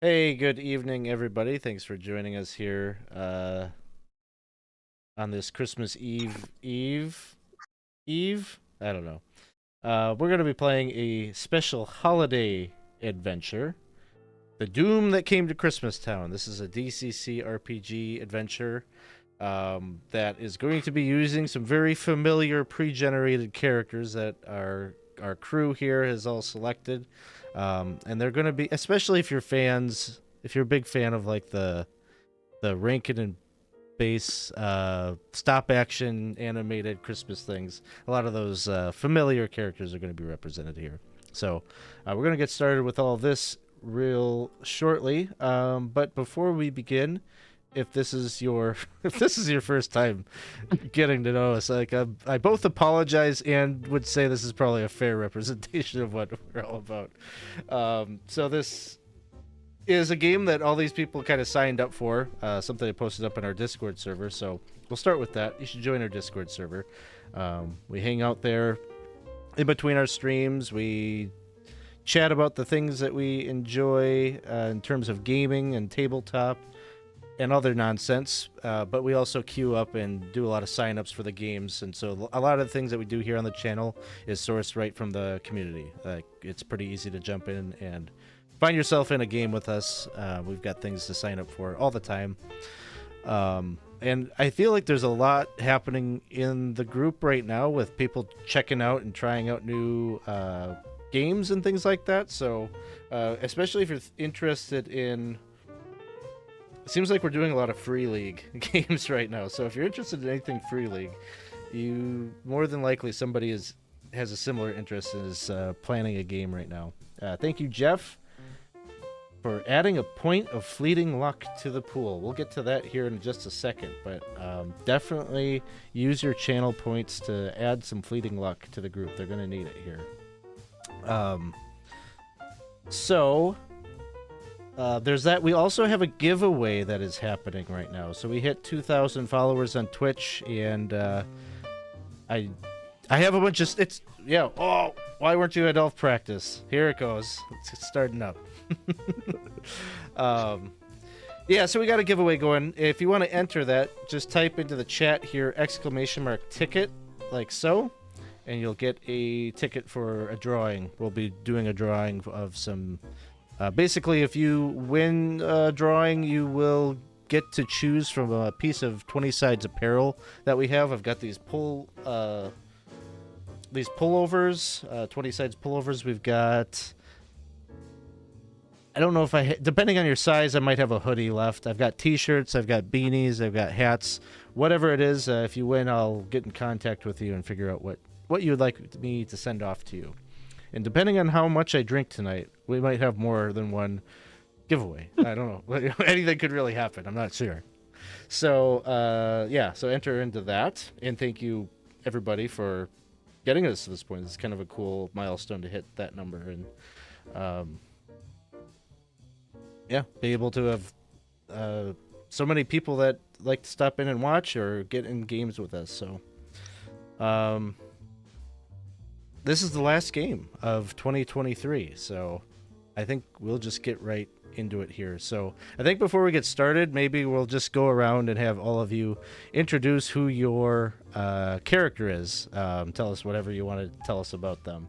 Hey, good evening, everybody. Thanks for joining us here on this Christmas Eve. I don't know. We're going to be playing a special holiday adventure, The Doom That Came to Christmas Town. This is a DCCRPG adventure that is going to be using some very familiar pre-generated characters that our crew here has all selected, and they're going to be, especially if you're a big fan of like the Rankin and base stop action animated Christmas things. A lot of those familiar characters are going to be represented here. So we're going to get started with all this real shortly. But before we begin, if this is your if this is your first time getting to know us, like I both apologize and would say this is probably a fair representation of what we're all about. So this is a game that all these people kind of signed up for, something I posted up in our Discord server. So we'll start with that. You should join our Discord server. We hang out there in between our streams. We chat about the things that we enjoy in terms of gaming and tabletop and other nonsense. But we also queue up and do a lot of signups for the games. And so a lot of the things that we do here on the channel is sourced right from the community. It's pretty easy to jump in and find yourself in a game with us. We've got things to sign up for all the time. And I feel like there's a lot happening in the group right now with people checking out and trying out new games and things like that. So especially if you're interested in... It seems like we're doing a lot of Free League games right now. So if you're interested in anything Free League, you more than likely somebody has a similar interest and is planning a game right now. Thank you, Jeff, for adding a point of fleeting luck to the pool. We'll get to that here in just a second, but definitely use your channel points to add some fleeting luck to the group. They're going to need it here. There's that. We also have a giveaway that is happening right now. So we hit 2,000 followers on Twitch, and I have a bunch of... Oh, why weren't you at elf practice? Here it goes. It's starting up. So we got a giveaway going. If you want to enter that, just type into the chat here !ticket, like so, and you'll get a ticket for a drawing. We'll be doing a drawing of some... basically, if you win a drawing, you will get to choose from a piece of 20 sides apparel that we have. I've got these pullovers, 20 sides pullovers. We've got... I don't know if depending on your size, I might have a hoodie left. I've got t-shirts, I've got beanies, I've got hats. Whatever it is, if you win, I'll get in contact with you and figure out what you would like me to send off to you. And depending on how much I drink tonight, we might have more than one giveaway. I don't know. Anything could really happen. I'm not sure. So, so enter into that. And thank you, everybody, for getting us to this point. It's kind of a cool milestone to hit that number. And, be able to have so many people that like to stop in and watch or get in games with us. So, this is the last game of 2023. So, I think we'll just get right into it here. So, I think before we get started, maybe we'll just go around and have all of you introduce who your character is. Tell us whatever you want to tell us about them.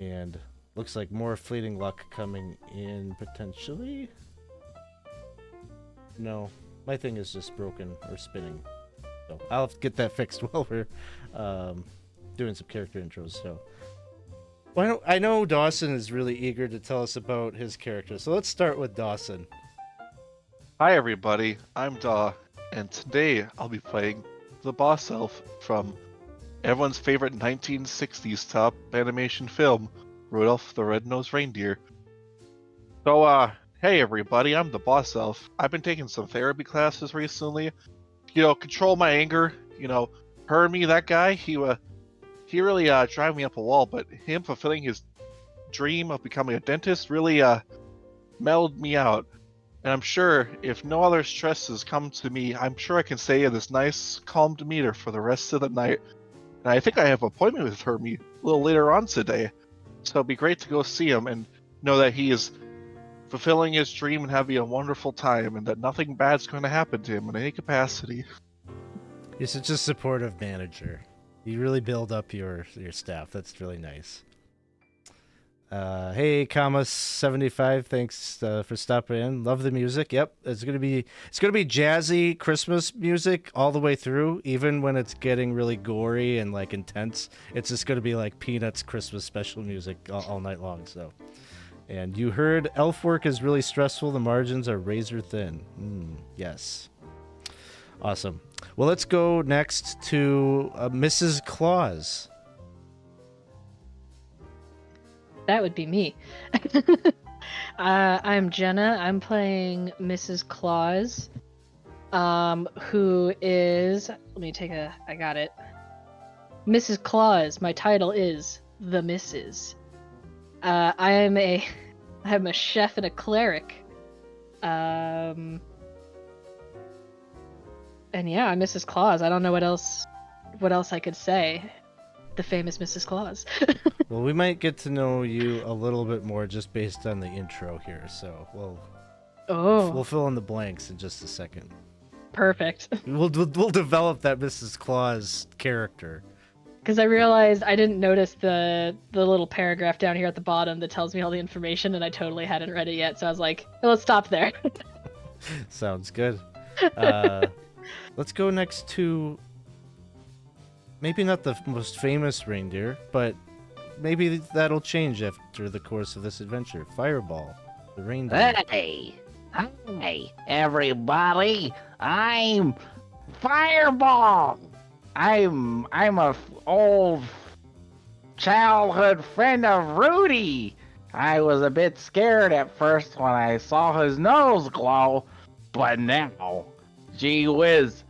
And... looks like more fleeting luck coming in, potentially. No, my thing is just broken or spinning. So I'll have to get that fixed while we're doing some character intros. So I know Dawson is really eager to tell us about his character. So let's start with Dawson. Hi everybody, I'm Daw, and today I'll be playing the boss elf from everyone's favorite 1960s top animation film, Rudolph the Red-Nosed Reindeer. So, hey everybody, I'm the boss elf. I've been taking some therapy classes recently. Control my anger. Hermie, that guy, he really drive me up a wall, but him fulfilling his dream of becoming a dentist really mellowed me out. And I'm sure if no other stresses come to me, I'm sure I can stay in this nice, calm demeanor for the rest of the night. And I think I have an appointment with Hermie a little later on today. So it'd be great to go see him and know that he is fulfilling his dream and having a wonderful time, and that nothing bad's going to happen to him in any capacity. You're such a supportive manager. You really build up your staff. That's really nice. Hey, Kama75, thanks for stopping in. Love the music. Yep, it's gonna be jazzy Christmas music all the way through, even when it's getting really gory and like intense. It's just gonna be like Peanuts Christmas special music all night long. So, and you heard elf work is really stressful. The margins are razor thin. Yes, awesome. Well, let's go next to Mrs. Claus. That would be me. I'm Jenna. I'm playing Mrs. Claus, who is... I got it. Mrs. Claus. My title is The Mrs. I'm a chef and a cleric. And yeah, I'm Mrs. Claus. I don't know what else I could say. The famous Mrs. Claus. Well, we might get to know you a little bit more just based on the intro here, so we'll fill in the blanks in just a second. Perfect. We'll develop that Mrs. Claus character. Because I realized I didn't notice the little paragraph down here at the bottom that tells me all the information, and I totally hadn't read it yet, so I was like, let's stop there. Sounds good. Let's go next to... maybe not the most famous reindeer, but maybe that'll change after the course of this adventure. Fireball, the reindeer. Hey! Hi, everybody! I'm Fireball! I'm a old childhood friend of Rudy! I was a bit scared at first when I saw his nose glow, but now, gee whiz,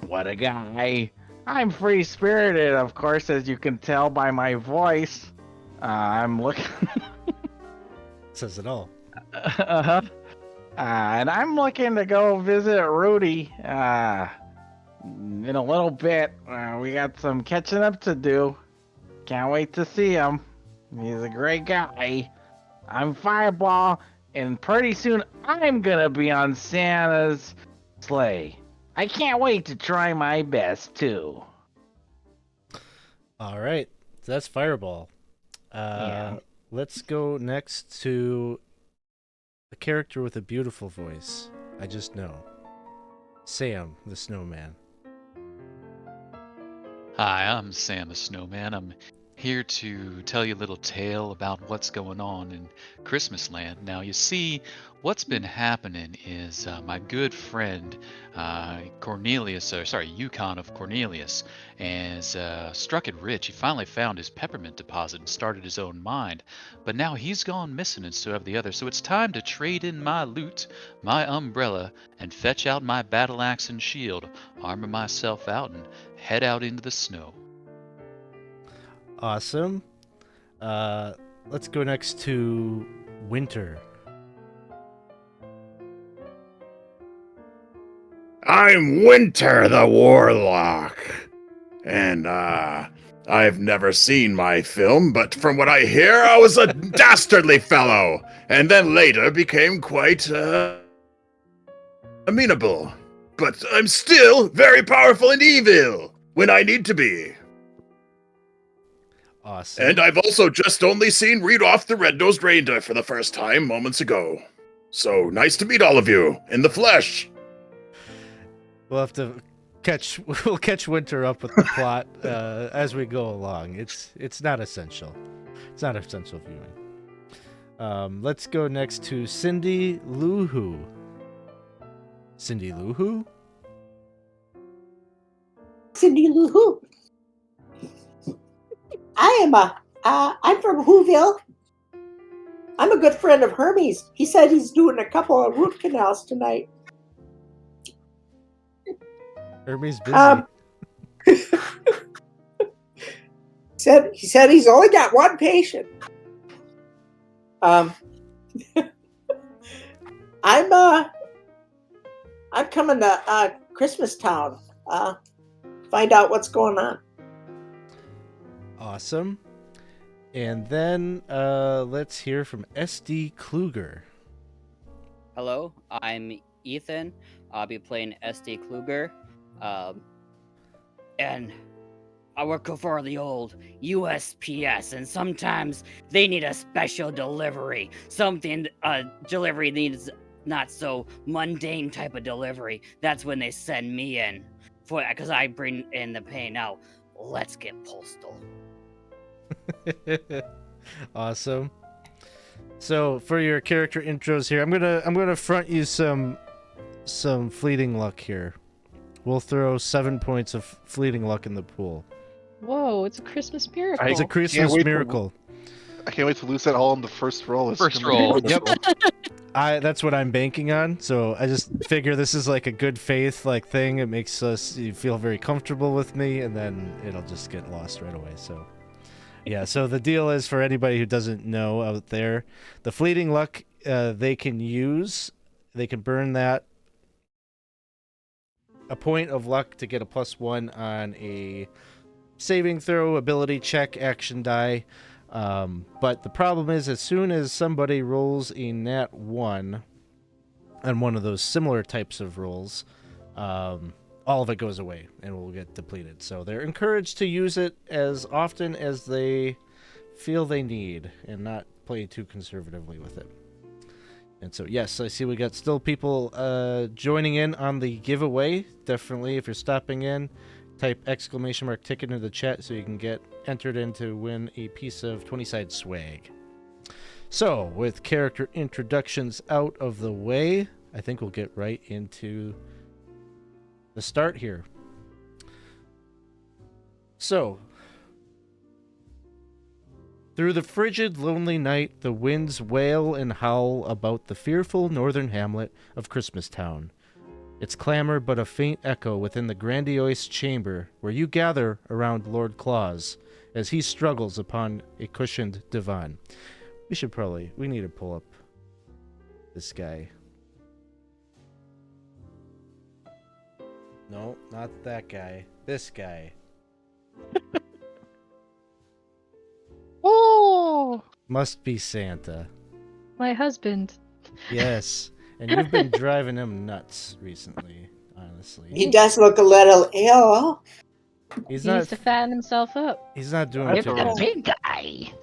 what a guy! I'm free-spirited, of course, as you can tell by my voice. I'm looking... Says it all. Uh-huh. And I'm looking to go visit Rudy, in a little bit. We got some catching up to do. Can't wait to see him. He's a great guy. I'm Fireball, and pretty soon I'm gonna be on Santa's sleigh. I can't wait to try my best, too. All right. So that's Fireball. Yeah. Let's go next to a character with a beautiful voice. I just know. Sam the Snowman. Hi, I'm Sam the Snowman. I'm here to tell you a little tale about what's going on in Christmas land. Now, you see, what's been happening is my good friend Yukon of Cornelius, has struck it rich. He finally found his peppermint deposit and started his own mine, but now he's gone missing and so have the others. So it's time to trade in my loot, my umbrella, and fetch out my battle axe and shield, armor myself out, and head out into the snow. Awesome. Let's go next to Winter. I'm Winter the Warlock. And, I've never seen my film, but from what I hear, I was a dastardly fellow, and then later became quite, amenable. But I'm still very powerful and evil when I need to be. Awesome. And I've also just only seen Rudolph the Red-Nosed Reindeer for the first time moments ago. So nice to meet all of you in the flesh. We'll have to catch Winter up with the plot as we go along. It's not essential. It's not essential viewing. Let's go next to Cindy Luhu. Cindy Luhu? Cindy Luhu. I'm from Whoville. I'm a good friend of Hermes. He said he's doing a couple of root canals tonight. Hermes busy. He said he's only got one patient. I'm coming to Christmas Town. Find out what's going on. Awesome. And then let's hear from SD Kluger. Hello, I'm Ethan. I'll be playing SD Kluger. And I work for the old USPS, and sometimes they need a special delivery. Something, delivery needs not so mundane type of delivery. That's when they send me in, because I bring in the pay. Now, let's get postal. Awesome. So for your character intros here, I'm gonna front you some fleeting luck here. We'll throw 7 points of fleeting luck in the pool. Whoa, it's a Christmas miracle. It's a Christmas wait miracle. I can't wait to lose that all in the first roll. It's First gonna be roll. wonderful. That's what I'm banking on. So I just figure this is like a good faith like thing. It makes you feel very comfortable with me, and then it'll just get lost right away. So yeah. So the deal is, for anybody who doesn't know out there, the fleeting luck they can burn that a point of luck to get a +1 on a saving throw, ability check, action die. But the problem is, as soon as somebody rolls a nat 1 on one of those similar types of rolls, all of it goes away and will get depleted. So they're encouraged to use it as often as they feel they need and not play too conservatively with it. And so, yes, I see we got still people joining in on the giveaway. Definitely, if you're stopping in, type !ticket into the chat so you can get entered in to win a piece of 20-side swag. So, with character introductions out of the way, I think we'll get right into the start here. So, through the frigid, lonely night, the winds wail and howl about the fearful northern hamlet of Christmastown. Its clamor but a faint echo within the grandiose chamber where you gather around Lord Claus as he struggles upon a cushioned divan. We need to pull up this guy. No, not that guy. This guy. Oh, Must be Santa. my husband. Yes. And you've been driving him nuts recently, honestly. He does look a little ill. He's He needs to fatten himself up. He's not doing That's too a good. big guy. He's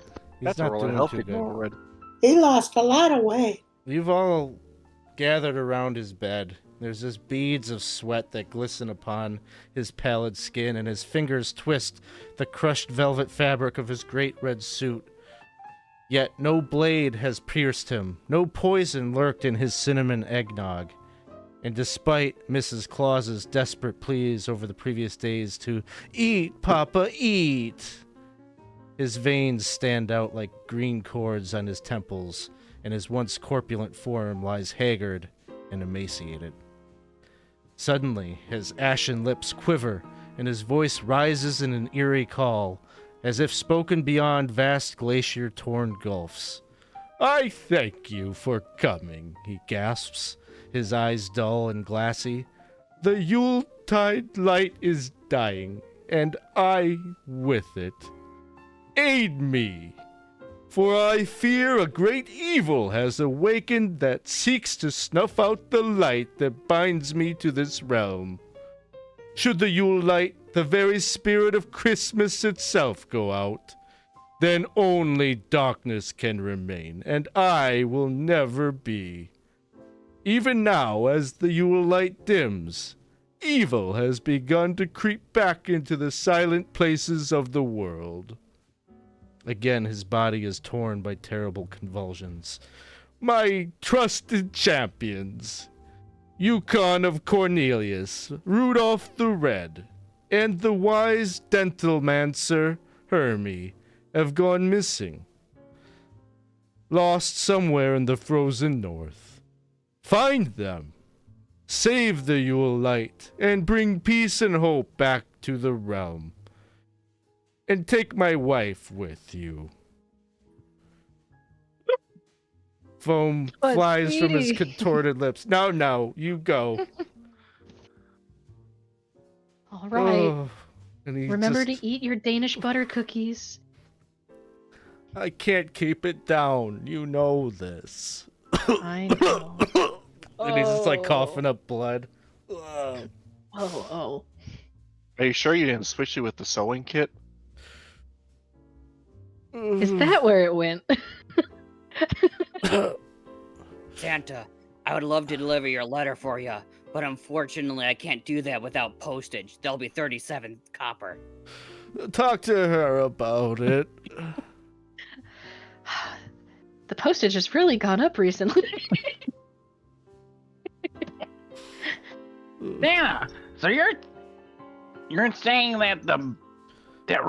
That's not a really doing healthy too good. goal, Red. He lost a lot of weight. You've all gathered around his bed. There's just beads of sweat that glisten upon his pallid skin, and his fingers twist the crushed velvet fabric of his great red suit. Yet no blade has pierced him, no poison lurked in his cinnamon eggnog. And despite Mrs. Claus's desperate pleas over the previous days to "Eat, Papa, eat!" his veins stand out like green cords on his temples, and his once corpulent form lies haggard and emaciated. Suddenly, his ashen lips quiver, and his voice rises in an eerie call, as if spoken beyond vast glacier-torn gulfs. "I thank you for coming," he gasps, his eyes dull and glassy. "The Yule-tide light is dying, and I with it. Aid me, for I fear a great evil has awakened that seeks to snuff out the light that binds me to this realm. Should the Yule-Light, the very spirit of Christmas itself, go out, then only darkness can remain, and I will never be. Even now, as the Yule-Light dims, evil has begun to creep back into the silent places of the world." Again, his body is torn by terrible convulsions. "My trusted champions, Yukon of Cornelius, Rudolph the Red, and the wise dentalmancer Hermie have gone missing. Lost somewhere in the frozen north. Find them, save the Yule-Light, and bring peace and hope back to the realm. And take my wife with you." Foam But flies from his sweetie. contorted lips. No, you go. All right. Oh, and he Remember just- to eat your Danish butter cookies. I can't keep it down. You know this. I know. And he's just like Oh. coughing up blood. Ugh. Oh. Are you sure you didn't switch it with the sewing kit? Is that where it went? Santa, I would love to deliver your letter for you, but unfortunately I can't do that without postage. There'll be 37 copper. Talk to her about it. The postage has really gone up recently. Yeah. So you're saying that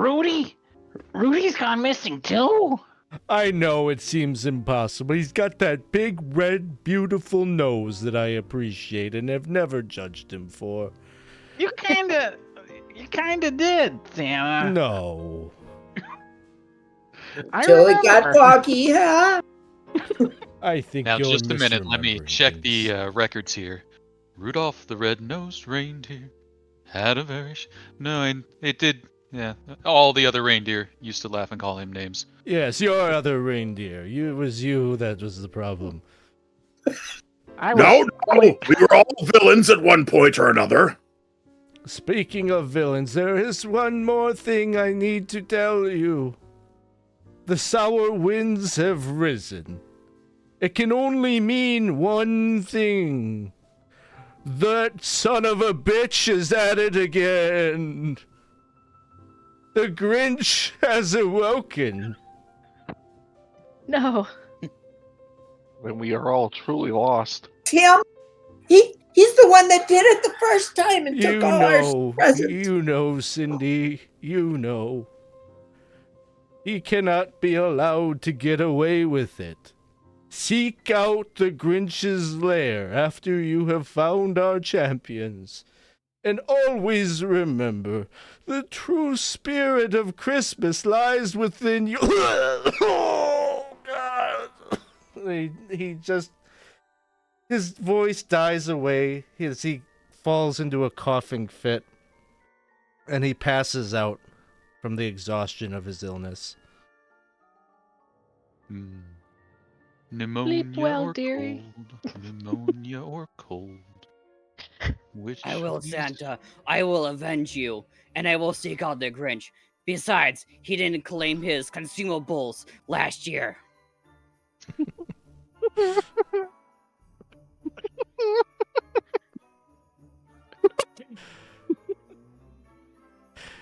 Rudy's gone missing too? I know it seems impossible. He's got that big, red, beautiful nose that I appreciate and have never judged him for. You kinda did, Santa. No. I Till it got remember. foggy, huh? I think Now, you're just a minute. Let me misremembering check things. the records here. Rudolph the Red-Nosed Reindeer had a very... it did... Yeah, all the other reindeer used to laugh and call him names. Yes, your other reindeer. It was you that was the problem. No, we were all villains at one point or another. Speaking of villains, there is one more thing I need to tell you. The sour winds have risen. It can only mean one thing. That son of a bitch is at it again. The Grinch has awoken. No. When we are all truly lost. Tim, he's the one that did it the first time and took all our presents. You know, Cindy, you know. He cannot be allowed to get away with it. Seek out the Grinch's lair after you have found our champions. And always remember, the true spirit of Christmas lies within you. Oh, God. His voice dies away as he falls into a coughing fit. And he passes out from the exhaustion of his illness. Pneumonia well, or dearie. cold. Pneumonia or cold. Which I will, is- Santa. I will avenge you, and I will seek out the Grinch. Besides, he didn't claim his consumables last year.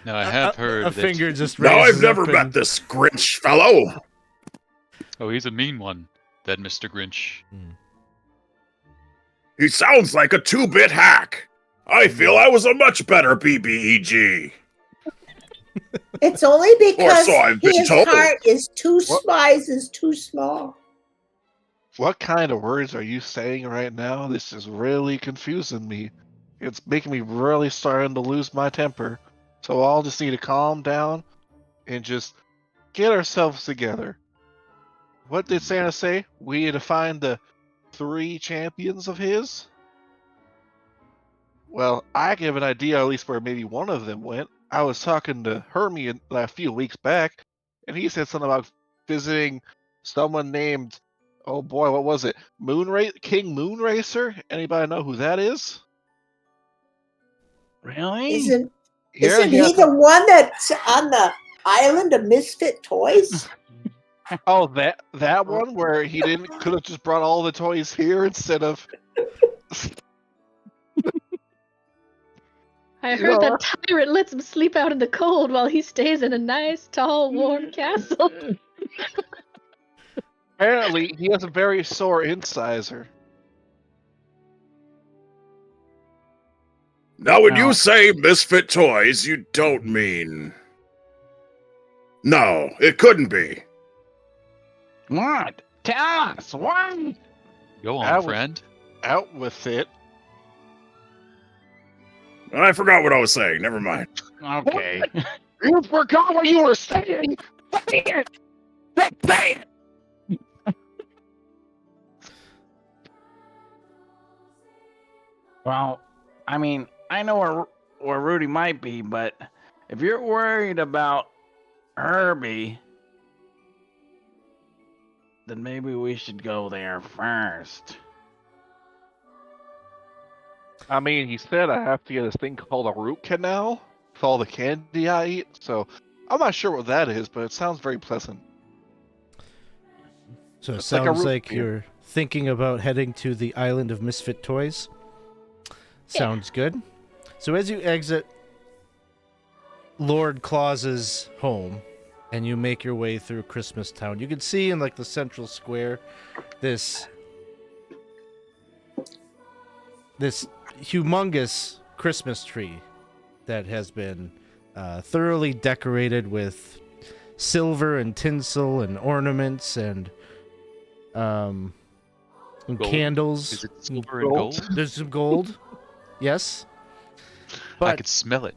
Now, I have heard a that... finger just No, raises I've never up met and- this Grinch fellow. Oh, he's a mean one, that Mr. Grinch. He sounds like a 2-bit hack. I feel I was a much better BBEG. It's only because so I've been his told. heart is too What? size is too small. What kind of words are you saying right now? This is really confusing me. It's making me really starting to lose my temper. So I'll just need to calm down and just get ourselves together. What did Santa say? We need to find the 3 champions of his? Well, I can have an idea at least where maybe one of them went. I was talking to Hermie a few weeks back, and he said something about visiting someone named, oh boy, what was it? King Moonracer? Anybody know who that is? Really? Isn't Yeah, he the one that's on the island of misfit toys? Oh, that one where he could have just brought all the toys here instead of. I heard that tyrant lets him sleep out in the cold while he stays in a nice, tall, warm castle. Apparently, he has a very sore incisor. Now, when No. you say misfit toys, you don't mean... No, it couldn't be. What? Tell us, what? Go I on, was- friend. Out with it. I forgot what I was saying. Never mind. Okay. You forgot what you were saying! Say it! Say it! Well, I mean, I know where Rudy might be, but if you're worried about Herbie, then maybe we should go there first. I mean, he said I have to get this thing called a root canal with all the candy I eat, so I'm not sure what that is, but it sounds very pleasant. So it It's like a sounds root like beer. you're thinking about heading to the island of misfit toys. Sounds good. So as you exit Lord Claus's home and you make your way through Christmas Town, you can see in like the central square this humongous Christmas tree that has been thoroughly decorated with silver and tinsel and ornaments and Gold. candles. Is it silver and gold? There's some gold. Yes. I But could smell it.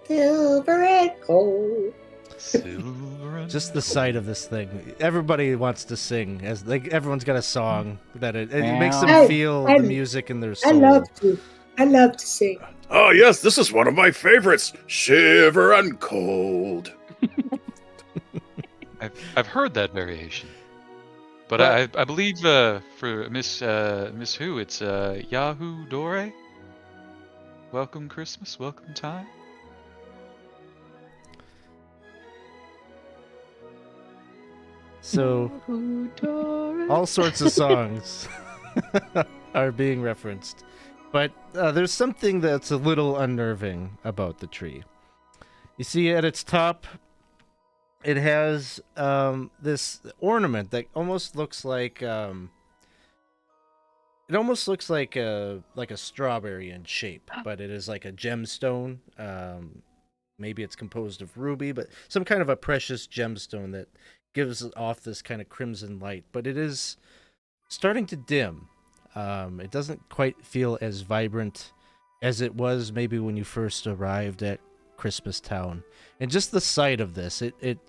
Silver and gold. Silver and just the sight of this thing. Everybody wants to sing, as like everyone's got a song that it makes them Hey, feel I- the music in their soul. I love to. I love to sing. Oh, yes, this is one of my favorites. Shiver and cold. I've heard that variation, but But- I believe for Miss Who it's Yahoo Dore. Welcome Christmas, welcome time. So all sorts of songs are being referenced. But there's something that's a little unnerving about the tree. You see at its top, it has this ornament that almost looks like a strawberry in shape, but it is like a gemstone. Maybe it's composed of ruby, but some kind of a precious gemstone that gives off this kind of crimson light. But it is starting to dim. It doesn't quite feel as vibrant as it was maybe when you first arrived at Christmas Town. And just the sight of this, it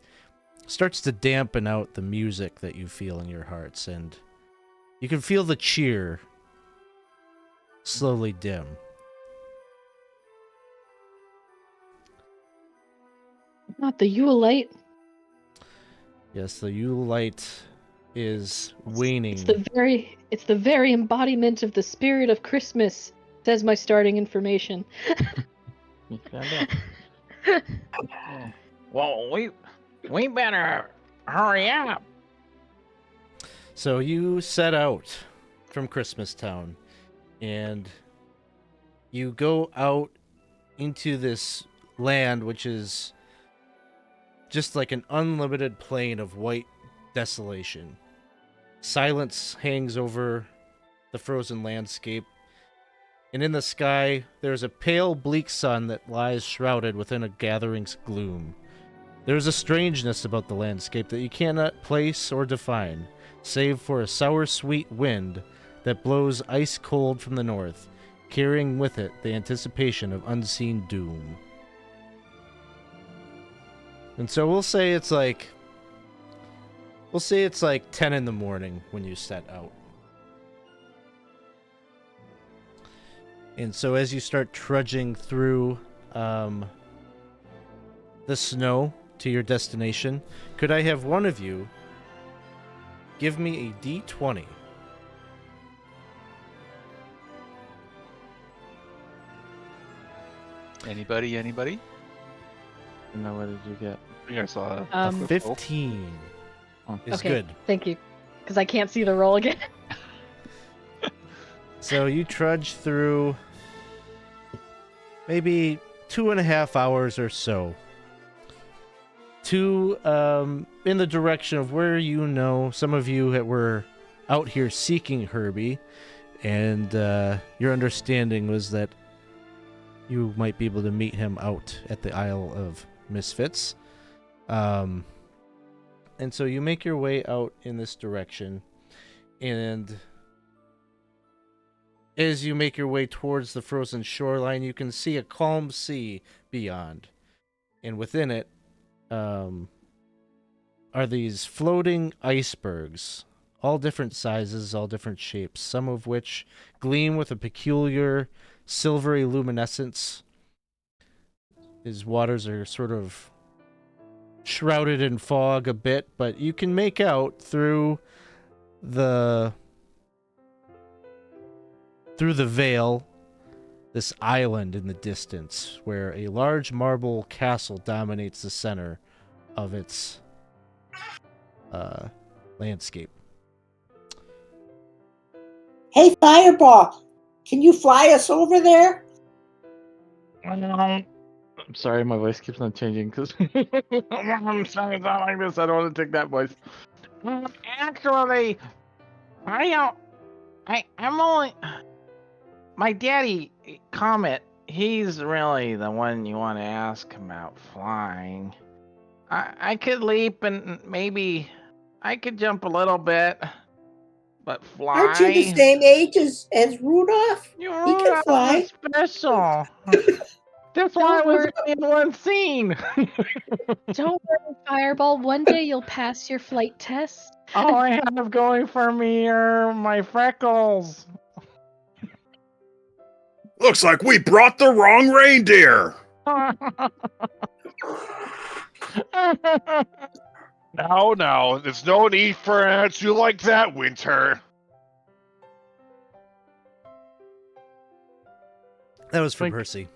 starts to dampen out the music that you feel in your hearts, and you can feel the cheer slowly dim. Not the Yule-Light. Yes, the Yule-Light is waning. It's the very embodiment of the spirit of Christmas, says my starting information. Well, we better hurry up. So you set out from Christmas Town, and you go out into this land, which is just like an unlimited plain of white desolation. Silence hangs over the frozen landscape, and in the sky there's a pale, bleak sun that lies shrouded within a gathering gloom. There's a strangeness about the landscape that you cannot place or define, save for a sour, sweet wind that blows ice cold from the north, carrying with it the anticipation of unseen doom. And so we'll say it's like 10 in the morning when you set out. And so as you start trudging through the snow to your destination, could I have one of you give me a D20? Anybody? No, what did you get? I think I saw a Um, 15 is okay, good. thank you. Because I can't see the roll again. So you trudge through maybe 2.5 hours or so to in the direction of where you know some of you were out here seeking Herbie, and your understanding was that you might be able to meet him out at the Isle of Misfits. And so you make your way out in this direction, and as you make your way towards the frozen shoreline, you can see a calm sea beyond. And within it are these floating icebergs, all different sizes, all different shapes, some of which gleam with a peculiar silvery luminescence. These waters are sort of shrouded in fog a bit, but you can make out through the through the veil, this island in the distance where a large marble castle dominates the center of its landscape. Hey, Fireball, can you fly us over there? I'm sorry, my voice keeps on changing because I'm sorry, it's not like this. I don't want to take that voice. Actually, I don't. I'm only my daddy Comet. He's really the one you want to ask about flying. I could leap and maybe I could jump a little bit, but fly. Aren't you the same age as Rudolph? You He can Rudolph fly. is special. That's why I Don't was worry. only in one scene. Don't worry, Fireball. One day you'll pass your flight test. All I have going for me are my freckles. Looks like we brought the wrong reindeer. No, there's no need for an attitude like that, Winter. That was for Clink. Percy.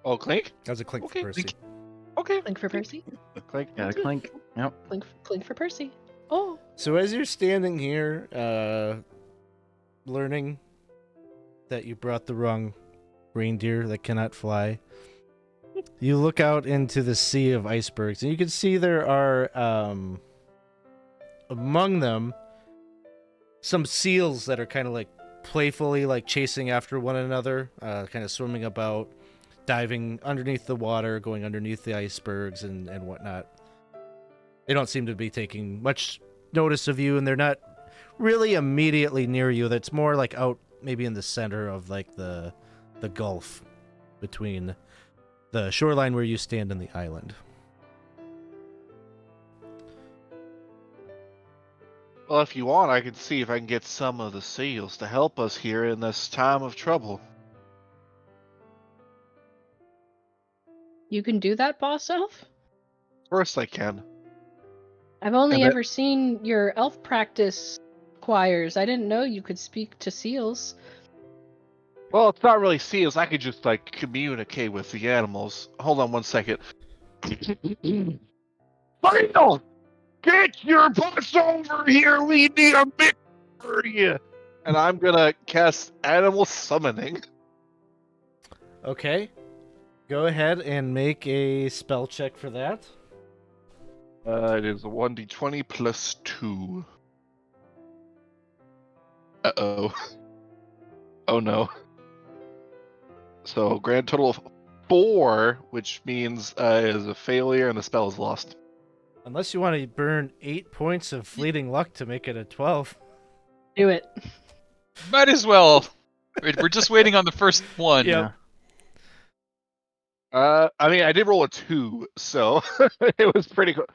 Oh, Clink? That was a clink Okay, for Percy. Okay. Clink for Percy. Clink. Yeah, clink. Yep. Clink for Percy. Oh. So as you're standing here, learning that you brought the wrong reindeer that cannot fly, you look out into the sea of icebergs, and you can see there are, among them, some seals that are kind of like playfully like chasing after one another, kind of swimming about, diving underneath the water, going underneath the icebergs and whatnot. They don't seem to be taking much notice of you, and they're not really immediately near you. That's more like out maybe in the center of like the gulf between the shoreline where you stand and the island. Well, if you want, I can see if I can get some of the seals to help us here in this time of trouble. You can do that, Boss Elf? Of course I can. I've only And that- ever seen your elf practice choirs. I didn't know you could speak to seals. Well, it's not really seals. I could just, like, communicate with the animals. Hold on one second. Final! Get your butts over here! We need a bit for you! And I'm gonna cast Animal Summoning. Okay. Go ahead and make a spell check for that. It is a 1d20 plus 2. Uh-oh. Oh no. So, grand total of 4, which means is a failure and the spell is lost. Unless you want to burn 8 points of fleeting luck to make it a 12. Do it. Might as well. We're just waiting on the first one. Yep. I mean, I did roll a 2, so it was pretty cool.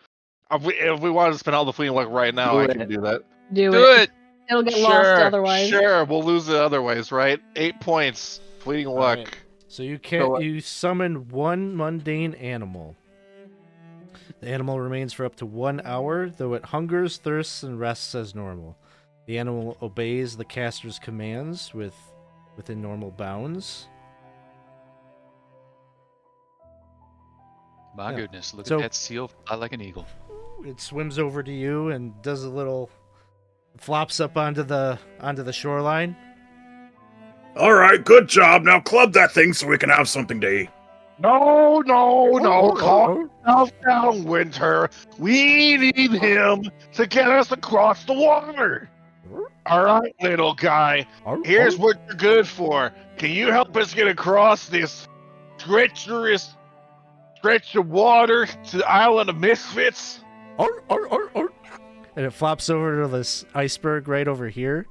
If we wanted to spend all the fleeting luck right now, Do I it. can do that. Do Do it. it. It'll get lost otherwise. Sure, we'll lose it otherwise, right? 8 points, fleeting luck. Alright. So you summon one mundane animal. The animal remains for up to 1 hour, though it hungers, thirsts, and rests as normal. The animal obeys the caster's commands within normal bounds. My Yeah. goodness, look So- at that seal fly like an eagle. It swims over to you and does a little flops up onto the shoreline. All right, good job. Now club that thing so we can have something to eat. No, calm yourself down, Winter. We need him to get us across the water. All right, little guy. Here's what you're good for. Can you help us get across this treacherous stretch of water to the island of misfits? And it flops over to this iceberg right over here.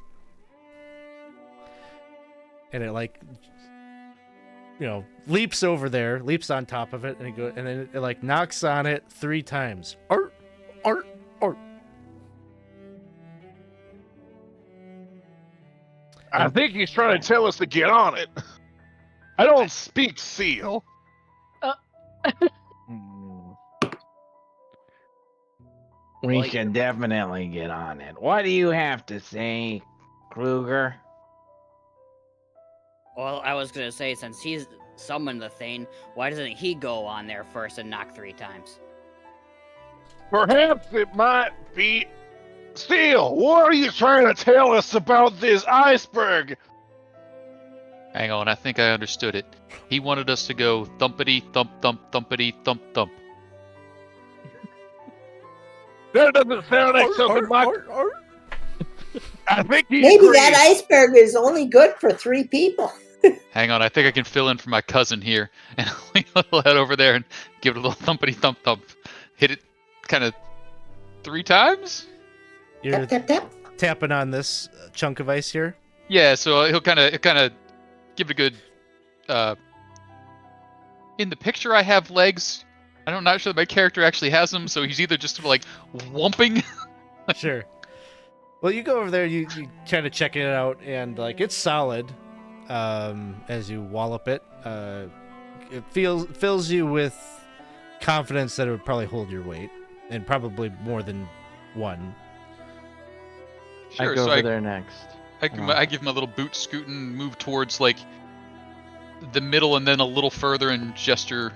And it leaps over there, leaps on top of it, and then it like knocks on it 3 times. Art. I think he's trying to tell us to get on it. I don't speak seal. We can definitely get on it. What do you have to say, Kruger? Well, I was gonna say, since he's summoned the thing, why doesn't he go on there first and knock 3 times? Perhaps it might be. Steel, what are you trying to tell us about this iceberg? Hang on, I think I understood it. He wanted us to go thumpity thump thump thumpity thump thump. That doesn't sound like something my. I think he Maybe agrees. that iceberg is only good for 3 people. Hang on, I think I can fill in for my cousin here, and we'll head over there and give it a little thumpity thump thump. Hit it kind of 3 times? You're Tap, tap, tap. tapping on this chunk of ice here. Yeah, so he'll kind of give it a good. In the picture, I have legs. I'm not sure that my character actually has them, so he's either just like whumping. Sure. Well, you go over there, you kind of check it out, and like it's solid. As you wallop it, it fills you with confidence that it would probably hold your weight, and probably more than one. Sure, I go so over there next. I give him a little boot scoot and move towards like the middle, and then a little further and gesture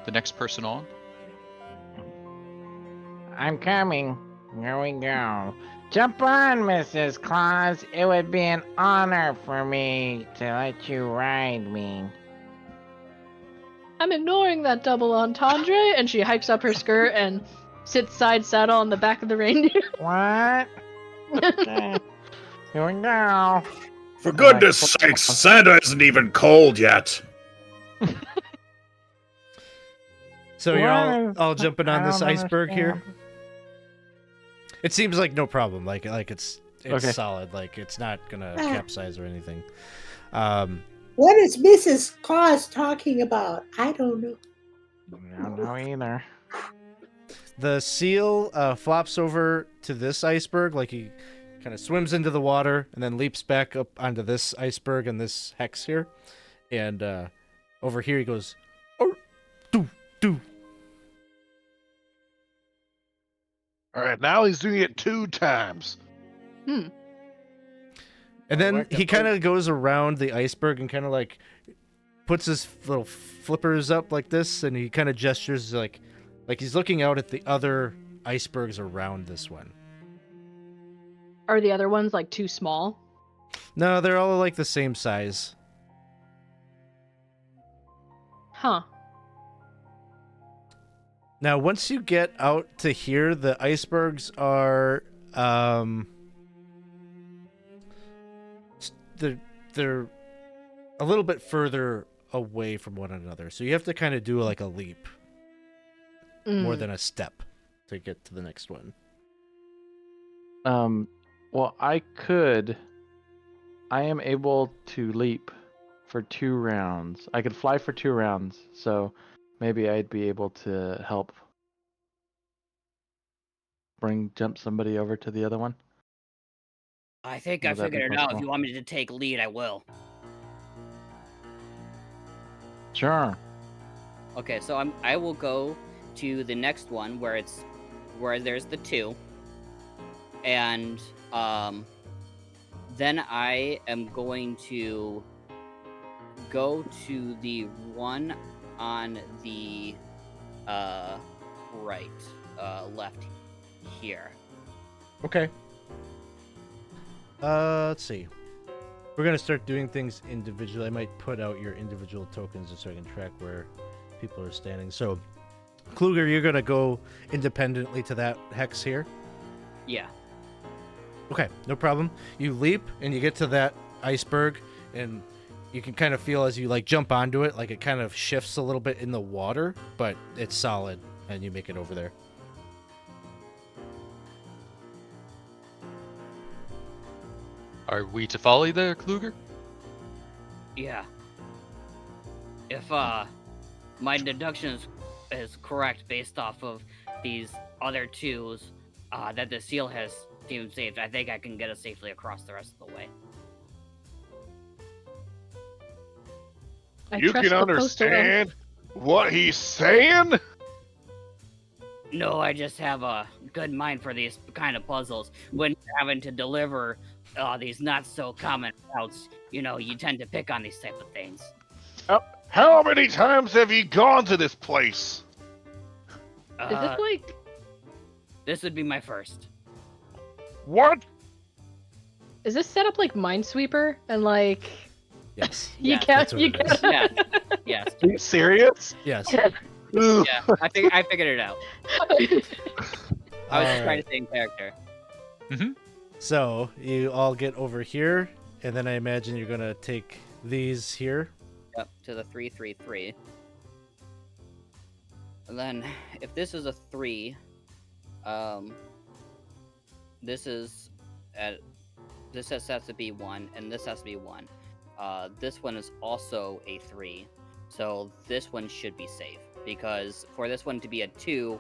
the next person on. I'm coming. Here we go. Jump on, Mrs. Claus. It would be an honor for me to let you ride me. I'm ignoring that double entendre, and she hikes up her skirt and sits side saddle on the back of the reindeer. What? Okay. Here we go. For goodness sakes, Santa isn't even cold yet. So you're What? all jumping on I this don't iceberg here. understand. It seems like no problem. Like it's Okay. solid. Like it's not gonna Ah. capsize or anything. What is Mrs. Claus talking about? I don't know. I don't know either. The seal flops over to this iceberg, like he kind of swims into the water and then leaps back up onto this iceberg and this hex here. And over here he goes, "Oh, do, do." All right, now he's doing it 2 times. And then he kind of goes around the iceberg and kind of like puts his little flippers up like this, and he kind of gestures like he's looking out at the other icebergs around this one. Are the other ones like too small? No, they're all like the same size. Huh. Now, once you get out to here, the icebergs are they're a little bit further away from one another. So you have to kind of do like a leap more than a step to get to the next one. Well, I am able to leap for 2 rounds. I could fly for 2 rounds, so maybe I'd be able to help jump somebody over to the other one. I think I Would that be figured it out. If possible? you want me to take lead, I will. Sure. Okay, so I will go to the next one where there's the 2, and then I am going to go to the one on the left here. Okay. Let's see. We're gonna start doing things individually. I might put out your individual tokens just so I can track where people are standing. So, Kluger, you're gonna go independently to that hex here. Yeah. Okay, no problem. You leap and you get to that iceberg, and you can kind of feel as you like jump onto it, like it kind of shifts a little bit in the water, but it's solid, and you make it over there. Are we to follow you there, Kluger? Yeah. If my deduction is correct based off of these other 2s that the seal has deemed safe, I think I can get us safely across the rest of the way. I You trust can the postal elf. understand what he's saying? No, I just have a good mind for these kind of puzzles. When you're having to deliver these not so common routes, you tend to pick on these type of things. How many times have you gone to this place? Is this like? This would be my first. What? Is this set up like Minesweeper and like? Yes. You Yes, can't. that's what You it is. can't. Yes. Are you serious? Yes. Ugh. Yeah, I think I figured it out. I was just trying to stay in character. So you all get over here, and then I imagine you're gonna take these here. Yep, to the 3-3-3. And then, if this is a 3, this has to be 1, and this has to be 1. This one is also a 3, so this one should be safe. Because for this one to be a 2,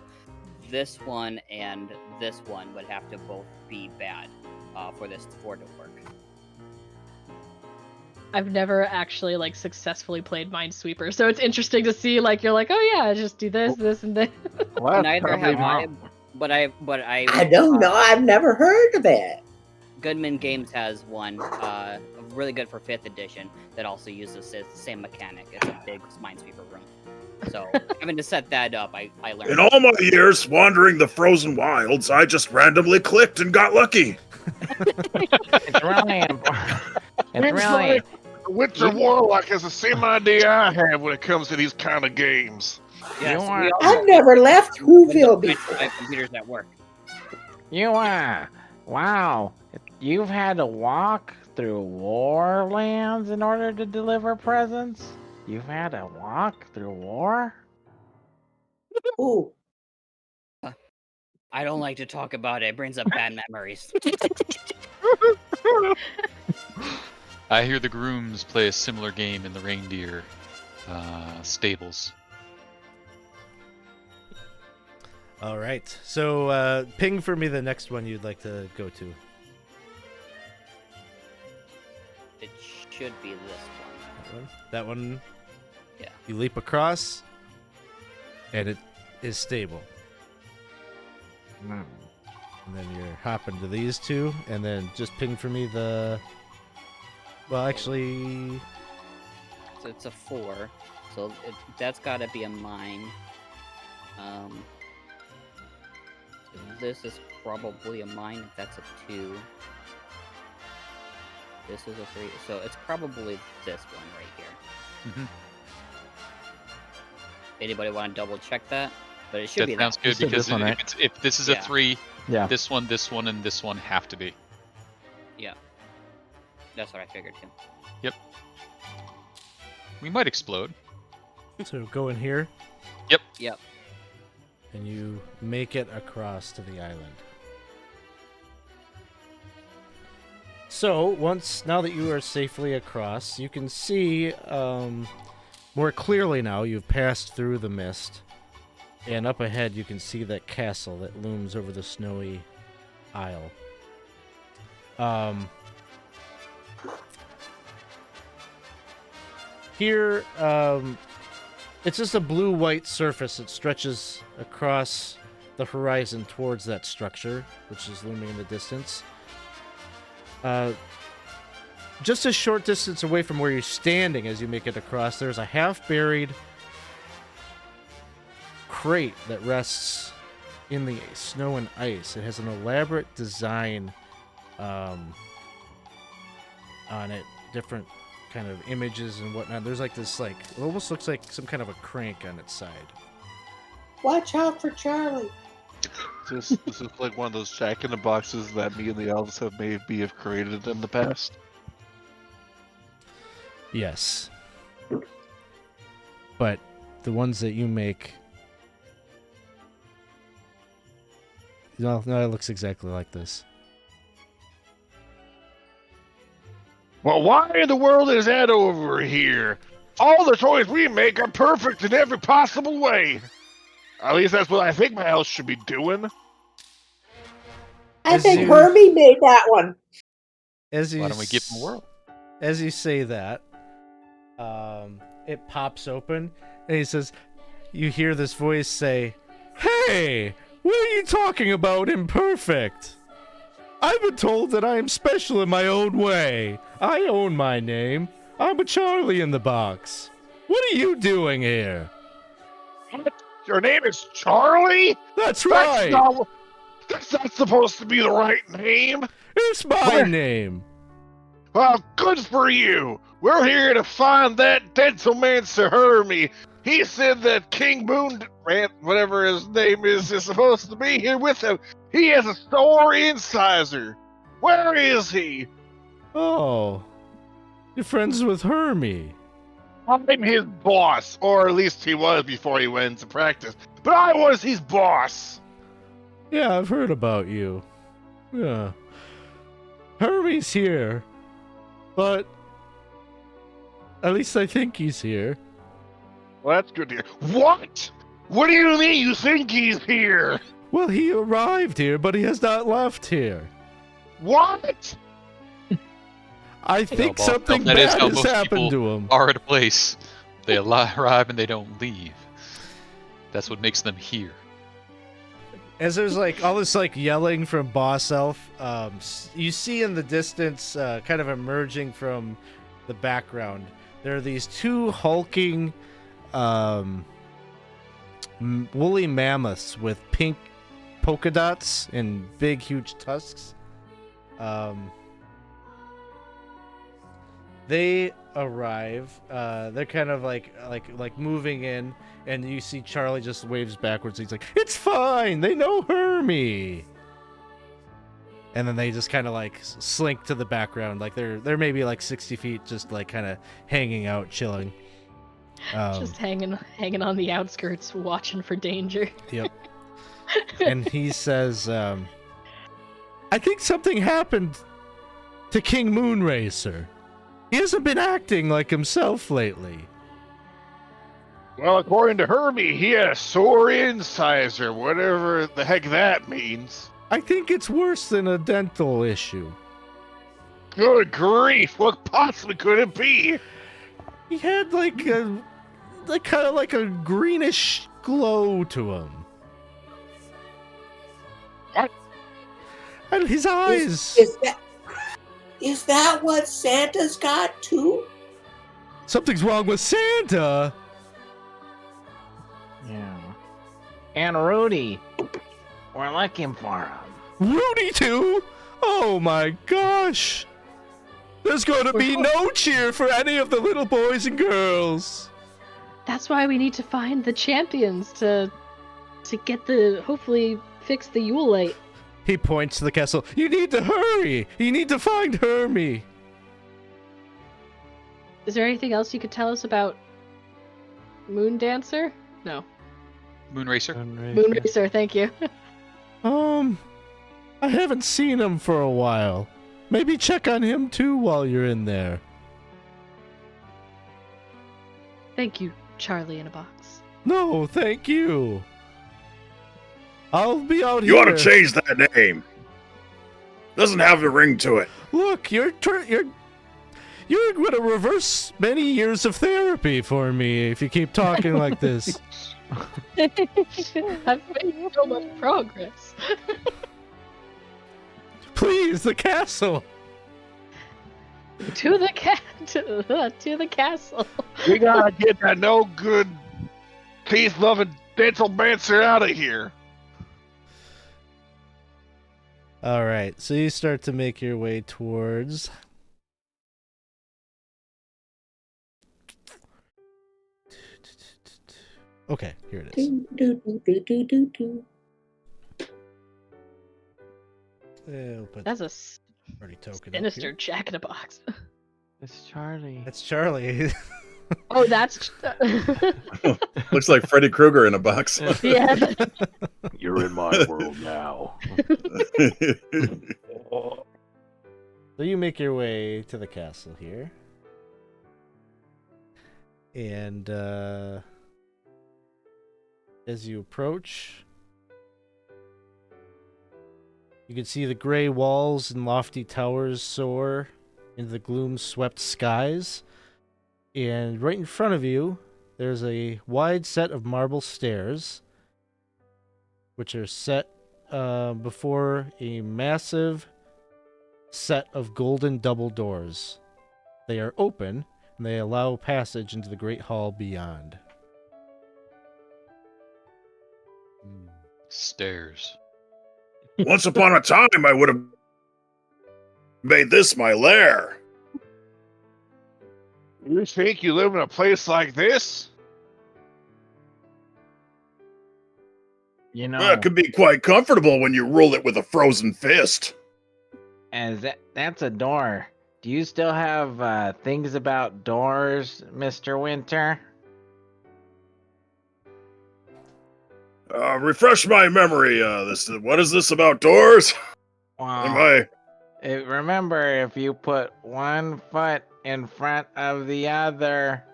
this one and this one would have to both be bad for this for it to work. I've never actually like successfully played Minesweeper, so it's interesting to see like you're like, oh yeah, just do this, this, and this. Neither have I, but I I don't know. I've never heard of it. Goodman Games has one really good for 5th edition that also uses the same mechanic. It's a big Minesweeper room. So having to set that up, I learned. In all my years wandering the frozen wilds, I just randomly clicked and got lucky. It's really it's really Winter Warlock has the same idea I have when it comes to these kind of games. Yes, You are- we all I've never left Whoville before. have computers at work. wow. You've had to walk through warlands in order to deliver presents? You've had to walk through war? Ooh. I don't like to talk about it. It brings up bad memories. I hear the grooms play a similar game in the reindeer stables. All right. So ping for me the next one you'd like to go to. It should be this one. That one. Yeah. You leap across, and it is stable. And then you're hopping to these two, and then just ping for me the. Well, actually, So it's a 4. So that's got to be a mine. This is probably a mine if that's a 2. This is a 3. So it's probably this one right here. Mhm. Anybody want to double check that? But it should That be sounds that. good You said because this one, if, right? if this is Yeah. a 3, Yeah. this one, and this one have to be. Yeah. That's what I figured too. We might explode. so go in here, Yep. and you make it across to the island. So now that you are safely across, you can see more clearly now. You've passed through the mist, and up ahead you can see that castle that looms over the snowy isle. Here, it's just a blue-white surface that stretches across the horizon towards that structure, which is looming in the distance. Just a short distance away from where you're standing as you make it across, there's a half-buried crate that rests in the snow and ice. It has an elaborate design on it, different kind of images and whatnot. There's like this, like, it almost looks like some kind of a crank on its side. Watch out for Charlie. This is like one of those Jack in the Boxes that me and the elves have created in the past. Yes. But the ones that you make... No, it looks exactly like this. Well, why in the world is that over here? All the toys we make are perfect in every possible way. At least that's what I think my house should be doing. I As think you- Herbie made that one. As you Why don't we give him a whirl? As you say that, it pops open, and he says, you hear this voice say, Hey! What are you talking about, imperfect? I've been told that I am special in my own way. I own my name. I'm a Charlie in the box. What are you doing here? Your name is Charlie? That's right! That's not supposed to be the right name. It's my name! Well, good for you. We're here to find that Dentalmancer Hermie. He said that King Moon, whatever his name is supposed to be here with him. He has a sore incisor. Where is he? Oh. You're friends with Hermie. I'm his boss, or at least he was before he went into practice. But I was his boss. Yeah, I've heard about you. Yeah. Hermie's here. But at least I think he's here. Well, that's good to hear. What? What do you mean you think he's here? Well, he arrived here, but he has not left here. What? I think Boss something Elf, that is bad how has most happened people to him. are at a place. They arrive and they don't leave. That's what makes them here. As there's like all this like yelling from Boss Elf, you see in the distance, kind of emerging from the background, there are these two hulking, woolly mammoths with pink polka dots and big, huge tusks. They arrive. They're kind of like moving in, and you see Charlie just waves backwards. He's like, "It's fine. They know Hermie." And then they just kind of like slink to the background, like they're maybe like 60 feet, just like kind of hanging out, chilling. Just hanging on the outskirts, watching for danger. Yep. And he says, "I think something happened to King Moonracer. He hasn't been acting like himself lately." Well, according to Hermie, he had a sore incisor, whatever the heck that means. I think it's worse than a dental issue. Good grief, what possibly could it be? He had like kind of like a greenish glow to him. What? And his eyes. Is that what Santa's got too? Something's wrong with Santa. Yeah. And Rudy. We're looking for him. Rudy too? Oh my gosh. There's going to be no cheer for any of the little boys and girls. That's why we need to find the champions to get hopefully fix the Yule-Light. He points to the castle. You need to hurry. You need to find Hermie. Is there anything else you could tell us about Moon Dancer? No. Moonracer? Moonracer, thank you. I haven't seen him for a while. Maybe check on him too while you're in there. Thank you, Charlie in a box. No, thank you. I'll be out You here. ought to change that name. Doesn't have a ring to it. Look, you're going to reverse many years of therapy for me if you keep talking like this. I've made so much progress. Please, the castle. To the castle. We gotta get that no good, teeth loving Dentalmancer out of here. All right, so you start to make your way towards. Okay, here it is. We'll put That's a party token. sinister Jack in a box. It's Charlie. That's Charlie. Oh, that's Looks like Freddy Krueger in a box. yeah. You're in my world now. So you make your way to the castle here. And as you approach, you can see the gray walls and lofty towers soar into the gloom-swept skies. And right in front of you, there's a wide set of marble stairs. which are set before a massive set of golden double doors. They are open, and they allow passage into the great hall beyond. Stairs. Once upon a time, I would have made this my lair. You think you live in a place like this? You know, Well, it could be quite comfortable when you rule it with a frozen fist. as that's a door. Do you still have things about doors, Mr. Winter? Refresh my memory. What is this about doors? Am Well, I? remember, if you put one foot in front of the other,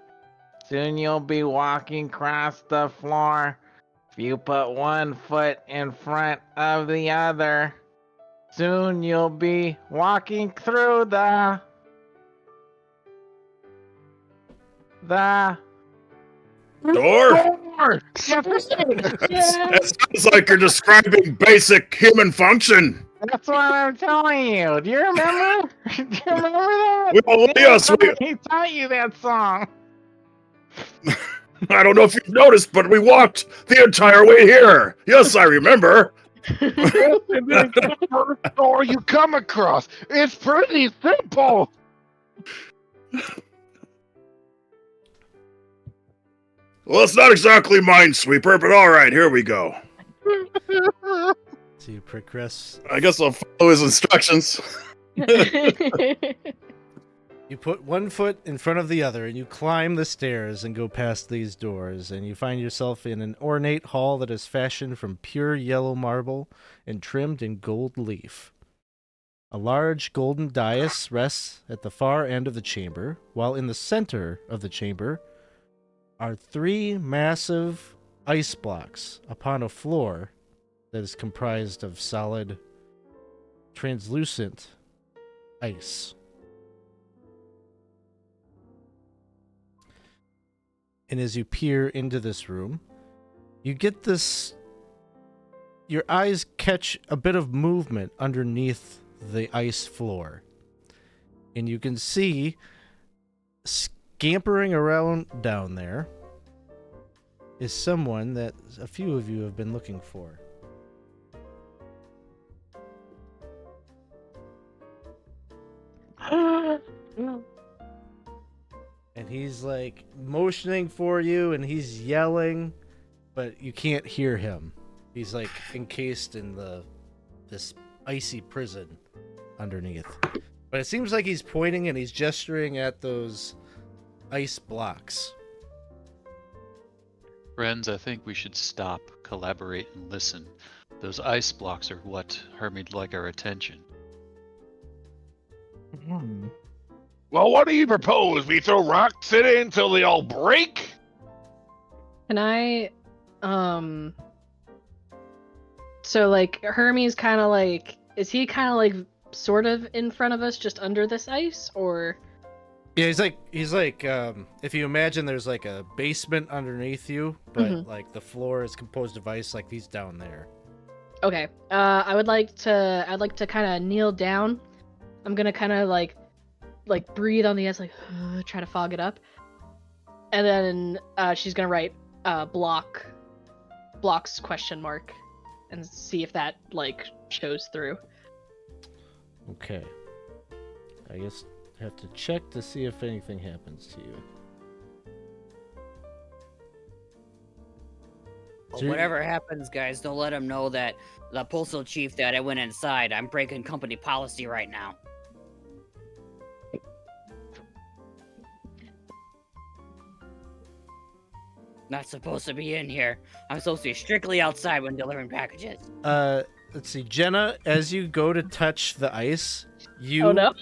soon you'll be walking across the floor. If you put one foot in front of the other, soon you'll be walking through the Door? Door! It sounds like you're describing basic human function. That's what I'm telling you. Do you remember? Do you remember that? Yes, He taught you that song. I don't know if you've noticed, but we walked the entire way here. Yes, I remember. The first door you come across. It's pretty simple. Well, it's not exactly Minesweeper, but all right, here we go. So you progress. I guess I'll follow his instructions. You put one foot in front of the other, and you climb the stairs and go past these doors, and you find yourself in an ornate hall that is fashioned from pure yellow marble and trimmed in gold leaf. A large golden dais rests at the far end of the chamber, while in the center of the chamber are 3 massive ice blocks upon a floor that is comprised of solid, translucent ice. And as you peer into this room, you get this... Your eyes catch a bit of movement underneath the ice floor. And you can see scampering around down there is someone that a few of you have been looking for. And he's like motioning for you, and he's yelling, but you can't hear him. He's like encased in this icy prison underneath. But it seems like he's pointing and he's gesturing at those ice blocks. Friends, I think we should stop, collaborate, and listen. Those ice blocks are what Hermie'd like our attention. Well, what do you propose? We throw rocks at it until they all break? Can I, so like Hermes kind of like, is he kind of like sort of in front of us, just under this ice, or? Yeah, he's like if you imagine there's like a basement underneath you, but like the floor is composed of ice, like he's down there. Okay. I'd like to kind of kneel down. I'm gonna kind of like breathe on the ice, like try to fog it up, and then she's gonna write blocks question mark, and see if that like shows through. Okay. I guess I have to check to see if anything happens to you. Well, whatever happens, guys, don't let him know that the postal chief that I went inside. I'm breaking company policy right now. Not supposed to be in here. I'm supposed to be strictly outside when delivering packages. Let's see, Jenna, as you go to touch the ice, you Oh no.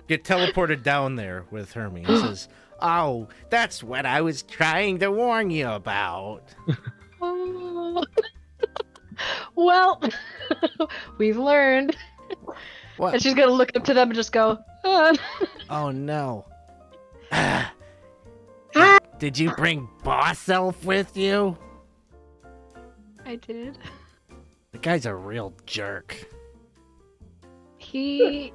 get teleported down there with Hermie. He says, "Oh, that's what I was trying to warn you about." Well, we've learned. What? And she's gonna look up to them and just go, Oh no. Did you bring Boss Elf with you? I did. The guy's a real jerk. His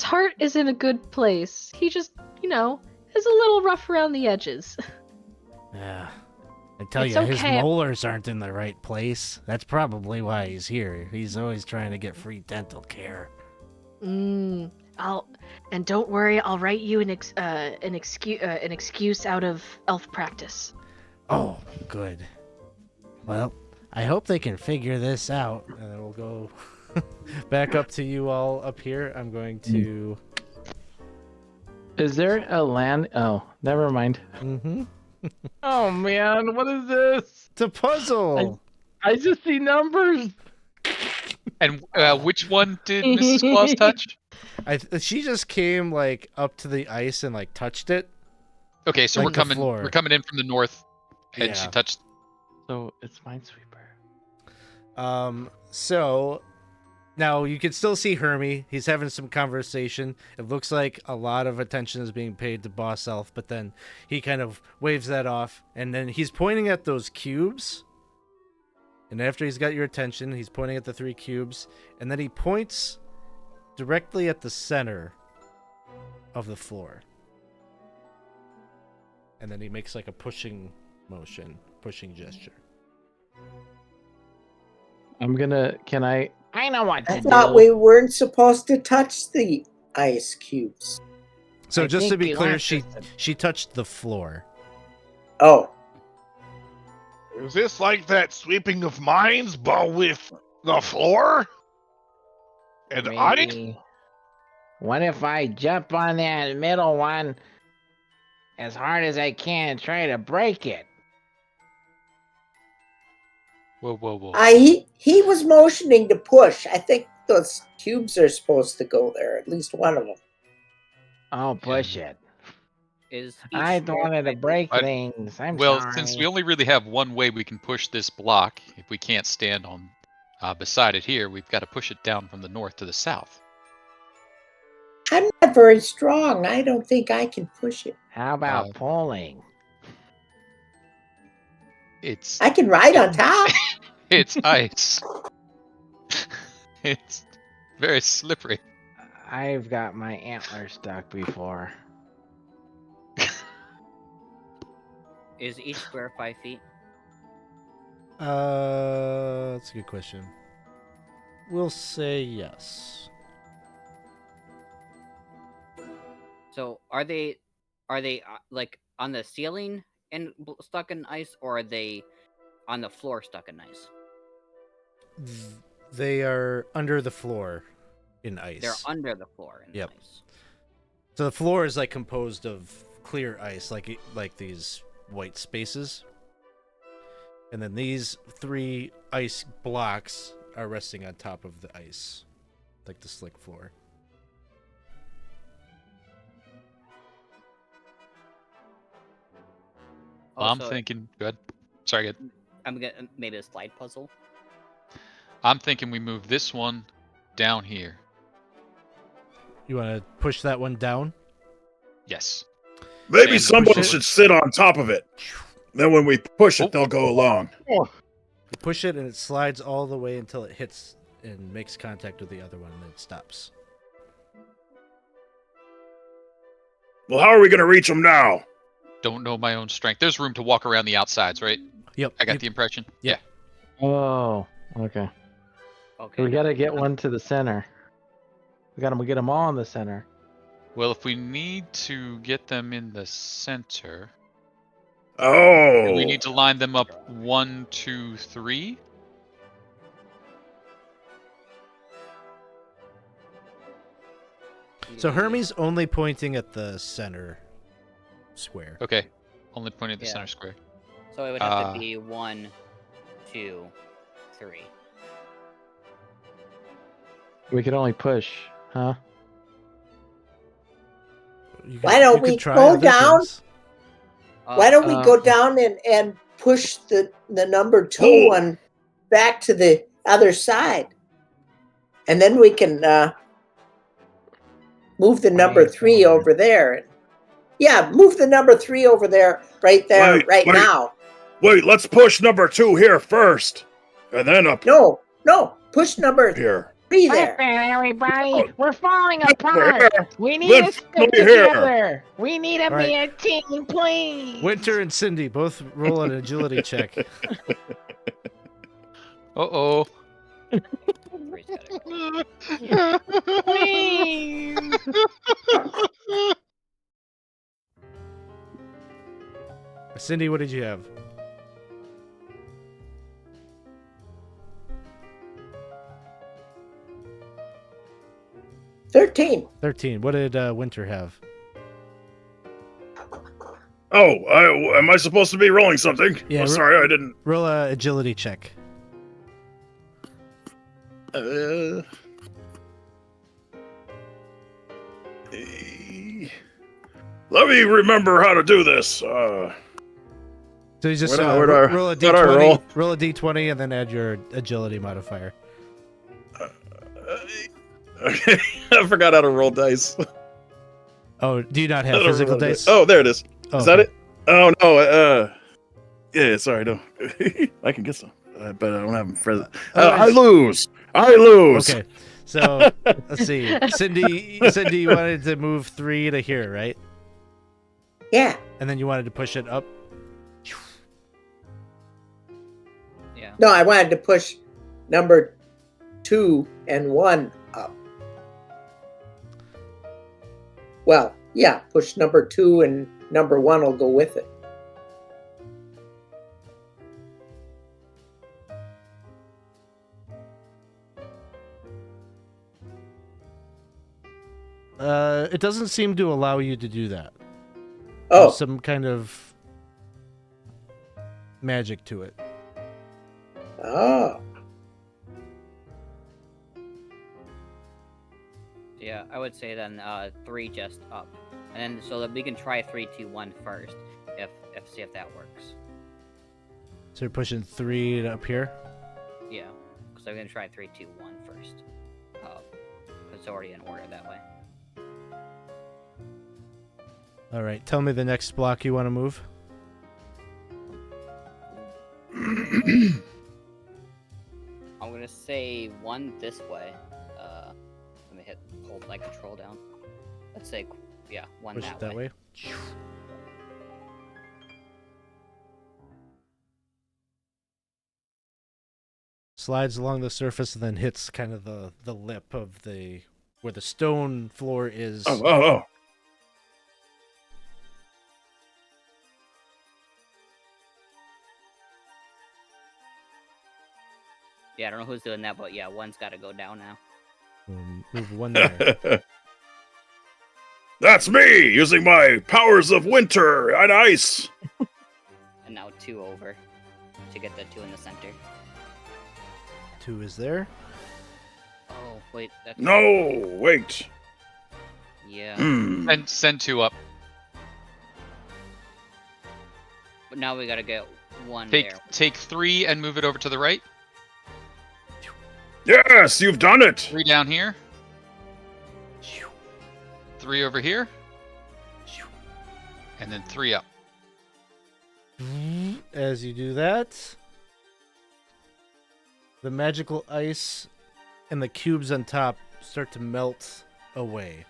heart is in a good place. He just, is a little rough around the edges. Yeah. I tell It's you, his okay. molars aren't in the right place. That's probably why he's here. He's always trying to get free dental care. And don't worry, I'll write you an excuse out of elf practice. Oh, good. Well, I hope they can figure this out. And then we'll go back up to you all up here. I'm going to... Is there a land? Oh, never mind. Mm-hmm. Oh man, what is this? It's a puzzle! I just see numbers. And which one did Mrs. Claus touch? She just came, up to the ice and, touched it. Okay, so Like we're the coming. floor. We're coming in from the north, and Yeah. she touched. So it's Minesweeper. So now you can still see Hermie. He's having some conversation. It looks like a lot of attention is being paid to Boss Elf, but then he kind of waves that off, and then he's pointing at those cubes. And after he's got your attention, he's pointing at the 3 cubes, and then he points directly at the center of the floor. And then he makes a pushing gesture. I know what I to thought do. we weren't supposed to touch the ice cubes. So I just to think be he clear, wants she us to- she touched the floor. Oh, Is this like that sweeping of mines, but with the floor? And on it? Maybe. What if I jump on that middle one as hard as I can and try to break it? Whoa, whoa, whoa! he was motioning to push. I think those cubes are supposed to go there. At least one of them. I'll push it. Is I each don't want to break I- things. I'm Well, sorry. since we only really have one way we can push this block, if we can't stand on beside it here, we've got to push it down from the north to the south. I'm not very strong. I don't think I can push it. How about pulling? It's I can ride on top. it's ice. It's very slippery. I've got my antler stuck before. Is each square 5 feet? That's a good question. We'll say yes. So are they on the ceiling and stuck in ice, or are they on the floor stuck in ice? They are under the floor in ice. They're under the floor in Yep. ice. So the floor is composed of clear ice, like these white spaces. And then these 3 ice blocks are resting on top of the ice, like the slick floor. Well, I'm Also, thinking. Good. Sorry, good. I'm gonna maybe a slide puzzle. I'm thinking we move this one down here. You want to push that one down? Yes. Maybe Sam, someone push it. should sit on top of it. Then when we push it, Oh. they'll go along. You push it and it slides all the way until it hits and makes contact with the other one, and then it stops. Well, how are we going to reach them now? Don't know my own strength. There's room to walk around the outsides, right? Yep. I got the impression. Yep. Oh, okay. Okay. We gotta get one to the center. We gotta get them all in the center. Well, if we need to get them in the center, Oh. we need to line them up 1, 2, 3. So Hermie's only pointing at the center square. Okay. Only pointing at the Yeah. center square. So it would have to be 1, 2, 3. We could only push, huh? You Why don't you could we try go other down? things. Why don't we go Uh, down and push the number 2 Oh. one back to the other side? And then we can move the number 3 forward. over there. Yeah, move the number 3 over there, right there, Wait, right wait. now. Wait, let's push number 2 here first. And then up No, push number here. 3 Stop there. it, everybody! We're falling Over apart! here. We need Then to stick finally here. together! We need to All be right. a team, please! Winter and Cindy both roll an agility check. Uh-oh. Please! Cindy, what did you have? $13. 13. What did Winter have? Oh, am I supposed to be rolling something? Yeah, Oh, sorry, I didn't. Roll a agility check. Eh, Let me remember how to do this. So you just Where do I- roll a how do I d20, roll? a d20, and then add your agility modifier. Okay, I forgot how to roll dice. Oh, do you not have How to physical roll dice? Oh, there it is. Oh, Is that okay. it? Oh no. Yeah. Sorry, no. I can get some, but I don't have them present. I lose. I lose. Okay, so let's see. Cindy, you wanted to move 3 to here, right? Yeah. And then you wanted to push it up. Yeah. No, I wanted to push number 2 and 1 up. Well, yeah, push number 2 and number 1 will go with it. It doesn't seem to allow you to do that. Oh, There's some kind of magic to it. oh. Yeah, I would say then 3 just up, and then so that we can try 3, 2, 1 first, if see if that works. So you're pushing 3 up here. Yeah, because I'm gonna try 3, 2, 1 first. Because it's already in order that way. All right. Tell me the next block you want to move. I'm gonna say 1 this way. Let me hold my control down. Let's say, yeah, 1 Push it that way. Slides along the surface and then hits kind of the lip of the where the stone floor is. Oh. Yeah, I don't know who's doing that, but yeah, 1's got to go down now. Move 1 there. That's me using my powers of winter and ice. And now 2 over to get the 2 in the center. 2 is there. Oh, wait, that's... No, wait. Yeah. Hmm. Send 2 up. But now we gotta get 1 Take there. take 3 and move it over to the right. Yes, you've done it. 3 down here. 3 over here. And then 3 up. As you do that, the magical ice and the cubes on top start to melt away.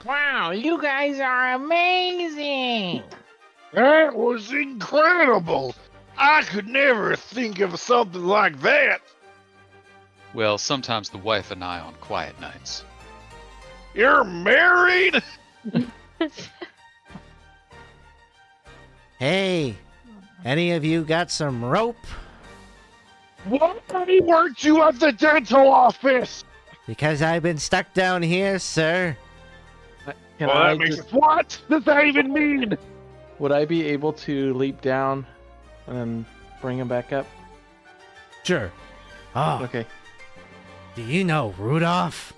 Wow, you guys are amazing! That was incredible! I could never think of something like that! Well, sometimes the wife and I on quiet nights. You're married? Hey, any of you got some rope? Why weren't you at the dental office? Because I've been stuck down here, sir. Can Well, I that makes just, what does that even mean? would I be able to leap down and then bring him back up? Sure. Oh, Okay. do you know Rudolph?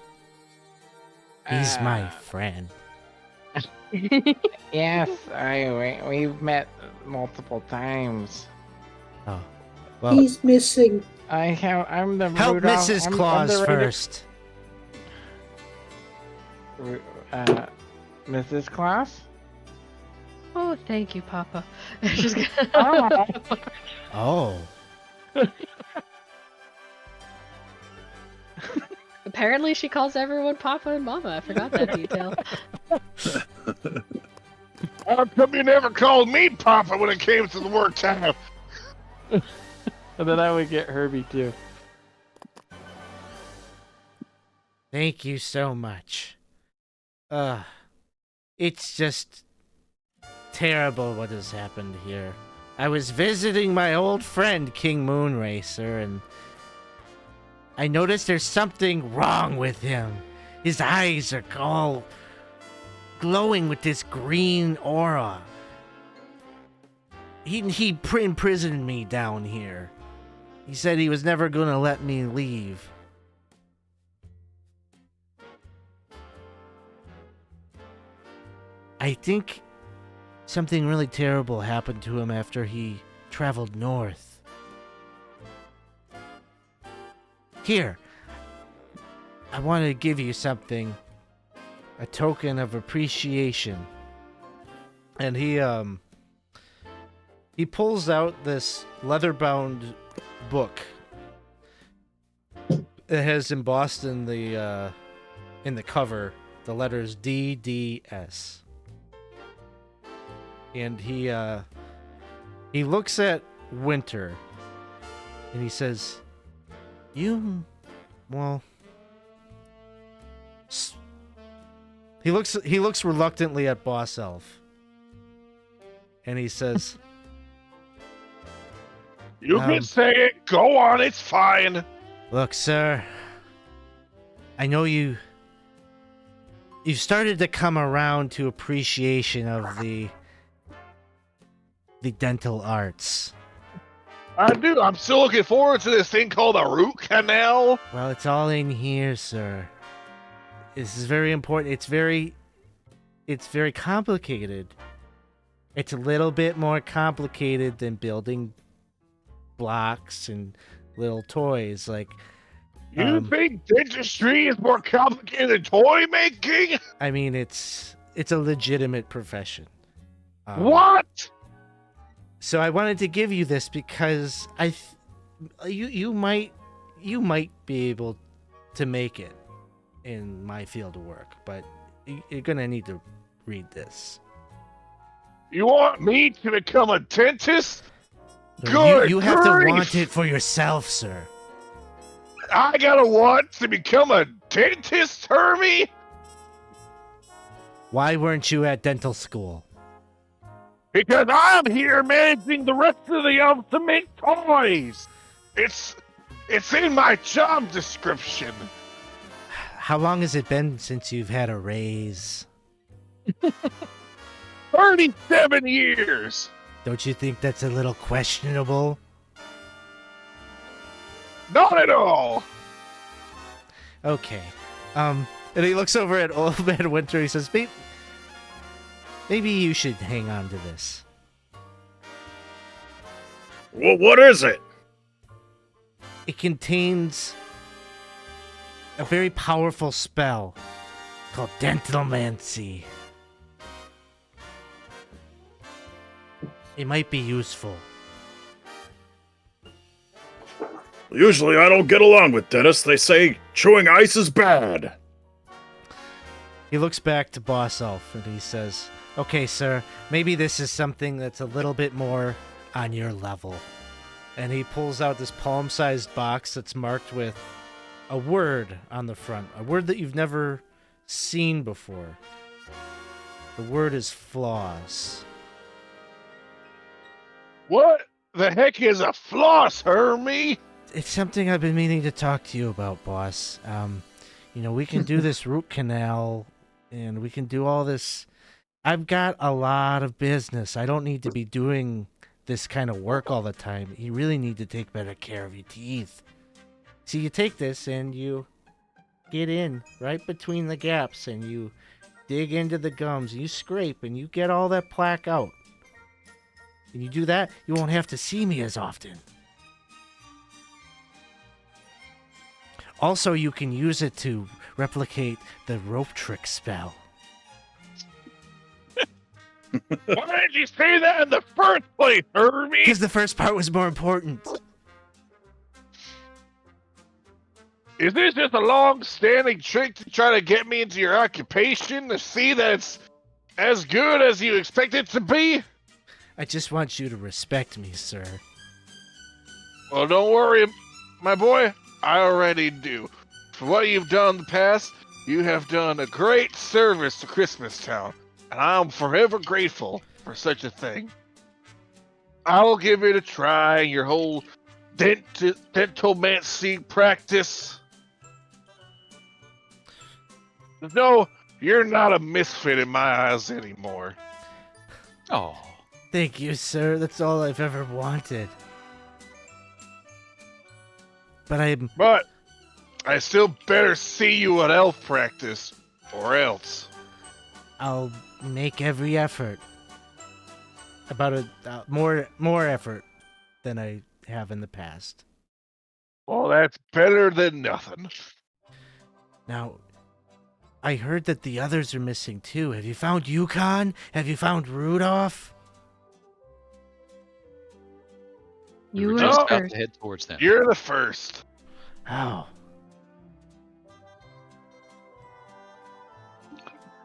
He's my Uh, friend. Yes, we've met multiple times. Oh, well, He's missing. I'm the help Rudolph. Mrs. I'm Claus the Reindeer- first. Mrs. Claus? Oh, thank you, Papa. Just Oh. Apparently, she calls everyone Papa and Mama. I forgot that detail. How come you never called me Papa when it came to the work time? And then I would get Herbie too. Thank you so much. It's just terrible what has happened here. I was visiting my old friend King Moonracer, and I noticed there's something wrong with him. His eyes are all glowing with this green aura. He imprisoned me down here. He said he was never gonna let me leave. I think something really terrible happened to him after he traveled north. Here, I want to give you something, a token of appreciation. And he pulls out this leather-bound book. It has embossed in the cover the letters DDS. And he looks at Winter, and he says, he looks reluctantly at Boss Elf, and he says, You can say it. Go on. It's fine. "Look, sir, I know you've started to come around to appreciation of the dental arts. I do. I'm still looking forward to this thing called a root canal. Well, it's all in here, sir. This is very important. It's very complicated. It's a little bit more complicated than building blocks and little toys. Like, You think dentistry is more complicated than toy making? I mean, it's a legitimate profession. What? So I wanted to give you this because you might be able to make it in my field of work, but you're gonna need to read this. You want me to become a dentist? No, Good you have to grief. want it for yourself, sir. I gotta want to become a dentist, Hermie? Why weren't you at dental school? Because I'm here managing the rest of the ultimate toys. It's in my job description. How long has it been since you've had a raise? 37 years. Don't you think that's a little questionable? Not at all. Okay. And he looks over at Old Man Winter. He says, maybe you should hang on to this. Well, what is it? It contains a very powerful spell called Dentalmancy. It might be useful. Usually I don't get along with dentists. They say chewing ice is bad. He looks back to Boss Elf and he says, okay, sir, maybe this is something that's a little bit more on your level. And he pulls out this palm-sized box that's marked with a word on the front, a word that you've never seen before. The word is floss. What the heck is a floss, Hermie? It's something I've been meaning to talk to you about, boss. We can do this root canal, and we can do all this. I've got a lot of business. I don't need to be doing this kind of work all the time. You really need to take better care of your teeth. So you take this and you get in right between the gaps, and you dig into the gums, and you scrape, and you get all that plaque out. And you do that, you won't have to see me as often. Also, you can use it to replicate the rope trick spell. Why did you say that in the first place, Herbie? Because the first part was more important. Is this just a long-standing trick to try to get me into your occupation to see that it's as good as you expect it to be? I just want you to respect me, sir. Well, don't worry, my boy. I already do. For what you've done in the past, you have done a great service to Christmas Town, and I'm forever grateful for such a thing. I will give it a try, your whole dentomancy practice. No, you're not a misfit in my eyes anymore. Oh, Thank you, sir. That's all I've ever wanted. But But I still better see you at elf practice, or else. I'll make every effort. About more effort than I have in the past. Well, that's better than nothing. Now, I heard that the others are missing too. Have you found Yukon? Have you found Rudolph? we You were were just about first. to head towards them. You're the first. Oh,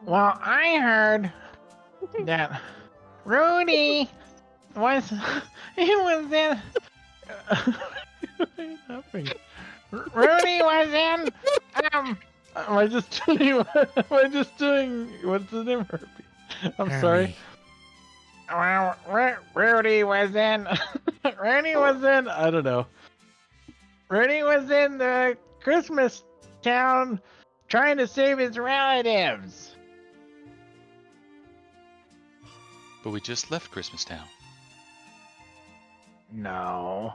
Well, I heard that Rudy was he was in Rudy was in am I just doing what's his name, Herbie? I'm sorry. Hermie. Well, Rudy was in I don't know. Rudy was in the Christmas town trying to save his relatives. But we just left Christmas Town. No.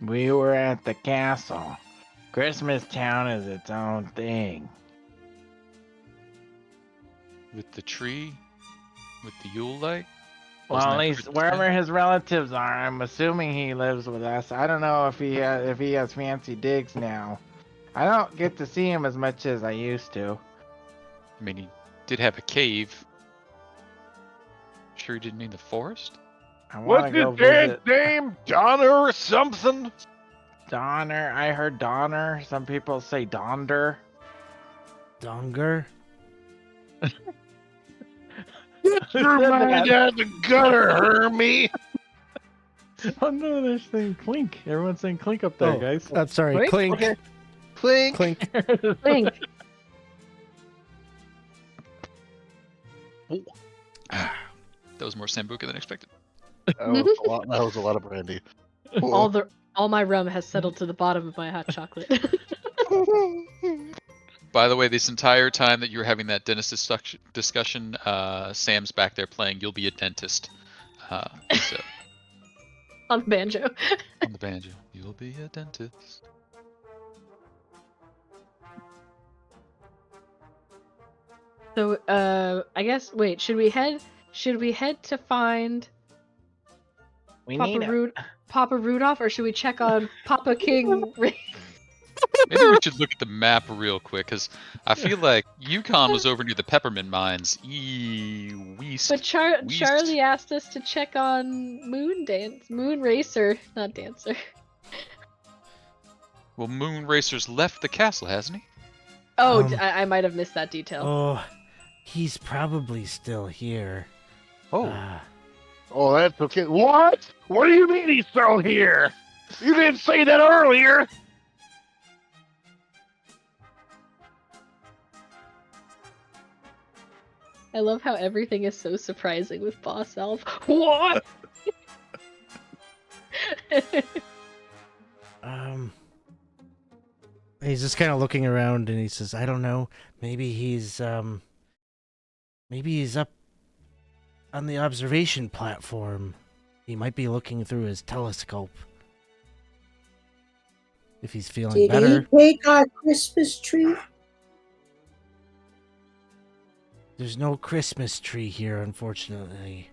We were at the castle. Christmas Town is its own thing. With the tree? With the Yule-Light? Well, Wasn't at that least Christmas wherever Town? his relatives are, I'm assuming he lives with us. I don't know if he has fancy digs now. I don't get to see him as much as I used to. I mean, he did have a cave. Sure he didn't need the forest? I want to What's go his dad's visit name? Donner or something? Donner. I heard Donner. Some people say Donder. Donger? Your mind out the gutter, Hermie. Oh no, they're saying Clink. Everyone's saying Clink up there, Oh, guys. I'm sorry. Clink? Clink. Okay. Clink. Clink. Blink. That was more Sambuca than expected. That was a lot of brandy. All my rum has settled to the bottom of my hot chocolate. By the way, this entire time that you were having that dentist discussion, Sam's back there playing You'll Be a Dentist. So, On banjo. on the banjo. You'll be a dentist. So, I guess. Wait, should we head to find We Papa need Papa Rudolph, or should we check on Papa King? Maybe we should look at the map real quick, because I feel like Yukon was over near the Peppermint Mines. West. But West. Charlie asked us to check on Moon Racer, not Dancer. Well, Moon Racer's left the castle, hasn't he? Oh, Um, I might have missed that detail. Oh, he's probably still here. Oh, Oh, that's okay. What? What do you mean he's still here? You didn't say that earlier. I love how everything is so surprising with Boss Elf. What? He's just kind of looking around and he says, I don't know. Maybe he's up on the observation platform. He might be looking through his telescope. If he's feeling Did better. he take our Christmas tree? There's no Christmas tree here, unfortunately.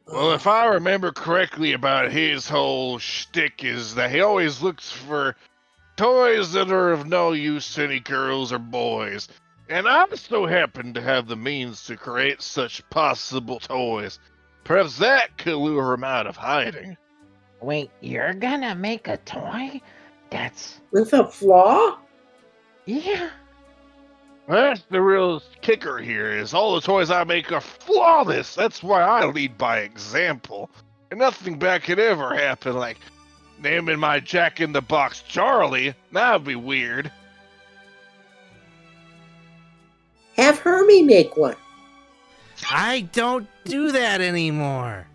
Well, if I remember correctly about his whole shtick is that he always looks for toys that are of no use to any girls or boys. And I so happen to have the means to create such possible toys. Perhaps that could lure him out of hiding. Wait, you're gonna make a toy? That's With a flaw? yeah. That's the real kicker here, is all the toys I make are flawless. That's why I lead by example. And nothing bad could ever happen, like naming my Jack-in-the-Box Charlie. That'd be weird. Have Hermie make one. I don't do that anymore.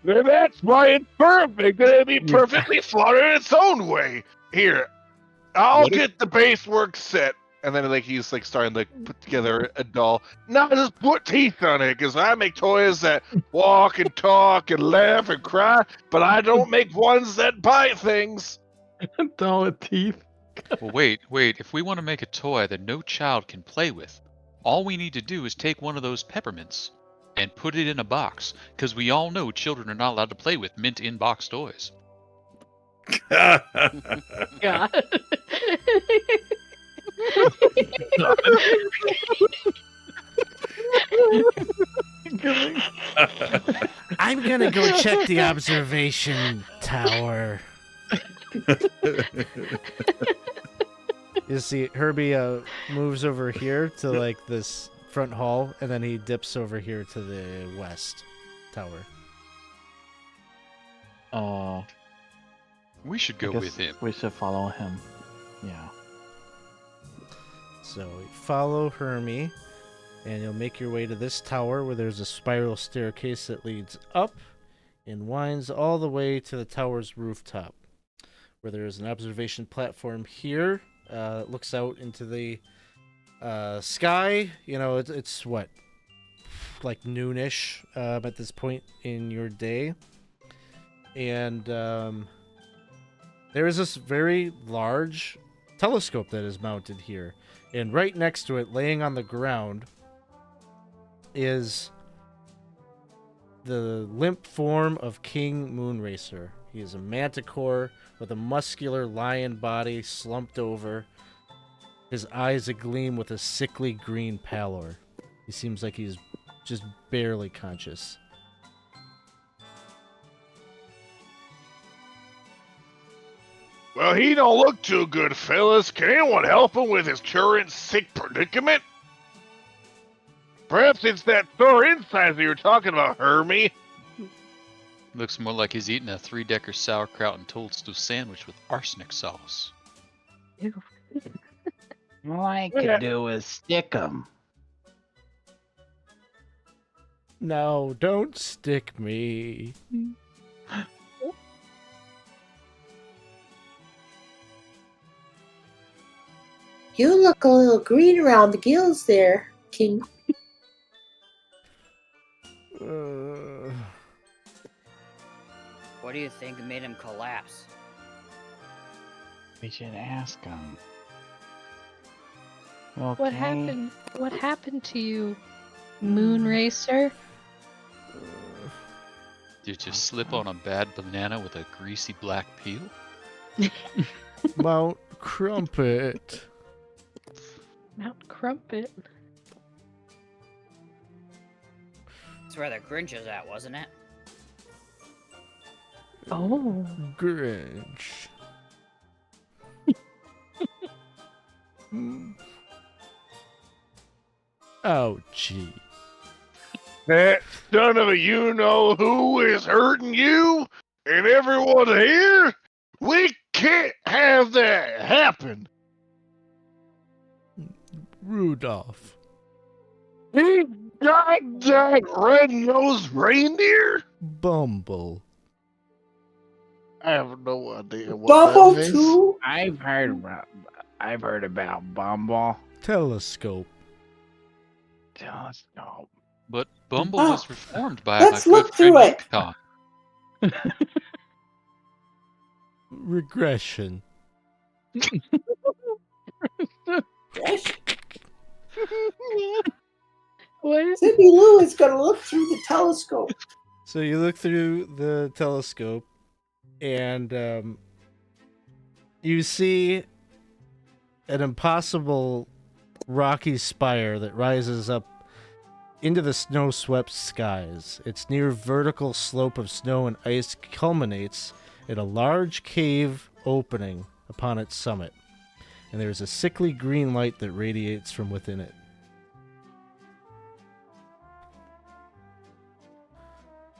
Then that's why it's perfect. It'd be perfectly flawed in its own way. Here, I'll get the base work set. And then he's starting to put together a doll. Not just put teeth on it, because I make toys that walk and talk and laugh and cry, but I don't make ones that bite things. Doll with teeth. Well, wait. If we want to make a toy that no child can play with, all we need to do is take one of those peppermints and put it in a box, because we all know children are not allowed to play with mint in box toys. God. I'm gonna go check the observation tower. You see, Herbie moves over here to this front hall, and then he dips over here to the west tower. We should go with him. We should follow him. Yeah. So you follow Hermie, and you'll make your way to this tower where there's a spiral staircase that leads up and winds all the way to the tower's rooftop, where there is an observation platform here. It looks out into the sky. You know, it's what, like noonish at this point in your day. And there is this very large telescope that is mounted here. And right next to it, laying on the ground, is the limp form of King Moonracer. He is a manticore with a muscular lion body slumped over, his eyes agleam with a sickly green pallor. He seems like he's just barely conscious. Well, he don't look too good, fellas. Can anyone help him with his current sick predicament? Perhaps it's that sore insides that you're talking about, Hermie. Looks more like he's eating a 3-decker sauerkraut and toadstool sandwich with arsenic sauce. All I could do is stick him. No, don't stick me. You look a little green around the gills there, King. What do you think made him collapse? We should ask him. What happened? What happened to you, Moonracer? Did you slip on a bad banana with a greasy black peel? Mount Crumpet. Mount Crumpet. That's where the Grinch is at, wasn't it? Oh. Grinch. Ouchie. That son of a you-know-who is hurting you and everyone here? We can't have that happen. Rudolph. He got that red-nosed reindeer? Bumble. I have no idea what Bubble that is. too? I've heard about Bumble. Telescope. Telescope. But Bumble Oh, was reformed by let's my look good friend through it. Yukon. Regression. What? Cindy Lou is going to look through the telescope. So you look through the telescope, and you see an impossible rocky spire that rises up into the snow-swept skies. Its near vertical slope of snow and ice culminates in a large cave opening upon its summit, and there is a sickly green light that radiates from within it.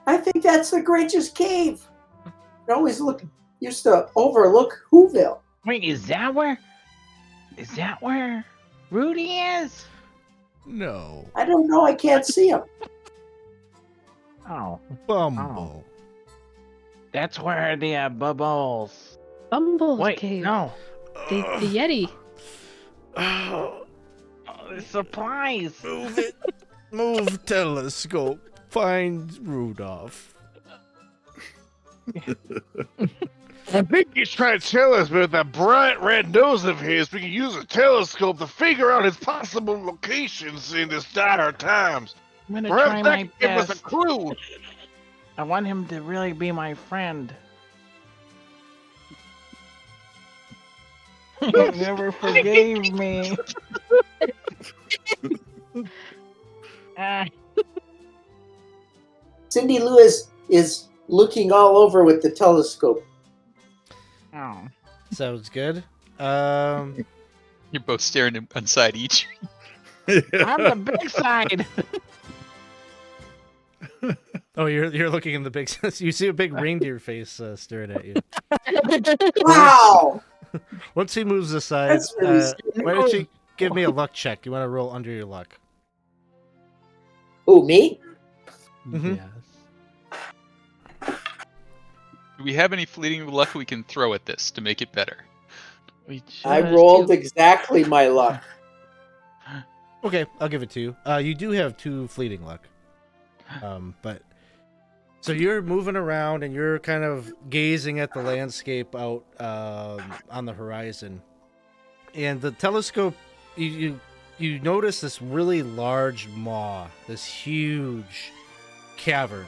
I think that's the Grinch's cave. It always used to overlook Whoville. Wait, is that where Rudy is? No. I don't know. I can't see him. Oh, Bumble. that's where the bubbles. Bumble's Wait, cave. no. The Yeti. Oh, Oh, the supplies. move it. Move telescope. Find Rudolph. I think he's trying to tell us with that bright red nose of his, we can use a telescope to figure out his possible locations in this dire times. I'm gonna Perhaps try that my can give us a best. clue. I want him to really be my friend. He never forgave me. Ah, Cindy Lewis is looking all over with the telescope. oh. Sounds good. You're both staring inside each. I'm the big side. Oh, you're looking in the big. You see a big reindeer face staring at you. Wow! Once he moves aside, That's really scary. why don't you give me a luck check? You want to roll under your luck? Who, me? Mhm. Yes. Do we have any fleeting luck we can throw at this to make it better? We I just rolled do- exactly my luck. Okay, I'll give it to you. You do have 2 fleeting luck. But so you're moving around and you're kind of gazing at the landscape out on the horizon, and the telescope you notice this really large maw, this huge cavern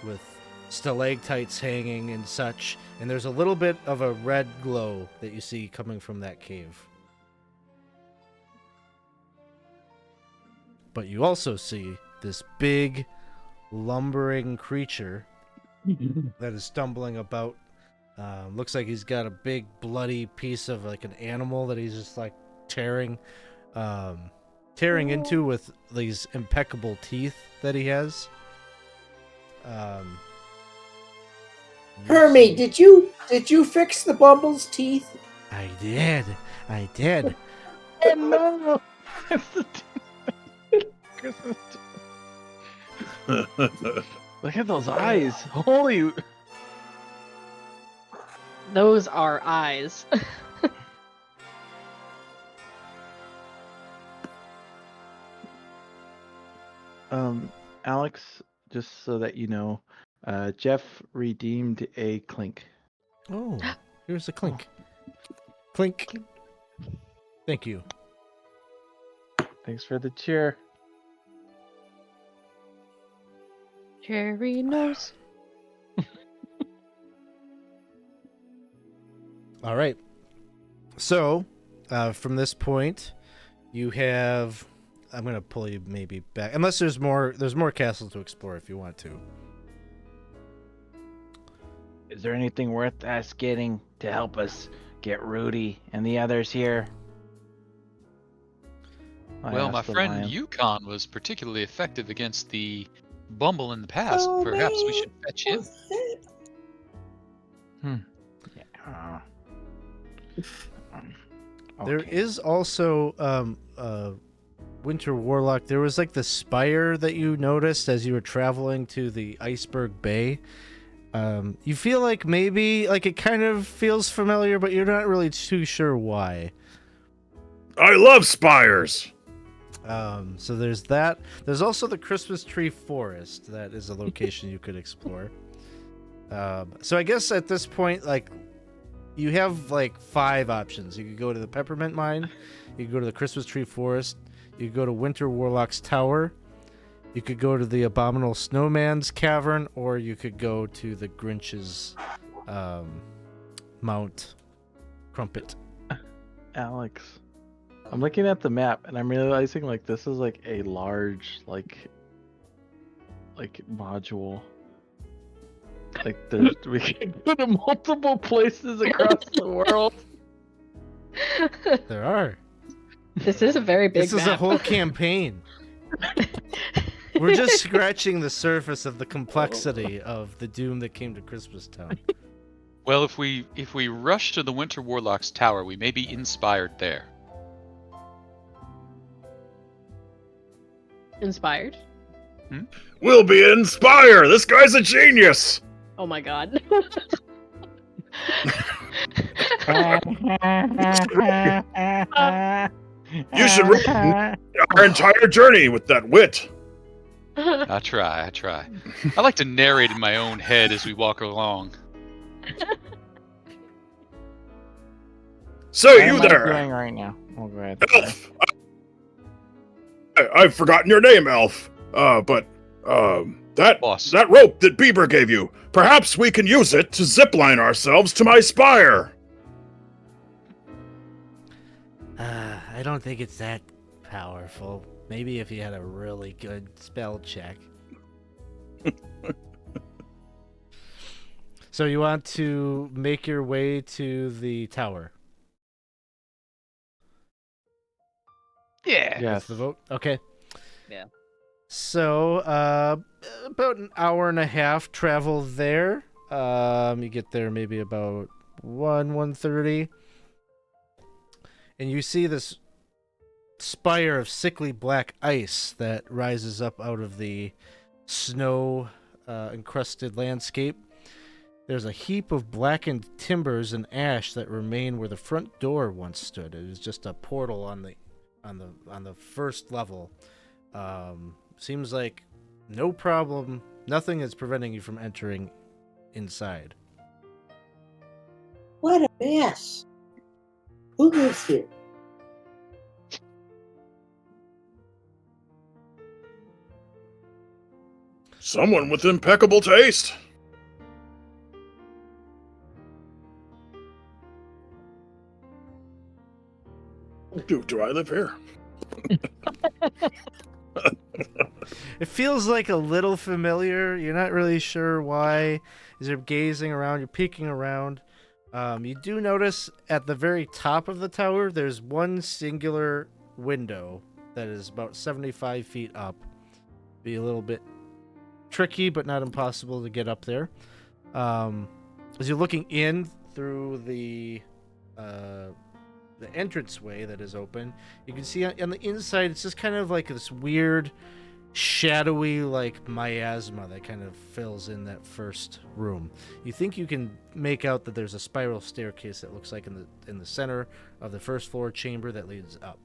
with stalactites hanging and such, and there's a little bit of a red glow that you see coming from that cave. But you also see this big lumbering creature that is stumbling about. Looks like he's got a big bloody piece of like an animal that he's just like tearing into with these impeccable teeth that he has. Hermie, did you fix the bumble's teeth? I did. No. It's the Christmas tree. Look at those eyes. Holy. Those are eyes. Alex, just so that you know, Jeff redeemed a clink. Oh, here's a clink. Clink. Thank you. Thanks for the cheer. Cherry nose. All right. So, from this point, you have. I'm gonna pull you maybe back, unless there's more. There's more castles to explore if you want to. Is there anything worth us getting to help us get Rudy and the others here? I Well, my asked the friend lion. Yukon was particularly effective against the Bumble in the past. Oh, Perhaps we man. should fetch him. Yeah. There Okay. is also Winter Warlock. There was like the spire that you noticed as you were traveling to the Iceberg Bay. You feel like maybe like it kind of feels familiar, but you're not really too sure why. I love spires. So there's that. There's also the Christmas Tree Forest. That is a location you could explore. So I guess at this point, like, you have like 5 options. You could go to the Peppermint Mine. You could go to the Christmas Tree Forest. You could go to Winter Warlock's Tower. You could go to the Abominable Snowman's Cavern, or you could go to the Grinch's Mount Crumpet. Alex, I'm looking at the map and I'm realizing like this is like a large like module. Like there's we can go to multiple places across the world. There are. This is a very big This is map. a whole campaign. We're just scratching the surface of the complexity of the doom that came to Christmas Town. Well, if we rush to the Winter Warlock's tower, we may be inspired there. Inspired. We'll be inspired. This guy's a genius. Oh my god. You should write our entire journey with that wit. I try. I like to narrate in my own head as we walk along. So What you am I there, doing right now? Oh, go ahead. Elf? I've forgotten your name, Elf. But Boss. that rope that Bieber gave you. Perhaps we can use it to zipline ourselves to my spire. I don't think it's that powerful. Maybe if you had a really good spell check. So you want to make your way to the tower? Yeah. Yes. That's the vote? Okay. Yeah. So, about an hour and a half travel there. You get there maybe about 1:30. And you see this spire of sickly black ice that rises up out of the snow encrusted landscape. There's a heap of blackened timbers and ash that remain where the front door once stood. It was just a portal on the first level. Seems like no problem. Nothing is preventing you from entering inside. What a mess. Who lives here? Someone with impeccable taste. Do I live here? It feels like a little familiar. You're not really sure why. As you're gazing around, you're peeking around. You do notice at the very top of the tower, there's one singular window that is about 75 feet up. Be a little bit tricky, but not impossible to get up there. As you're looking in through the entranceway that is open, you can see on the inside it's just kind of like this weird shadowy like miasma that kind of fills in that first room. You think you can make out that there's a spiral staircase that looks like in the center of the first floor chamber that leads up.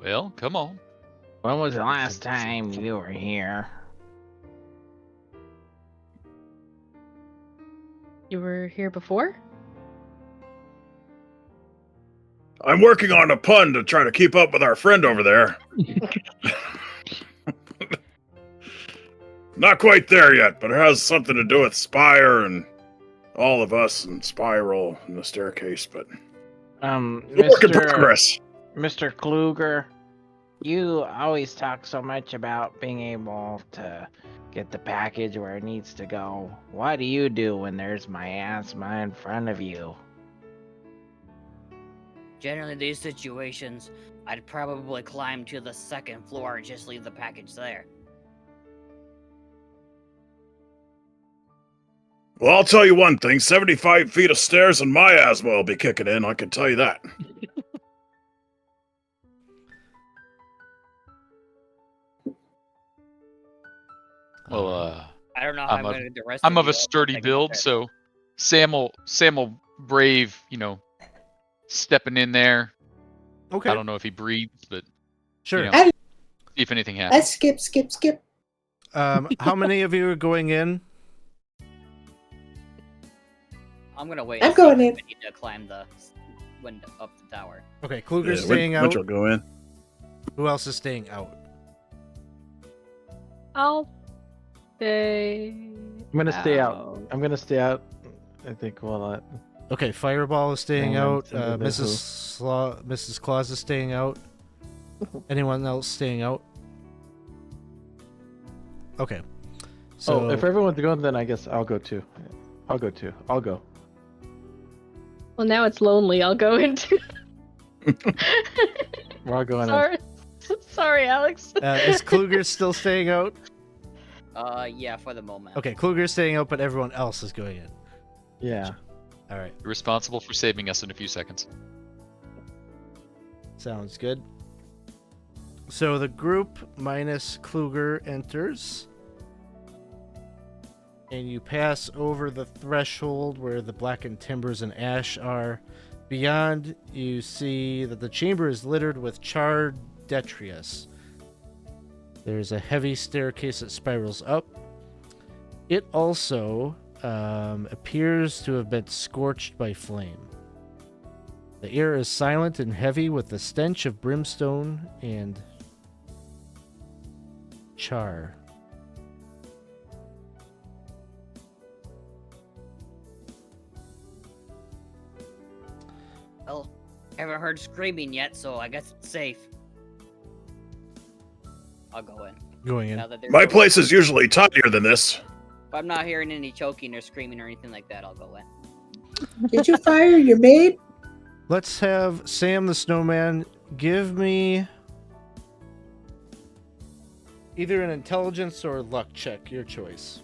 Well, come on. When was the last time you were here? You were here before? I'm working on a pun to try to keep up with our friend over there. Not quite there yet, but it has something to do with Spire and all of us and Spiral and the staircase, but work in progress. Mr. Kluger, you always talk so much about being able to get the package where it needs to go. What do you do when there's miasma in front of you? Generally, in these situations, I'd probably climb to the second floor and just leave the package there. Well, I'll tell you one thing, 75 feet of stairs and miasma will be kicking in, I can tell you that. Well, I don't know how I'm I'm a- going to do the rest I'm of you a all, sturdy but I can build, try. so Sam will brave, stepping in there. Okay. I don't know if he breathes, but Sure. you know, see if anything happens. Let's skip. How many of you are going in? I'm going to wait. I'm and see going if in. I need to climb the window up the tower. Okay, Kluger's staying out. Winter will go in. Who else is staying out? I'll stay. I'm gonna stay out. I'm gonna stay out. I think while Okay, Fireball is staying Yeah, out. it's under the Mrs. Claus is staying out. Anyone else staying out? Okay. So if everyone's going, then I guess I'll go too. I'll go too. I'll go. Well, now it's lonely. I'll go into. We're all going in. Sorry, sorry, Alex. is Kluger still staying out? Yeah, for the moment. Okay, Kluger's staying out, but everyone else is going in. Yeah. All right, You're responsible for saving us in a few seconds. sounds good. So the group minus Kluger enters, and you pass over the threshold where the blackened timbers and ash are. Beyond, you see that the chamber is littered with charred detritus. There's a heavy staircase that spirals up. It also appears to have been scorched by flame. The air is silent and heavy with the stench of brimstone and char. Well, haven't heard screaming yet, so I guess it's safe. I'll go in. Going in. Now that there's My no- place is usually tidier than this. If I'm not hearing any choking or screaming or anything like that, I'll go in. Did you fire your maid? Let's have Sam the Snowman give me either an intelligence or luck check, your choice.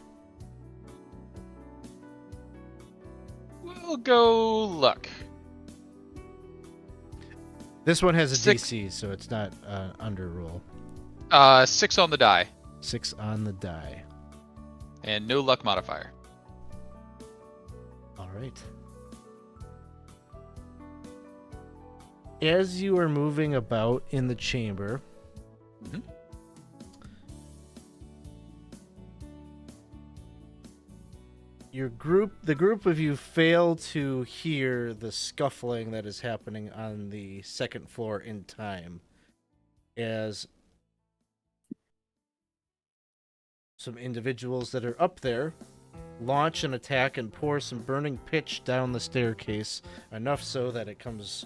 We'll go luck. This one has a 6. DC, so it's not under rule. 6 on the die, 6 on the die. and no luck modifier. All right. As you are moving about in the chamber, Mhm. the group of you fail to hear the scuffling that is happening on the second floor in time, as some individuals that are up there launch an attack and pour some burning pitch down the staircase, enough so that it comes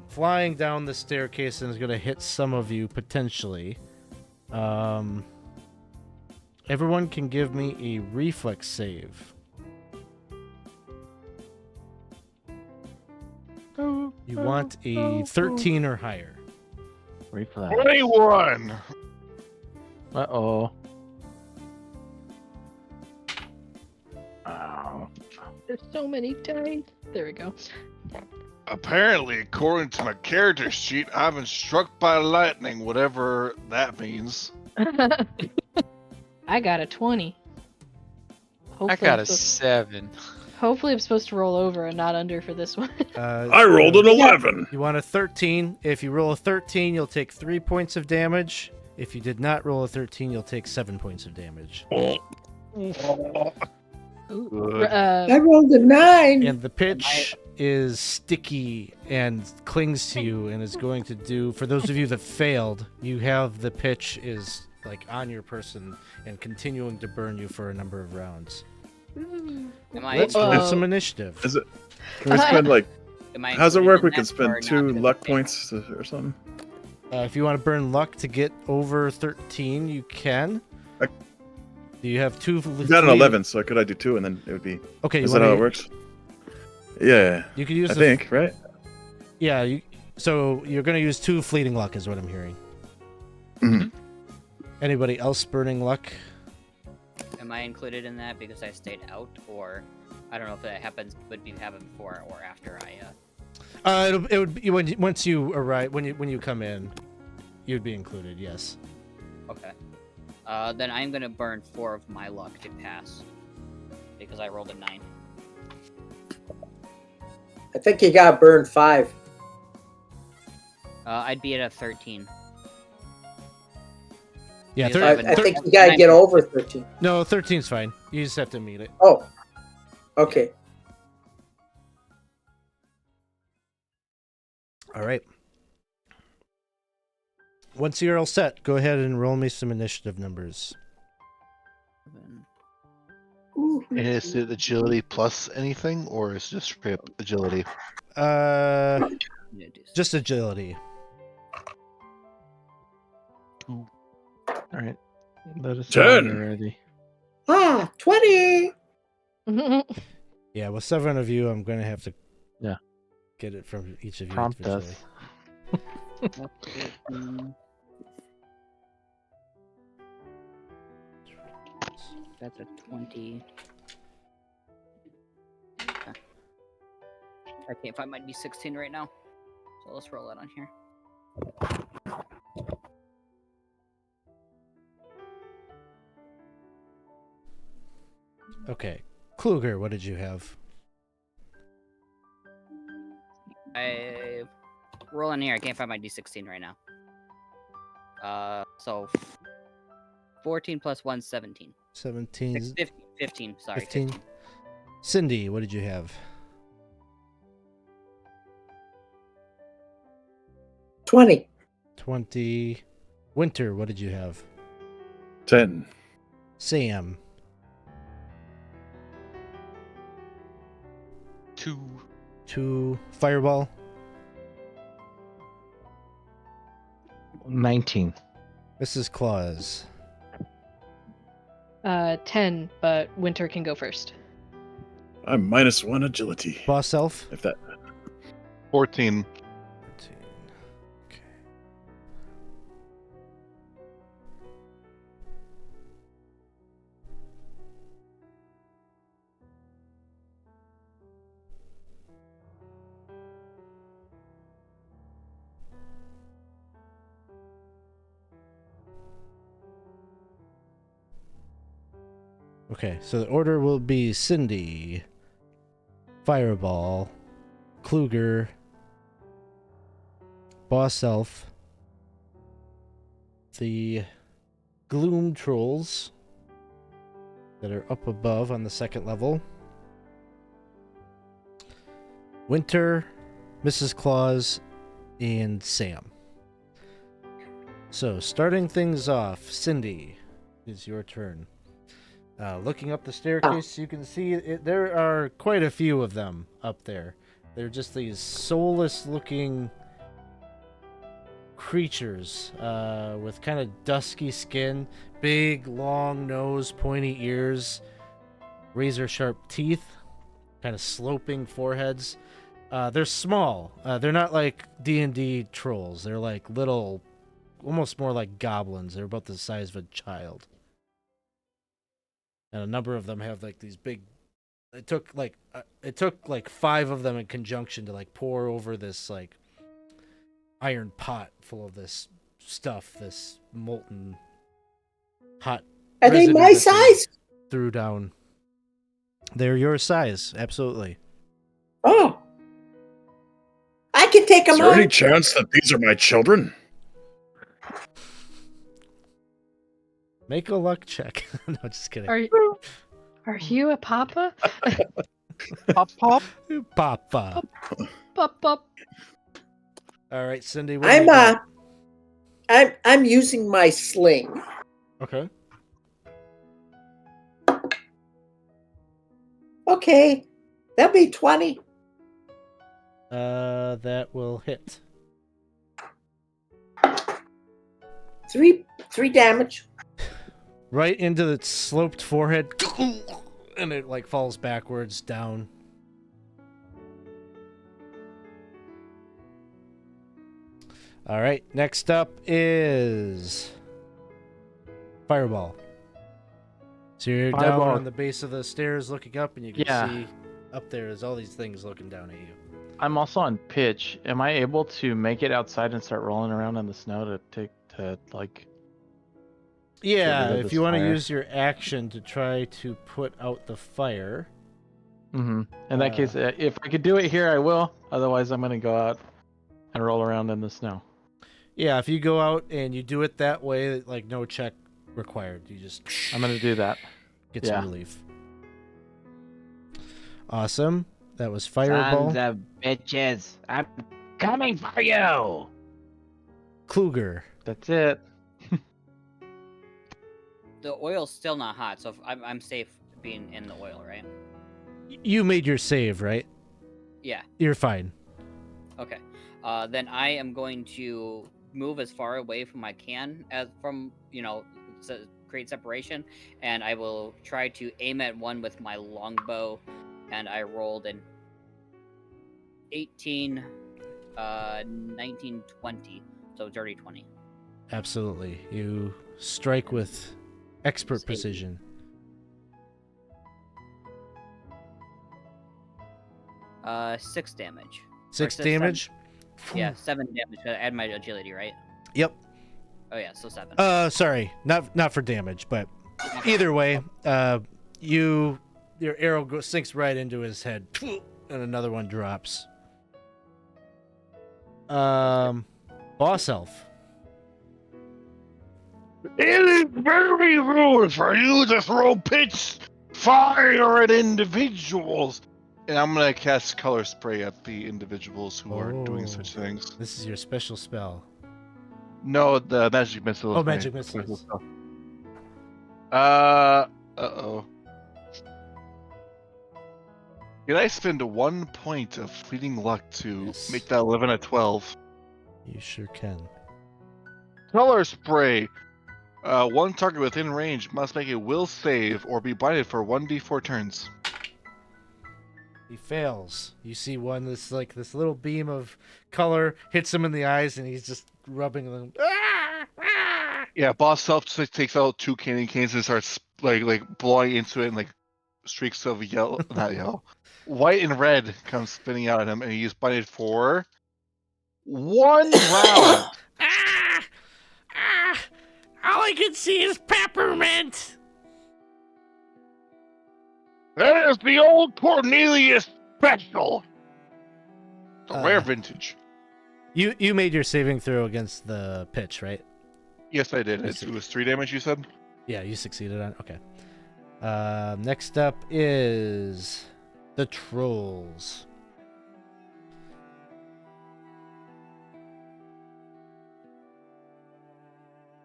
flying down the staircase and is going to hit some of you potentially. Everyone can give me a reflex save. You want a 13 or higher. Reflex. 21. Uh-oh. Wow. There's so many dice. There we go. Apparently, according to my character sheet, I've been struck by lightning, whatever that means. I got a 20. I got a 7. Hopefully I'm supposed to roll over and not under for this one. I rolled an 11. You want a 13. If you roll a 13, you'll take 3 points of damage. If you did not roll a 13, you'll take 7 points of damage. Good. I rolled a 9. And the pitch is sticky and clings to you and is going to do, for those of you that failed, you have the pitch is like on your person and continuing to burn you for a number of rounds. Am I Let's roll Uh-oh. some initiative. Is it? Can we spend like? am I How's it included work? in We that can or spend not 2 because luck I failed? points or something. If you want to burn luck to get over 13, you can. I- Do you have 2? You got an 11, so could I do 2 and then it would be? Okay, Is that how it works? Yeah, You could use I the think, right? Yeah, so you're going to use 2 fleeting luck is what I'm hearing. Mhm. Anybody else burning luck? Am I included in that because I stayed out, or I don't know if that would happen before or after I It would be once you arrive, when you come in, you'd be included. Yes. Okay. Then I'm gonna burn 4 of my luck to pass because I rolled a 9. I think you got burned 5. I'd be at a 13. Yeah. Because I, I've been- I think you gotta get over 13. No, 13's fine. You just have to meet it. Oh, okay. All right. Once you're all set, go ahead and roll me some initiative numbers. Ooh, And is it agility plus anything, or is it just straight up agility? Just agility. All right. Let us 10. know when you're ready. 20. Yeah, with 7 of you, I'm going to have to Yeah. get it from each of you Prompt individually. us. That's a 20. Okay. I can't find my D16 right now. So let's roll it on here. Okay. Kluger, what did you have? I roll in here. I can't find my D16 right now. So 14 plus 1, 17. 17. 15. Sorry. 15. Cindy, what did you have? 20. 20. Winter, what did you have? 10. Sam. 2. 2. Fireball. 19. Mrs. Claus. 10, but Winter can go first. I'm -1 agility. Boss Elf. If that. 14. 14. Okay. Okay, so the order will be Cindy, Fireball, Kluger, Boss Elf, the Gloom Trolls that are up above on the second level, Winter, Mrs. Claus, and Sam. So, starting things off, Cindy, it's your turn. Looking up the staircase, you can see there are quite a few of them up there. They're just these soulless-looking creatures with kind of dusky skin, big, long nose, pointy ears, razor-sharp teeth, kind of sloping foreheads. They're small. They're not like D&D trolls. They're like little, almost more like goblins. They're about the size of a child. And a number of them have like these big. It took like 5 of them in conjunction to like pour over this like iron pot full of this stuff, this molten hot. Are they residue my that size? Threw down. They're your size, absolutely. Oh. I can take Is them there any on. chance that these are my children? Make a luck check. No, just kidding. Are you a papa? Pop, pop. Papa. Pop, pop. All right, Cindy. What do you I'm got? I'm using my sling. Okay. Okay. That'll be 20. That will hit. 3 damage. Right into the sloped forehead, and it like falls backwards down. All right, next up is Fireball. So you're down Fireball. on the base of the stairs looking up, and you can see up there is all these things looking down at you. I'm also on pitch. Am I able to make it outside and start rolling around in the snow to like? Yeah, rid of if this you want to fire? use your action to try to put out the fire. Mm-hmm. In that case, if I could do it here, I will. Otherwise, I'm gonna go out and roll around in the snow. Yeah, if you go out and you do it that way, like no check required. You just I'm gonna do that. get some relief. Awesome. That was Fireball. Sons of bitches, I'm coming for you. Kluger. That's it. The oil's still not hot, so I'm safe being in the oil, right? You made your save, right? Yeah. You're fine. Okay. Then I am going to move as far away from I can as from create separation, and I will try to aim at one with my longbow, and I rolled an 18, 19, 20, so dirty 20. Absolutely. You strike with expert Save. precision. 6 damage. 6 Or damage? Yeah, 7 damage. Add my agility, right? Yep. Oh yeah, so 7. Sorry, not for damage, but either way, your arrow sinks right into his head, and another one drops. Boss elf. It is very rude for you to throw pitch fire at individuals. And I'm gonna cast color spray at the individuals who are doing Oh. such things. This is your special spell. No, the magic missile. Oh, is my magic special missiles. spell. Uh-oh. Can I spend 1 point of fleeting luck to Yes. make that 11 a 12? You sure can. Color spray. One target within range must make a will save or be blinded for 1d4 turns. He fails. You see this little beam of color hits him in the eyes, and he's just rubbing them. Yeah, boss self just takes out 2 candy canes and starts like blowing into it, and like streaks of not yellow, white and red come spinning out at him, and he's blinded for 1 round. All I can see is peppermint. That is the old Cornelius special. The rare vintage. You made your saving throw against the pitch, right? Yes, I did. I It see. was 3 damage, you said? Yeah, you succeeded on. Okay. Next up is the trolls.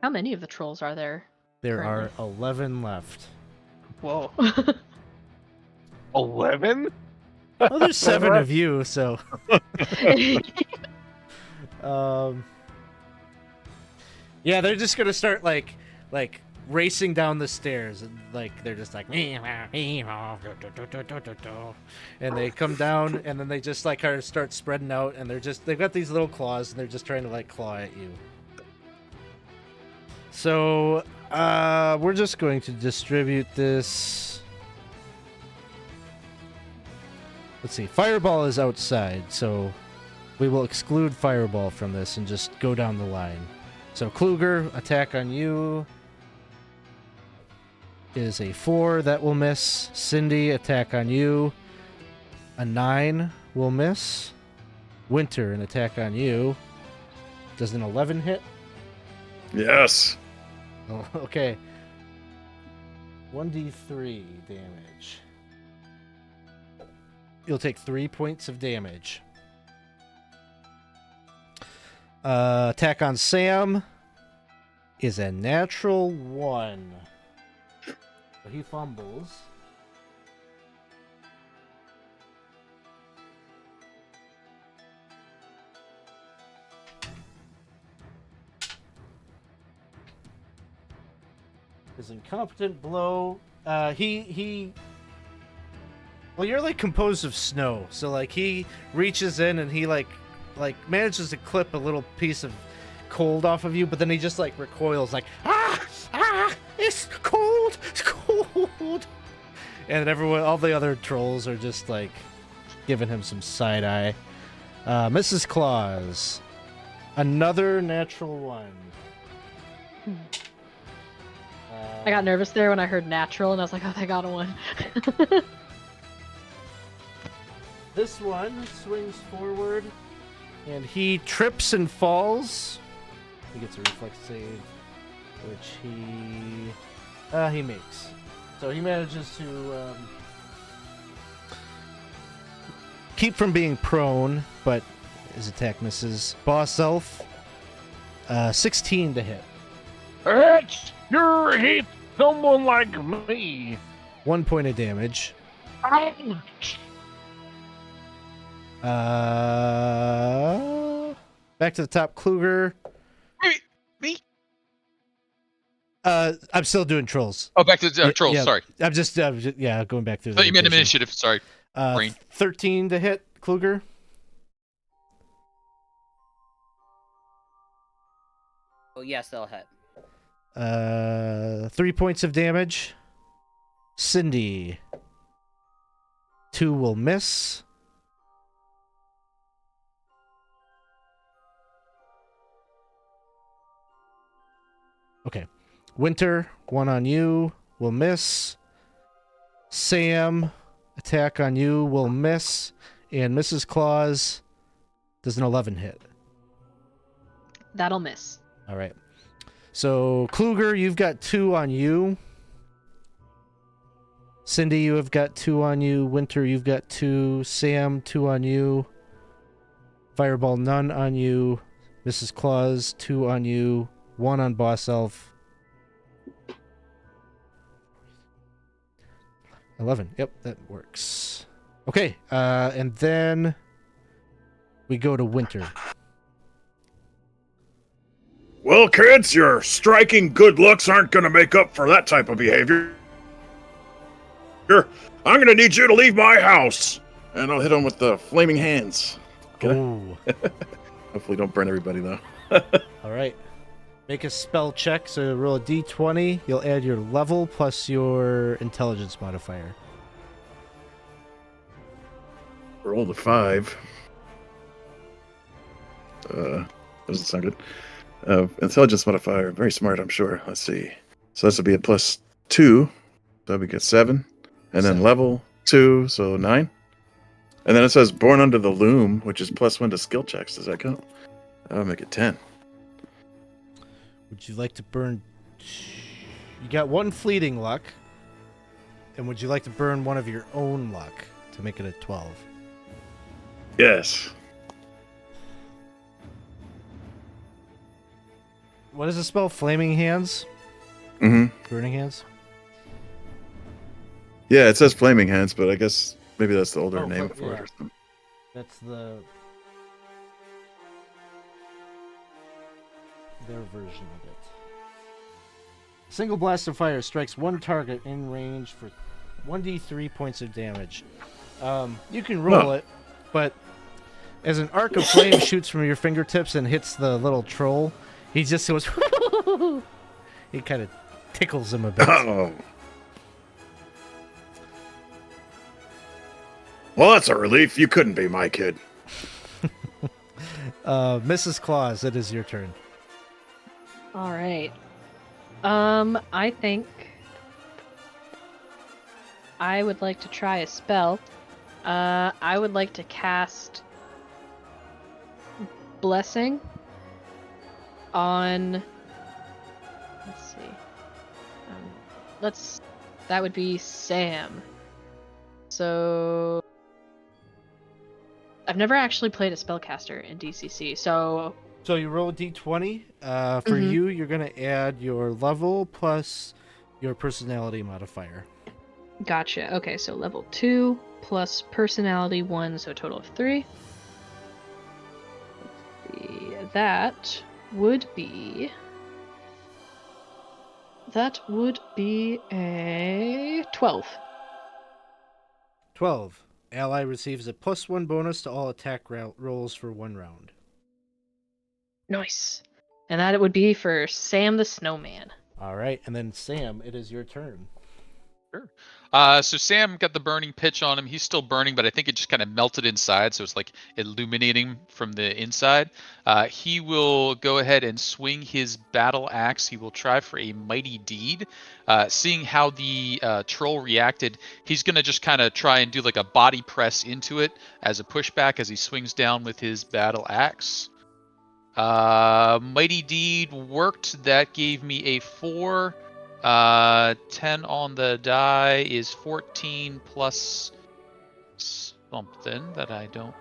How many of the trolls are there? There are Currently. 11 left. Whoa. 11? Well, there's 7 of you, so. Yeah, they're just gonna start like racing down the stairs, and like they're just like, and they come down, and then they just like kind of start spreading out, and they've got these little claws, and they're just trying to like claw at you. So we're just going to distribute this. Let's see, Fireball is outside, so we will exclude Fireball from this and just go down the line. So Kluger, attack on you is a 4, that will miss. Cindy, attack on you, a 9 will miss. Winter, an attack on you. Does an 11 hit? Yes. Oh, okay. 1d3 damage. You'll take 3 points of damage. Attack on Sam is a natural 1. So he fumbles. His incompetent blow. Well, you're like composed of snow, so like he reaches in and he like manages to clip a little piece of cold off of you, but then he just like recoils, like it's cold, and all the other trolls are just like giving him some side eye. Mrs. Claus, another natural 1. I got nervous there when I heard natural, and I was like, oh, I got a 1. This one swings forward, and he trips and falls. He gets a reflex save, which he makes. So he manages to keep from being prone, but his attack misses. Boss Elf, 16 to hit. It's sure hate someone like me. 1 point of damage. Ouch. Back to the top, Kluger. Wait, me? I'm still doing trolls. Oh, back to the trolls. Yeah, Sorry. I'm just going back through. I thought the you meant rotation. initiative. Sorry. Brain. 13 to hit, Kluger. Oh yes, they'll hit. 3 points of damage. Cindy. 2 will miss. Okay. Winter, 1 on you, will miss. Sam, attack on you, will miss. And Mrs. Claus does an 11 hit. That'll miss. All right. So, Kluger, you've got 2 on you. Cindy, you have got 2 on you. Winter, you've got 2. Sam, 2 on you. Fireball, none on you. Mrs. Claus, 2 on you. 1 on Boss Elf. 11. Yep, that works. Okay, and then we go to Winter. Well, kids, your striking good looks aren't going to make up for that type of behavior. I'm going to need you to leave my house. And I'll hit him with the flaming hands. Oh. Hopefully don't burn everybody, though. All right. Make a spell check. So roll a d20. You'll add your level plus your intelligence modifier. Rolled a 5. Doesn't sound good. Intelligence modifier, very smart, I'm sure. Let's see. So this would be a +2. So we get 7. And then 7. level 2, so 9. And then it says born under the loom, which is +1 to skill checks. Does that count? I'll make it 10. Would you like to burn... You got 1 fleeting luck. And would you like to burn 1 of your own luck to make it a 12? Yes. What is the spell? Flaming Hands? Mm-hmm. Burning Hands? Yeah, it says flaming hands, but I guess maybe that's the older Oh, name but- for it yeah. or something. That's their version of it. Single blast of fire strikes 1 target in range for 1d3 points of damage. You can roll it, but as an arc of flame shoots from your fingertips and hits the little troll, he just goes... It kind of tickles him a bit. Oh. Well, that's a relief. You couldn't be my kid. Mrs. Claus, it is your turn. All right. I think I would like to try a spell. I would like to cast Blessing on. Let's see. That would be Sam. So I've never actually played a spellcaster in DCC, so you roll a d20. For you, you're going to add your level plus your personality modifier. gotcha. Okay, so level 2 plus personality 1, so a total of 3. Let's see. That would be a 12. 12. Ally receives a +1 bonus to all attack rolls for 1 round. Nice. And that would be for Sam the Snowman. All right, and then Sam, it is your turn. Sure. So Sam got the burning pitch on him. He's still burning, but I think it just kind of melted inside, so it's like illuminating from the inside. He will go ahead and swing his battle axe. He will try for a mighty deed. Seeing how the troll reacted, he's going to just kind of try and do like a body press into it as a pushback as he swings down with his battle axe. Mighty deed worked. That gave me a 4. 10 on the die is 14 plus something that I don't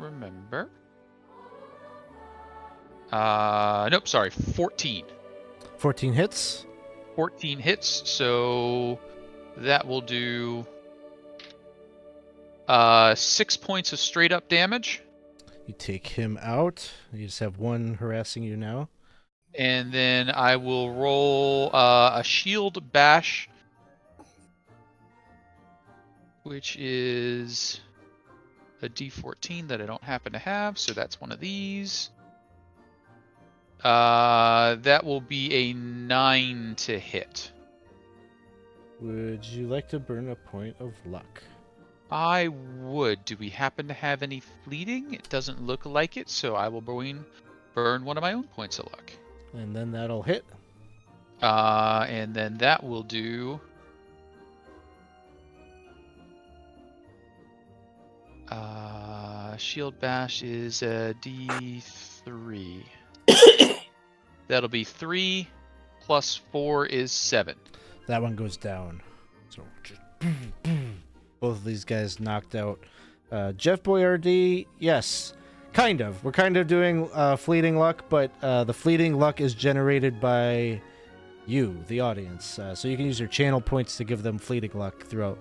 remember. Nope, sorry, 14. 14 hits. 14 hits, so that will do 6 points of straight up damage. You take him out. You just have one harassing you now. And then I will roll a shield bash, which is a d14 that I don't happen to have, so that's one of these. That will be a 9 to hit. Would you like to burn a point of luck? I would. Do we happen to have any fleeting? It doesn't look like it, so I will burn one of my own points of luck. And then that'll hit. And then that will do... Shield Bash is a D3. That'll be 3 plus 4 is 7. That one goes down. So just both of these guys knocked out. Jeff Boyardee, yes, kind of. We're kind of doing fleeting luck, but the fleeting luck is generated by you, the audience. So you can use your channel points to give them fleeting luck throughout.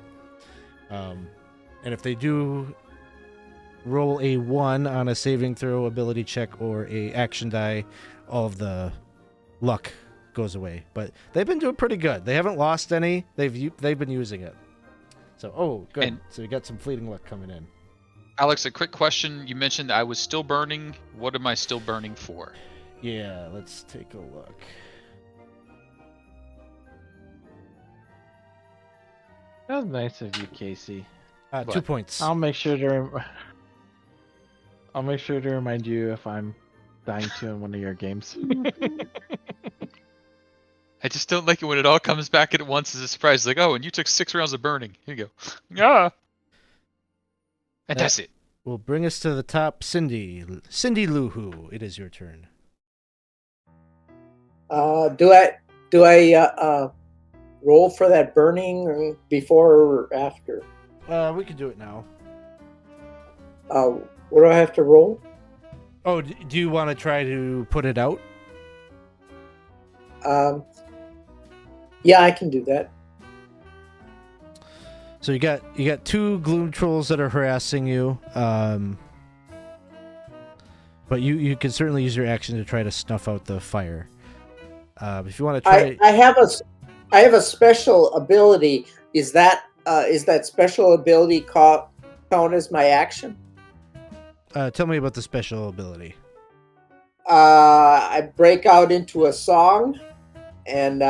And if they do roll a 1 on a saving throw, ability check, or a action die, all of the luck goes away. But they've been doing pretty good. They haven't lost any. They've been using it. So, good. And so we got some fleeting luck coming in. Alex, a quick question. You mentioned I was still burning. What am I still burning for? Yeah, let's take a look. That was nice of you, Casey. 2 points. I'll make sure to remind you if I'm dying to in one of your games. I just don't like it when it all comes back at once as a surprise. Like, oh, and you took 6 rounds of burning. Here you go. Yeah. And that's it. Will bring us to the top. Cindy Luhu, it is your turn. Do I roll for that burning before or after? We can do it now. What do I have to roll? Oh, do you want to try to put it out? Yeah, I can do that. So you got 2 gloom trolls that are harassing you. But you can certainly use your action to try to snuff out the fire. If you want to try, I have a special ability. Is that special ability count as my action? Tell me about the special ability. I break out into a song, and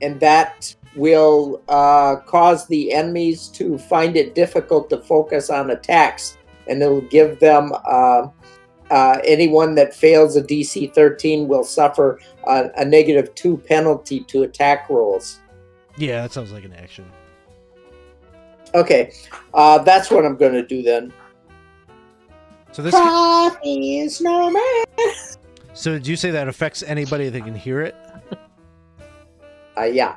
that will cause the enemies to find it difficult to focus on attacks, and it'll give them anyone that fails a DC 13 will suffer a -2 penalty to attack rolls. Yeah, that sounds like an action. Okay, that's what I'm going to do then. So this. Coffee snowman. So did you say that affects anybody that can hear it? Yeah.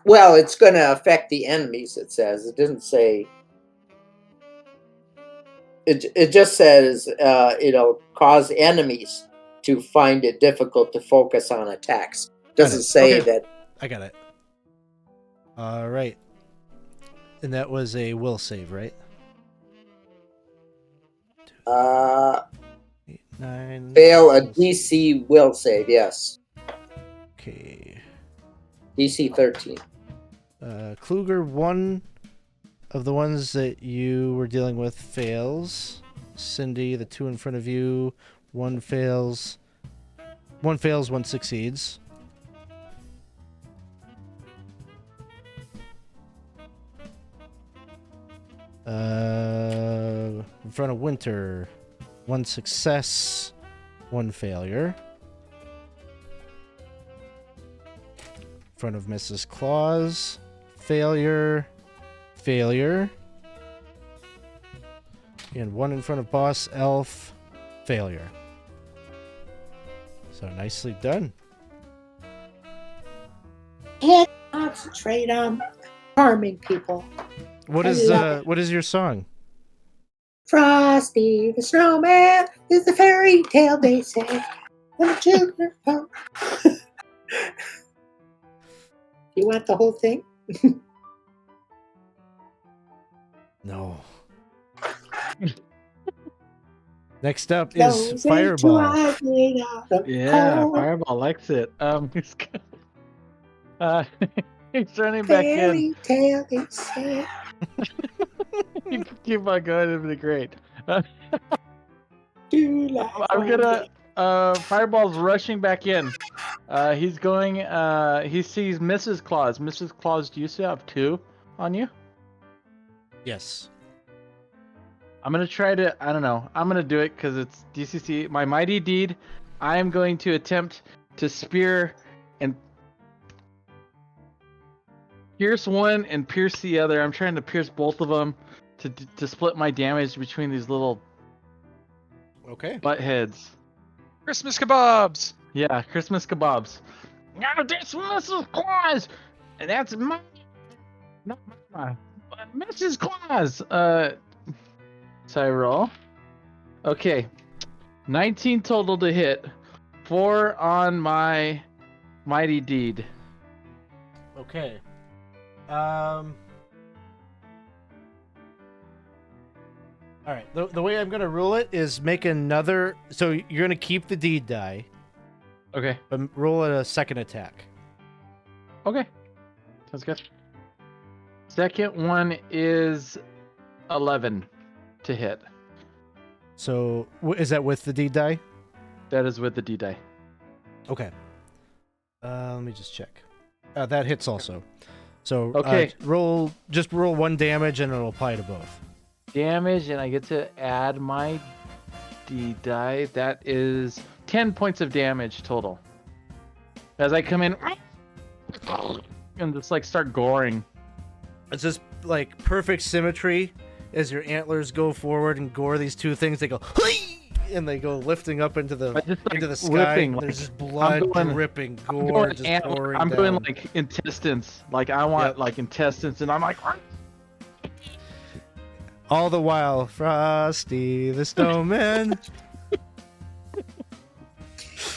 Well, it's going to affect the enemies, it says. It doesn't say... It just says, cause enemies to find it difficult to focus on attacks. Doesn't say that... I got it. All right. And that was a will save, right? 8, 9... Fail a DC will save, yes. Okay. DC 13. Kluger, one of the ones that you were dealing with fails. Cindy, the 2 in front of you, one fails. One fails, one succeeds. In front of Winter, one success, one failure. In front of Mrs. Claus, failure, failure. And one in front of Boss Elf, failure. So nicely done. Can't concentrate on harming people. What is your song? Frosty the Snowman is the fairy tale they say. When the children come. You want the whole thing? No. Next up Those is Fireball. H2Is made out of Yeah, coal. Fireball likes it. He's he's running back in. Fairy tale they say. Keep on going, it'll be great. Do like I'm gonna. Fireball's rushing back in. He's going. He sees Mrs. Claus. Mrs. Claus, do you still have 2 on you? Yes. I'm gonna try to. I don't know. I'm gonna do it because it's DCC. My mighty deed. I am going to attempt to spear and pierce one and pierce the other. I'm trying to pierce both of them to split my damage between these little Okay. butt heads. Christmas kebabs. Yeah, Christmas kebabs. Now this Mrs. Claus, and that's my, not my, Mrs. Claus. So I roll. Okay, 19 total to hit. 4 on my mighty deed. Okay. All right. The way I'm gonna rule it is make another. So you're gonna keep the deed die, Okay. but roll a second attack. Okay. Sounds good. Second one is 11 to hit. So is that with the deed die? That is with the D die. Okay. Let me just check. That hits also. So Okay. roll 1 damage and it'll apply to both. Damage, and I get to add my D die. That is 10 points of damage total. As I come in and just like start goring. It's just like perfect symmetry as your antlers go forward and gore these two things. They go, and they go lifting up into the But just, like, into the sky. whipping, There's like, just blood going- dripping, I'm gore going, just pouring I'm down. doing like intestines. Like I want Yep. like intestines, and I'm like, All the while, Frosty the Snowman.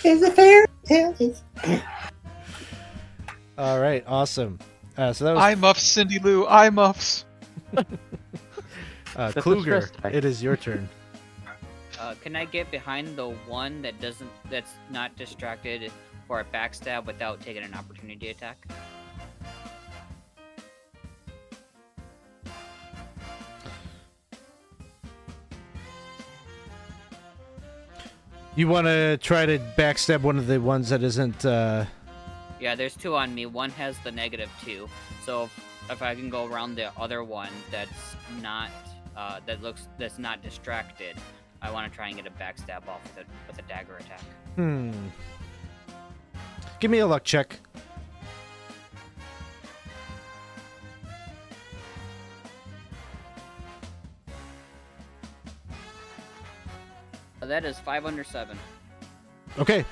Is a fairy tale. All right, awesome. So that was I muffs, Cindy Lou. I muffs. a Kluger. stress die. It is your turn. Can I get behind the one that's not distracted for a backstab without taking an opportunity attack? You want to try to backstab one of the ones that isn't. Yeah, there's 2 on me. One has the -2, so if I can go around the other one that's not that's not distracted, I want to try and get a backstab off with a dagger attack. Give me a luck check. That is 5 under 7. Okay,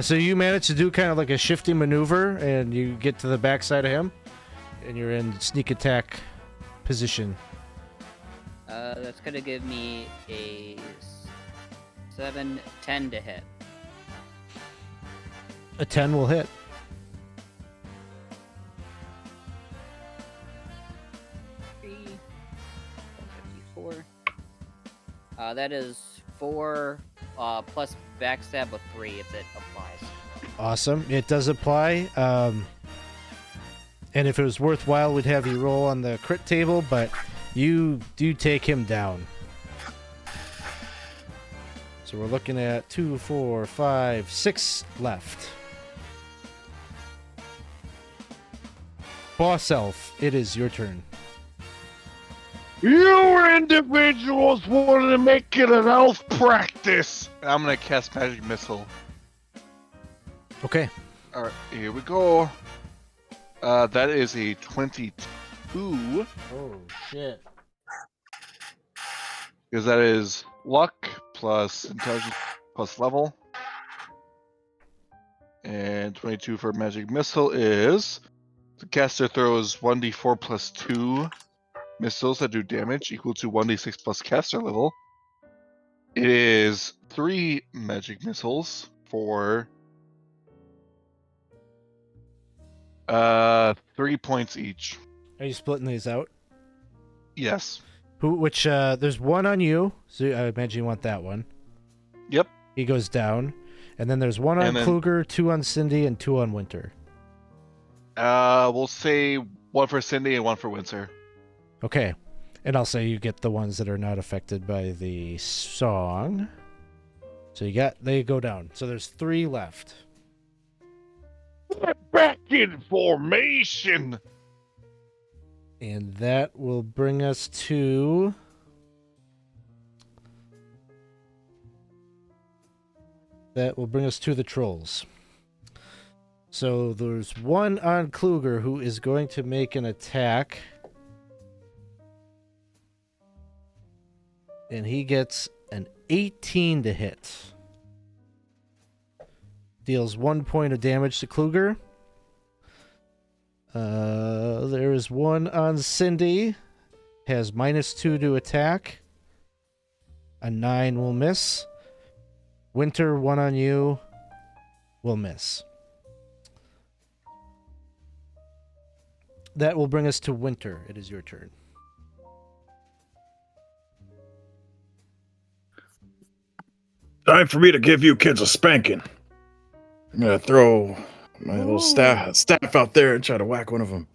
so you manage to do kind of like a shifting maneuver, and you get to the backside of him, and you're in sneak attack position. That's gonna give me a 10 to hit. A 10 will hit. Three, 54. That is 4 plus backstab of 3 if it applies. Awesome. It does apply. And if it was worthwhile, we'd have you roll on the crit table, but you do take him down. So we're looking at 2, 4, 5, 6 left. Boss Elf, it is your turn. You individuals wanted to make it an elf practice. I'm gonna cast magic missile. Okay. All right, here we go. That is a 22. Oh, shit. Because that is luck plus intelligence plus level. And 22 for magic missile is the caster throws 1d4 plus 2 missiles that do damage equal to 1d6 plus caster level. It is 3 magic missiles for 3 points each. Are you splitting these out? Yes. There's one on you, so I imagine you want that one. Yep. He goes down. And then there's one on And then- Kluger, 2 on Cindy, and 2 on Winter. We'll say 1 for Cindy and 1 for Winter. Okay. And I'll say you get the ones that are not affected by the song. So they go down. So there's 3 left. Get back in formation. And that will bring us to the trolls. So there's one on Kluger who is going to make an attack. And he gets an 18 to hit. Deals 1 point of damage to Kluger. There is one on Cindy. Has -2 to attack. A 9 will miss. Winter, 1 on you. Will miss. That will bring us to Winter. It is your turn. Time for me to give you kids a spanking. I'm gonna throw my little staff out there and try to whack one of them.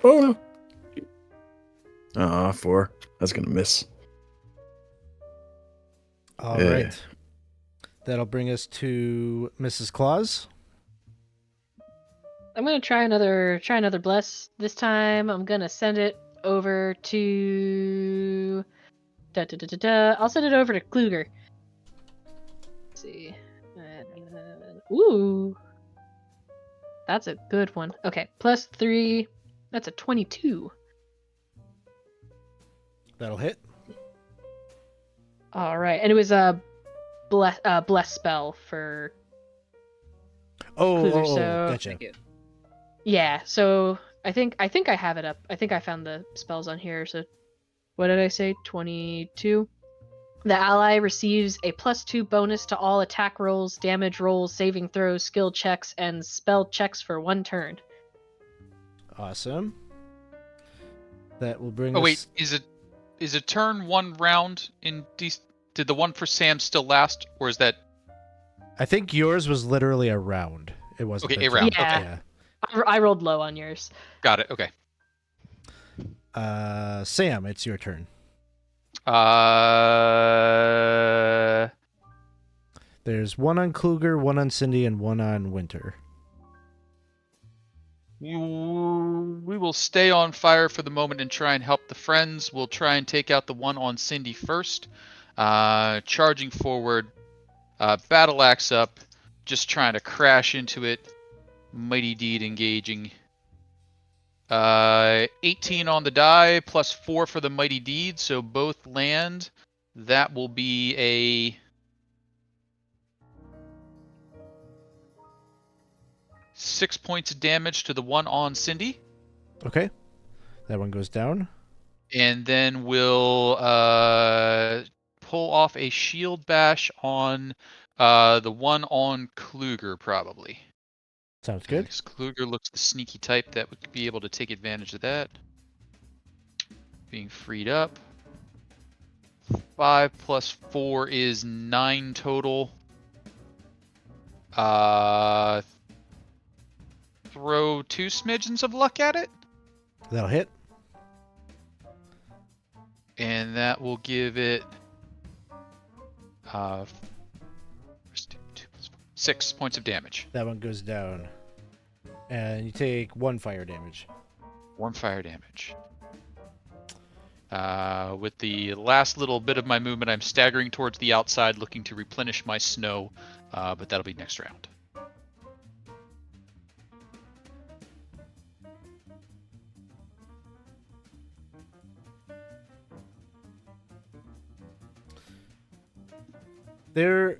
Oh no. 4. That's gonna miss. All right. That'll bring us to Mrs. Claus. I'm gonna try another bless. This time I'm gonna send it over to I'll send it over to Kluger. Let's see. Ooh. That's a good one. Okay, +3. That's a 22. That'll hit. All right, and it was a bless spell for Kluger, so gotcha. thank you. Yeah, so I think I have it up. I think I found the spells on here. So what did I say? 22. The ally receives a +2 bonus to all attack rolls, damage rolls, saving throws, skill checks, and spell checks for 1 turn. Awesome. That will bring Oh us... wait, is it turn 1 round in did the one for Sam still last, or is that? I think yours was literally a round. It wasn't. Okay, a turn. round. Yeah. Okay. I rolled low on yours. Got it. Okay. Sam, it's your turn. There's 1 on Kluger, 1 on Cindy, and 1 on Winter. We will stay on fire for the moment and try and help the friends. We'll try and take out the one on Cindy first. Charging forward, battle axe up, just trying to crash into it. Mighty Deed engaging. 18 on the die, +4 for the Mighty Deed, so both land. That will be a 6 points of damage to the one on Cindy. Okay. That one goes down. And then we'll pull off a shield bash on the one on Kluger, probably. Sounds good. Because Kluger looks the sneaky type that would be able to take advantage of that. Being freed up. 5 + 4 is 9 total. Throw 2 smidgens of luck at it. That'll hit. And that will give it 6 points of damage. That one goes down. And you take 1 fire damage. 1 fire damage. With the last little bit of my movement, I'm staggering towards the outside looking to replenish my snow, but that'll be next round. There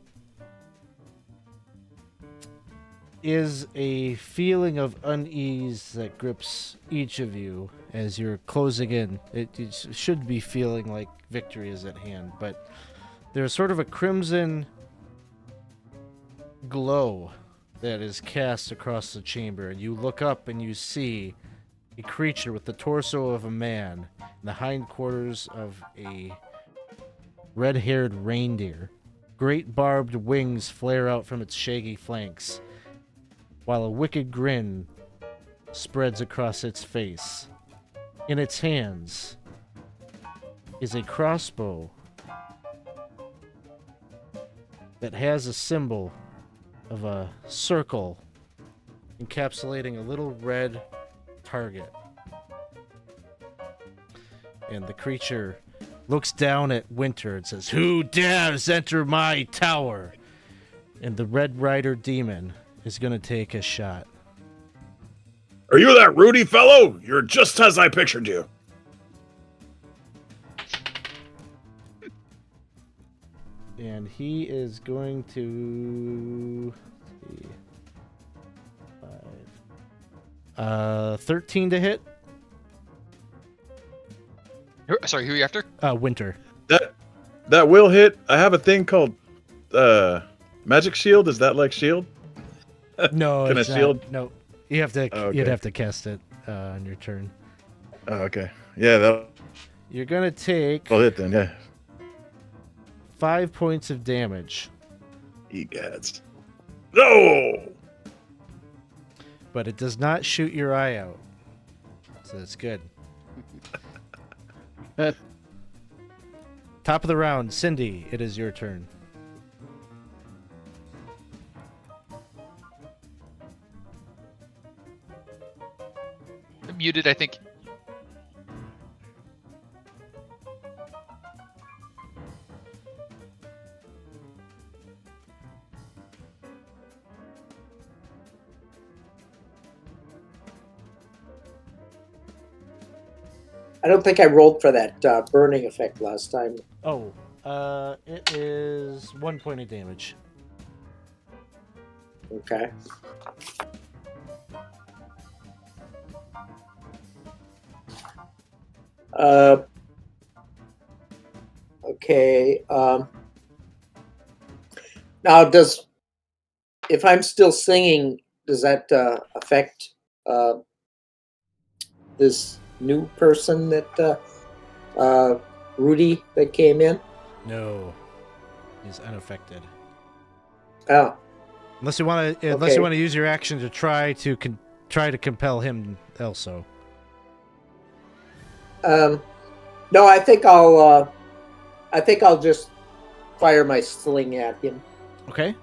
is a feeling of unease that grips each of you as you're closing in. It should be feeling like victory is at hand, but there's sort of a crimson glow that is cast across the chamber, and you look up and you see a creature with the torso of a man and the hindquarters of a red-haired reindeer. Great barbed wings flare out from its shaggy flanks, while a wicked grin spreads across its face. In its hands is a crossbow that has a symbol of a circle encapsulating a little red target. And the creature looks down at Winter and says, "Who dares enter my tower?" And the Red Rider demon is going to take a shot. Are you that Rudy fellow? You're just as I pictured you. And he is going to... let's see, 13 to hit. Sorry, who are you after? Winter. That will hit. I have a thing called magic shield. Is that like shield? No, Can it's I shield? not. No, you have to. Oh, okay. You'd have to cast it on your turn. Oh, okay. Yeah, that'll You're gonna take hit then. Yeah. 5 points of damage, Egads. No. but it does not shoot your eye out, so that's good. Top of the round, Cindy. It is your turn. Muted, I think. I don't think I rolled for that burning effect last time. Oh, it is 1 point of damage. Okay. Okay. Now, if I'm still singing, does that affect this new person that Rudy that came in? No, he's unaffected. Oh, Unless you want to, unless you want to use your action to try to compel him also. no, I think I'll just fire my sling at him. Okay.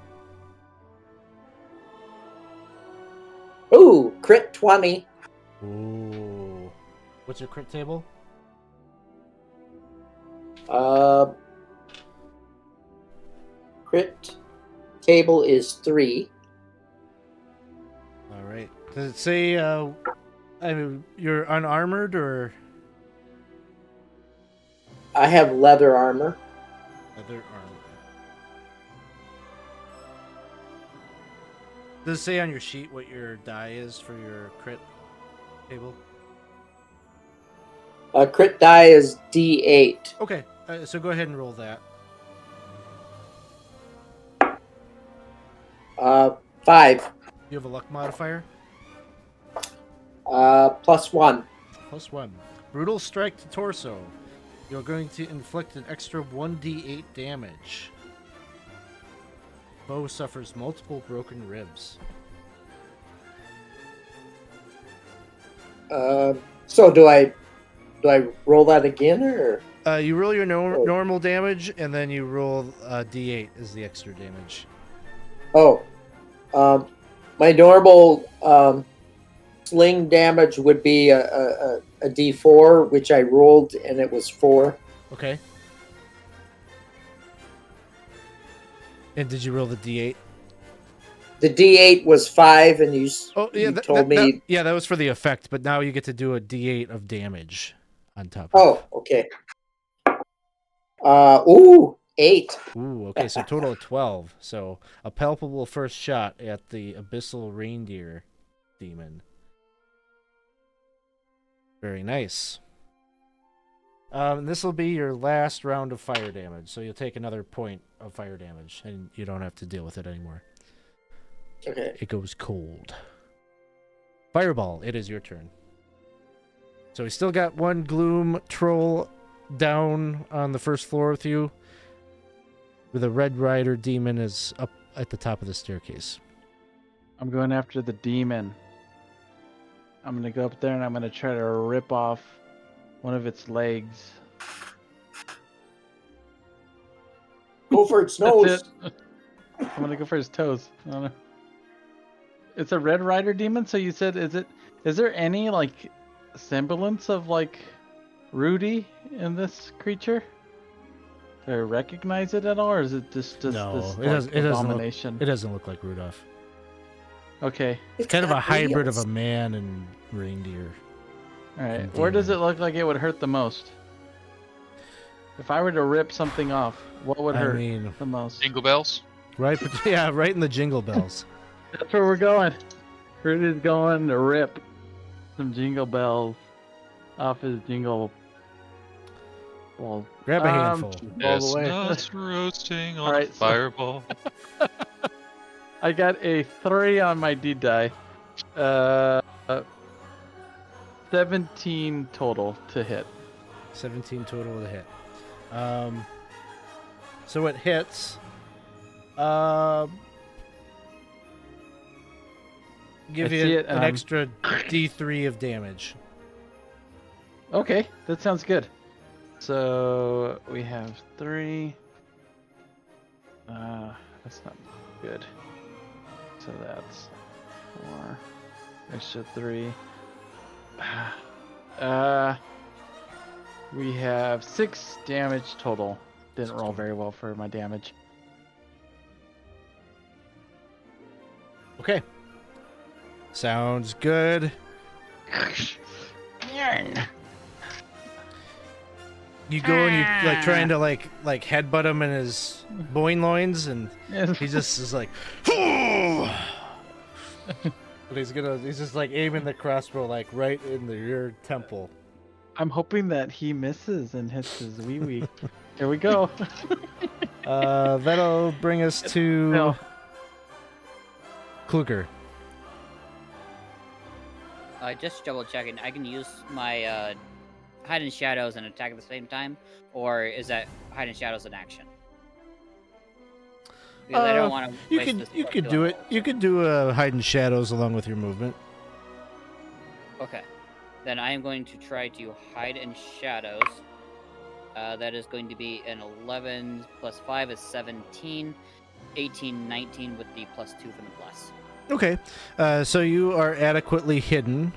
Ooh, crit 20. Ooh. What's your crit table? Crit table is 3. All right. Does it say I mean, you're unarmored or I have leather armor. other armor? Does it say on your sheet what your die is for your crit table? Crit die is D8. Okay, so go ahead and roll that. 5. You have a luck modifier? +1. +1. Brutal strike to torso. You're going to inflict an extra 1d8 damage. Foe suffers multiple broken ribs. So do I roll that again or? You roll your normal damage, and then you roll d8 as the extra damage. Oh, my normal sling damage would be a D4, which I rolled and it was 4. Okay. And did you roll the d8? The D8 was 5, and you told me. That was for the effect, but now you get to do a d8 of damage on top of it. Oh, okay. Ooh, 8. Ooh, okay, so total of 12. So a palpable first shot at the abyssal reindeer demon. Very nice. This will be your last round of fire damage, so you'll take another point of fire damage, and you don't have to deal with it anymore. Okay. It goes cold. Fireball, it is your turn. So we still got one gloom troll down on the first floor with you, with a Red Rider demon is up at the top of the staircase. I'm going after the demon. I'm gonna go up there and I'm gonna try to rip off one of its legs. Go for its That's nose. it. I'm gonna go for his toes. I don't know. It's a Red Rider demon, so you said is there any like semblance of like Rudy in this creature? Do I recognize it at all, or is it just No, this it doesn't. It doesn't abomination? look. It doesn't look like Rudolph. Okay. It's kind of a got hybrid of wheels. a man and reindeer. All right. And Where does it demon. look like it would hurt the most? If I were to rip something off, what would I hurt mean, the most? Jingle bells. right? Yeah, right in the jingle bells. That's where we're going. Rudy's going to rip some jingle bells off his jingle balls. Grab a handful. All the way. Chestnuts roasting on Alright, a so- fireball. I got a 3 on my D die. 17 total to hit. 17 total to hit. So it hits. Give I you see it, an extra D3 of damage. Okay, that sounds good. So we have 3. That's not good. So that's 4. Extra 3. We have 6 damage total. Didn't roll very well for my damage. Okay. Sounds good. You go and you like trying to like headbutt him in his loins, and he just is like, but he's just like aiming the crossbow like right in your temple. I'm hoping that he misses and hits his wee wee. Here we go. That'll bring us to No. Kluger. Just double checking. I can use my hide in shadows and attack at the same time, or is that hide in shadows in action? Because I don't want to. You could do it. You could do a hide in shadows along with your movement. Okay. Then I am going to try to hide in shadows. That is going to be an 11 plus 5 is 17, 18, 19 with the plus 2 from the plus. Okay, so you are adequately hidden.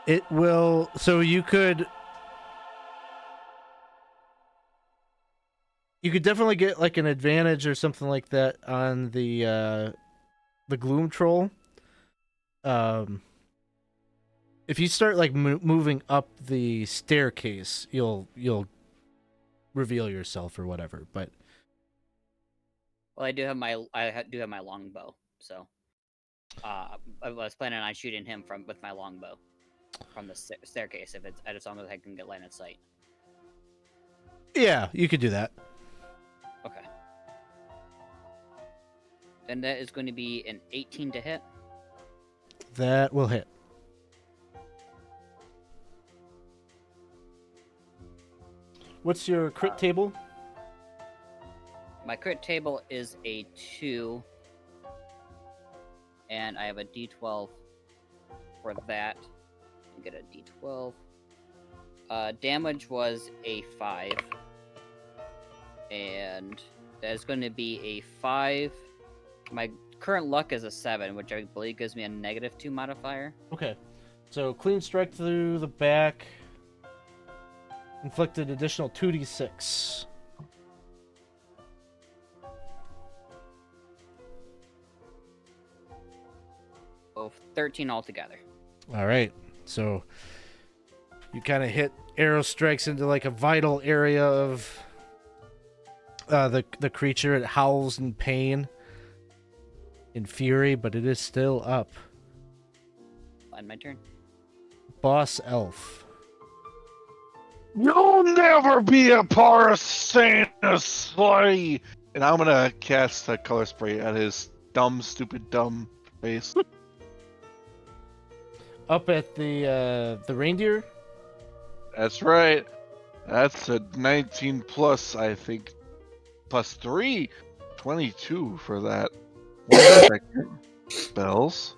It will. So you could definitely get like an advantage or something like that on the gloom troll. If you start like moving up the staircase, you'll reveal yourself or whatever. But Well, I do have my longbow, so I was planning on shooting him with my longbow from the staircase if it's as long as I can get line of sight. yeah, you could do that. Okay. Then that is going to be an 18 to hit. That will hit. What's your crit table? My crit table is a 2, and I have a d12 for that. Get a d12. Damage was a 5, and that is going to be a 5. My current luck is a 7, which I believe gives me a -2 modifier. Okay. So clean strike through the back. Inflicted additional 2d6. So 13 altogether. All right. So you kind of hit arrow strikes into like a vital area of the creature. It howls in pain, in fury, but it is still up. Find my turn. Boss elf. You'll never be a part of Santa's sleigh. And I'm gonna cast a color spray at his stupid, dumb face. Up at the reindeer. That's right. That's a 19 plus, I think. Plus 3. 22 for that. 1 second. Spells.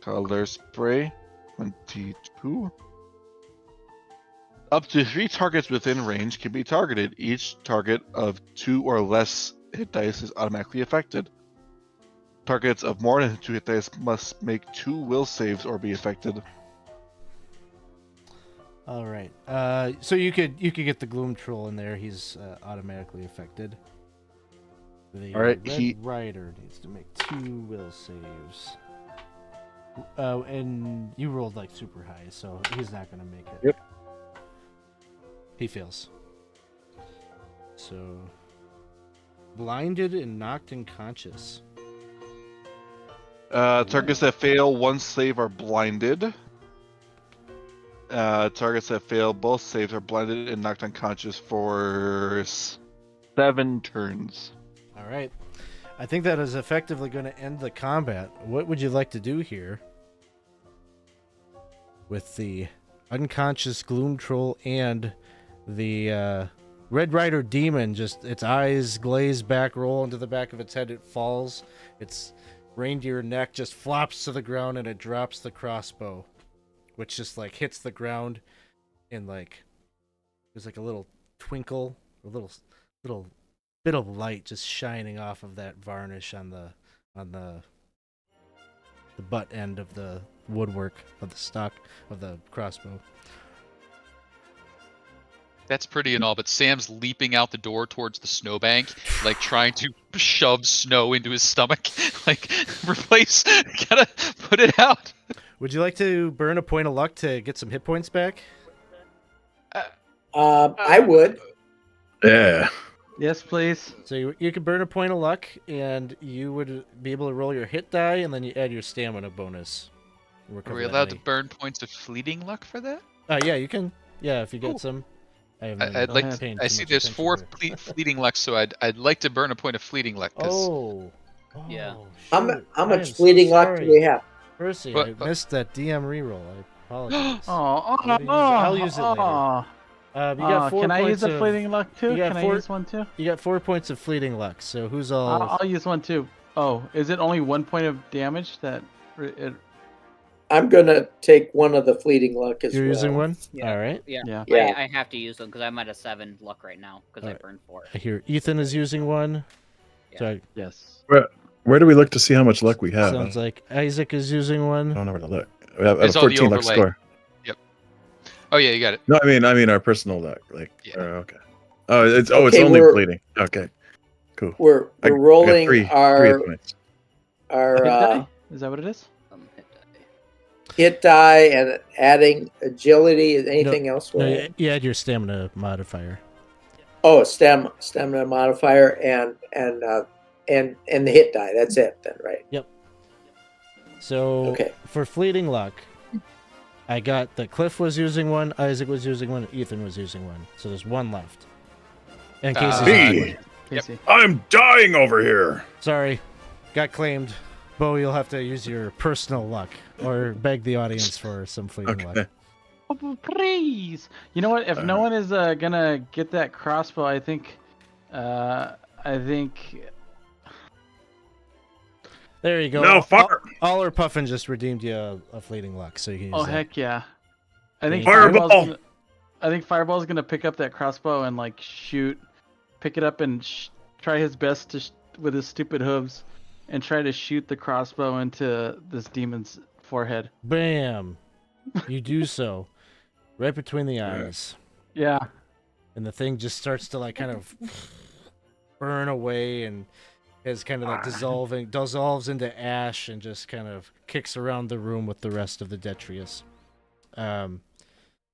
Color spray. 22. Up to 3 targets within range can be targeted. Each target of 2 or less hit dice is automatically affected. Targets of more than 2 hit dice must make 2 will saves or be affected. All right. So you could get the gloom troll in there. He's automatically affected. The All right, Red Rider needs to make 2 will saves. And you rolled like super high, so he's not gonna make it. Yep. He fails. So blinded and knocked unconscious. Targets that fail 1 save are blinded. Targets that fail both saves are blinded and knocked unconscious for 7 turns. All right. I think that is effectively going to end the combat. What would you like to do here with the unconscious gloom troll and the Red Rider demon? Just its eyes glaze back, roll into the back of its head. It falls. Its reindeer neck just flops to the ground, and it drops the crossbow, which just like hits the ground, and like there's like a little twinkle, a little bit of light just shining off of that varnish on the butt end of the woodwork of the stock of the crossbow. That's pretty and all, but Sam's leaping out the door towards the snowbank, like trying to shove snow into his stomach. Like, replace, gotta put it out. Would you like to burn a point of luck to get some hit points back? I would. Yeah. Yes, please. So you could burn a point of luck, and you would be able to roll your hit die, and then you add your stamina bonus. Are we allowed to burn points of fleeting luck for that? Yeah, you can. Yeah, if you get some. I'd like to, I see there's 4 fleeting luck, so I'd like to burn a point of fleeting luck. Yeah. How much fleeting luck do we have? Percy, I missed that DM reroll. I apologize. Oh, I'll use it later. You got 4 can I points use a fleeting luck too? Can I use one too? You got 4 points of fleeting luck. So who's all? I'll use one too. Oh, is it only 1 point of damage that it? I'm gonna take one of the fleeting luck as well. You're using one? Yeah. All right. Yeah. I have to use them because I'm at a 7 luck right now because I burned 4. I hear Ethan is using one. Yeah. So Yes. Where do we look to see how much luck we have? sounds like Isaac is using one. I don't know where to look. We have It's a on the 14 luck overlay. score. Yep. Oh yeah, you got it. No, I mean our personal luck. Like, Yeah. Okay. Oh, it's Okay, only fleeting. Okay, cool. We're I got rolling three our hit points. Hit die? Is that what it is? hit die and adding agility. Anything else? No, you add your stamina modifier. Oh, stamina modifier and the hit die. That's it then, right? Yep. So Okay. for fleeting luck, I got that Cliff was using one, Isaac was using one, Ethan was using one. So there's one left. And Casey's Me. Casey. I'm dying over here. Sorry, got claimed. Bo, you'll have to use your personal luck or beg the audience for some fleeting luck. Oh, please. You know what? If no one is gonna get that crossbow, I think. There you go. No, fucker. All or Puffin just redeemed you a fleeting luck, so you can use Oh that. heck yeah! I think Fireball. Fireball's gonna pick up that crossbow and like pick it up and try his best to with his stupid hooves, and try to shoot the crossbow into this demon's forehead. Bam! You do so, right between the eyes. Yeah. And the thing just starts to like kind of burn away and is kind of like dissolves into ash and just kind of kicks around the room with the rest of the Detrius.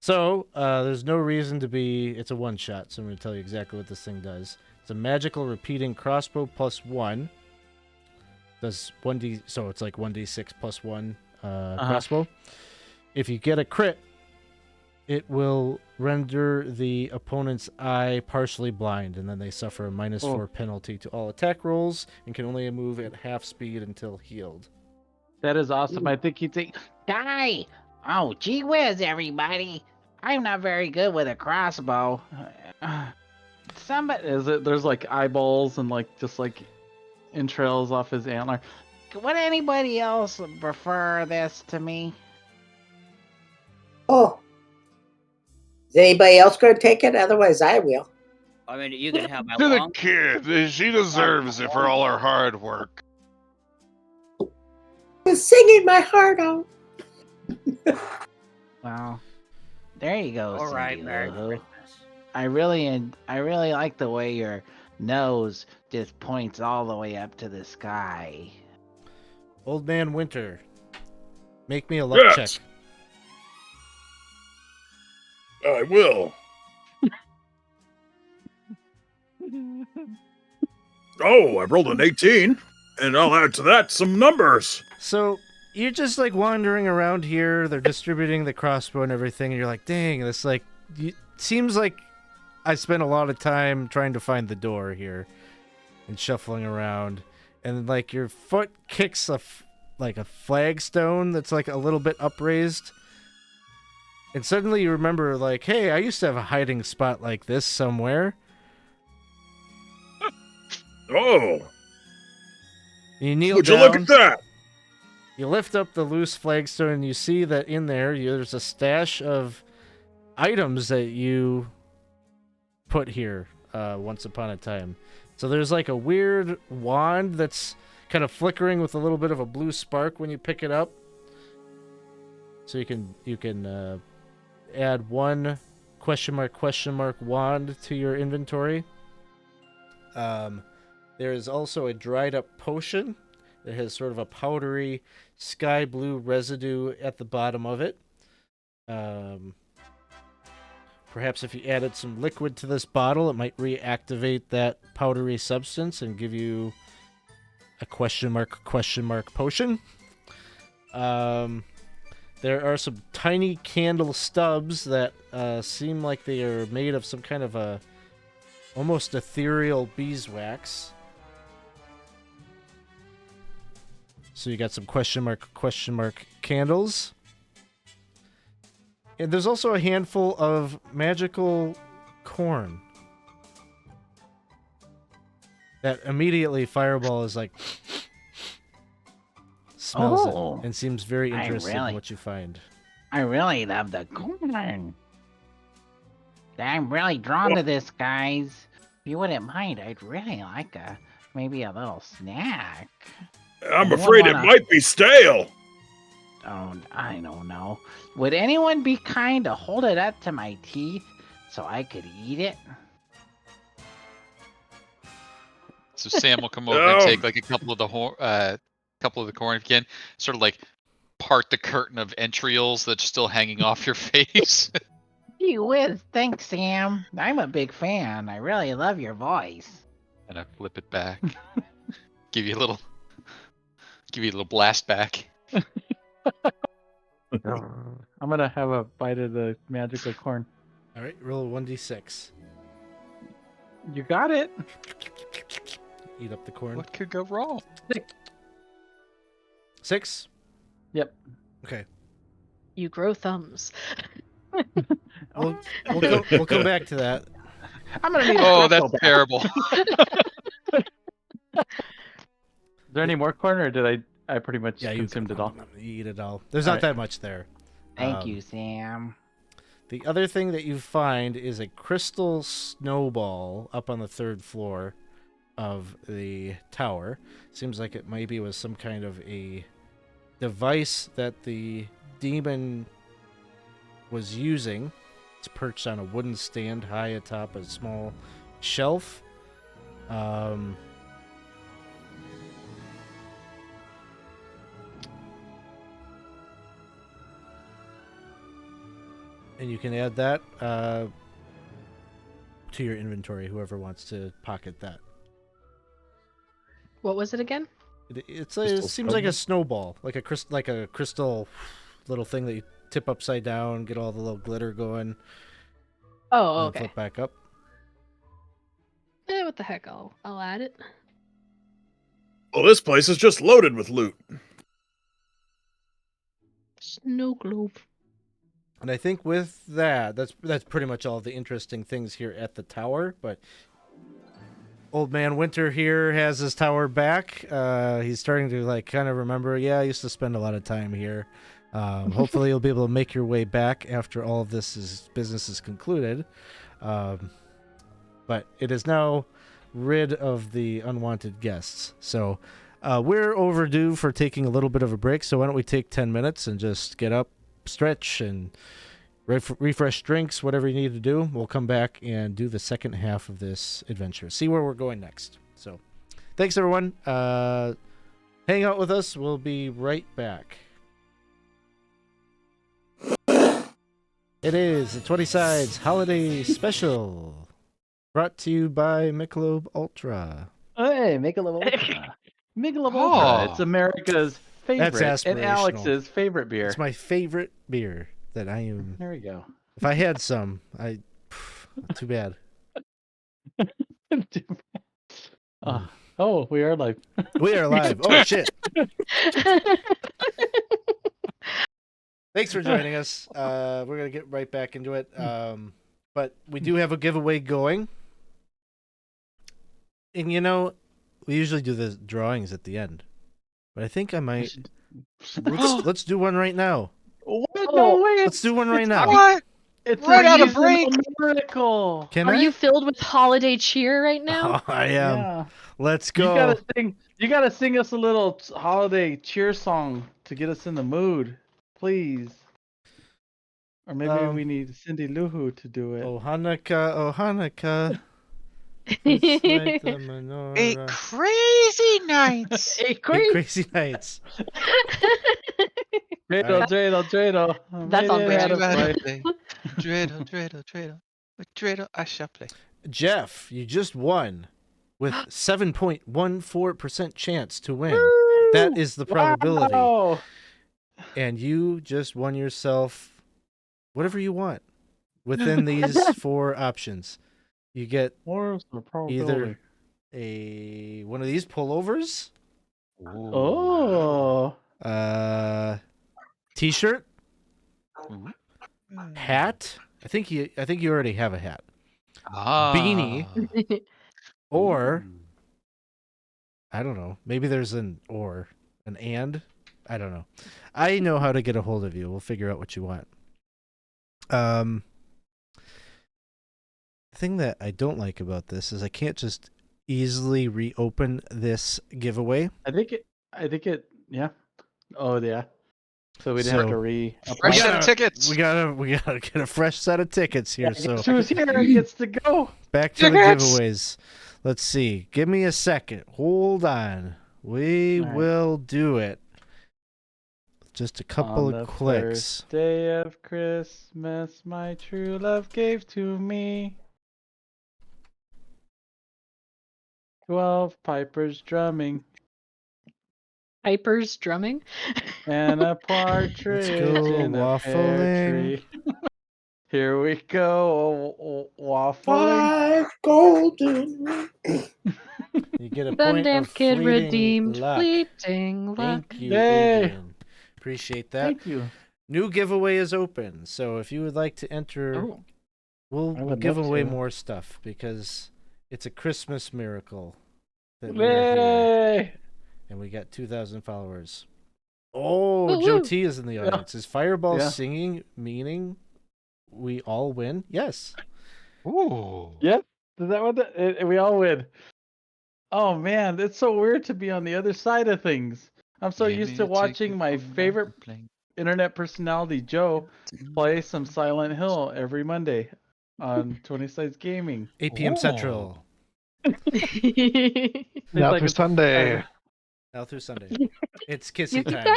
So there's no reason to be. It's a one shot, so I'm going to tell you exactly what this thing does. It's a magical repeating crossbow +1. Does 1d, so it's like 1d6 +1 crossbow. If you get a crit, it will render the opponent's eye partially blind, and then they suffer a -4 penalty to all attack rolls and can only move at half speed until healed. That is awesome. I think he'd say, Die! Oh, gee whiz, everybody! I'm not very good with a crossbow. Somebody, there's like eyeballs and like just like entrails off his antler. would anybody else prefer this to me? Oh. Is anybody else going to take it? Otherwise, I will. I mean, you can have my To the long. kid. She deserves it for all her hard work. I'm singing my heart out. Well, there you go. All right, Cindy Merry Lou Who. Christmas. I really like the way your nose just points all the way up to the sky. Old Man Winter, make me a luck Yes. check. I will. Oh, I rolled an 18, and I'll add to that some numbers. So you're just like wandering around here. They're distributing the crossbow and everything, and you're like, "Dang, this seems like I spent a lot of time trying to find the door here and shuffling around." And like your foot kicks a flagstone that's like a little bit upraised, and suddenly you remember, like, "Hey, I used to have a hiding spot like this somewhere." Oh, You kneel would down. you look at that? You lift up the loose flagstone and you see that in there there's a stash of items that you put here once upon a time. So there's like a weird wand that's kind of flickering with a little bit of a blue spark when you pick it up. So you can add one question mark wand to your inventory. There is also a dried up potion that has sort of a powdery sky blue residue at the bottom of it. Perhaps if you added some liquid to this bottle, it might reactivate that powdery substance and give you a question mark potion. There are some tiny candle stubs that seem like they are made of some kind of a almost ethereal beeswax. So you got some question mark candles. And there's also a handful of magical corn. That immediately Fireball is like smells it and seems very interested in what you find. I really love the corn. I'm really drawn to this, guys. If you wouldn't mind, I'd really like maybe a little snack. I'm afraid it might be stale. Oh, I don't know. Would anyone be kind to hold it up to my teeth so I could eat it? So Sam will come over and take like a couple of the corn if you can, sort of like part the curtain of entrails that's still hanging off your face. Gee whiz, thanks, Sam. I'm a big fan. I really love your voice. And I flip it back. give you a little blast back. I'm gonna have a bite of the magical corn. All right, roll 1d6. You got it. Eat up the corn. What could go wrong? 6? Yep. Okay. You grow thumbs. We'll come back to that. I'm gonna need Oh, that's terrible. Is there any more corn, or did I pretty much consumed it all? You eat it all. There's not that much there. Thank you, Sam. The other thing that you find is a crystal snowball up on the 3rd floor of the tower. Seems like it maybe was some kind of a device that the demon was using. It's perched on a wooden stand high atop a small shelf. And you can add that to your inventory, whoever wants to pocket that. What was it again? It Crystal seems like a snowball? snowball, like a crystal little thing that you tip upside down, get all the little glitter going, Oh, and okay. flip back up. What the heck? I'll add it. Well, this place is just loaded with loot. Snow globe. And I think with that's pretty much all the interesting things here at the tower. But Old Man Winter here has his tower back. He's starting to like kind of remember. Yeah, I used to spend a lot of time here. Hopefully, you'll be able to make your way back after all of business is concluded. But it is now rid of the unwanted guests. So we're overdue for taking a little bit of a break. So why don't we take 10 minutes and just get up, stretch, and refresh drinks, whatever you need to do. We'll come back and do the second half of this adventure. See where we're going next. So thanks, everyone. Hang out with us. We'll be right back. It is the 20 Sides Holiday Special, brought to you by Michelob Ultra. Hey, Michelob Ultra. Michelob Oh. Ultra. It's America's favorite That's and aspirational. Alex's favorite beer. It's my favorite beer that I am. There we go. If I had some, too bad. Oh, we are live. We are live. Oh, shit. Thanks for joining us. We're going to get right back into it. But we do have a giveaway going. And, you know, we usually do the drawings at the end. But I think I might... Let's do one right now. What? No way. Let's do one right now. What? It's Right out of a break. miracle. Can Are I? you filled with holiday cheer right now? Oh, I am. Yeah. Let's You go. gotta sing us a little holiday cheer song to get us in the mood, please. Or maybe we need Cindy Lou Who to do it. Oh, Hanukkah. It's like the menorah. 8 crazy nights. Eight crazy nights. Dreidel. That's on brand. Dreidel, I shall play. Jeff, you just won with 7.14% chance to win. That is the probability. Wow. And you just won yourself whatever you want within these 4 options. You get Where's the probability? either one of these pullovers, Oh. t-shirt, Ooh. hat. I think you already have a hat. Ah. Beanie. Or Ooh. I don't know. Maybe there's an and. I don't know. I know how to get a hold of you. We'll figure out what you want. The thing that I don't like about this is I can't just easily reopen this giveaway. I think it yeah. Oh yeah. So we'd have to Fresh set of tickets. We gotta get a fresh set of tickets here. So who's here gets to go. back to the Tickets! giveaways. Let's see. Give me a second. Hold on. We All right. will do it. Just a couple On of the clicks. first day of Christmas, my true love gave to me 12 pipers drumming Pipers drumming. and a partridge go in a pear waffling. tree. Here we go, waffling. 5 golden. You get a point Gundam of Kid fleeting redeemed. luck. Fleeting luck. Thank you, Yay. Adrian. Appreciate that. Thank you. New giveaway is open, so if you would like to enter, Oh. we'll I would give love away to. more stuff because it's a Christmas miracle that we are here, Yay! and we got 2,000 followers. Oh, Woo, Joe woo. T is in the Yeah. audience. Is Fireball Yeah. singing meaning we all win? Yes. Ooh. Yep. Is that what we all win? Oh man, it's so weird to be on the other side of things. I'm so Give used me to a watching ticket my for favorite playing. internet personality Joe play some Silent Hill every Monday on 20 Sides Gaming. 8 p.m. Central. Now like through it's- Sunday. Now through Sunday. It's kissy Yippee time. time?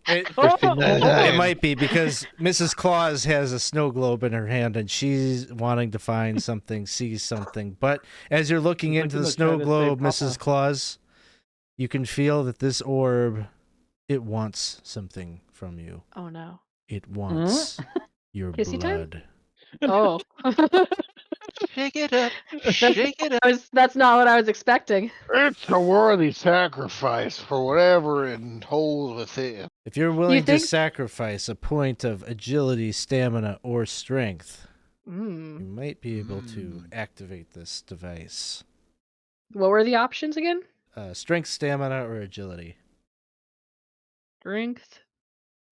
It, $59. it might be because Mrs. Claus has a snow globe in her hand and she's wanting to find something, see something. But as you're looking She's into looking the to try snow to say globe, Papa. Mrs. Claus, You can feel that this orb, it wants something from you. Oh no. It wants your Kissy time? blood. Oh. Shake it up, shake it up. That's not what I was expecting. It's a worthy sacrifice for whatever it holds within. If you're willing to think- sacrifice a point of agility, stamina, or strength, you Mm. might be able to activate this device. What were the options again? Strength, stamina, or agility. Strength,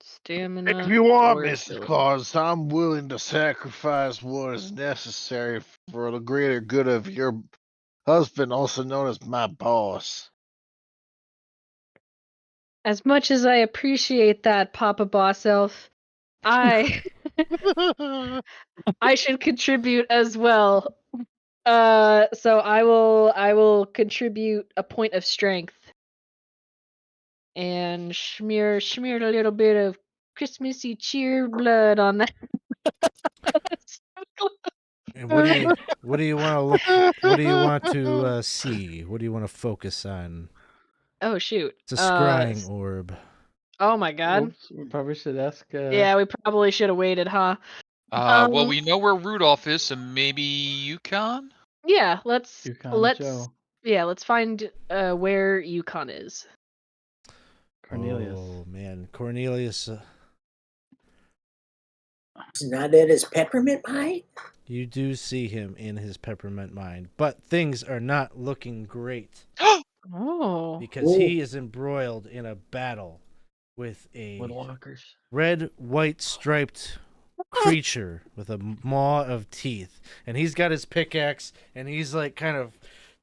stamina. If you want, or Mrs. agility. Claus, I'm willing to sacrifice what is necessary for the greater good of your husband, also known as my boss. As much as I appreciate that, Papa Boss Elf, I I should contribute as well. So I will contribute a point of strength and smeared a little bit of Christmassy cheer blood on that. And what do you want to look? What do you want to see? What do you want to focus on? Oh shoot! It's a scrying orb. Oh my god! Oops, we probably should ask. Yeah, we probably should have waited, huh? Well, we know where Rudolph is, so maybe Yukon? Yeah, let's Yukon Joe. yeah, let's find where Yukon is. Cornelius. Oh man, Cornelius. He's not at his peppermint mine? You do see him in his peppermint mine, but things are not looking great Oh. because he is embroiled in a battle with a Woodwalkers. red, white striped creature with a maw of teeth, and he's got his pickaxe, and he's like kind of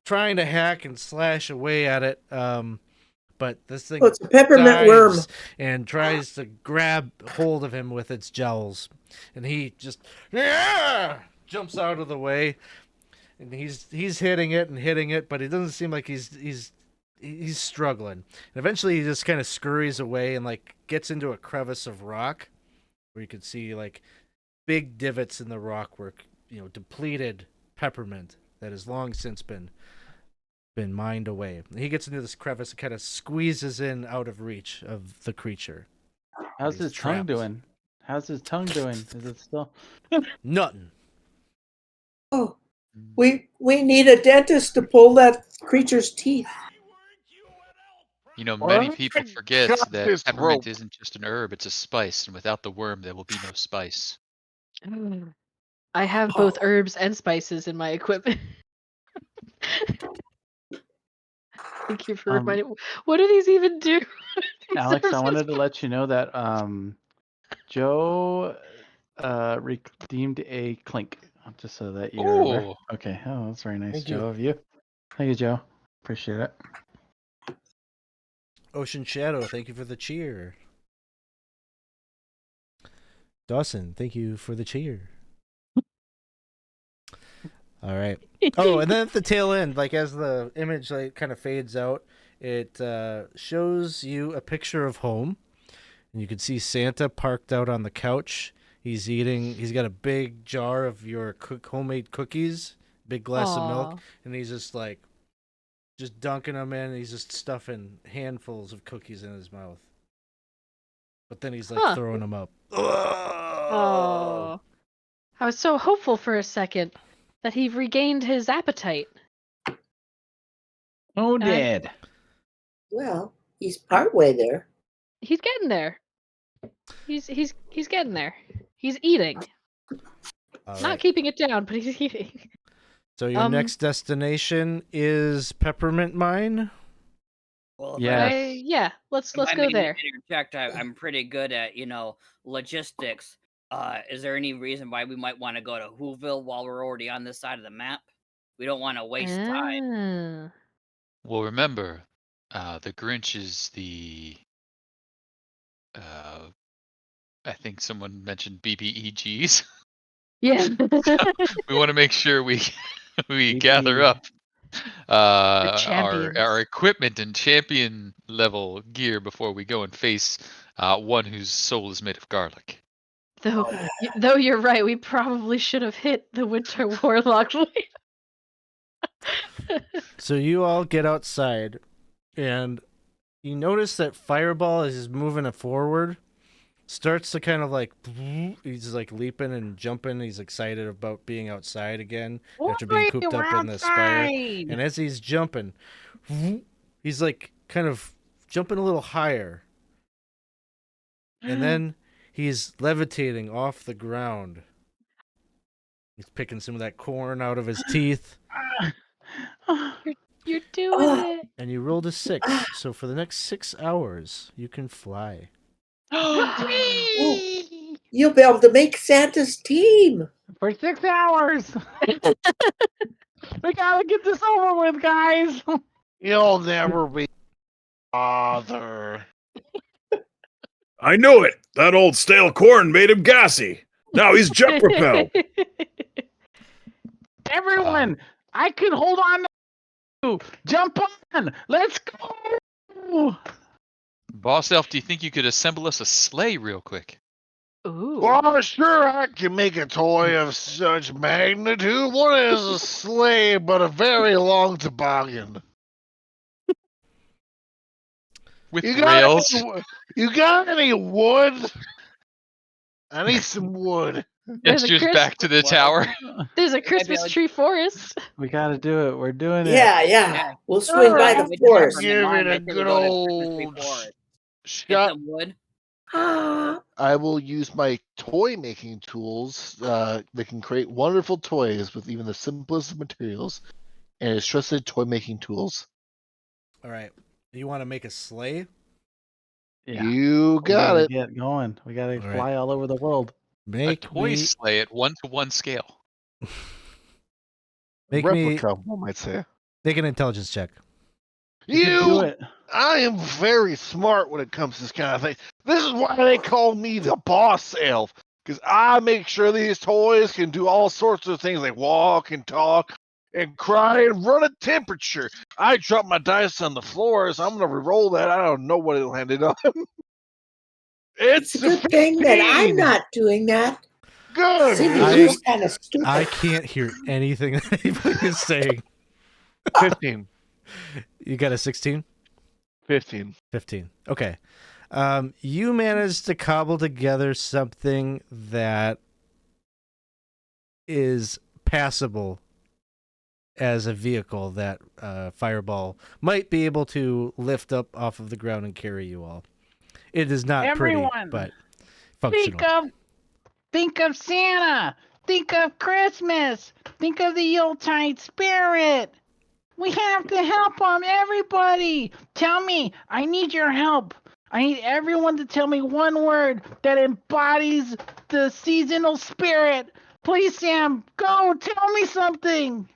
trying to hack and slash away at it. But this thing it's a peppermint worm. dives and tries to grab hold of him with its jowls, and he just jumps out of the way, and he's hitting it, but it doesn't seem like he's struggling. And eventually, he just kind of scurries away and like gets into a crevice of rock, where you could see like big divots in the rock where depleted peppermint that has long since been mined away. And he gets into this crevice and kind of squeezes in out of reach of the creature. How's He's his tongue trapped. doing? How's his tongue doing? Is it still? Nothing. Oh, we need a dentist to pull that creature's teeth. Many people forget Cut that this peppermint rope. isn't just an herb, it's a spice, and without the worm, there will be no spice. I have both herbs and spices in my equipment. Thank you for reminding. What do these even do? Alex, I wanted to let you know that Joe redeemed a clink, just so that you're aware. Ooh. Okay. Oh, that's very nice, Thank Joe, you. of you. Thank you, Joe. Appreciate it. Ocean Shadow, thank you for the cheer. Dawson, thank you for the cheer. All right. Oh, and then at the tail end, like as the image like kind of fades out, it shows you a picture of home, and you can see Santa parked out on the couch. He's eating. He's got a big jar of your homemade cookies, big glass of milk, and he's just dunking them in. And he's just stuffing handfuls of cookies in his mouth. But then he's like throwing them up. Oh, I was so hopeful for a second that he regained his appetite. Oh, Dad. Well, he's partway there. He's getting there. He's getting there. He's eating. All Not right. keeping it down, but he's eating. So your next destination is Peppermint Mine. Well, Yeah, let's if I go may there. interject, I'm pretty good at logistics. Is there any reason why we might want to go to Whoville while we're already on this side of the map? We don't want to waste time. Well, remember, the Grinch is the. I think someone mentioned BBEGs. Yeah. We want to make sure we BBE. gather up our champions. equipment and champion level gear before we go and face one whose soul is made of garlic. Though you're right, we probably should have hit the Winter Warlock. So you all get outside, and you notice that Fireball is moving forward. Starts to kind of like he's like leaping and jumping. He's excited about being outside again after being cooped up in the spire. And as he's jumping, he's like kind of jumping a little higher. And then he's levitating off the ground. He's picking some of that corn out of his teeth. You're doing it. And you rolled a 6. So for the next 6 hours, you can fly. You'll be able to make Santa's team. For 6 hours. We gotta get this over with, guys. You'll never be father. I knew it. That old stale corn made him gassy. Now he's jet propelled. Everyone, I can hold on to you. Jump on. Let's go. Boss Elf, do you think you could assemble us a sleigh real quick? Ooh. Well, sure, I can make a toy of such magnitude. What is a sleigh but a very long toboggan? With You got rails? you got any wood? I need some wood. There's a Gestures back to the tower. There's a Christmas tree forest. We gotta do it. We're doing it. Yeah. We'll swing by Yeah, the we just have forest. to Give remind it a them to good go to the Christmas tree old forest. Get shot. some wood. I will use my toy making tools. They can create wonderful toys with even the simplest of materials, and it's trusted toy making tools. All right. You want to make a sleigh? Yeah. You We got gotta it. get going. We gotta All right. fly all over the world. Make a toy me sleigh at 1-to-1 scale. make me Replica, one might say. make an intelligence check. You can do it. I am very smart when it comes to this kind of thing. This is why they call me the boss elf, because I make sure these toys can do all sorts of things like walk and talk and cry and run a temperature. I drop my dice on the floor, so I'm going to re-roll that. I don't know what it'll land it on. It's a good thing that I'm not doing that. Good. Cindy's kind of stupid. I can't hear anything that anybody is saying. 15. You got a 16? 15. 15. Okay. You managed to cobble together something that is passable as a vehicle that Fireball might be able to lift up off of the ground and carry you all. It is not Everyone, pretty, but functional. Think of Santa. Think of Christmas. Think of the Yuletide spirit. We have to help them, everybody. Tell me, I need your help. I need everyone to tell me one word that embodies the seasonal spirit. Please, Sam, go tell me something.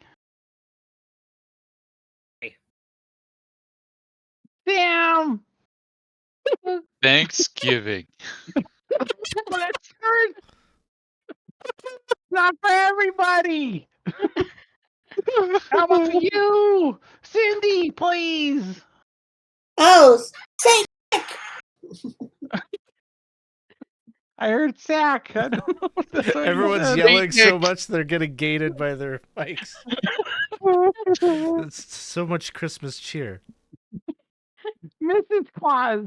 Sam. Thanksgiving. That's hurt. Not for everybody. How about you, Cindy, please? Oh, say I heard sack. I don't know what that's what you Everyone's said. yelling so much they're getting gated by their mics. It's so much Christmas cheer. Mrs. Claus,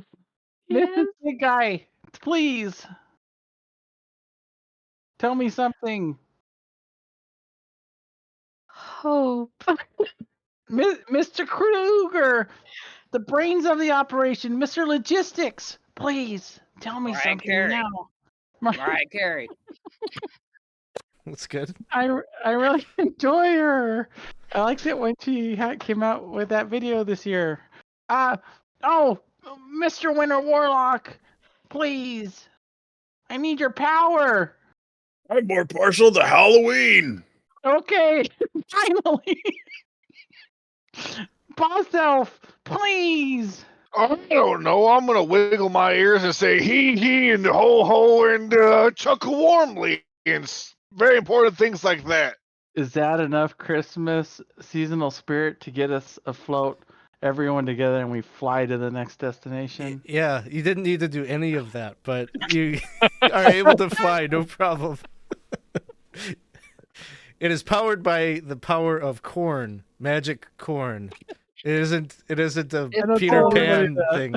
Yes. Mrs. Big Guy, please tell me something. Hope. Mr. Kruger, the brains of the operation, Mr. Logistics, please tell me Mariah something Carey. now. Mariah Carey. That's good. I really enjoy her. I liked it when she came out with that video this year. Mr. Winter Warlock, please. I need your power. I'm more partial to Halloween. Okay, finally. Boss Elf, please. I don't know. I'm going to wiggle my ears and say hee and ho ho and chuckle warmly and very important things like that. Is that enough Christmas seasonal spirit to get us afloat, everyone together, and we fly to the next destination? Yeah, you didn't need to do any of that, but you are able to fly, no problem. It is powered by the power of corn, magic corn. It isn't. It isn't a I don't Peter tell everybody Pan that. thing.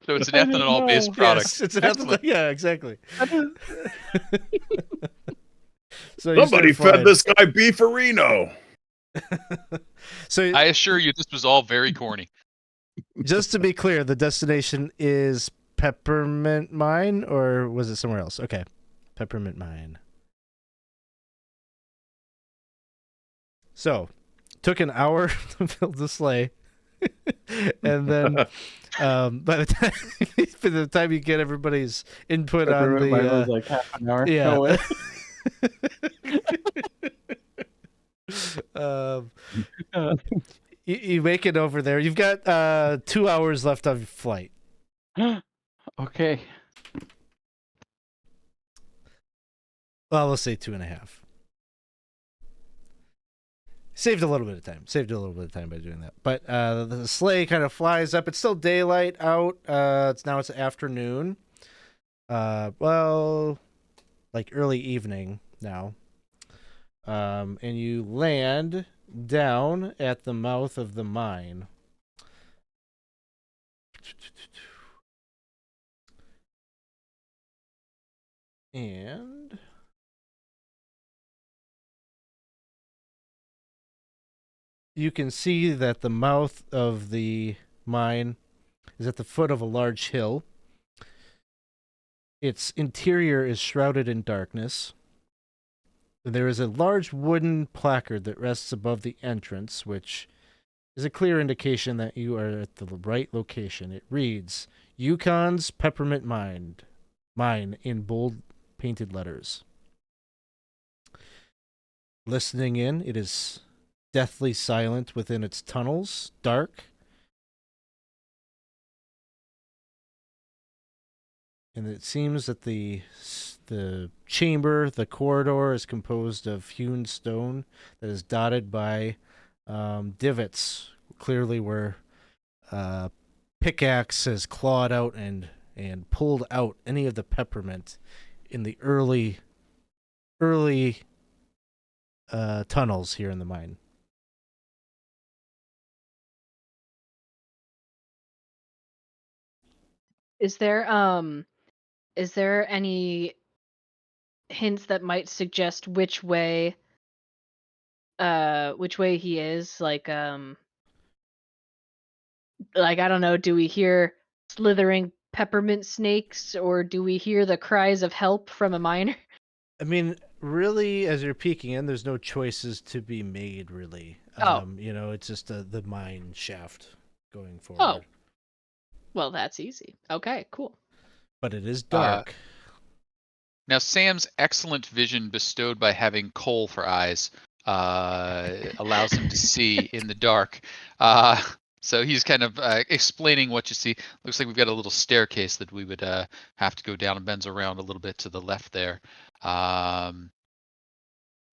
So it's an I didn't ethanol-based know. product. Yes, it's an Excellent. Yeah, exactly. I didn't- So you Somebody start fed this guy beefarino. flying. So I assure you, this was all very corny. just to be clear, the destination is Peppermint Mine, or was it somewhere else? Okay, Peppermint Mine. So, took an hour to build the sleigh, and then by the time you get everybody's input on Mine was the like half an hour. yeah. No way. um, you make it over there. You've got 2 hours left of your flight. Okay. Well, we'll say 2.5. Saved a little bit of time by doing that. But the sleigh kind of flies up. It's still daylight out. It's afternoon. Well, like early evening now. And you land down at the mouth of the mine. And you can see that the mouth of the mine is at the foot of a large hill. Its interior is shrouded in darkness. There is a large wooden placard that rests above the entrance, which is a clear indication that you are at the right location. It reads, Yukon's Peppermint Mine in bold painted letters. Listening in, it is deathly silent within its tunnels, dark. And it seems that the chamber, the corridor, is composed of hewn stone that is dotted by divots, clearly where pickaxe has clawed out and pulled out any of the peppermint in the early tunnels here in the mine. Is there any hints that might suggest which way he is? Like I don't know, do we hear slithering peppermint snakes, or do we hear the cries of help from a miner? I mean, really, as you're peeking in, there's no choices to be made, really. Oh. It's just the mine shaft going forward. Oh. Well, that's easy. Okay, cool. But it is dark. Now, Sam's excellent vision bestowed by having coal for eyes allows him to see in the dark. So he's kind of explaining what you see. Looks like we've got a little staircase that we would have to go down, and bends around a little bit to the left there.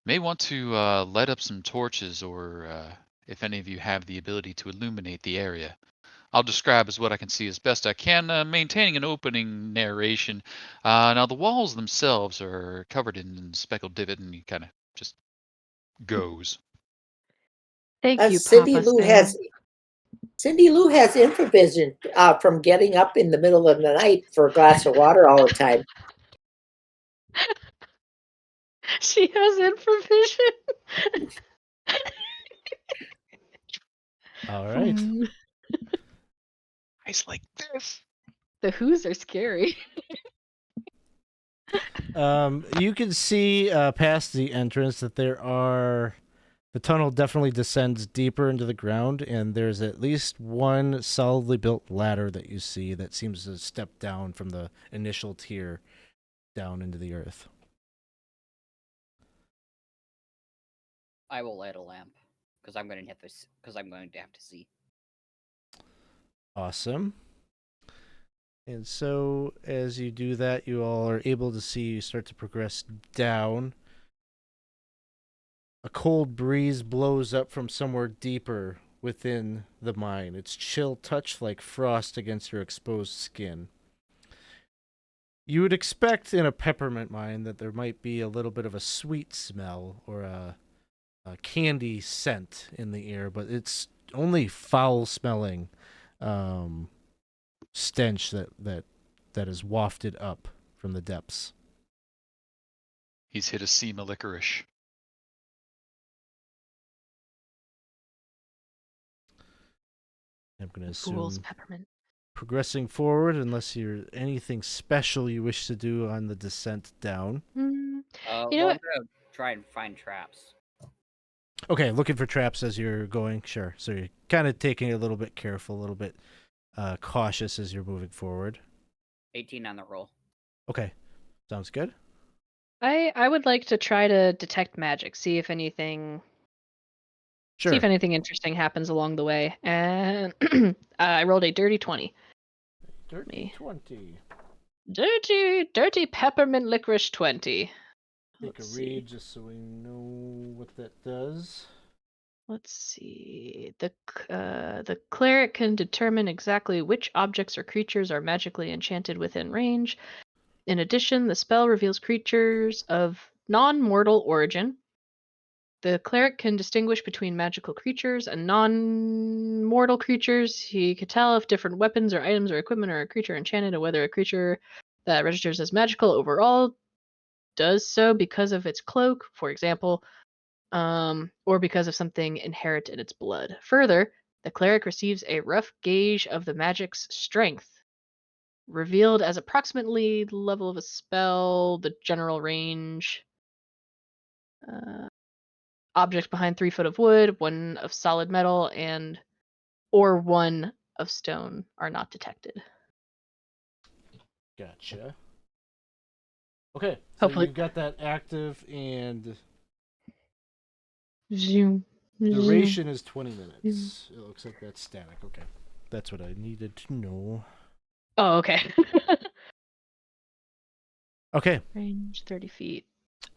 May want to light up some torches, or if any of you have the ability to illuminate the area. I'll describe as what I can see as best I can, maintaining an opening narration. Now, the walls themselves are covered in speckled divot, and he kind of just goes. Thank you, Cindy Papa Lou Sam. Cindy Lou has infravision from getting up in the middle of the night for a glass of water all the time. She has infravision. All right. Eyes like this. The Who's are scary. You can see past the entrance that the tunnel definitely descends deeper into the ground, and there's at least one solidly built ladder that you see that seems to step down from the initial tier down into the earth. I will light a lamp because I'm going to have to see. Awesome. And so, as you do that, you all are able to see you start to progress down. A cold breeze blows up from somewhere deeper within the mine. Its chill touch like frost against your exposed skin. You would expect in a peppermint mine that there might be a little bit of a sweet smell or a candy scent in the air, but it's only foul smelling stench that is wafted up from the depths. He's hit a seam of licorice. I'm going to Fool's assume peppermint. progressing forward, unless you're anything special you wish to do on the descent down. You know I'm what? gonna try and find traps. Okay, looking for traps as you're going. Sure. So you're kind of taking it a little bit careful, a little bit cautious as you're moving forward. 18 on the roll. Okay, sounds good. I would like to try to detect magic, see if anything Sure. interesting happens along the way. And I rolled a dirty 20. Dirty 20. Dirty peppermint licorice 20. Take Let's a see. read just so we know what that does. Let's see. The cleric can determine exactly which objects or creatures are magically enchanted within range. In addition, the spell reveals creatures of non-mortal origin. The cleric can distinguish between magical creatures and non-mortal creatures. He can tell if different weapons or items or equipment are a creature enchanted, or whether a creature that registers as magical overall does so because of its cloak, for example, or because of something inherent in its blood. Further, the cleric receives a rough gauge of the magic's strength, revealed as approximately the level of a spell, the general range. Objects behind 3 foot of wood, 1 of solid metal, or 1 of stone are not detected. Gotcha. Okay, so Hopefully. you've got that active, and Zoom. duration is 20 minutes. It looks like that's static. Okay, that's what I needed to know. Oh, okay. Okay. Range 30 feet.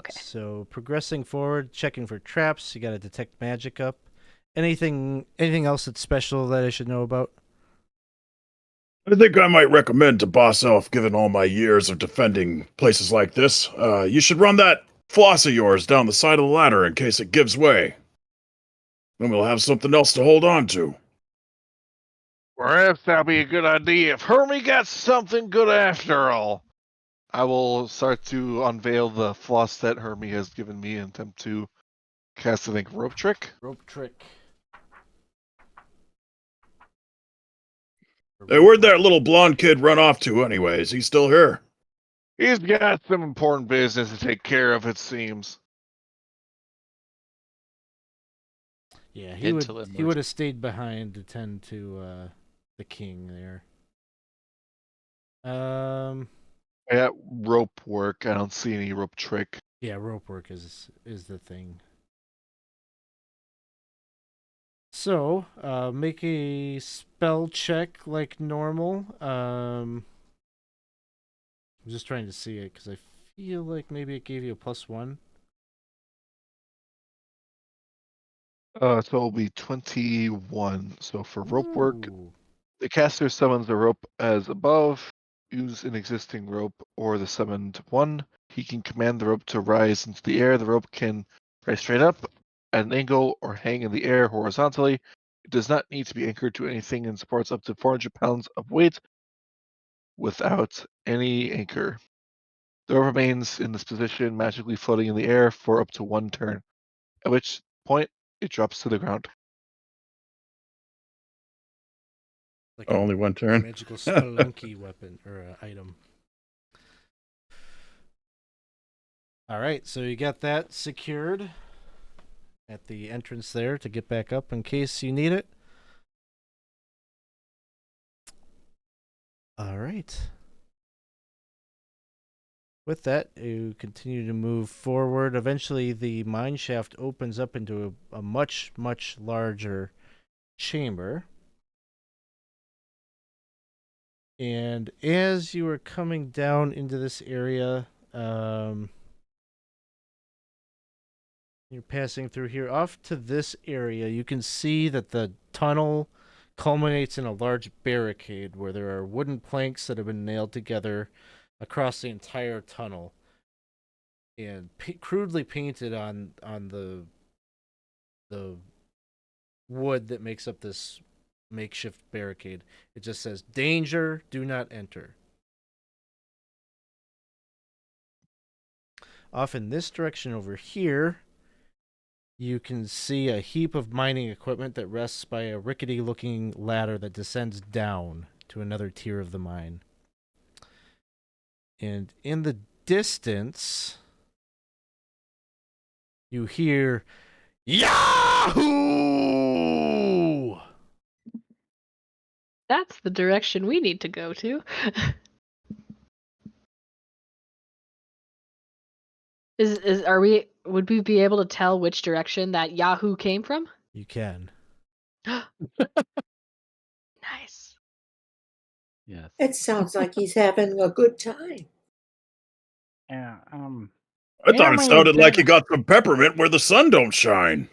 Okay. So progressing forward, checking for traps. You got to detect magic up. Anything else that's special that I should know about? I think I might recommend to Boss Elf, given all my years of defending places like this, you should run that floss of yours down the side of the ladder in case it gives way. Then we'll have something else to hold on to. Perhaps that'll be a good idea if Hermie got something good after all. I will start to unveil the floss that Hermie has given me and attempt to cast, I think, rope trick. Rope trick. Hey, where'd that little blonde kid run off to anyways? He's still here. He's got some important business to take care of, it seems. Yeah, Head he to would Limerick. have stayed behind to tend to the king there. Yeah, rope work. I don't see any rope trick. Yeah, rope work is the thing. So, make a spell check like normal. I'm just trying to see it because I feel like maybe it gave you a +1. So it'll be 21. So for rope work, Ooh. the caster summons the rope as above. Use an existing rope or the summoned one. He can command the rope to rise into the air. The rope can rise straight up at an angle or hang in the air horizontally. It does not need to be anchored to anything and supports up to 400 pounds of weight without any anchor. The rope remains in this position, magically floating in the air for up to 1 turn, at which point it drops to the ground. Like a Only one turn. magical spelunky weapon or item. All right, so you got that secured at the entrance there to get back up in case you need it. All right. With that, you continue to move forward. Eventually, the mine shaft opens up into a much, much larger chamber. And as you are coming down into this area, you're passing through here. Off to this area, you can see that the tunnel culminates in a large barricade where there are wooden planks that have been nailed together across the entire tunnel and crudely painted on the wood that makes up this makeshift barricade. It just says, "Danger, do not enter." Off in this direction over here, you can see a heap of mining equipment that rests by a rickety-looking ladder that descends down to another tier of the mine. And in the distance, you hear, "Yahoo!" That's the direction we need to go to. Would we be able to tell which direction that Yahoo came from? You can. Nice. Yes. It sounds like he's having a good time. Yeah. I thought How it many sounded like you different- got some peppermint where the sun don't shine.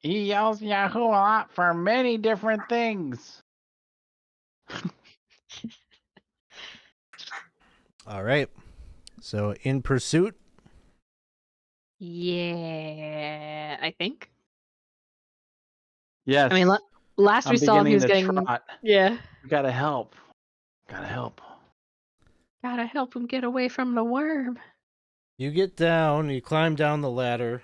He yells Yahoo a lot for many different things. All right. So, in pursuit. Yeah, I think. Yes. I mean, last I'm we saw him, he was beginning to getting. trot. Yeah. We gotta help. Gotta help. Gotta help him get away from the worm. You get down, you climb down the ladder,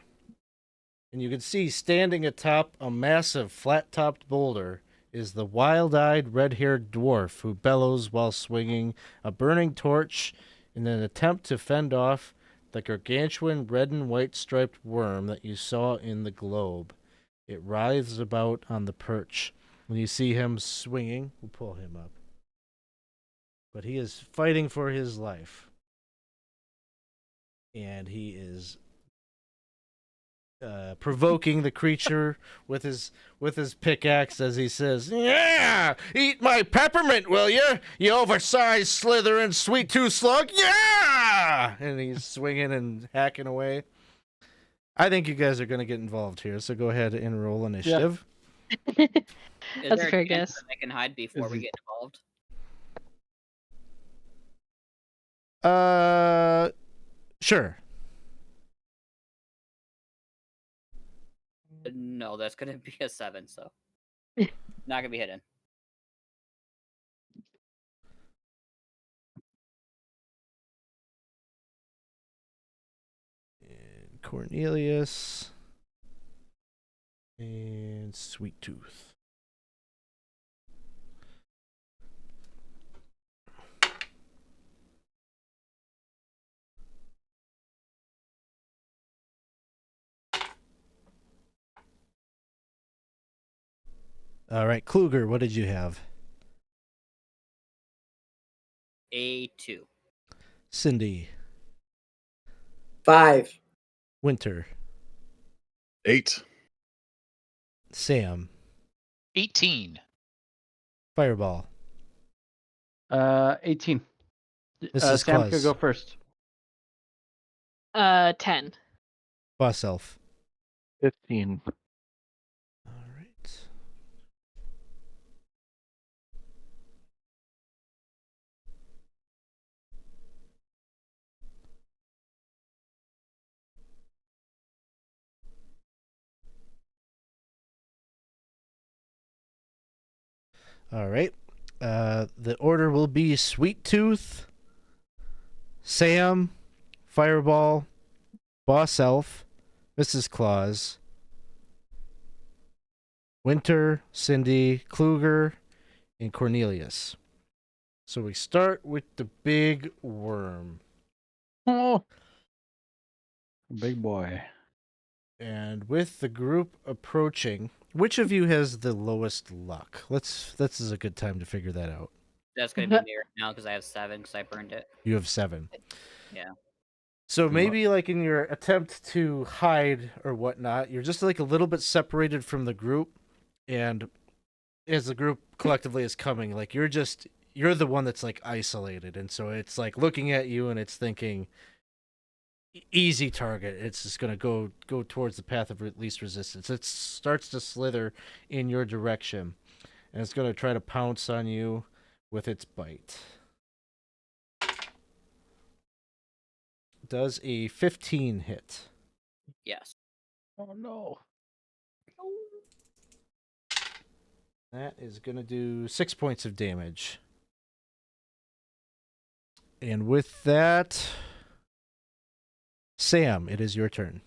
and you can see standing atop a massive flat-topped boulder is the wild-eyed, red-haired dwarf who bellows while swinging a burning torch in an attempt to fend off the gargantuan red and white striped worm that you saw in the globe. It writhes about on the perch. When you see him swinging, we'll pull him up. But he is fighting for his life. And he is provoking the creature with his pickaxe as he says, "Yeah, eat my peppermint, will you? You oversized, slithering, sweet-tooth slug! Yeah!" And he's swinging and hacking away. I think you guys are going to get involved here, so go ahead and roll initiative. Is That's there a fair chance guess. that I can hide before Is we it- get involved? Sure. No, that's gonna be a 7, so not gonna be hidden. And Cornelius. And Sweet Tooth. All right, Kluger, what did you have? A2. Cindy. 5. Winter. 8. Sam. 18. Fireball. 18. Mrs. Sam Claus. could go first. 10. Boss Elf. 15. All right. All right. The order will be Sweet Tooth, Sam, Fireball, Boss Elf, Mrs. Claus, Winter, Cindy, Kluger, and Cornelius. So we start with the big worm. Oh, big boy. And with the group approaching, which of you has the lowest luck? This is a good time to figure that out. That's gonna be me right now because I have 7 because I burned it. You have 7. Yeah. So maybe like in your attempt to hide or whatnot, you're just like a little bit separated from the group, and as the group collectively is coming, like you're the one that's like isolated, and so it's like looking at you and it's thinking easy target. It's just gonna go towards the path of least resistance. It starts to slither in your direction, and it's gonna try to pounce on you with its bite. Does a 15 hit? Yes. Oh no. That is going to do 6 points of damage. And with that, Sam, it is your turn.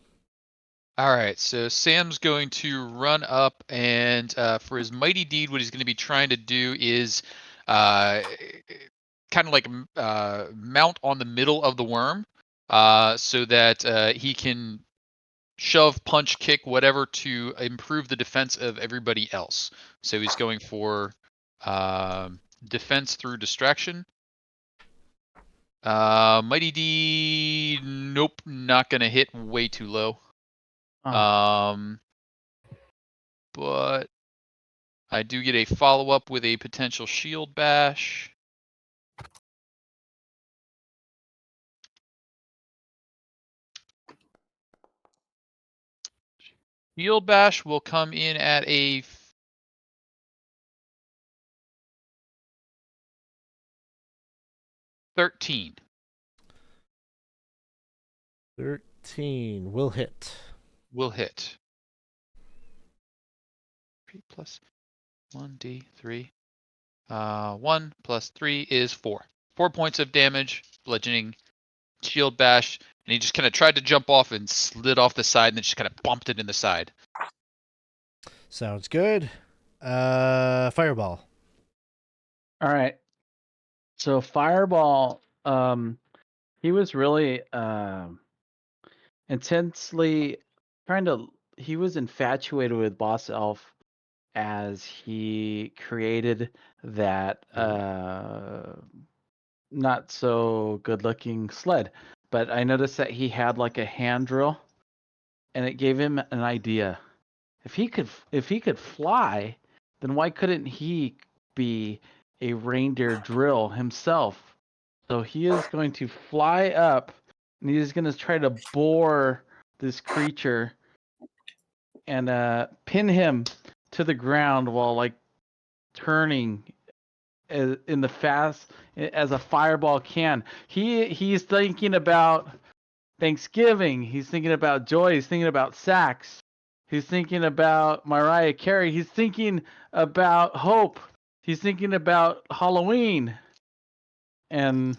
All right, so Sam's going to run up and for his mighty deed, what he's going to be trying to do is kind of like mount on the middle of the worm so that he can shove, punch, kick, whatever to improve the defense of everybody else. So he's going for defense through distraction. Mighty D, nope, not going to hit, way too low. But I do get a follow-up with a potential shield bash. Shield bash will come in at a 13. 13 will hit. Will hit. 3 plus 1d3. 1 plus 3 is 4. 4 points of damage, bludgeoning, shield bash, and he just kind of tried to jump off and slid off the side and then just kind of bumped it in the side. Sounds good. Fireball. All right. So Fireball, he was really intensely he was infatuated with Boss Elf as he created that not so good looking sled. But I noticed that he had like a hand drill, and it gave him an idea. If he could fly, then why couldn't he be a reindeer drill himself? So he is going to fly up, and he's going to try to bore this creature and pin him to the ground while like turning in the fast as a fireball can. He's thinking about Thanksgiving. He's thinking about joy. He's thinking about sax. He's thinking about Mariah Carey. He's thinking about hope. He's thinking about Halloween. And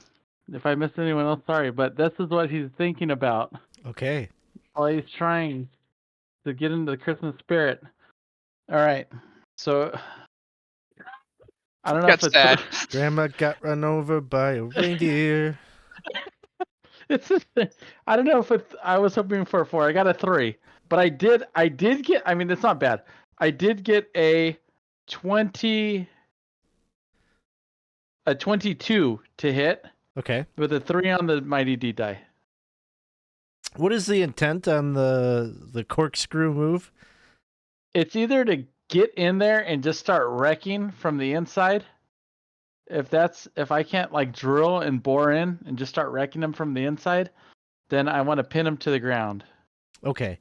if I missed anyone else, sorry, but this is what he's thinking about Okay. while he's trying to get into the Christmas spirit. All right. So I don't know if That's it's sad. Grandma got run over by a reindeer. I don't know if it's. I was hoping for a 4. I got a 3, but I did get. I mean, it's not bad. I did get a 22 to hit Okay. with a 3 on the mighty D die. What is the intent on the corkscrew move? It's either to get in there and just start wrecking from the inside. If I can't like drill and bore in and just start wrecking them from the inside, then I want to pin him to the ground. Okay.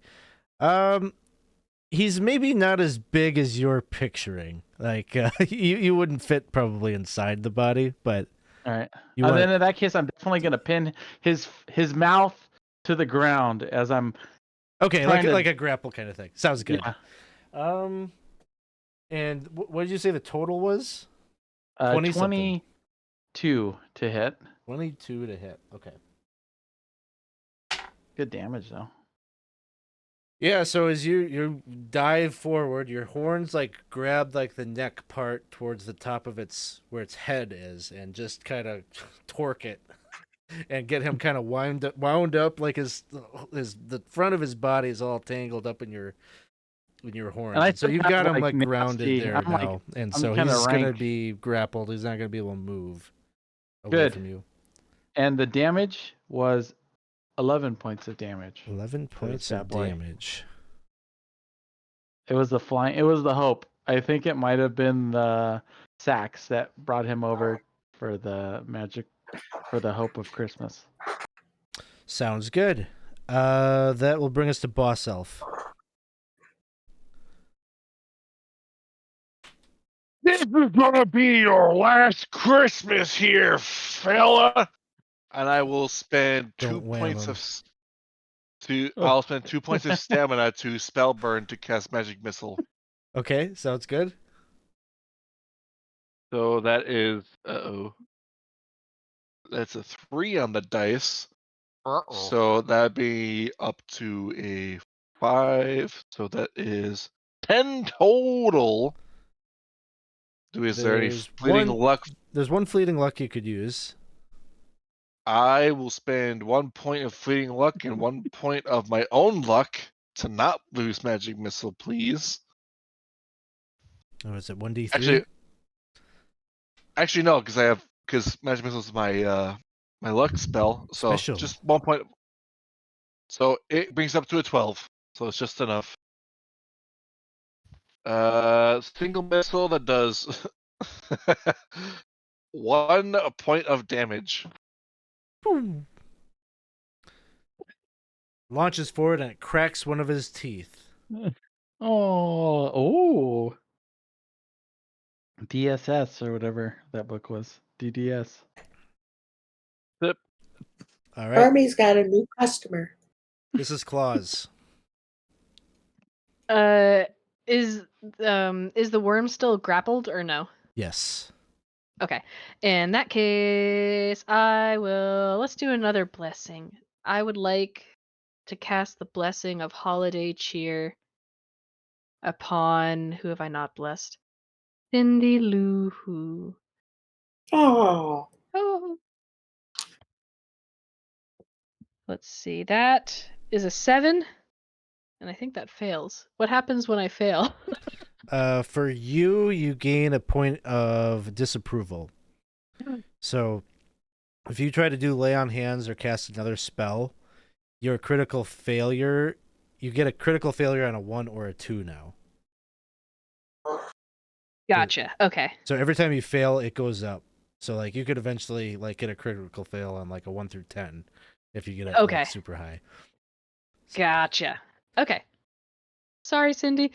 He's maybe not as big as you're picturing. Like you wouldn't fit probably inside the body, but All right. you Then in that case, I'm definitely gonna pin his mouth to the ground as I'm. Okay, trying to- like a grapple kind of thing. Sounds good. Yeah. And what did you say the total was? 22 to hit. 22 to hit. Okay. Good damage though. Yeah, so as you dive forward, your horns like grab like the neck part towards the top of where its head is, and just kind of torque it, and get him kind of wound up like the front of his body is all tangled up in your horns. And so you've got him like grounded there now, and so he's gonna be grappled. He's not gonna be able to move away from you. And the damage was 11 points of damage. 11 points of damage. It was the flying. It was the hope. I think it might have been the sax that brought him over for the magic, for the hope of Christmas. Sounds good. That will bring us to Boss Elf. This is gonna be your last Christmas here, fella. And I will spend Don't wham him. I'll spend 2 points of stamina to spell burn to cast magic missile. Okay, sounds good. So that is that's a 3 on the dice. So that'd be up to a 5. So that is 10 total. Is there any fleeting luck? There's one fleeting luck you could use. I will spend 1 point of fleeting luck and 1 point of my own luck to not lose magic missile, please. Oh, is it 1d3? Actually, no, because magic missile is my my luck spell. So Special. just 1 point. So it brings up to a 12. So it's just enough. Single missile that does 1 point of damage. Boom. Launches forward and it cracks one of his teeth. Oh. DSS or whatever that book was. DDS. All right. Army's got a new customer. This is Claus. Is the worm still grappled or no? Yes. Okay. In that case, let's do another blessing. I would like to cast the blessing of holiday cheer upon who have I not blessed? Cindy Lou Who. Oh. Oh. Let's see. That is a 7. And I think that fails. What happens when I fail? For you gain a point of disapproval. So, if you try to do lay on hands or cast another spell, your critical failure, you get a critical failure on a 1 or a 2 now. Gotcha. Okay. So every time you fail, it goes up. So like you could eventually like get a critical fail on like a 1 through 10 if you get it Okay. like, super high. Gotcha. Okay. Sorry, Cindy.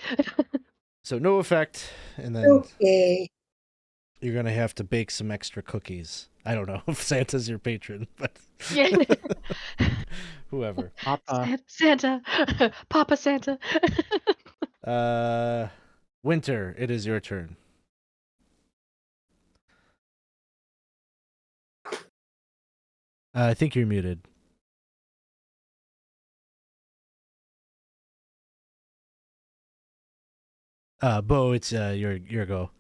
So no effect, and then Okay. you're gonna have to bake some extra cookies. I don't know if Santa's your patron, but Yeah. whoever. Papa. Santa. Papa Santa. Winter, it is your turn. I think you're muted. Bo, it's your go.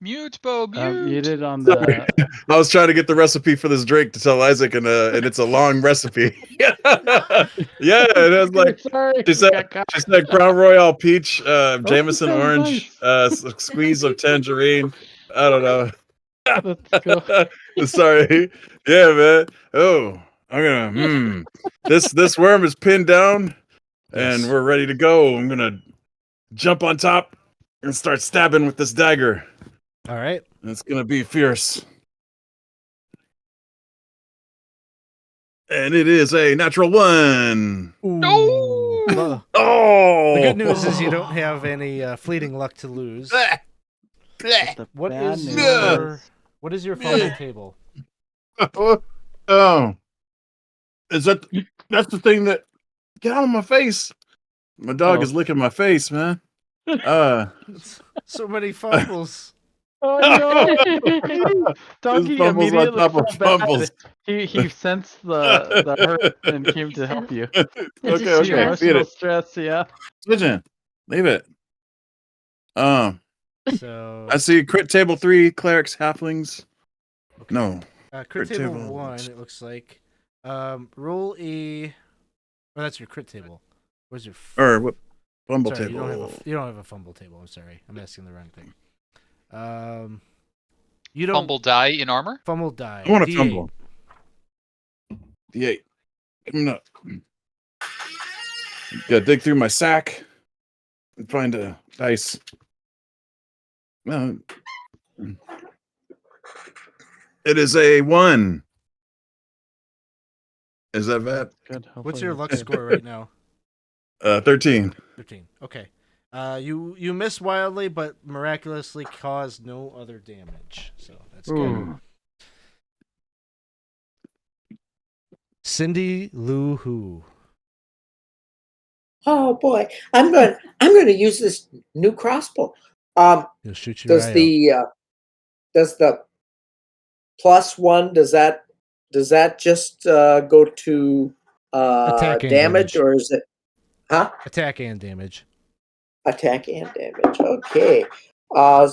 Mute, Bo, mute. Muted on Sorry. the. I was trying to get the recipe for this drink to tell Isaac, and it's a long recipe. Yeah, it has like Sorry. she said Crown Royal peach, Jameson sounds orange, a squeeze of tangerine. I don't know. Let's go. Sorry. Yeah, man. Oh, I'm gonna. This worm is pinned down, and Yes. we're ready to go. I'm gonna jump on top and start stabbing with this dagger. All right. It's gonna be fierce. And it is a natural 1. No. Oh, The good news is you don't have any fleeting luck to lose. The What bad is news your is- what is your fumble table? Oh, is that's the thing that get out of my face? My dog is licking my face, man. So many fumbles. Oh no! Doggy His fumbles on immediately top of felt bad. fumbles. He sensed the hurt and came to help you. It's Okay, just okay, stress. beat Emotional it. stress, yeah. Pigeon, leave it. So I see crit table 3, clerics, halflings. No, crit crit table table. 1, it looks like. Roll a. Oh, that's your crit table. Where's your? Or what? Fumble Sorry, table. you don't have a fumble table. I'm sorry, I'm asking the wrong thing. You don't Fumble die in armor? fumble die. I want to D8. fumble. D8. Coming up. Gotta dig through my sack and find a dice. No. It is a 1. Is that bad? Good. What's hopefully your it's luck good. score right now? 13. 13. Okay. You miss wildly, but miraculously cause no other damage. So that's good. Ooh. Cindy Lou Who. Oh boy, I'm going to use this new crossbow. He'll shoot your Does eye out. the +1 does that just go to Attack and damage, damage. or is it Attack and damage. attack and damage? Okay. Uh,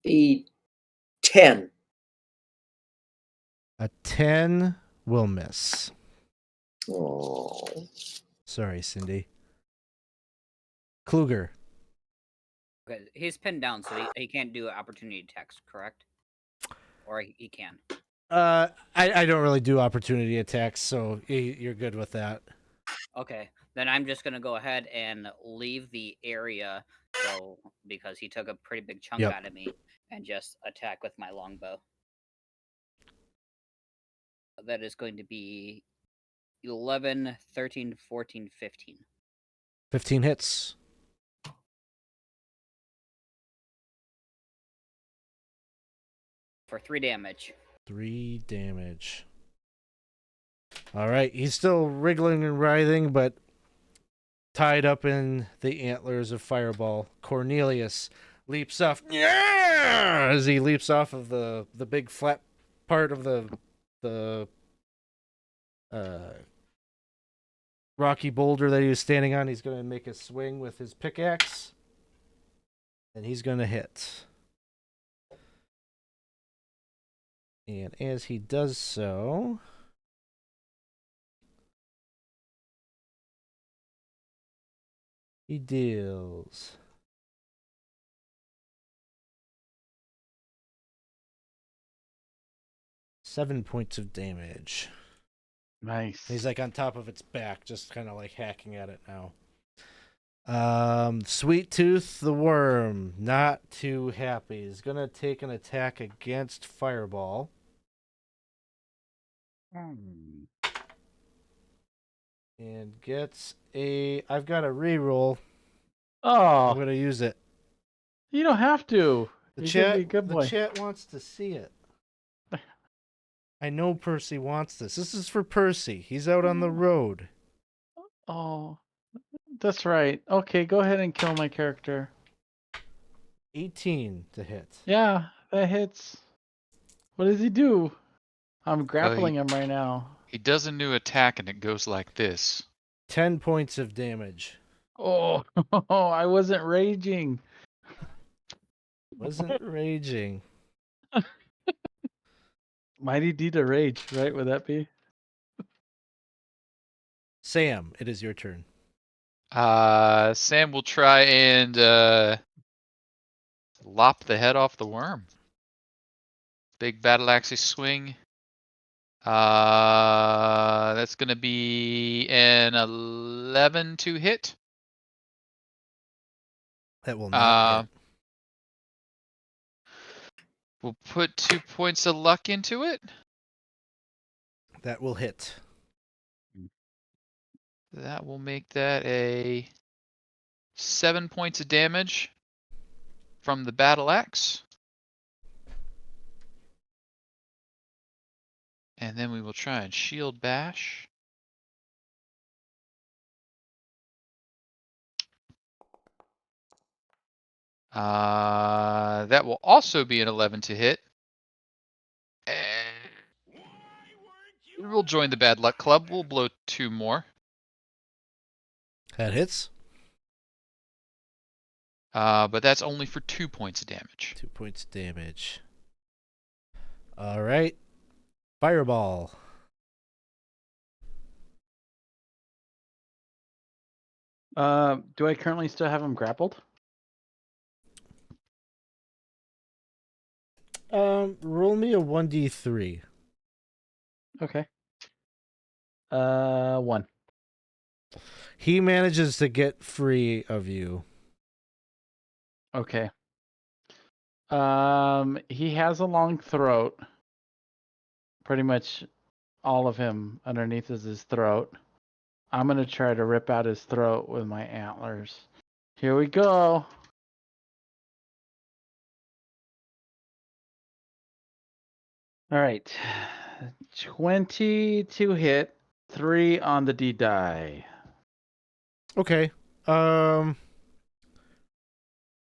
the 10. A 10 will miss. Oh. Sorry, Cindy. Kluger. Okay, he's pinned down, so he can't do opportunity attacks, correct? Or he can. I don't really do opportunity attacks, so you're good with that. Okay, then I'm just gonna go ahead and leave the area, so because he took a pretty big chunk Yep. out of me, and just attack with my longbow. That is going to be 11, 13, 14, 15. 15 hits. For 3 damage. 3 damage. All right, he's still wriggling and writhing, but tied up in the antlers of Fireball. Cornelius leaps off. Yeah! As he leaps off of the big flat part of the rocky boulder that he was standing on. He's going to make a swing with his pickaxe, and he's going to hit. And as he does so, he deals 7 points of damage. Nice. He's like on top of its back, just kind of like hacking at it now. Sweet Tooth the worm, not too happy. He's gonna take an attack against Fireball. And gets a. I've got a reroll. I'm Oh, gonna use it. you don't have to. The You chat. can be a good The boy. chat wants to see it. I know Percy wants this. This is for Percy. He's out on the road. Oh, that's right. Okay, go ahead and kill my character. 18 to hit. Yeah, that hits. What does he do? I'm Oh, grappling him right now. he does a new attack and it goes like this. 10 points of damage. Oh, I wasn't raging. Wasn't raging. Mighty D to rage, right? Would that be? Sam, it is your turn. Sam will try and lop the head off the worm. Big battle axe swing. That's gonna be an 11 to hit. That will not hit. We'll put 2 points of luck into it. That will hit. That will make that a 7 points of damage from the battle axe. And then we will try and shield bash. That will also be an 11 to hit. And we'll join the bad luck club. We'll blow 2 more. That hits. But that's only for 2 points of damage. 2 points of damage. All right. Fireball. Do I currently still have him grappled? Roll me a 1d3. Okay. 1. He manages to get free of you. Okay. He has a long throat. Pretty much all of him underneath is his throat. I'm gonna try to rip out his throat with my antlers. Here we go. All right. 20 to hit, 3 on the D die. Okay.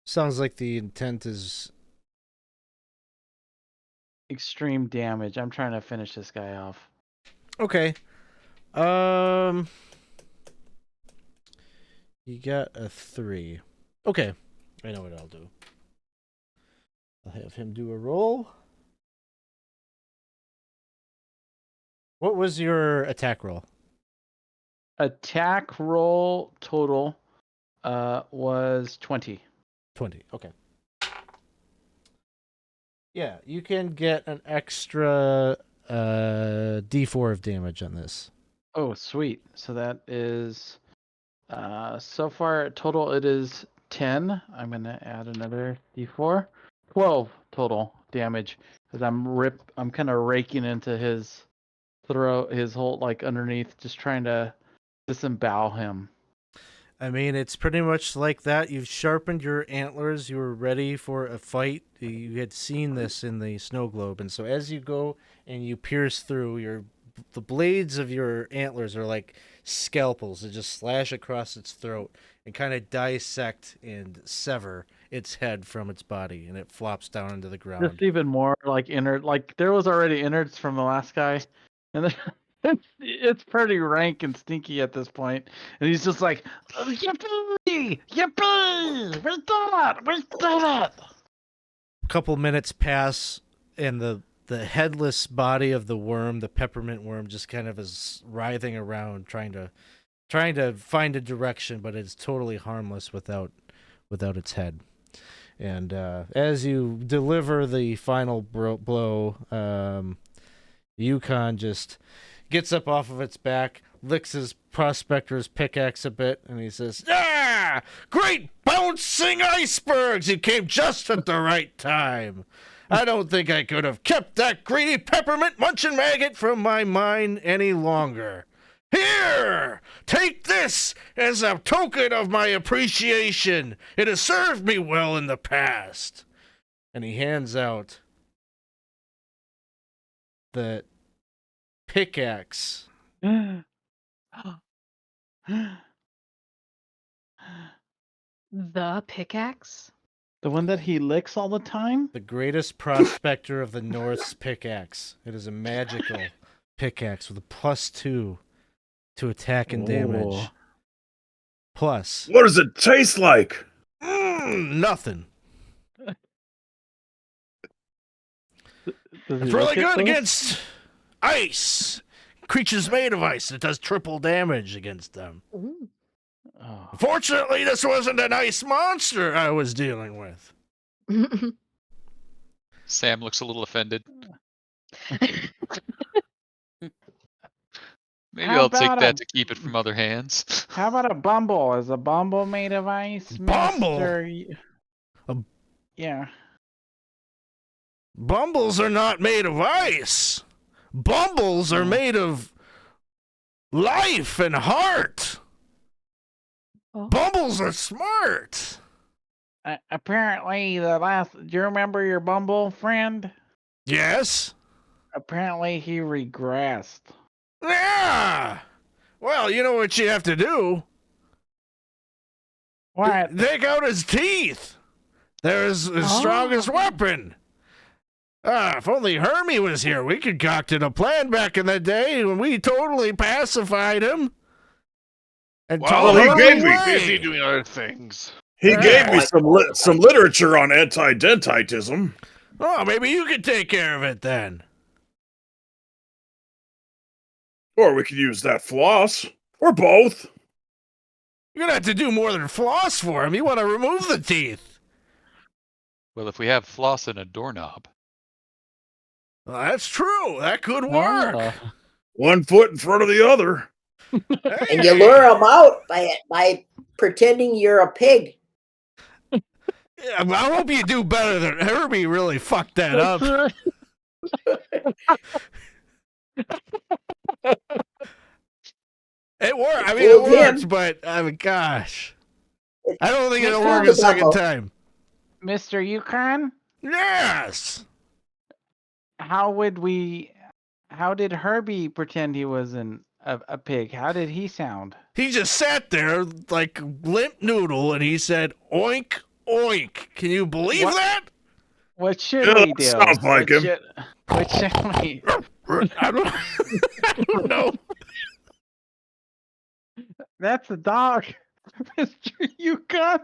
Sounds like the intent is Extreme damage. I'm trying to finish this guy off. okay. You got a 3. Okay. I know what I'll do. I'll have him do a roll. What was your attack roll? Attack roll total was 20. 20. Okay. Yeah, you can get an extra D4 of damage on this. Oh, sweet. So that is so far total it is 10. I'm going to add another D4. 12 total damage cuz I'm kind of raking into his throat, his whole like underneath, just trying to disembowel him. I mean, it's pretty much like that. You've sharpened your antlers. You were ready for a fight. You had seen this in the snow globe, and so as you go and you pierce through, the blades of your antlers are like scalpels that just slash across its throat and kind of dissect and sever its head from its body, and it flops down into the ground. Just even more like innards. Like there was already innards from the last guy, and then it's pretty rank and stinky at this point. And he's just like, yippee, yippee, we did it. A couple minutes pass, and the headless body of the worm, the peppermint worm, just kind of is writhing around, trying to find a direction, but it's totally harmless without its head. And as you deliver the final blow, Yukon just gets up off of its back, licks his prospector's pickaxe a bit, and he says, "Ah! Great bouncing icebergs! You came just at the right time. I don't think I could have kept that greedy peppermint munching maggot from my mind any longer. Here! Take this as a token of my appreciation. It has served me well in the past." And he hands out the pickaxe. The pickaxe? The one that he licks all the time? The greatest prospector of the North's pickaxe. It is a magical pickaxe with a +2 to attack and damage. Oh. Plus, What does it taste like? nothing. Does he It's really lick it, good though? against ice. Creatures made of ice. It does triple damage against them. Ooh. Oh. Fortunately, this wasn't an ice monster I was dealing with. Sam looks a little offended. Maybe How I'll take about that a- to keep it from other hands. How about a bumble? Is a bumble made of ice? Bumble? Mister? A- Yeah. Bumbles are not made of ice. Bumbles are made of life and heart. Oh. Bumbles are smart. Apparently, do you remember your bumble friend? Yes? Apparently, he regressed. Yeah. Well, you know what you have to do? What? Take out his teeth. They're his strongest weapon. If only Hermie was here, we concocted a plan back in the day when we totally pacified him. And Well, told he him gave he's me- away. busy doing other things. He gave me some literature on anti-dentitism. Oh, maybe you could take care of it then. Or we could use that floss. Or both. You're gonna have to do more than floss for him. You want to remove the teeth. Well, if we have floss and a doorknob. Well, that's true. That could work. Ah. 1 foot in front of the other. And you lure them out by pretending you're a pig. Yeah, I hope you do better than Herbie really fucked that up. It worked. I mean, it Fooled him. works, but I mean, gosh. I don't think it'll It's work a fooled second Bubble. time. Mr. Yukon, Yes. how did Herbie pretend he was an A pig. How did he sound? He just sat there like limp noodle, and he said, "Oink, oink." Can you believe What? that? What should Yeah, we do? sounds like him. What should we? I don't, I don't know. That's a dog, Mr. Yukon.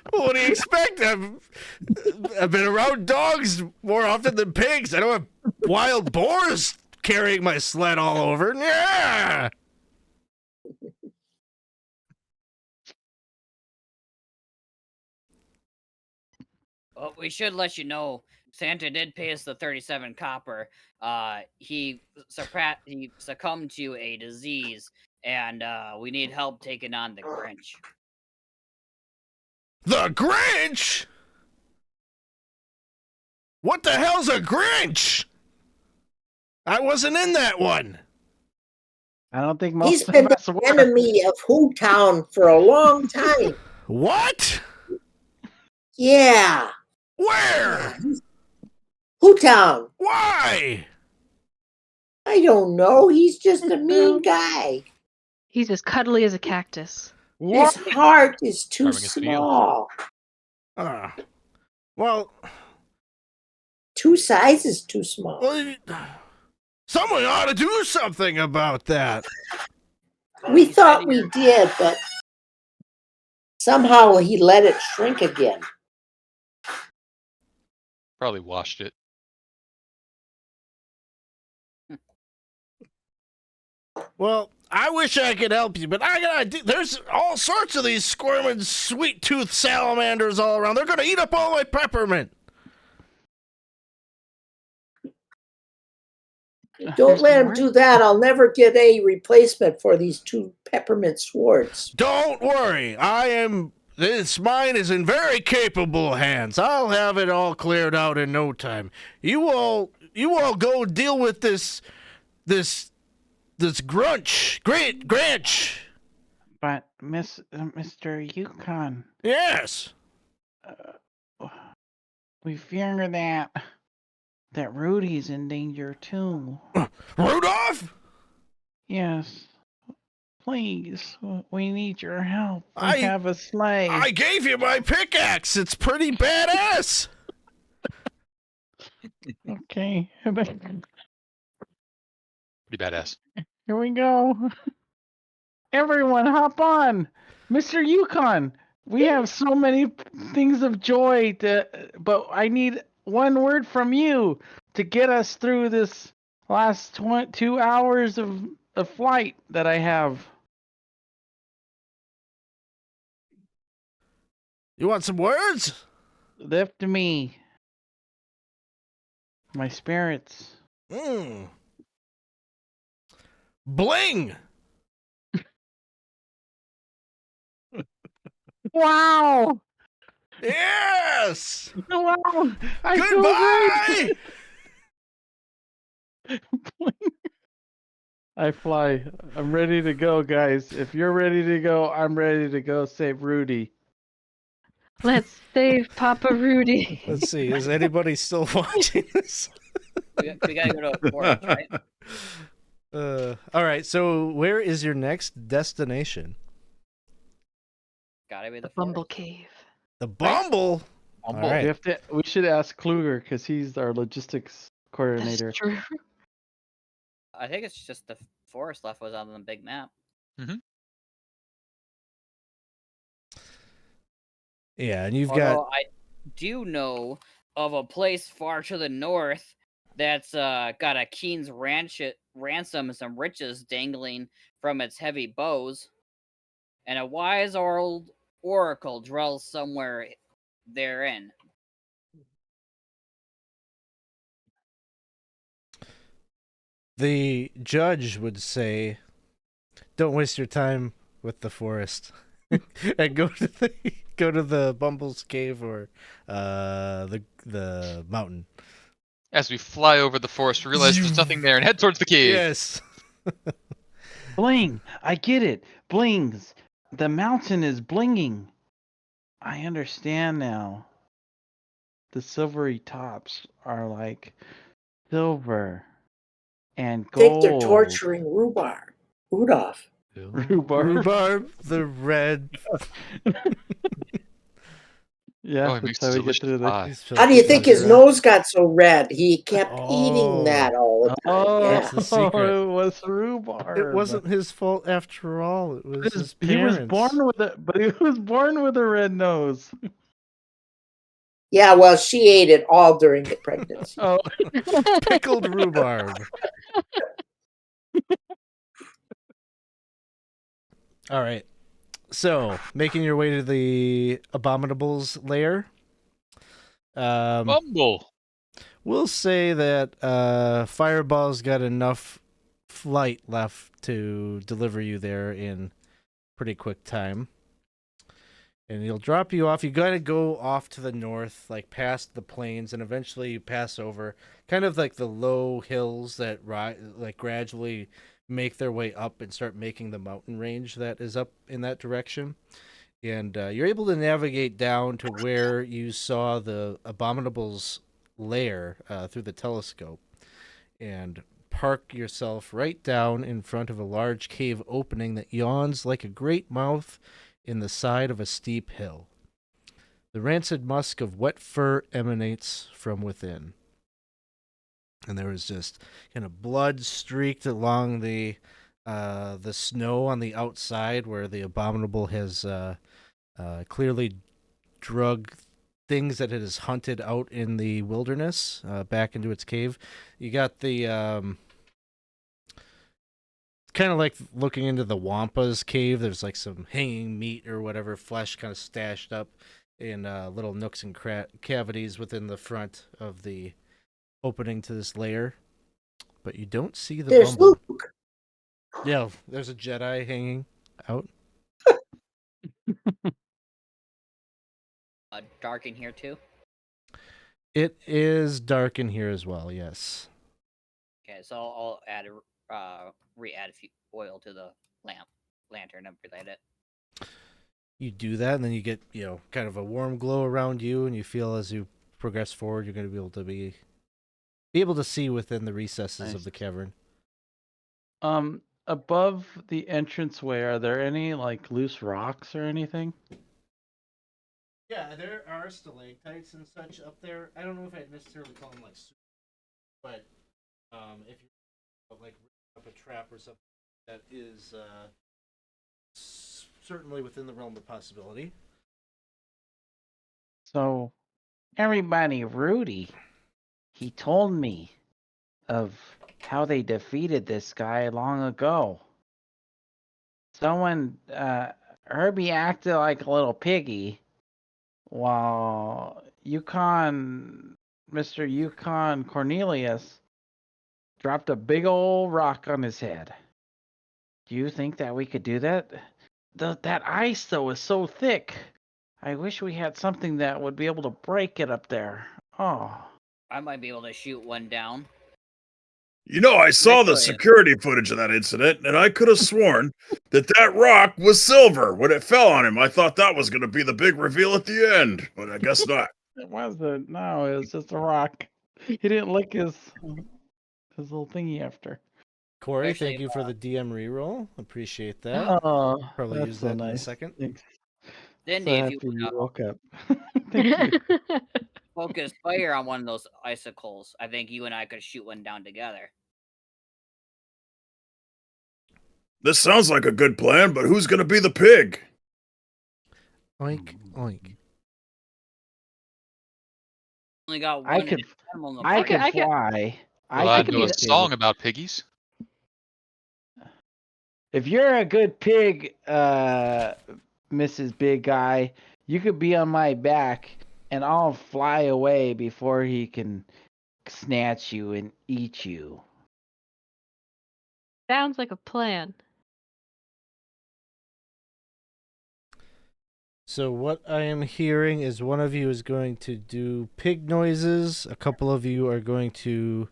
What do you expect? I've been around dogs more often than pigs. I don't have wild boars carrying my sled all over. Yeah. Well, we should let you know Santa did pay us the 37 copper. He succumbed to a disease, and we need help taking on the Grinch. The Grinch? What the hell's a Grinch? I wasn't in that one. I don't think He's most been of us the were. enemy of Town for a long time. What? Yeah. Where? Town. Why? I don't know. He's just a mean guy. He's as cuddly as a cactus. His heart is too Carving his video. small. Well, 2 sizes too small. someone ought to do something about that. We thought we did, but somehow he let it shrink again. Probably washed it. Well, I wish I could help you, but there's all sorts of these squirming sweet-toothed salamanders all around. They're going to eat up all my peppermint. Don't let him do that. I'll never get a replacement for these 2 peppermint swords. Don't worry. Mine is in very capable hands. I'll have it all cleared out in no time. You all go deal with this Grinch. But Mr. Yukon, Yes. we fear that Rudy's in danger too. Rudolph? Yes. Please, we need your help. We I have a sleigh. I gave you my pickaxe. It's pretty badass. Okay. Pretty badass. Here we go. Everyone, hop on. Mr. Yukon, we have so many things of joy, but I need one word from you to get us through this last 2 hours of flight that I have. You want some words? Lift me. My spirits. Bling. Wow! Yes. Wow! I Goodbye. feel great. I fly. I'm ready to go, guys. If you're ready to go, I'm ready to go save Rudy. Let's save Papa Rudy. Let's see. Is anybody still watching this? We gotta go to a forest, right? All right. So, where is your next destination? Gotta be the Bumble forest. Cave. The Bumble. All right. We should ask Kluger because he's our logistics coordinator. That's true. I think it's just the forest left was on the big map. Yeah, and you've Although got. I do know of a place far to the north that's got a king's ransom and some riches dangling from its heavy bows, and a wise old oracle dwells somewhere therein. The judge would say, "Don't waste your time with the forest, and go to the Bumble's cave or the mountain." As we fly over the forest, we realize there's nothing there and head towards the cave. Yes. Bling! I get it. Blings. The mountain is blinging. I understand now. The silvery tops are like silver. and I think they're gold. torturing Rudolph. Rhubarb. Rhubarb, the red. Yeah, Oh, it that's makes how a we get delicious to the. pie. He's How do you filthy think his sugar. nose got so red? He kept eating Oh. that all the time. Oh, Yeah. That's the secret. it was rhubarb. It wasn't his fault after all. It was his He was parents. born with it, but he was born with a red nose. Yeah, well, she ate it all during the pregnancy. Oh, Pickled rhubarb. All right. So, making your way to the Abominables lair. Bumble. We'll say that Fireball's got enough flight left to deliver you there in pretty quick time. And he'll drop you off. You got to go off to the north, like past the plains, and eventually you pass over kind of like the low hills that like gradually make their way up and start making the mountain range that is up in that direction. And you're able to navigate down to where you saw the Abominable's lair through the telescope and park yourself right down in front of a large cave opening that yawns like a great mouth in the side of a steep hill. The rancid musk of wet fur emanates from within. And there is just kind of blood streaked along the snow on the outside where the Abominable has clearly drug things that it has hunted out in the wilderness back into its cave. You got the kind of like looking into the Wampa's cave. There's like some hanging meat or whatever, flesh kind of stashed up in little nooks and cavities within the front of the opening to this lair. But you don't see the There's Bumble. Luke. Yeah, there's a Jedi hanging out. Dark in here too. It is dark in here as well, yes. Okay, so I'll add re-add a few oil to the lantern and relight it. You do that, and then you get, kind of a warm glow around you, and you feel as you progress forward, you're going to be able to see within the recesses of the cavern. Above the entranceway, are there any like loose rocks or anything? Yeah, there are stalactites and such up there. I don't know if I'd necessarily call them like, but if you like up a trap or something, that is certainly within the realm of possibility. So, everybody, Rudy, he told me of how they defeated this guy long ago. Someone, Herbie acted like a little piggy, while Mr. Yukon Cornelius dropped a big old rock on his head. Do you think that we could do that? That ice, though, is so thick. I wish we had something that would be able to break it up there. Oh. I might be able to shoot one down. I saw the Victoria. security footage of that incident, and I could have sworn that rock was silver when it fell on him. I thought that was going to be the big reveal at the end, but I guess not. It wasn't. No, it was just a rock. He didn't lick his little thingy after. Corey, Especially thank you if, for the DM reroll. Appreciate that. Oh, Probably that's use so that in a nice. second. Thanks. Cindy, So if happy you you woke up. Thank you. focus fire on one of those icicles, I think you and I could shoot one down together. This sounds like a good plan, but who's going to be the pig? Oink, oink. Only got one I could animal in the I party. could I could- fly. Well, I I could know a be song about piggies. If you're a good pig, Mrs. Big Guy, you could be on my back and I'll fly away before he can snatch you and eat you. Sounds like a plan. So what I am hearing is one of you is going to do pig noises. A couple of you are going to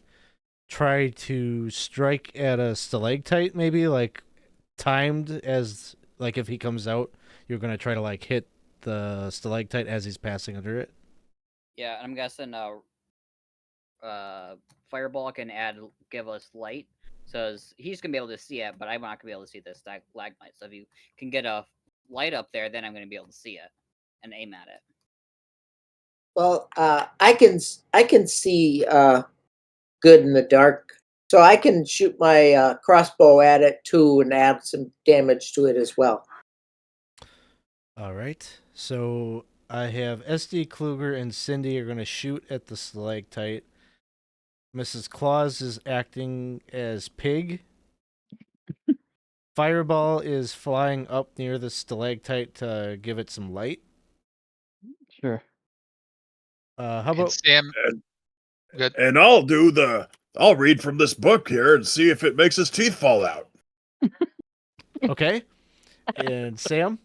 try to strike at a stalactite, maybe like timed as like if he comes out, you're going to try to like hit the stalactite as he's passing under it. Yeah, I'm guessing Fireball can give us light, So he's gonna be able to see it, but I'm not gonna be able to see the stalagmite. So if you can get a light up there, then I'm gonna be able to see it and aim at it. Well, I can see good in the dark, so I can shoot my crossbow at it too and add some damage to it as well. All right. So I have SD Kluger and Cindy are going to shoot at the stalactite. Mrs. Claus is acting as pig. Fireball is flying up near the stalactite to give it some light. Sure. How And about Sam? Good. And I'll read from this book here and see if it makes his teeth fall out. okay? And Sam?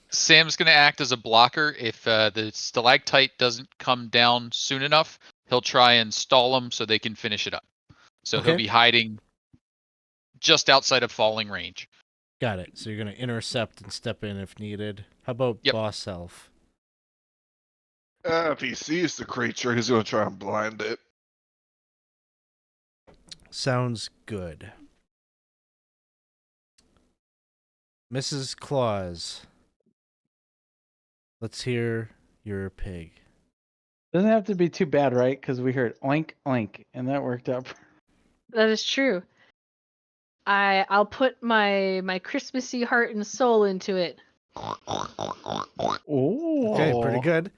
Sam's going to act as a blocker. If the stalactite doesn't come down soon enough, he'll try and stall them so they can finish it up. So he'll Okay. be hiding just outside of falling range. Got it. So you're going to intercept and step in if needed. How about Yep. Boss Elf? If he sees the creature, he's gonna try and blind it. Sounds good. Mrs. Claus. Let's hear your pig. Doesn't have to be too bad, right? Because we heard oink oink, and that worked out. That is true. I'll put my Christmassy heart and soul into it. Oh, Okay, pretty good.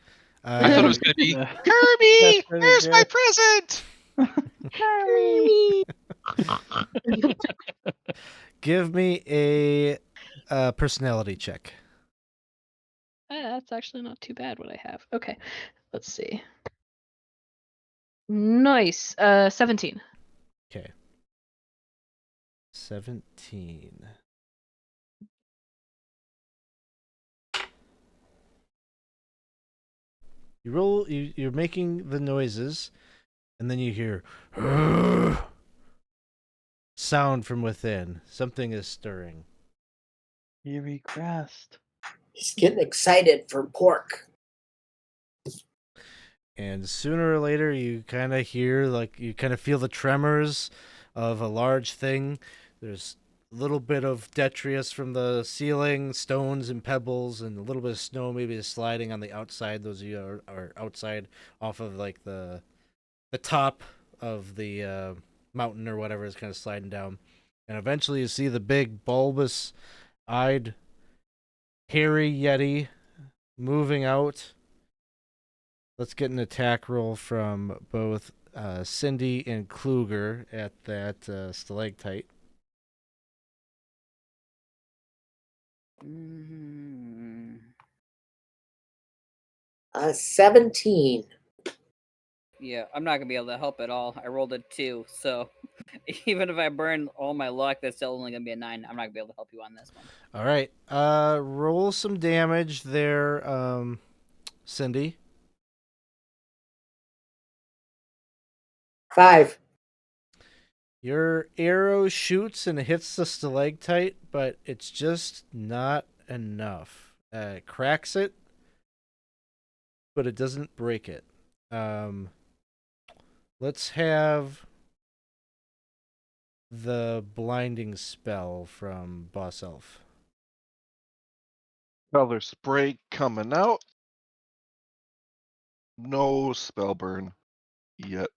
I thought it was going to be That's Kirby. pretty Here's my good. present. Give me a personality check. That's actually not too bad what I have. Okay, let's see. Nice. 17. Okay. 17. You're making the noises, and then you hear sound from within. Something is stirring. Eerie crest. He's getting excited for pork. And sooner or later, you kind of hear, you kind of feel the tremors of a large thing. There's a little bit of detritus from the ceiling, stones and pebbles, and a little bit of snow maybe is sliding on the outside. Those of you are outside off of the top of the mountain or whatever is kind of sliding down. And eventually you see the big bulbous-eyed hairy yeti moving out. Let's get an attack roll from both Cindy and Kluger at that stalactite. 17. Yeah, I'm not gonna be able to help at all. I rolled a 2, so even if I burn all my luck, that's still only gonna be a 9. I'm not gonna be able to help you on this one. All right. Roll some damage there, Cindy. 5. Your arrow shoots and hits the stalactite, but it's just not enough. It cracks it, but it doesn't break it. Let's have the blinding spell from Boss Elf. Color spray coming out. No spell burn yet.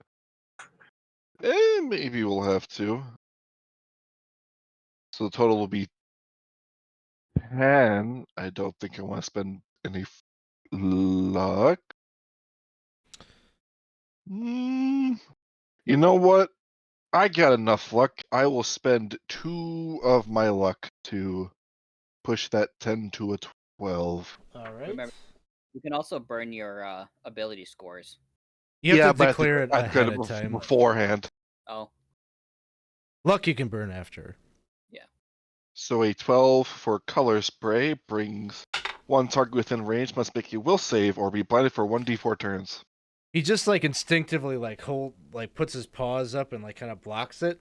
Maybe we'll have to. So the total will be 10. I don't think I want to spend any luck. You know what? I got enough luck. I will spend 2 of my luck to push that 10 to a 12. All right. Remember, you can also burn your ability scores. You have to but declare it I have to ahead do of time. beforehand. Oh, Luck you can burn after. So a 12 for color spray brings one target within range must make a will save or be blinded for 1d4 turns. He just instinctively puts his paws up and kind of blocks it.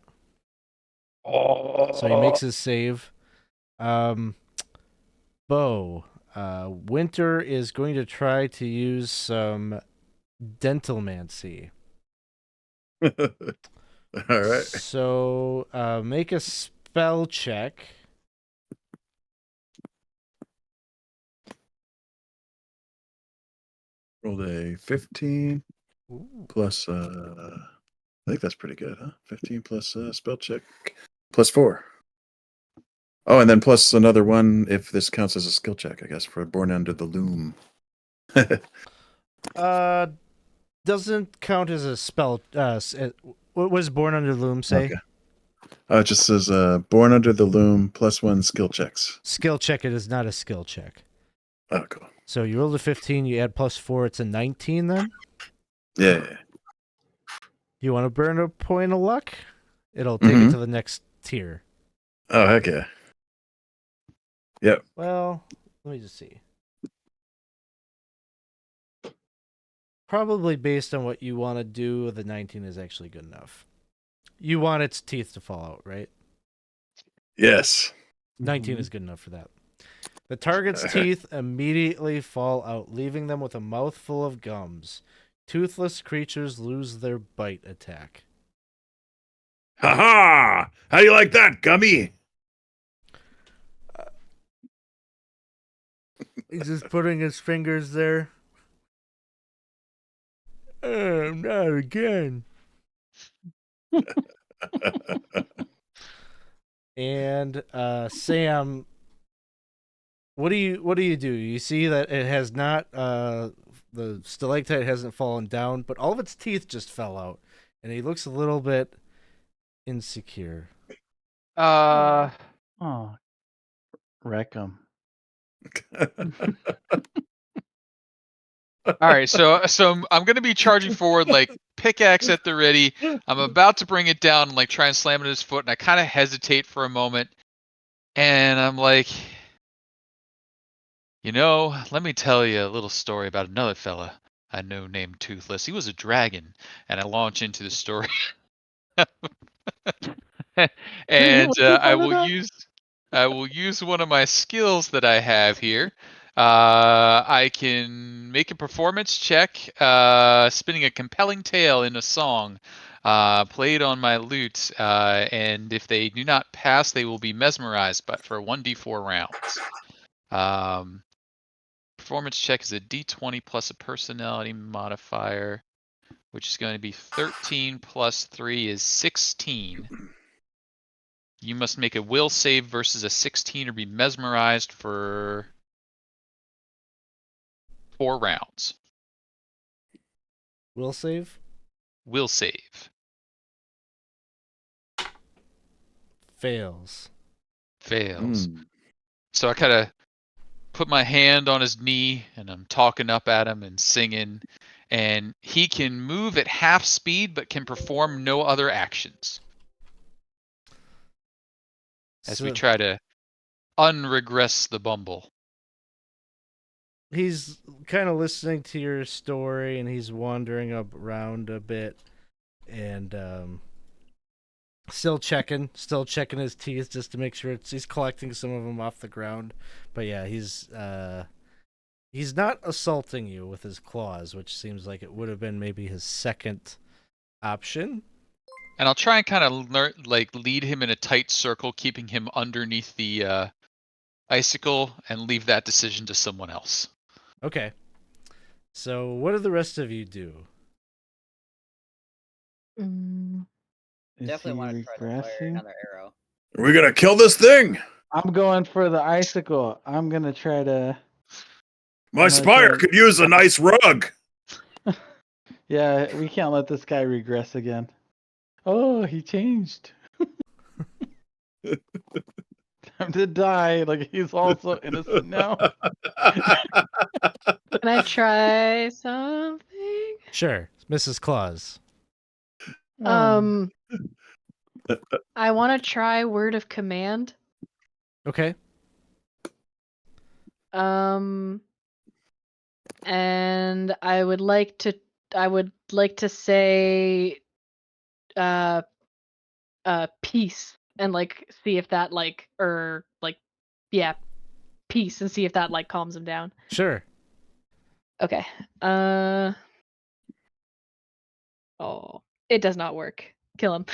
Oh. So he makes his save. Bo, Winter is going to try to use some dentalmancy. All right. So make a spell check. Rolled a 15 Ooh. plus. I think that's pretty good, huh? 15 plus spell check plus 4. Oh, and then plus another one if this counts as a skill check, I guess, for Born Under the Loom. Doesn't count as a spell. What was Born Under the Loom say? Okay. It just says Born Under the Loom plus 1 skill checks. Skill check. It is not a skill check. Oh, cool. So you rolled a 15. You add plus 4. It's a 19 then. Yeah. You want to burn a point of luck? It'll take it to the next tier. Oh, heck yeah. Yep. Well, let me just see. Probably based on what you want to do, the 19 is actually good enough. You want its teeth to fall out, right? Yes. 19 is good enough for that. The target's teeth immediately fall out, leaving them with a mouthful of gums. Toothless creatures lose their bite attack. Ha ha! How do you like that, Gummy? He's just putting his fingers there. Not again. And Sam, what do you do? You see that it has not the stalactite hasn't fallen down, but all of its teeth just fell out, and he looks a little bit insecure. Oh, wreck 'em. All right, so I'm gonna be charging forward, like pickaxe at the ready. I'm about to bring it down and like try and slam it at his foot, and I kind of hesitate for a moment, and I'm like, let me tell you a little story about another fella I know named Toothless. He was a dragon, and I launch into the story, and What's the fun of that? I will use one of my skills that I have here. I can make a performance check, spinning a compelling tale in a song, played on my lute, and if they do not pass, they will be mesmerized, but for 1d4 rounds. Performance check is a d20 plus a personality modifier, which is going to be 13 plus 3 is 16. You must make a will save versus a 16 or be mesmerized for 4 rounds. Will save? Will save. Fails. Fails. So I kind of put my hand on his knee and I'm talking up at him and singing. And he can move at half speed but can perform no other actions. As we try to unregress the bumble. He's kind of listening to your story and he's wandering around a bit and still checking his teeth just to make sure he's collecting some of them off the ground. But yeah, he's not assaulting you with his claws, which seems like it would have been maybe his second option. And I'll try and kind of lead him in a tight circle, keeping him underneath the icicle, and leave that decision to someone else. Okay. So what do the rest of you do? Definitely want to try to fire another arrow. We're gonna kill this thing. I'm going for the icicle. I'm gonna try to. My spire could use a nice rug. Yeah, we can't let this guy regress again. Oh, he changed. Time to die. Like he's also innocent now. Can I try something? Sure, Mrs. Claus. I want to try word of command. Okay. And I would like to say peace and like see if that peace and see if that like calms him down. Sure. Okay. Oh, it does not work. Kill him.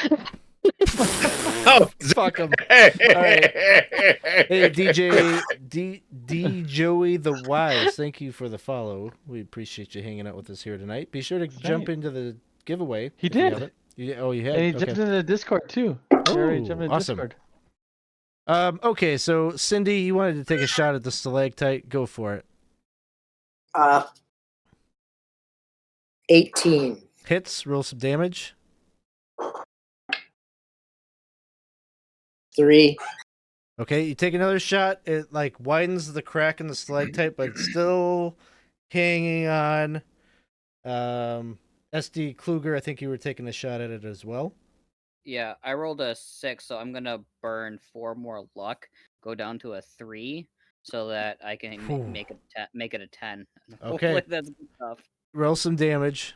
Oh, Fuck him. hey, Hey, D Joey the Wise, thank you for the follow. We appreciate you hanging out with us here tonight. Be sure to jump into the giveaway. He if you did. haven't. Oh, you had. And he Okay. jumped into the Discord too. He already Oh, jumped into awesome. Discord. Okay, so Cindy, you wanted to take a shot at the stalactite. Go for it. 18. Hits. Roll some damage. 3. Okay, you take another shot. It like widens the crack in the stalactite, but it's still hanging on. SD Kluger, I think you were taking a shot at it as well. Yeah, I rolled a 6, so I'm gonna burn 4 more luck, go down to a 3, so that I can Whew. make it a 10. Okay. Hopefully that's good stuff. Roll some damage.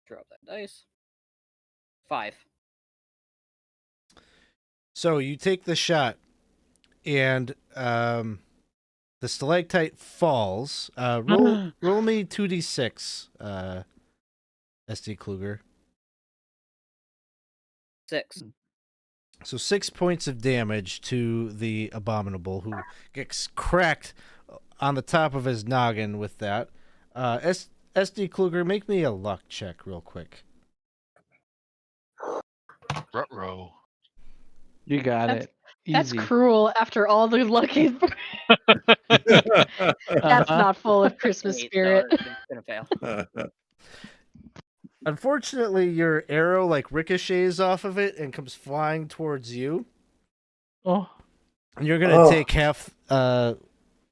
Drop that dice. 5. So you take the shot, and the stalactite falls. Roll me 2d6, SD Kluger. 6. So 6 points of damage to the abominable, who gets cracked on the top of his noggin with that. SD Kluger, make me a luck check real quick. Ruh-roh. You got That's- it. That's Easy. cruel after all the lucky. That's not full of Christmas 8, spirit. so it's gonna fail. Unfortunately, your arrow like ricochets off of it and comes flying towards you. Oh. And you're gonna take half. You're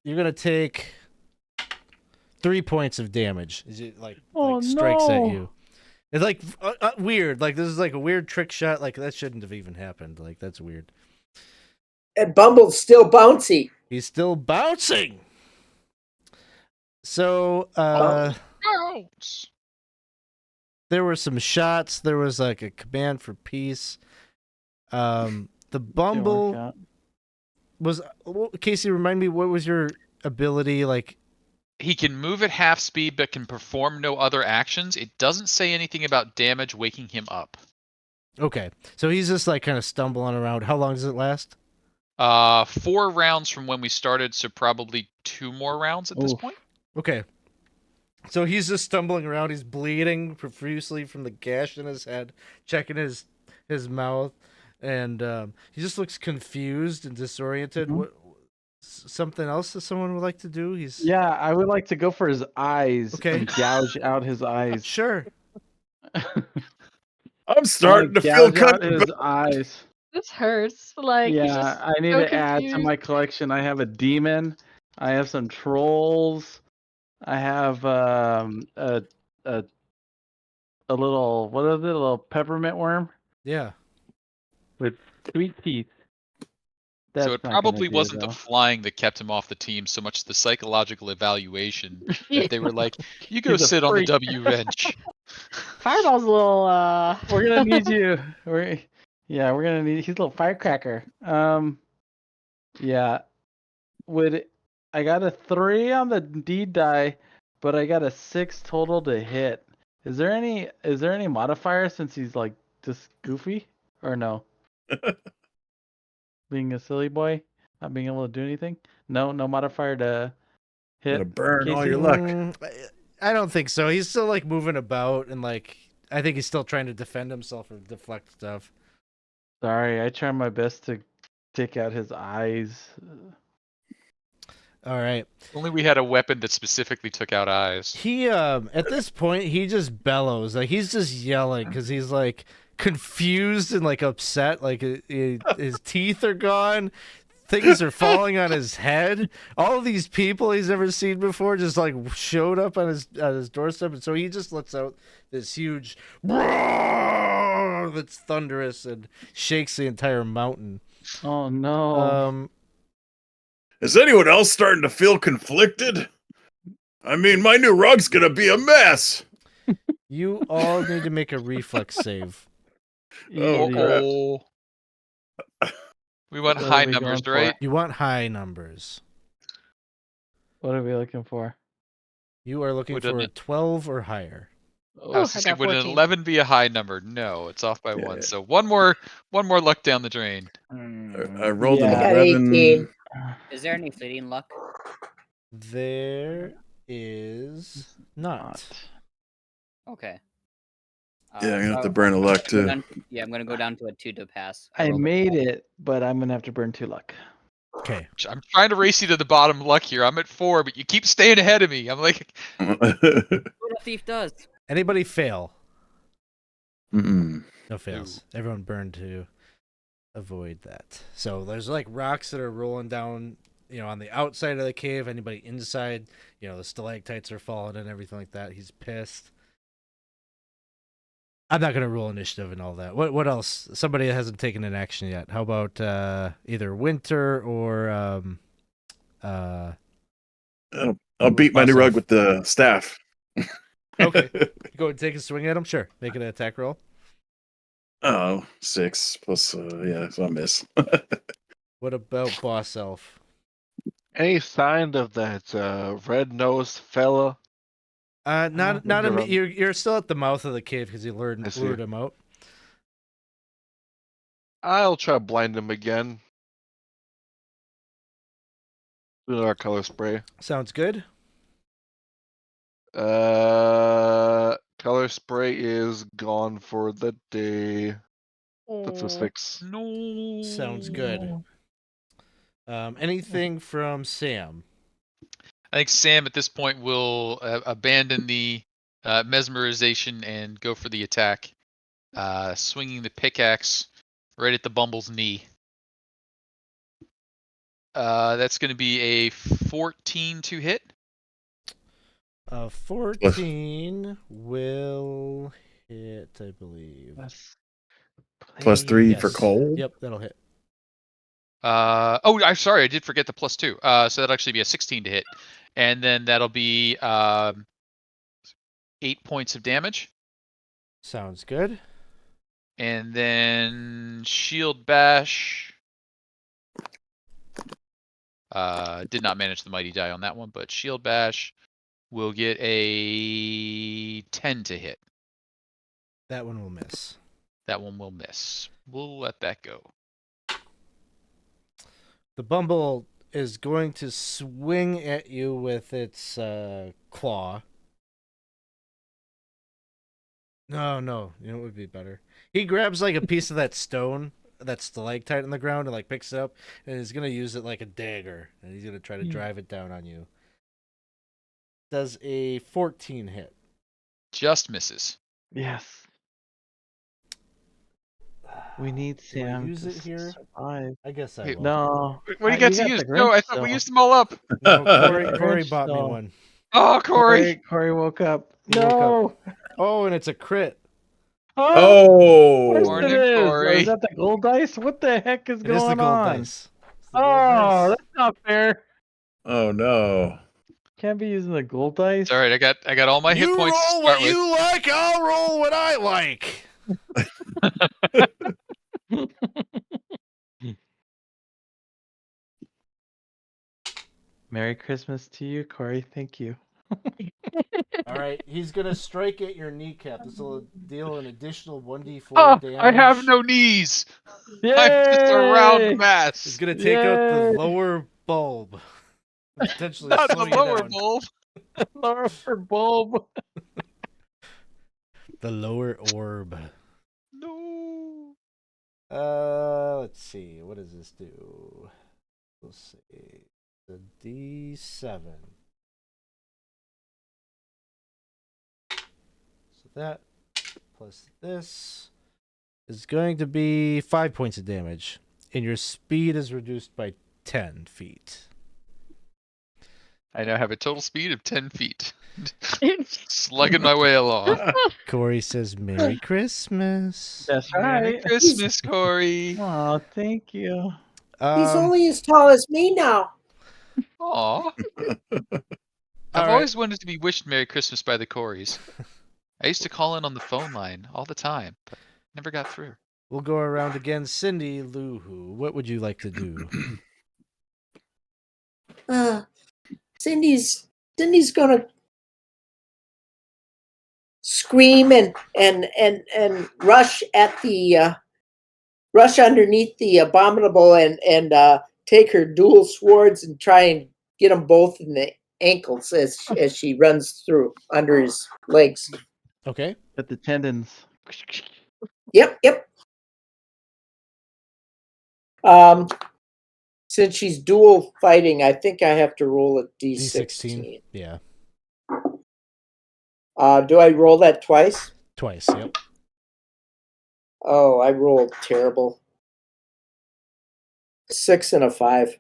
gonna take 3 points of damage as it strikes at you. It's like weird. Like this is like a weird trick shot. Like that shouldn't have even happened. Like that's weird. And Bumble's still bouncy. He's still bouncing. So Bounce. there were some shots. There was like a command for peace. The Bumble was Casey. Remind me, what was your ability like? He can move at half speed but can perform no other actions. It doesn't say anything about damage waking him up. Okay, so he's just like kind of stumbling around. How long does it last? 4 rounds from when we started, so probably 2 more rounds at this point. Okay. So he's just stumbling around. He's bleeding profusely from the gash in his head, checking his mouth, and he just looks confused and disoriented. What? Something else that someone would like to do? Yeah, I would like to go for his eyes. Okay. And gouge out his eyes. Sure. I'm starting to feel out kind of his eyes. This hurts. Like he's Yeah, just I need so to add to confused. my collection. I have a demon. I have some trolls. I have a little, what is it? A little peppermint worm Yeah. with sweet teeth. So it not gonna probably do, wasn't though. the flying that kept him off the team so much the psychological evaluation that they were like, you go He's a sit on the freak. W bench. Fireball's a little. We're gonna need you. We're gonna need. He's a little firecracker. Yeah. I got a 3 on the D die, but I got a 6 total to hit. Is there any modifier since he's like just goofy or no? Being a silly boy, not being able to do anything. No modifier to hit. Gonna burn all Casey? your luck. I don't think so. He's still like moving about and like I think he's still trying to defend himself or deflect stuff. Sorry, I tried my best to take out his eyes. All right. Only we had a weapon that specifically took out eyes. He at this point he just bellows. Like he's just yelling cuz he's like confused and like upset, like his teeth are gone. Things are falling on his head. All of these people he's never seen before just like showed up on his doorstep, and so he just lets out this huge roar that's thunderous and shakes the entire mountain. Oh no. Is anyone else starting to feel conflicted? I mean, my new rug's gonna be a mess. You all need to make a reflex save. Oh, crap. We want What high are we numbers, going for? right? You want high numbers. What are we looking for? You are looking Would for a an- 12 or higher. I was I gonna say, got would an 14. 11 be a high number? No, it's off by Yeah. 1. So one more luck down the drain. I rolled an I got 11. 18. Is there any fleeting luck? There is not. Okay. Yeah, I'm gonna have to so burn a luck go too. down- yeah, I'm gonna go down to a 2 to pass. I rolled a made it, but I'm gonna have to burn 2 luck. Okay. I'm trying to race you to the bottom luck here. I'm at 4, but you keep staying ahead of me. I'm like, What a thief does. Anybody fail? Mm-mm. No fails. Everyone burned to avoid that. So there's like rocks that are rolling down, on the outside of the cave. Anybody inside, the stalactites are falling and everything like that. He's pissed. I'm not gonna roll initiative and all that. What else? Somebody hasn't taken an action yet. How about either Winter or I'll beat my new Boss rug elf. with the staff. Okay. Go and take a swing at him. Sure, make it an attack roll. Oh, 6 plus, so I miss. What about Boss Elf? Any sign of that red-nosed fella? Not you're still at the mouth of the cave because you I see. lured him out. I'll try to blind him again. Do another color spray. Sounds good. Color spray is gone for the day. That's a 6. no. Sounds good. Anything from Sam? I think Sam at this point will abandon the mesmerization and go for the attack, swinging the pickaxe right at the bumble's knee. That's going to be a 14 to hit. 14 will hit, I believe. Plus 3 for Yes. cold. Yep, that'll hit. I'm sorry, I did forget the +2. So that'll actually be a 16 to hit, and then that'll be 8 points of damage, Sounds good. and then shield bash. Did not manage the mighty die on that one, but shield bash will get a 10 to hit. That one will miss. That one will miss. We'll let that go. The bumble is going to swing at you with its claw. No, it would be better. He grabs like a piece of that stone, that stalactite on the ground, and like picks it up, and he's gonna use it like a dagger, and he's gonna try to drive it down on you. Does a 14 hit? Just misses. Yes. We need Do I Sam use to it here? survive. I guess I Hey, will. No. What do you got to got use? the No, I Grinch thought we still. used them all up. No, Corey Grinch bought me still. one. Oh, Corey. Corey woke up. He woke No. Oh, and it's a crit. Oh. Of course Morning, it is. Or Corey. is that the gold dice? What the heck is It going is the gold on? dice. It's the gold Oh, dice. that's not fair. Oh no. Can't be using the gold dice. It's all right. I got all my hit You points to roll start what with. you like, I'll roll what I like. Merry Christmas to you, Corey. Thank you. All right, he's gonna strike at your kneecap. This will deal an additional 1d4 Oh, damage. I have no knees. Yay! I'm just a round mass. He's gonna take out the Yay! lower bulb, potentially Not the slowing you lower down. bulb. Lower bulb. The lower orb. No. Let's see. What does this do? Let's see. The D7. So that plus this is going to be 5 points of damage, and your speed is reduced by 10 feet. I now have a total speed of 10 feet. Slugging my way along. Corey says, "Merry Christmas." That's Merry right. Christmas, Corey. Oh, thank you. He's only as tall as me now. Aw. I've All always wanted to be wished Merry Christmas by the Coreys. I used to call in on the phone line all the time, but never got through. We'll go around again. Cindy, Luhu, what would you like to do? Cindy's gonna scream and rush at the rush underneath the abominable and take her dual swords and try and get them both in the ankles as she runs through under his legs. Okay. At the tendons. Yep. Since she's dual fighting, I think I have to roll a D16. Yeah. Do I roll that twice? Twice. Yep. Oh, I rolled terrible. 6 and a 5.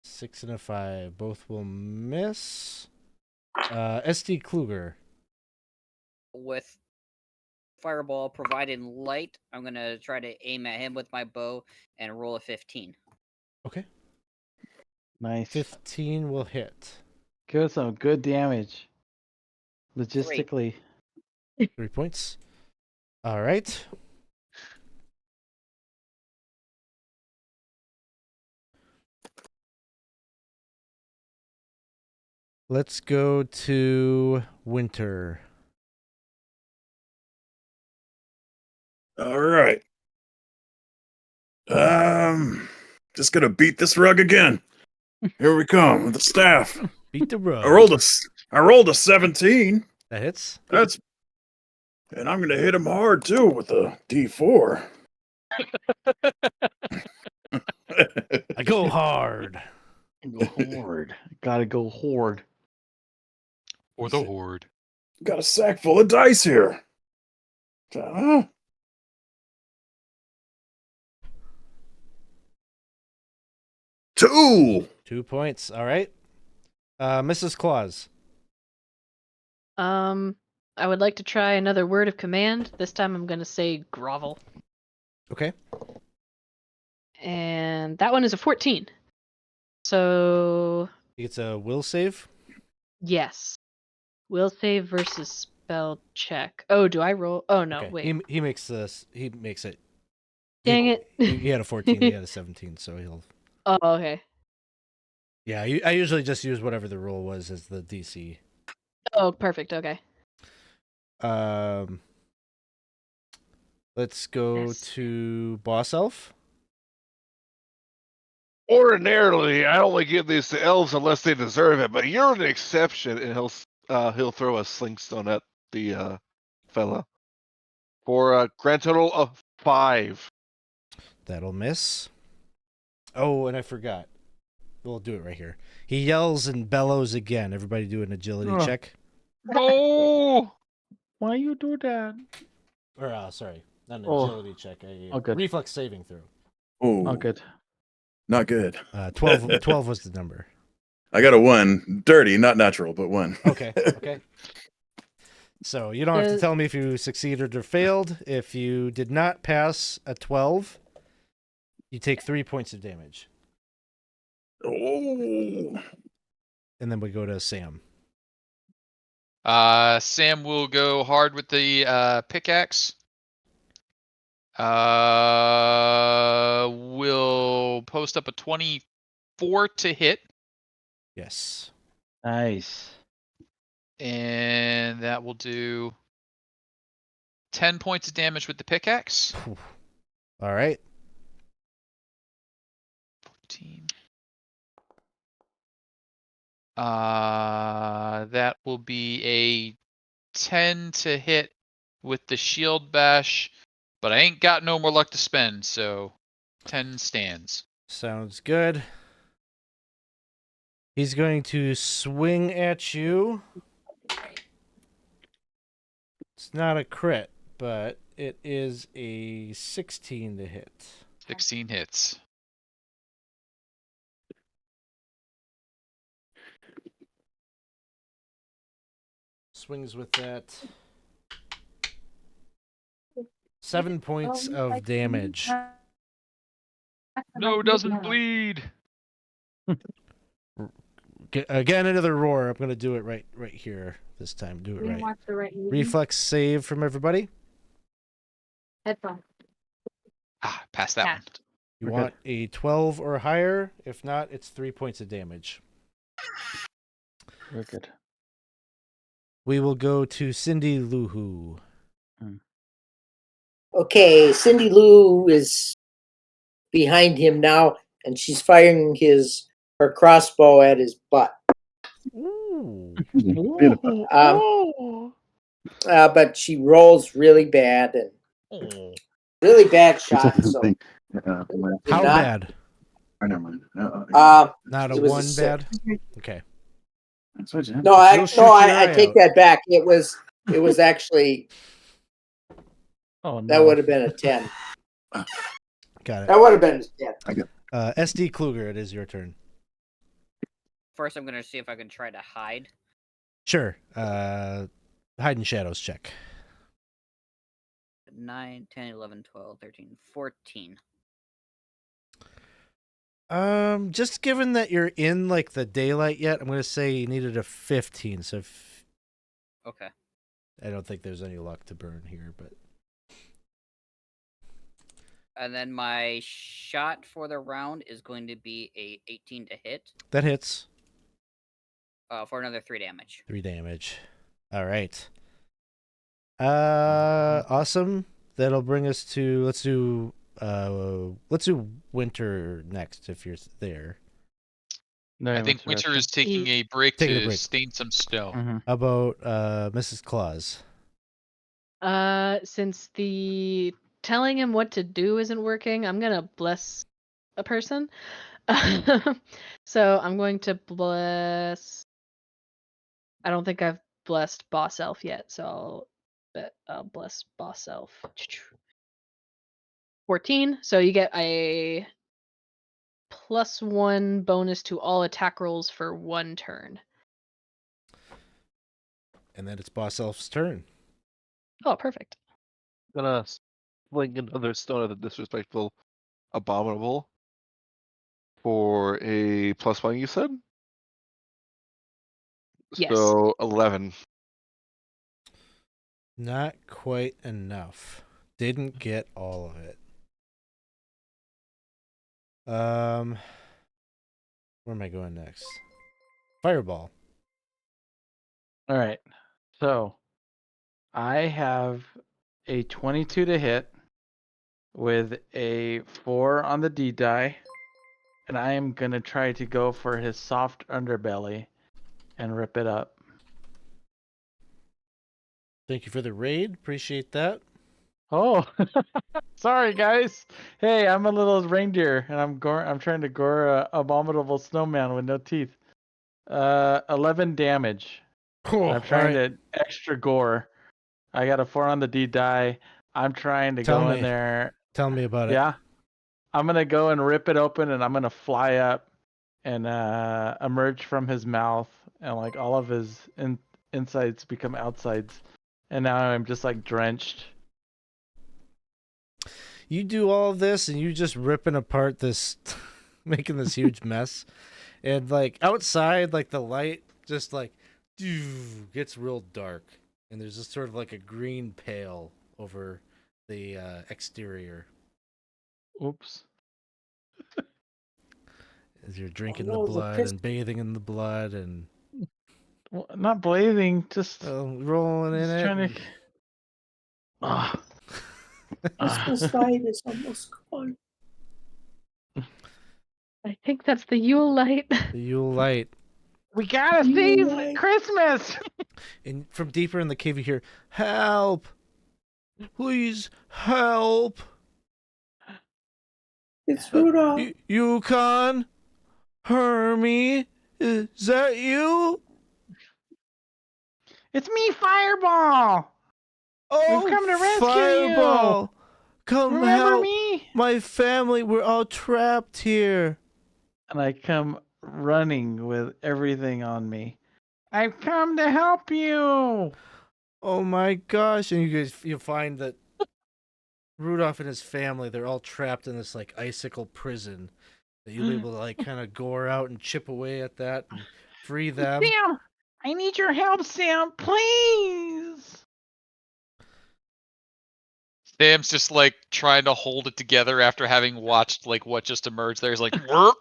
6 and a 5. Both will miss. SD Kluger. With fireball providing light, I'm gonna try to aim at him with my bow and roll a 15. Okay. Nice. 15 will hit. Give us some good damage. Logistically. 3 points. All right. Let's go to Winter. All right. Just gonna beat this rug again. Here we come with the staff. Beat the rug. I rolled a 17. That hits. And I'm gonna hit him hard too with a D4. I go hard. Go horde. Gotta go horde. Or the horde. Got a sack full of dice here. 2. 2 points. All right. Mrs. Claus. I would like to try another word of command. This time I'm going to say grovel. Okay. And that one is a 14. So, It's a will save. yes. Will save versus spell check. Oh, do I roll? Oh, no, Okay. wait. He makes this. He makes it. Dang it. He had a 14. He had a 17. So he'll. Oh, okay. Yeah. I usually just use whatever the roll was as the DC. Oh, perfect. Okay. Let's go Yes. to Boss Elf. Ordinarily, I only give these to elves unless they deserve it, but you're an exception, and he'll throw a slingstone at the fella for a grand total of 5. That'll miss. Oh, and I forgot. We'll do it right here. He yells and bellows again. Everybody do an agility Oh. check. No! Why you do that? Or, sorry. Not an Oh. agility check. A good. reflex saving throw. Oh, Oh, good. not good. 12 was the number. I got a 1. Dirty, not natural, but 1. Okay. So you don't have to Uh, tell me if you succeeded or failed. If you did not pass a 12, you take 3 points of damage. Oh. And then we go to Sam. Sam will go hard with the pickaxe. Will post up a 24 to hit, Yes. Nice. and that will do 10 points of damage with the pickaxe. All right. 14. That will be a 10 to hit with the shield bash, but I ain't got no more luck to spend, so 10 stands. Sounds good. He's going to swing at you. It's not a crit, but it is a 16 to hit. 16 hits. Swings with that. 7 points of damage. No, doesn't bleed. Again, another roar. I'm going to do it right here this time. Do it right. Reflex save from everybody. Pass that one. You want a 12 or higher. If not, it's 3 points of damage. Very good. We will go to Cindy Lou Who. Okay, Cindy Lou is behind him now, and she's firing her crossbow at his butt. Ooh. Beautiful. But she rolls really bad and really bad shot. So Thing. How not- bad? Never mind. Not a it was a 1 six. bad? Okay. No, She'll shoot your I eye take out. that back. It was actually Oh that no. would have been a 10. Got it. That would have been a 10. SD Kluger, it is your turn. First, I'm gonna see if I can try to hide. Sure. Hide in shadows check. 9, 10, 11, 12, 13, 14. Just given that you're in like the daylight yet, I'm gonna say you needed a 15. So Okay. I don't think there's any luck to burn here, but And then my shot for the round is going to be a 18 to hit that hits. for another 3 damage. 3 damage. All right. Awesome. That'll bring us to let's do Winter next if you're there. No, I think Winter is taking a break Taking a to break. stain some snow. How about Mrs. Claus? Since the telling him what to do isn't working, I'm gonna bless a person. So I'm going to bless. I don't think I've blessed Boss Elf yet, so I'll bless Boss Elf. 14. So you get a +1 bonus to all attack rolls for 1 turn. And then it's Boss Elf's turn. Oh, perfect. Gonna fling another stone at the disrespectful abominable for a +1, you said? Yes. So 11. Not quite enough. Didn't get all of it. Where am I going next? Fireball. All right. So I have a 22 to hit with a 4 on the D die, and I am gonna try to go for his soft underbelly and rip it up. Thank you for the raid. Appreciate that. Oh, sorry guys. Hey, I'm a little reindeer, and I'm trying to gore a abominable snowman with no teeth. 11 damage. Cool. I'm trying to extra gore. I got a 4 on the D die. I'm trying to go in there. Tell me about it. Yeah. I'm gonna go and rip it open, and I'm gonna fly up and emerge from his mouth, and like all of his insides become outsides, and now I'm just like drenched. You do all of this and you just ripping apart this making this huge mess. And like outside, like the light just like gets real dark. And there's just sort of like a green pale over the exterior. Oops. As you're drinking no, the the blood and bathing in the blood and Well, not blazing, just rolling in just it. trying to. Ah. Christmas light is almost gone. I think that's the Yule-Light. The Yule-Light. We gotta save Christmas. And from deeper in the cave you hear, "Help! Please help! It's Rudolph. Yukon? Hermie? Is that you? It's me, Fireball. Oh, We've come to rescue Fireball! you. Come Remember help me? my family. We're all trapped here." And I come running with everything on me. I've come to help you. Oh my gosh! And you find that Rudolph and his family, they're all trapped in this like icicle prison. That you'll be able to like kind of gore out and chip away at that and free them. Sam, I need your help, Sam, please. Sam's just like trying to hold it together after having watched like what just emerged there. He's like, "Work."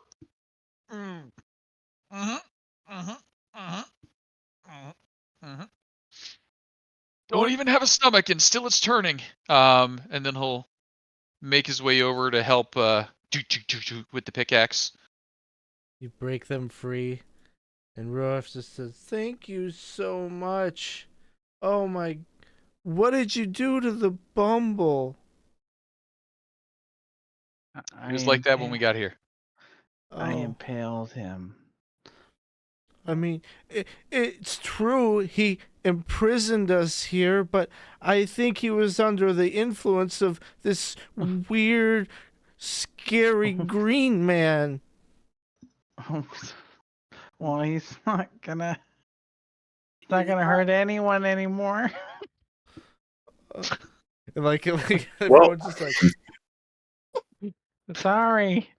don't even have a stomach, and still it's turning. And then he'll make his way over to help with the pickaxe. You break them free, and Ruff just says, "Thank you so much. Oh my, what did you do to the Bumble?" It was like that when we got here. I Oh, impaled him. I mean, it's true. He imprisoned us here, but I think he was under the influence of this weird, scary green man. Well, he's not gonna hurt anyone anymore. And like everyone's just like, Sorry.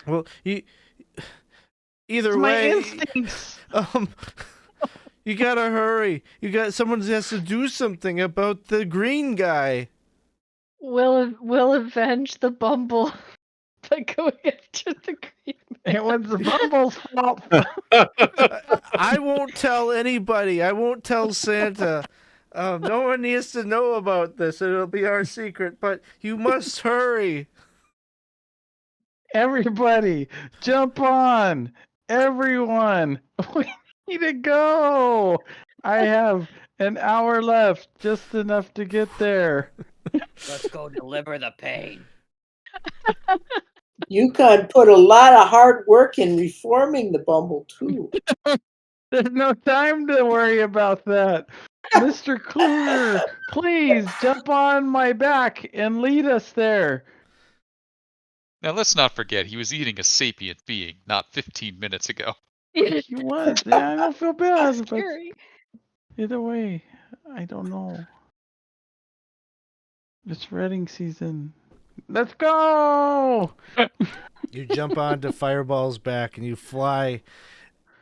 well, either It's my way, instincts. you gotta hurry. Someone has to do something about the green guy. We'll avenge the Bumble by going after the green. It was the Bumble's fault. I won't tell anybody. I won't tell Santa. No one needs to know about this. It'll be our secret, but you must hurry. Everybody, jump on! Everyone, we need to go! I have an hour left, just enough to get there. Let's go deliver the pain. Yukon put a lot of hard work in reforming the Bumble, too. There's no time to worry about that. Mr. Kluger, please jump on my back and lead us there. Now let's not forget he was eating a sapient being not 15 minutes ago. He was. Yeah, I don't feel bad, but Scary. either way, I don't know. It's redding season. Let's go! You jump onto Fireball's back and you fly.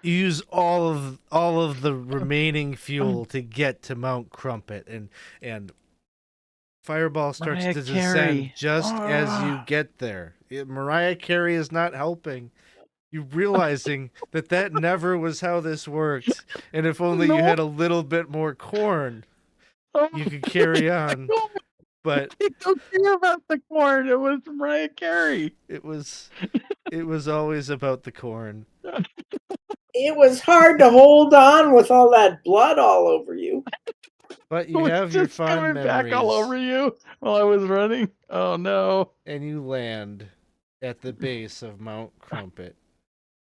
You use all of the remaining fuel to get to Mount Crumpet, and Fireball starts Mariah to descend Carey. just as you get there. Mariah Carey is not helping. You realizing that never was how this worked, and if only you had a little bit more corn, you could carry on. But I don't care about the corn. It was Mariah Carey. it was always about the corn. It was hard to hold on with all that blood all over you. But you It was have your just fond coming memories. back all over you while I was running. Oh no! And you land at the base of Mount Crumpet,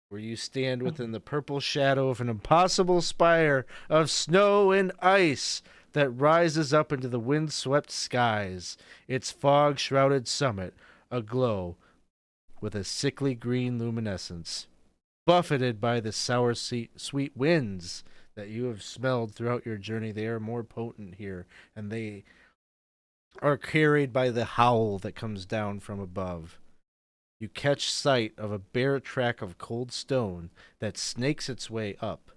where you stand within the purple shadow of an impossible spire of snow and ice that rises up into the wind-swept skies, its fog-shrouded summit aglow with a sickly green luminescence, buffeted by the sour sweet winds that you have smelled throughout your journey. They are more potent here, and they are carried by the howl that comes down from above. You catch sight of a bare track of cold stone that snakes its way up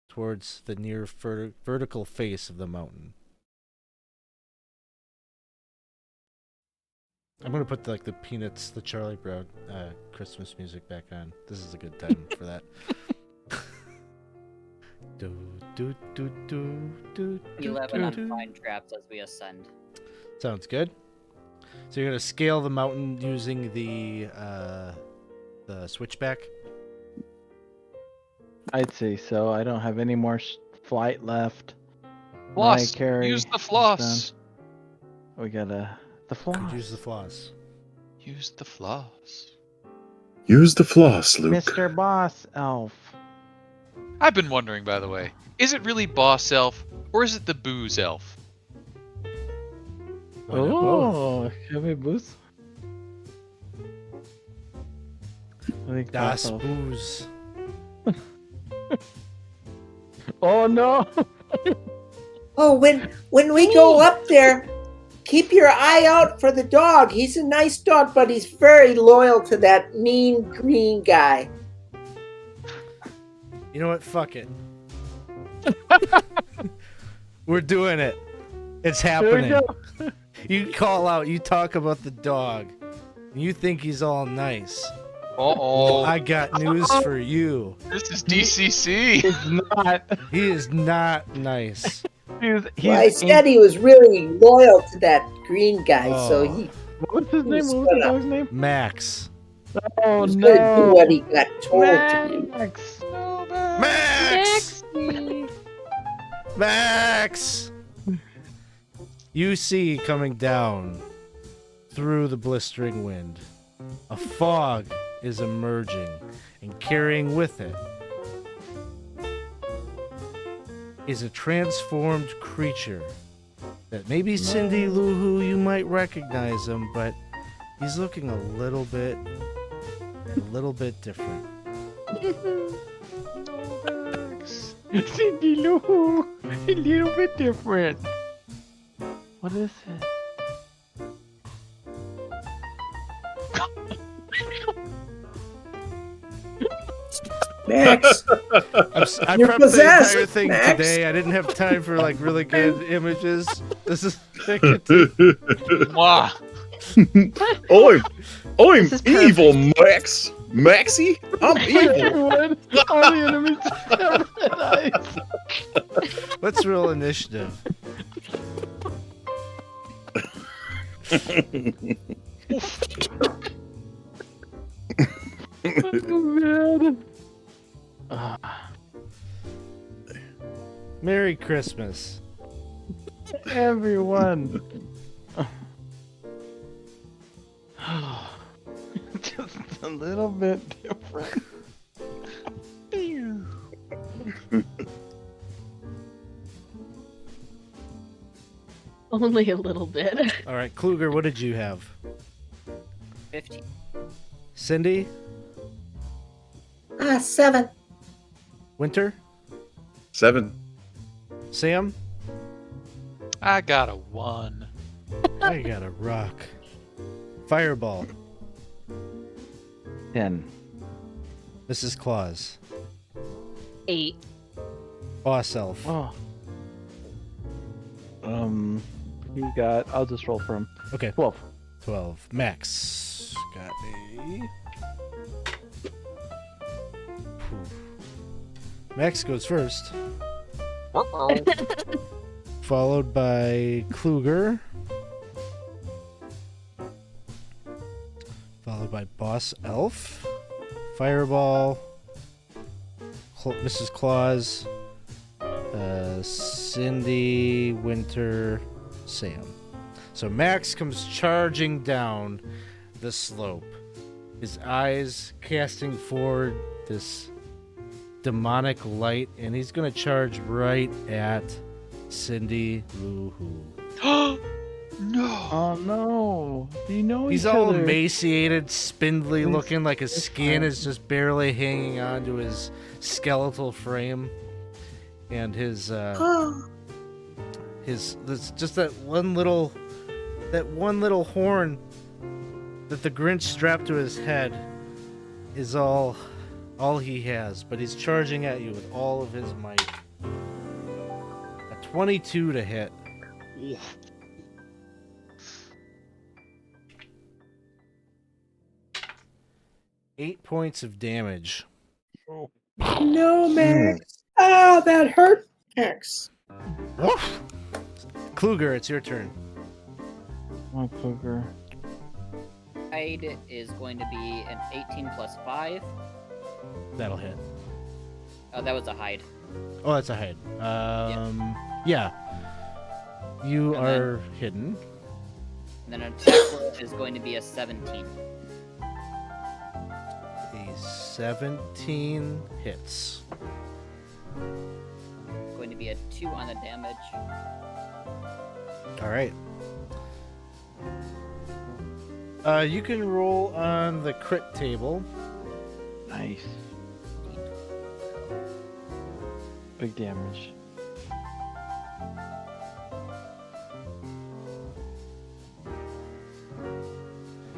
towards the near vertical face of the mountain. I'm gonna put the Peanuts, the Charlie Brown Christmas music back on. This is a good time for that. Do, do, do, do, do, 11 do, on do. pine traps as we ascend. Sounds good. So you're gonna scale the mountain using the switchback. I'd say so. I don't have any more flight left. Floss. Carey Use the is floss. done. We got the floss. Could use the floss. Use the floss. Use the floss, Luke. Mr. Boss Elf. I've been wondering, by the way, is it really Boss Elf or is it the Booze Elf? Why not both? Oh, should we boost? I think Das both. Booze. Oh no! Oh, when we go up there, keep your eye out for the dog. He's a nice dog, but he's very loyal to that mean green guy. You know what? Fuck it. We're doing it. It's happening. You call out, you talk about the dog. You think he's all nice. Uh-oh. I got news for you. This is DCC. It's not. He is not nice. He's Well, I said he was really loyal to that green guy, so Oh. he What was his name? He's What was the gonna- dog's name? Max. Oh was going to do no. what he got told to do. Max. Max! Max! You see coming down through the blistering wind, a fog is emerging, and carrying with it is a transformed creature that maybe Cindy Lou Who, you might recognize him, but he's looking a little bit different. Cindy Lou, a little bit different. What is it? Max, I You're prepped possessed, the entire thing Max. today. I didn't have time for like really good images. This is Mwah. I'm This is evil, Max. Maxie? I'm evil. Everyone, all the enemies have red eyes. let's roll initiative. Oh man. Merry Christmas. Everyone. Just a little bit different. Only a little bit. All right, Kluger, what did you have? 15. Cindy? 7. Winter? 7. Sam? I got a 1. I got a rock. Fireball. 10. Mrs. Claus. 8. Boss Elf. Oh. He got. I'll just roll for him. Okay, 12. 12. Max got a... Max goes first. Followed by Kluger. Followed by Boss Elf. Fireball. Mrs. Claus. Cindy, Winter, Sam. So Max comes charging down the slope, his eyes casting forward this demonic light, and he's gonna charge right at Cindy Lou Who. No. Oh no. Do you know He's each all other? emaciated, spindly He's- looking, like his he's skin fine. is just barely hanging onto his skeletal frame, and his just that one little horn that the Grinch strapped to his head is all he has. But he's charging at you with all of his might. A 22 to hit. 8 points of damage. No, Max. Ah, that hurt, Max. Kluger, it's your turn. Oh, Kluger. Hide is going to be an 18 plus 5. That'll hit. Oh, that was a hide. Oh, that's a hide. Yeah. You And are hidden. And then an attack roll is going to be a 17. A 17 hits. Going to be a 2 on the damage. All right. You can roll on the crit table. Nice. Big damage.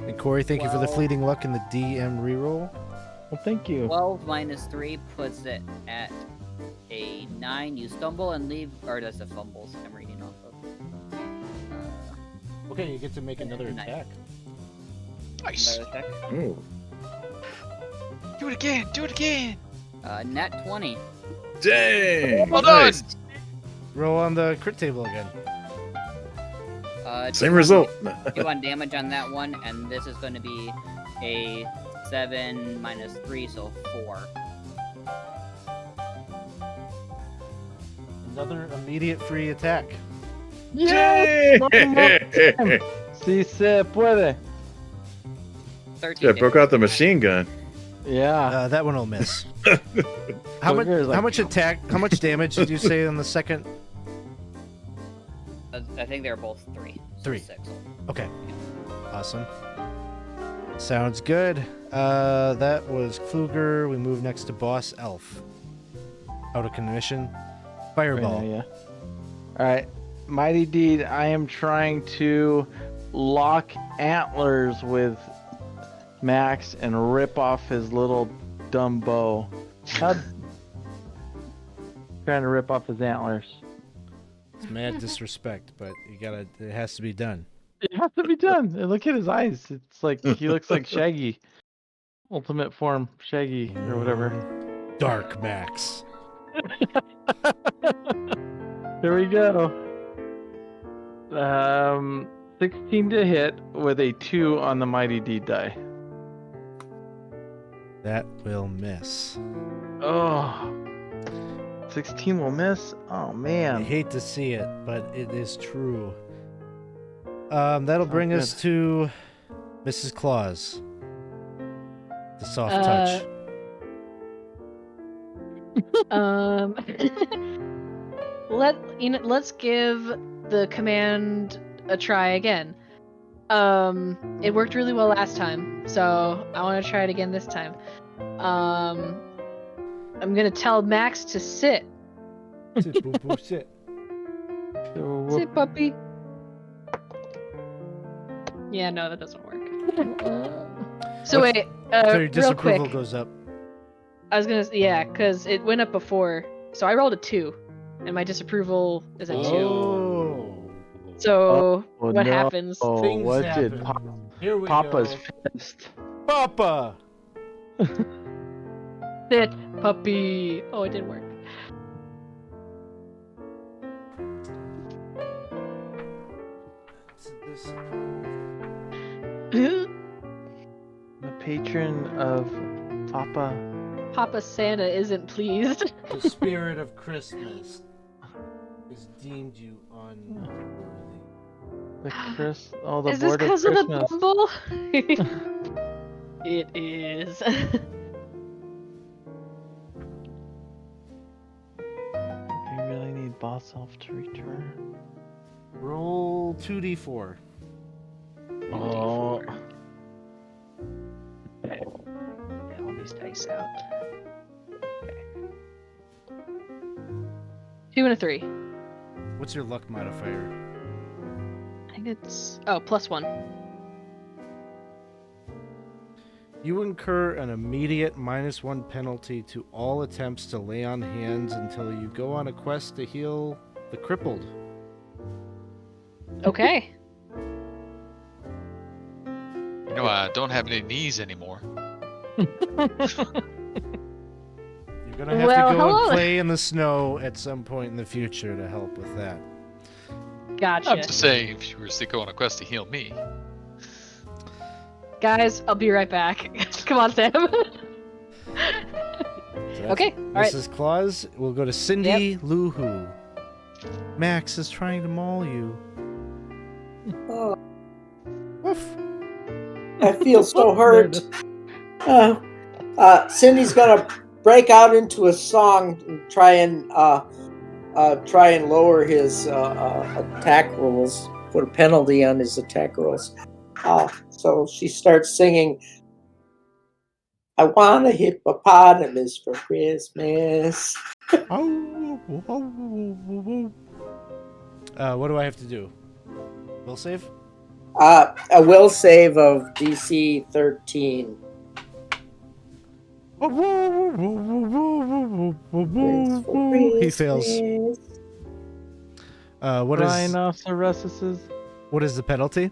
And Corey, thank you for the Well- fleeting luck in the DM reroll. Well, thank you. 12 minus 3 puts it at a 9. You stumble and leave, or that's the fumbles I'm reading off of. Okay, you get to make another Nice. attack. Nice. Another attack. Ooh. Do it again. Do it again. Nat 20. Dang! Well done. Nice. Roll on the crit table again. Same result. 2 damage on that one, and this is going to be a 7 minus 3, so 4. Another immediate free attack. Yay! Si se puede. 13 Yeah, broke damage. out the machine gun. Yeah. That one will miss. How much? Booger is like- How much attack? How much damage did you say on the second? I think they're both 3. So 3. 6. Okay. Awesome. Sounds good. That was Kluger. We move next to Boss Elf. Out of commission. Fireball. Yeah. All right. Mighty Deed, I am trying to lock antlers with Max and rip off his little dumb bow. Trying to rip off his antlers. It's mad disrespect, but you gotta. It has to be done. It has to be done. And look at his eyes. It's like he looks like Shaggy. Ultimate form Shaggy or whatever. Dark Max. Here we go. 16 to hit with a 2 on the Mighty Deed die. That will miss. Oh. 16 will miss? Oh, I man. hate to see it, but it is true. That'll bring us to Mrs. Claus. The soft touch. Let's give the command a try again. It worked really well last time, so I want to try it again this time. I'm gonna tell Max to sit. Sit, boo, boo, sit. Sit, puppy. Yeah, no, that doesn't work. So wait, So your real disapproval quick. goes up. I was gonna, yeah, because it went up before. So I rolled a 2, and my disapproval is a 2. Oh. So Oh, what no. happens? Oh, Things what happen. did Here we Papa's go. pissed? Papa. Sit, puppy. Oh, it didn't work. The patron of Papa. Papa Santa isn't pleased. The spirit of Christmas has deemed you unworthy. The Oh, the Is this board of because of the Christmas. bumble? It is. We really need Boss Elf to return. Roll 2d4. Oh. Get all these dice out. Okay. 2 and a 3. What's your luck modifier? I think it's +1. You incur an immediate -1 penalty to all attempts to lay on hands until you go on a quest to heal the crippled. Okay. You know, I don't have any knees anymore. You're gonna have Well, to go hello. and play in the snow at some point in the future to help with that. Gotcha. I'm just saying, if you were to go on a quest to heal me. Guys, I'll be right back. Come on, Sam. So that's Okay, alright. Mrs. Claus. We'll go to Cindy Loohoo. Max is trying to maul you. Oh, Woof. I feel so hurt. Cindy's gonna break out into a song and try and lower his attack rolls, put a penalty on his attack rolls. So she starts singing, I want a hippopotamus for Christmas. What do I have to do? Will save? A will save of DC 13. He fails. What is Rhinoceroses. the penalty?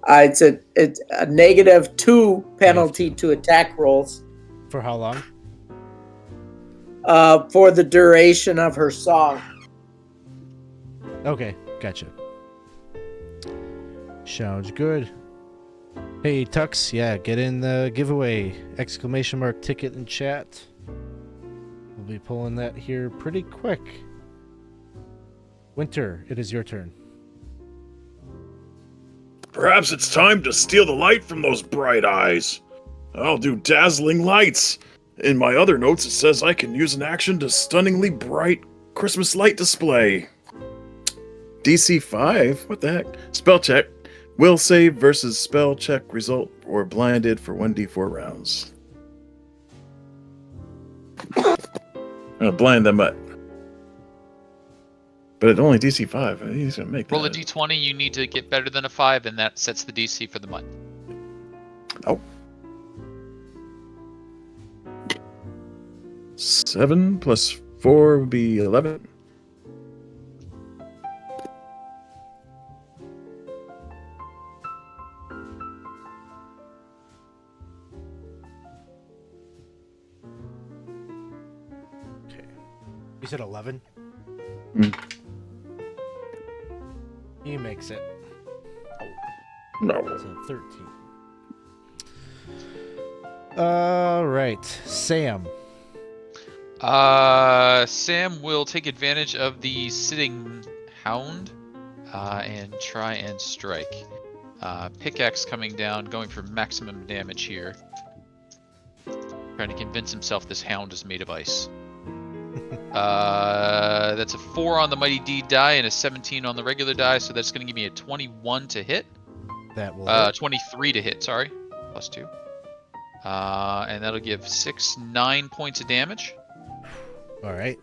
It's a -2 penalty to attack rolls For how long? for the duration of her song. Okay, gotcha. Sounds good. Hey, Tux, yeah, get in the giveaway. Exclamation mark ticket in chat. We'll be pulling that here pretty quick. Winter, it is your turn. Perhaps it's time to steal the light from those bright eyes. I'll do dazzling lights. In my other notes, it says I can use an action to stunningly bright Christmas light display. DC 5? What the heck? Spell check. Will save versus spell check result or blinded for 1d4 rounds. I'll blind them up. But it's only DC 5. He's gonna make Roll a that. d20. You need to get better than a 5, and that sets the DC for the month. Oh. 7 plus 4 would be 11. Okay. You said 11? Mm. He makes it. No. So 13. All right, Sam. Sam will take advantage of the sitting hound and try and strike. Pickaxe coming down, going for maximum damage here. Trying to convince himself this hound is made of ice. That's a 4 on the Mighty D die and a 17 on the regular die, so that's going to give me a 21 to hit. That will hit. 23 to hit, sorry. Plus 2. And that'll give 9 points of damage. All right.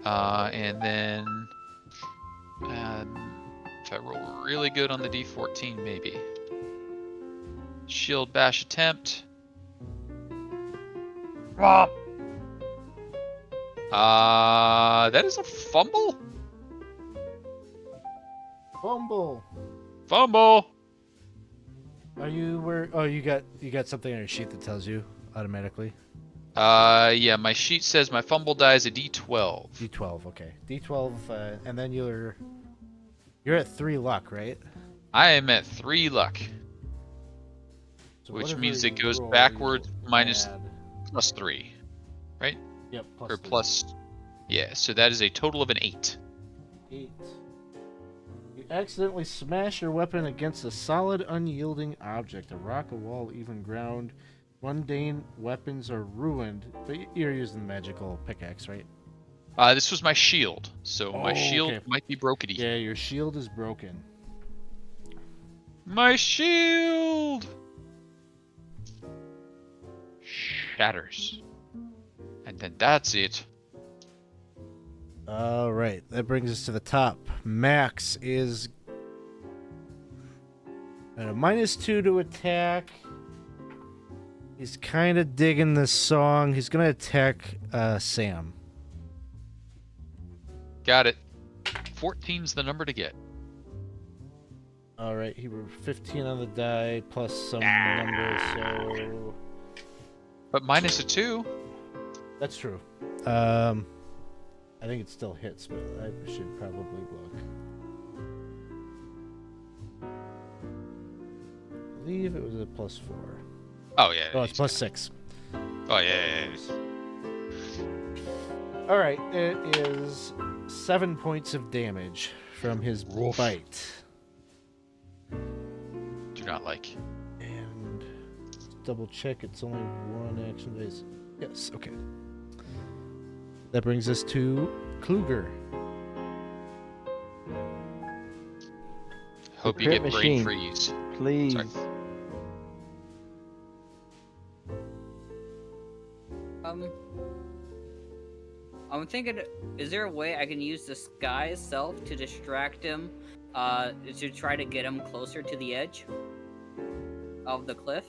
And then if I roll really good on the D14, maybe. Shield bash attempt. That is a fumble. Fumble. Are you where? Oh, you got something on your sheet that tells you automatically. Yeah, my sheet says my fumble die is a D12. D12, okay. D12, and then you're at 3 luck, right? I am at 3 luck, So which whatever means it you goes roll, backwards you minus add- plus 3, right? Yep. Or 3. plus, yeah. So that is a total of an 8. 8. You accidentally smash your weapon against a solid, unyielding object, a rock, a wall, even ground. Mundane weapons are ruined, but you're using the magical pickaxe, right? This was my shield, so my shield okay. might be broken. Yeah, your shield is broken. My shield shatters, and then that's it. All right, that brings us to the top. Max is at a -2 to attack. He's kind of digging this song. He's gonna attack Sam. Got it. 14's the number to get. All right, he rolled 15 on the die plus some numbers, so But minus a 2. that's true. I think it still hits, but I should probably look. I believe it was a +4. Oh yeah. Oh, it's +6. Oh yeah. All right, it is 7 points of damage from his bite. Do not like. And double check, it's only 1 action base. Yes, okay. That brings us to Kluger. Hope you Crit get brain machine. freeze. Please. Sorry. I'm thinking, is there a way I can use the sky itself to distract him, to try to get him closer to the edge of the cliff?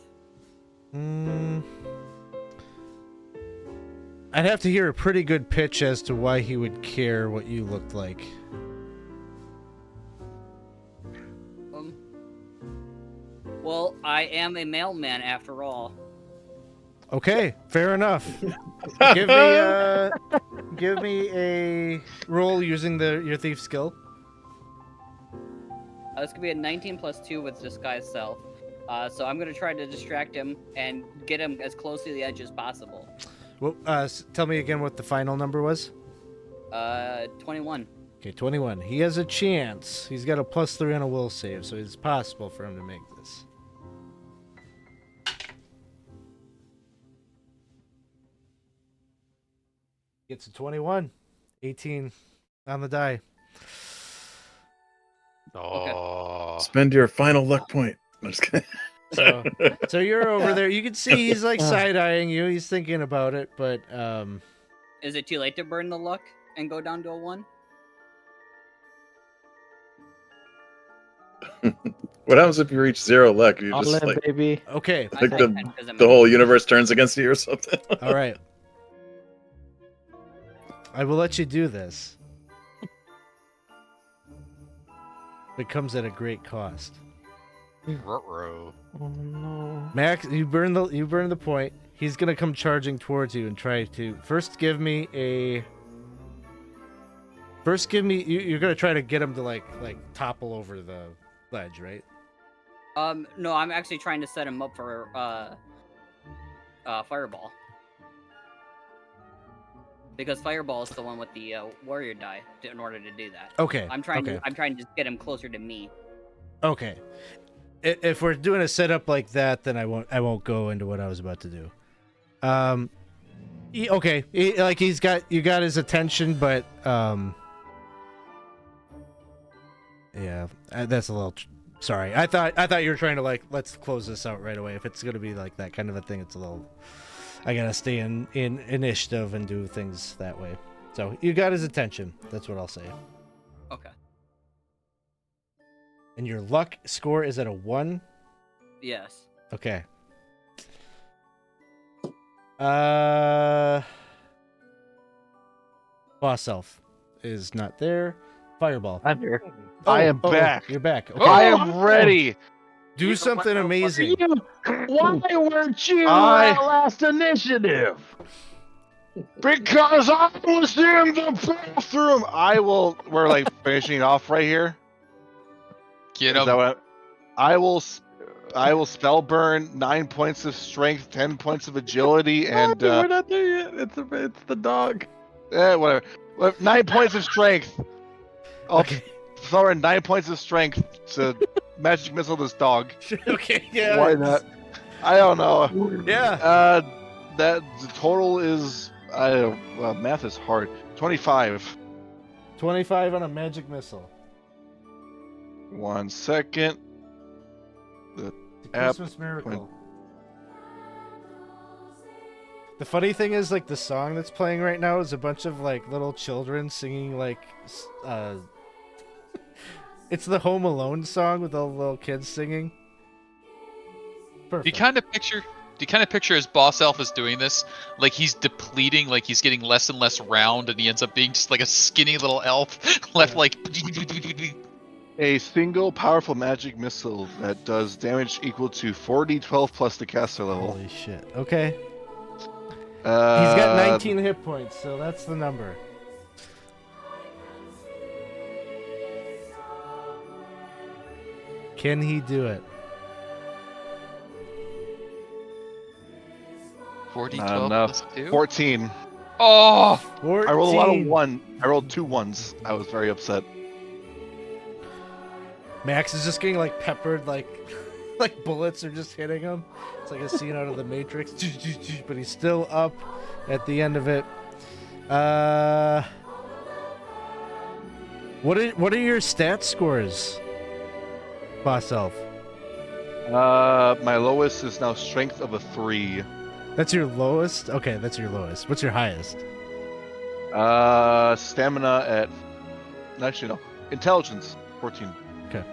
I'd have to hear a pretty good pitch as to why he would care what you looked like. Well, I am a mailman after all. Okay, fair enough. Give me a roll using your thief skill. This could be a 19 plus 2 with disguise self. So I'm gonna try to distract him and get him as close to the edge as possible. Well, tell me again what the final number was. 21. Okay, 21. He has a chance. He's got a +3 on a will save, so it's possible for him to make this. Gets a 21. 18 on the die. Oh. Spend your final luck point. I'm just kidding. So you're over there. You can see he's like side-eyeing you. He's thinking about it, but Is it too late to burn the luck and go down to a 1? What happens if you reach 0 luck? You All just in, like baby. okay. like the whole universe turns against you or something. All right. I will let you do this. It comes at a great cost. Ruh-roh. Oh no. Max, you burn the point. He's gonna come charging towards you and try to you're gonna try to get him to like topple over the ledge, right? No, I'm actually trying to set him up for fireball. Because fireball is the one with the warrior die in order to do that. Okay. I'm trying okay. to just get him closer to me. Okay. If we're doing a setup like that, then I won't go into what I was about to do. Okay. You got his attention, but yeah, that's a little. Sorry, I thought you were trying to like let's close this out right away. If it's gonna be like that kind of a thing, it's a little. I gotta stay in initiative and do things that way. So you got his attention. That's what I'll say. Okay. And your luck score is at a 1? Yes. Okay. Boss elf is not there. Fireball. I'm here. I am back. You're back. Okay. I am ready. Do something amazing. Why weren't you I- last initiative? Because I was in the bathroom. We're like finishing off right here. Get Is him. that what? I will spell burn 9 points of strength, 10 points of agility, and we're not there yet. It's the dog. whatever. 9 points of strength. I'll Okay. throw in 9 points of strength to magic missile this dog. Okay. Yeah. Why not? I don't know. Yeah. That the total is math is hard. 25. 25 on a magic missile. 1 second. The App Christmas miracle. The funny thing is, like, the song that's playing right now is a bunch of like little children singing like it's the Home Alone song with all the little kids singing. Perfect. Do you kind of picture as boss elf is doing this, like he's depleting, like he's getting less and less round, and he ends up being just like a skinny little elf left like. A single powerful magic missile that does damage equal to 4d12 plus the caster level. Holy shit. Okay. He's Uh, got 19 hit points, so that's the number. Can he do it? 4d12 Not enough. plus 2? 14. Oh! 14. I rolled a lot of 1. I rolled 2 1s. I was very upset. Max is just getting like peppered, like like bullets are just hitting him. It's like a scene out of the Matrix. But he's still up at the end of it. What are your stat scores, Boss Elf? My lowest is now strength of a 3. That's your lowest? Okay, that's your lowest. What's your highest? Stamina at. Actually, no. Intelligence 14. Okay.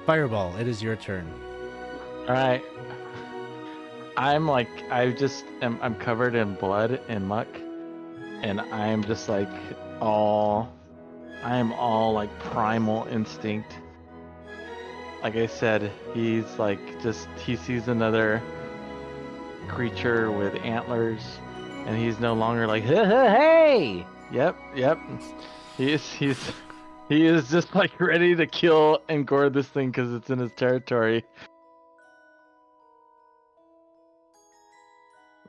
Fireball, it is your turn. All right. I'm covered in blood and muck, and I'm just like I am all like primal instinct. like I said, he's like he sees another creature with antlers, and he's no longer like hey. Yep. He is just like ready to kill and gore this thing because it's in his territory.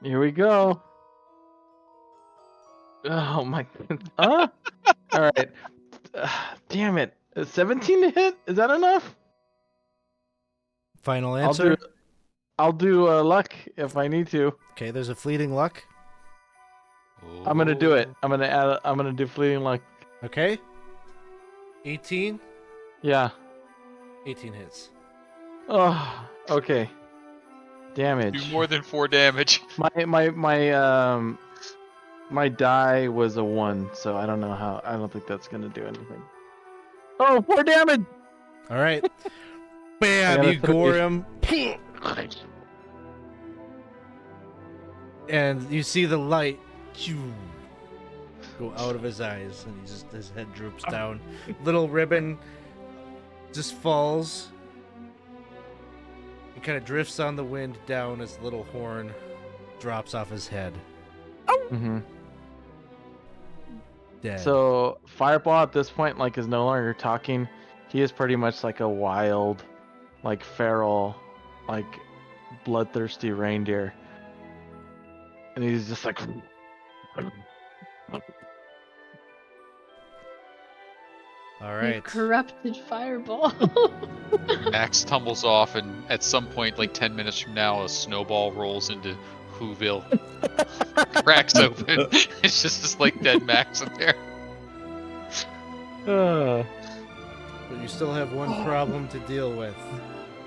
Here we go. Oh my goodness. All right. Damn it. 17 to hit? Is that enough? Final answer? I'll do luck if I need to. Okay, there's a fleeting luck. I'm gonna do it. I'm gonna do fleeting luck. Okay. 18? Yeah. 18 hits. Oh, okay. Damage. Do more than 4 damage. My die was a 1, so I don't know how. I don't think that's gonna do anything. Oh, 4 damage. All right. Bam! You gore him. And you see the light go out of his eyes, and his head droops down. Little ribbon just falls. It kind of drifts on the wind down as the little horn drops off his head. Mm-hmm. Dead. So Fireball at this point like is no longer talking. He is pretty much like a wild, like feral, like bloodthirsty reindeer. And he's just like All You right. corrupted Fireball. Max tumbles off, and at some point, like 10 minutes from now, a snowball rolls into Whoville. Cracks open. It's just this like dead Max in there. But you still have one problem to deal with.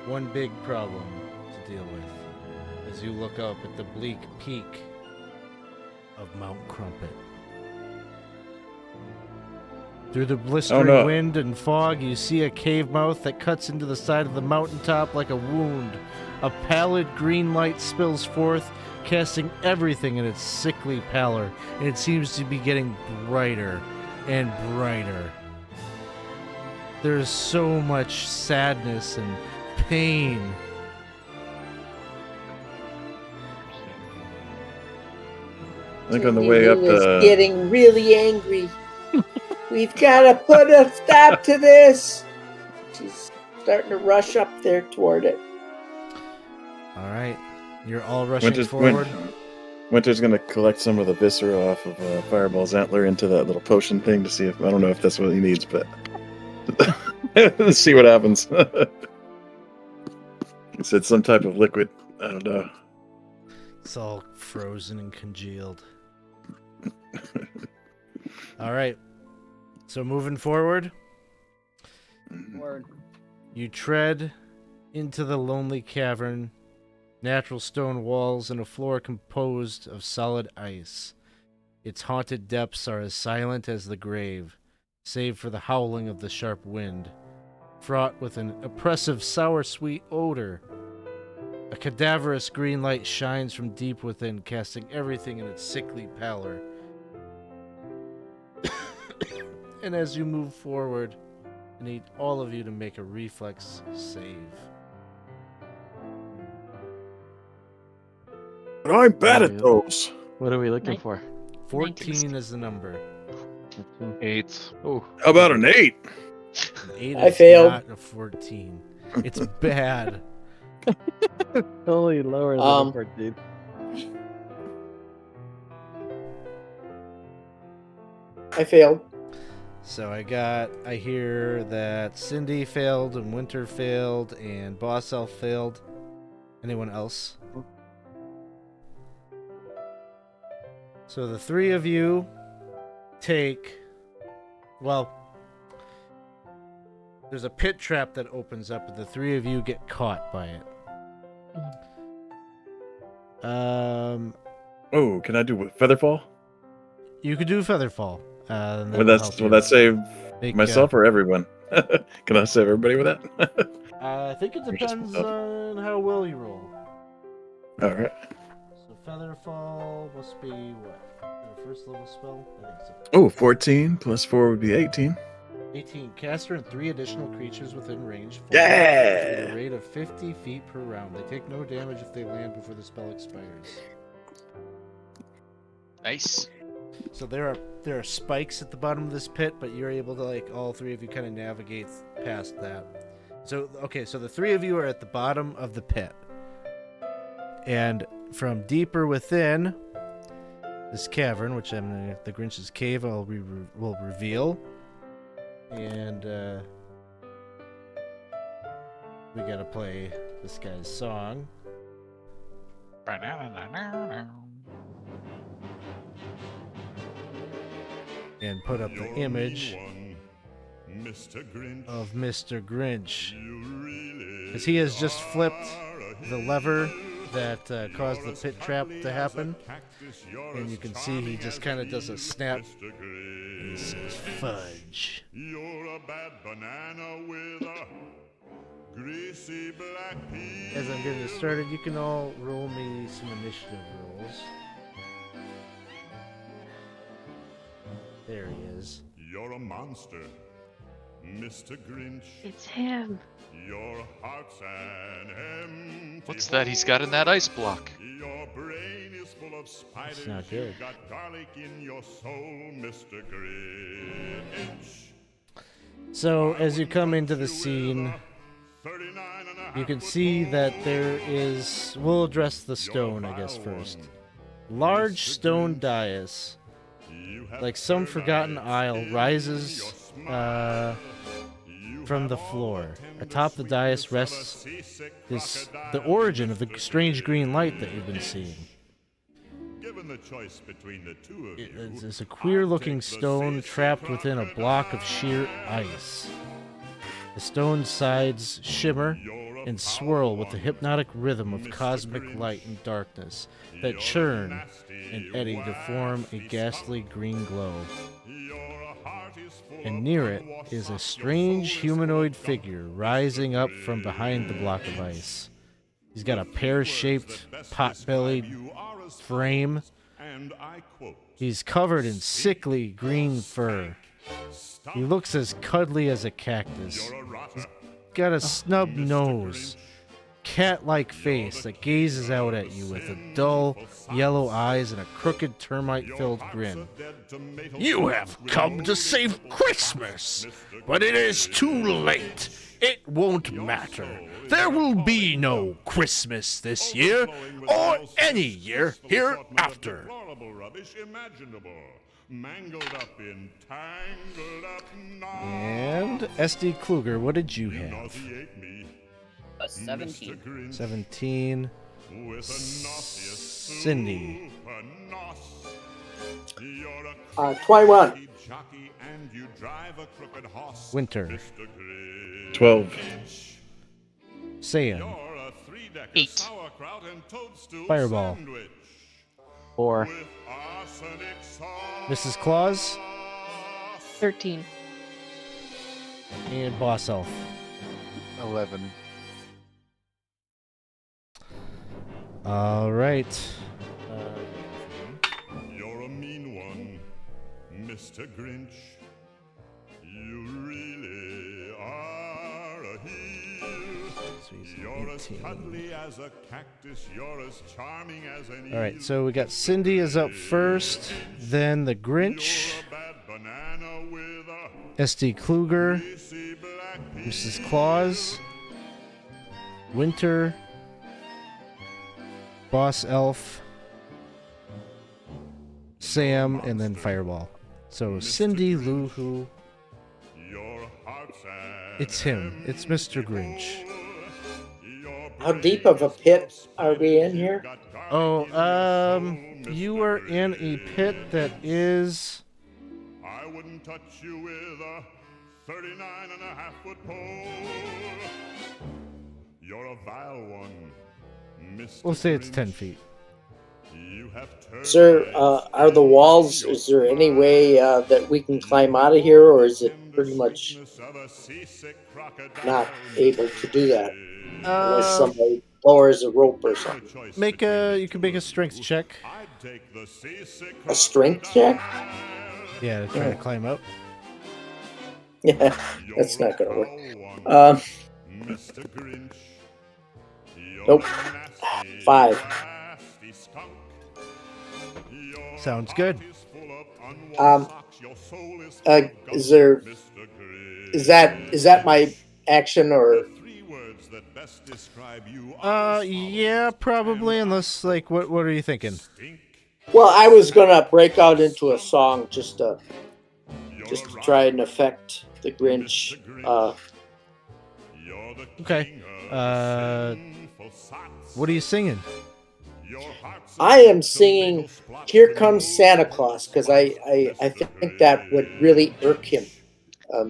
One big problem to deal with. As you look up at the bleak peak of Mount Crumpet. Through the blistering wind and fog, you see a cave mouth that cuts into the side of the mountaintop like a wound. A pallid green light spills forth, casting everything in its sickly pallor, and it seems to be getting brighter and brighter. There's so much sadness and pain. I think on the way up is to getting really angry. We've got to put a stop to this. She's starting to rush up there toward it. All right, you're all rushing forward. Winter's gonna collect some of the viscera off of Fireball's antler into that little potion thing to see if I don't know if that's what he needs, but let's see what happens. He said some type of liquid. I don't know. It's all frozen and congealed. All right. So moving forward, Word. you tread into the lonely cavern, natural stone walls and a floor composed of solid ice. Its haunted depths are as silent as the grave, save for the howling of the sharp wind, fraught with an oppressive sour-sweet odor. A cadaverous green light shines from deep within, casting everything in its sickly pallor. And as you move forward, I need all of you to make a reflex save. But I'm bad at those. What are we looking for? 14 is the number. 8. Oh, How about an 8? An 8 I is failed. not a 14. It's bad. totally lower than a 14. I failed. So I hear that Cindy failed and Winter failed and Boss Elf failed. Anyone else? So the three of you take, well, there's a pit trap that opens up and the three of you get caught by it. Oh, can I do Featherfall? You could do Featherfall. Will that save myself or everyone? Can I save everybody with that? I think it depends on how well you roll. All right. So Featherfall must be what? The first level spell? I think so. Oh, 14 plus 4 would be 18. 18. Caster and 3 additional creatures within range. Yeah! At a rate of 50 feet per round. They take no damage if they land before the spell expires. Nice. So there are spikes at the bottom of this pit, but you're able to, like, all 3 of you kind of navigate past that. So, okay, so the 3 of you are at the bottom of the pit. And from deeper within this cavern, which the Grinch's cave will reveal. And we gotta play this guy's song. And put up the image of Mr. Grinch. Because he has just flipped the lever that caused the pit trap to happen. And you can see he just kind of does a snap. He says, fudge. You're a bad banana with a greasy black pea. As I'm getting started, you can all roll me some initiative rolls. There he is. You're a monster, Mr. Grinch. It's him. Your heart's an empty What's that he's got in that ice block? Your brain is full of spiders. It's not good. Got garlic in your soul, Mr. Grinch. So as you come into the scene, you can see that there is. We'll address the stone, I guess, first. Large stone dais, like some forgotten isle, rises from the floor. Atop the dais rests the origin of the strange green light that you've been seeing. Given the choice between the two of you, it's a queer-looking stone trapped within a block of sheer ice. The stone's sides shimmer and swirl with the hypnotic rhythm of cosmic light and darkness that churn and eddy to form a ghastly green glow. And near it is a strange humanoid figure rising up from behind the block of ice. He's got a pear-shaped, pot-bellied frame. He's covered in sickly green fur. He looks as cuddly as a cactus. He's got a snub nose, cat-like face that gazes out at you with a dull, yellow eyes and a crooked, termite-filled grin. You have come to save Christmas, but it is too late. It won't matter. There will be no Christmas this year, or any year hereafter. And SD Kluger, what did you have? 17. 17. Cindy. 21. Winter. 12. Sam. 8. Fireball. 4. Mrs. Claus. 13. And Boss Elf. 11. All right. You're a mean one, Mr. Grinch. You really are a heel. You're as cuddly as a cactus. You're as charming as an eel. All right, so we got Cindy is up first, then the Grinch, SD Kluger, Mrs. Claus, Winter, Boss Elf, Sam, and then Fireball. So Cindy, Lou Who. It's him. It's Mr. Grinch. How deep of a pit are we in here? Oh, you are in a pit that is. I wouldn't touch you with a 39.5-foot pole. You're a vile one, Mr. We'll say it's Grinch. 10 feet. You have turned Sir, are the walls, is there any way that we can climb out of here, or is it pretty much not able to do that? Unless somebody lowers a rope or something. You can make a strength check. A strength check? Yeah, to try to climb up. Yeah, that's not gonna work. Mr. Grinch. You're Nope. a nasty, 5. nasty skunk. Your Sounds heart good. is full of unwashed Um, socks. Your soul is full of gunk, Is there? Mr. Is that my action or? The 3 words that best describe you are as Yeah, follows. probably. And Unless, like, what are you thinking? stink. Well, I was gonna break out into a song just to You're a try and rotten affect the Grinch. Mr. Grinch. You're the Okay. king of sinful sots. What are you singing? Your heart's I am a singing tomato splotch "Here when Comes you Santa open Claus" your because eyes, I Mr. think that would really irk him.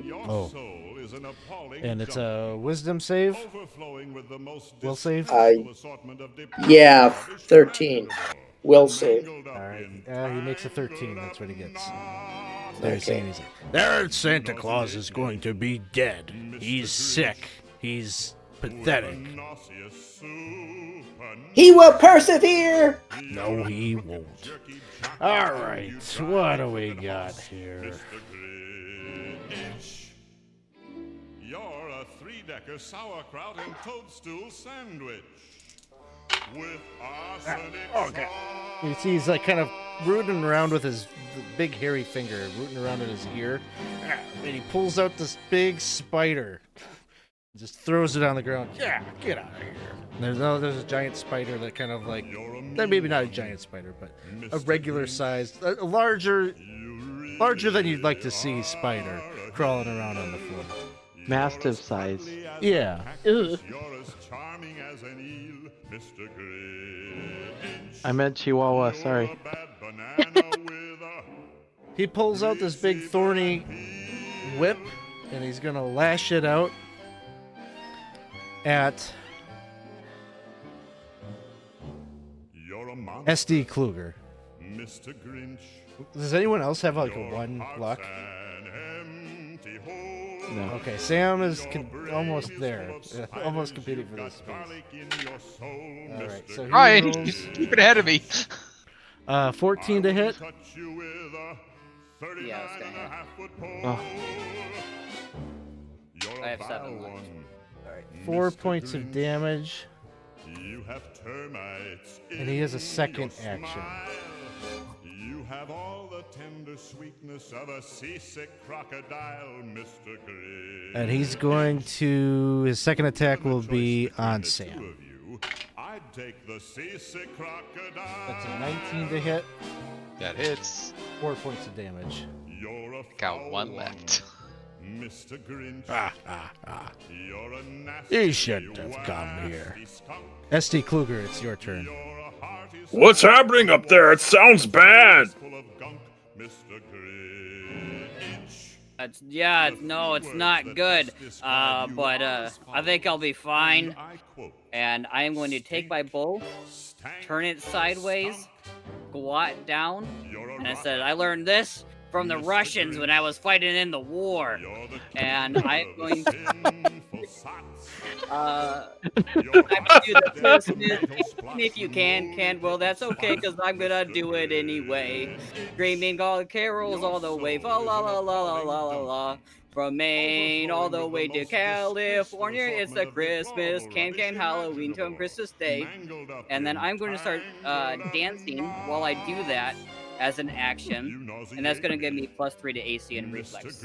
Your Oh. soul is an appalling And it's junk a wisdom save. overflowing with the most Will save? distasteful assortment of Yeah, rubbish 13. imaginable. Will save. Mangled up All right. in He makes a 13. That's what he gets. tangled There up he's saying he's like, there, Santa Claus is going to be dead. He's sick. He's pathetic. nauseous super He will persevere. No, he won't. All right. What do we got here? Grinch. You're a 3-decker sauerkraut and toadstool sandwich with arsenic Okay. You see, he's like kind of rooting around with his big hairy finger, rooting around in his ear, and he pulls out this big spider. Just throws it on the ground. Yeah, get out of here. There's a giant spider that kind of like, maybe not a giant spider, but a regular sized, a larger than you'd like to see spider crawling around on the floor. Mastiff size. Yeah. Ugh. You're as charming as an eel, Mr. Grinch. I meant Chihuahua, sorry. You're a bad banana with a He pulls out this big thorny whip, and he's gonna lash it out at You're a monster, SD Kluger. Mr. Grinch. Does anyone else have like a Your 1 heart's luck? an empty hole. No. Okay, Sam is Your brain almost is there. full of spiders. Almost competing for You've this got space. garlic in your soul, Alright, Mr. so he Ryan, rolls you keep it ahead of me. 14 to hit. Cut you with a 39 Yeah, it's gonna and a hit. half foot pole. Oh. You're I have a 7 vile left. one, Alright. 4 Mr. points of Grinch. damage. You have termites And he has a in second your action. smile. You have all the tender sweetness of a seasick crocodile, Mr. Grinch. And he's going to. His second attack Given a will choice be between on the two Sam. of you, I'd take the seasick crocodile. That's a 19 to hit. That hits. 4 points of damage. You're a Got foul 1 left. Mr. Grinch. You're a nasty, You shouldn't have come wasty here. skunk. SD Kluger, it's your turn. Your heart is What's happening up there? It sounds bad. full of gunk, Mr. Grinch. No, it's not good. But I think I'll be fine. I quote, And I am going to take my bow, "Stank turn it sideways, squat down, You're a and I rotten said, I learned this from the Russians when I was fighting in the war. You're the And king I'm of going to, sinful sots. I'm Your gonna do the heart's a Christmas. tomato splotch If you when can, well, that's okay, because I'm gonna do it anyway. Screaming all carols all the way, fa la la la la la la la. From Maine all the way to California, it's the Christmas can Halloween to Christmas Day. And then I'm going to start dancing while I do that as an action, and that's going to give me +3 to AC and reflex.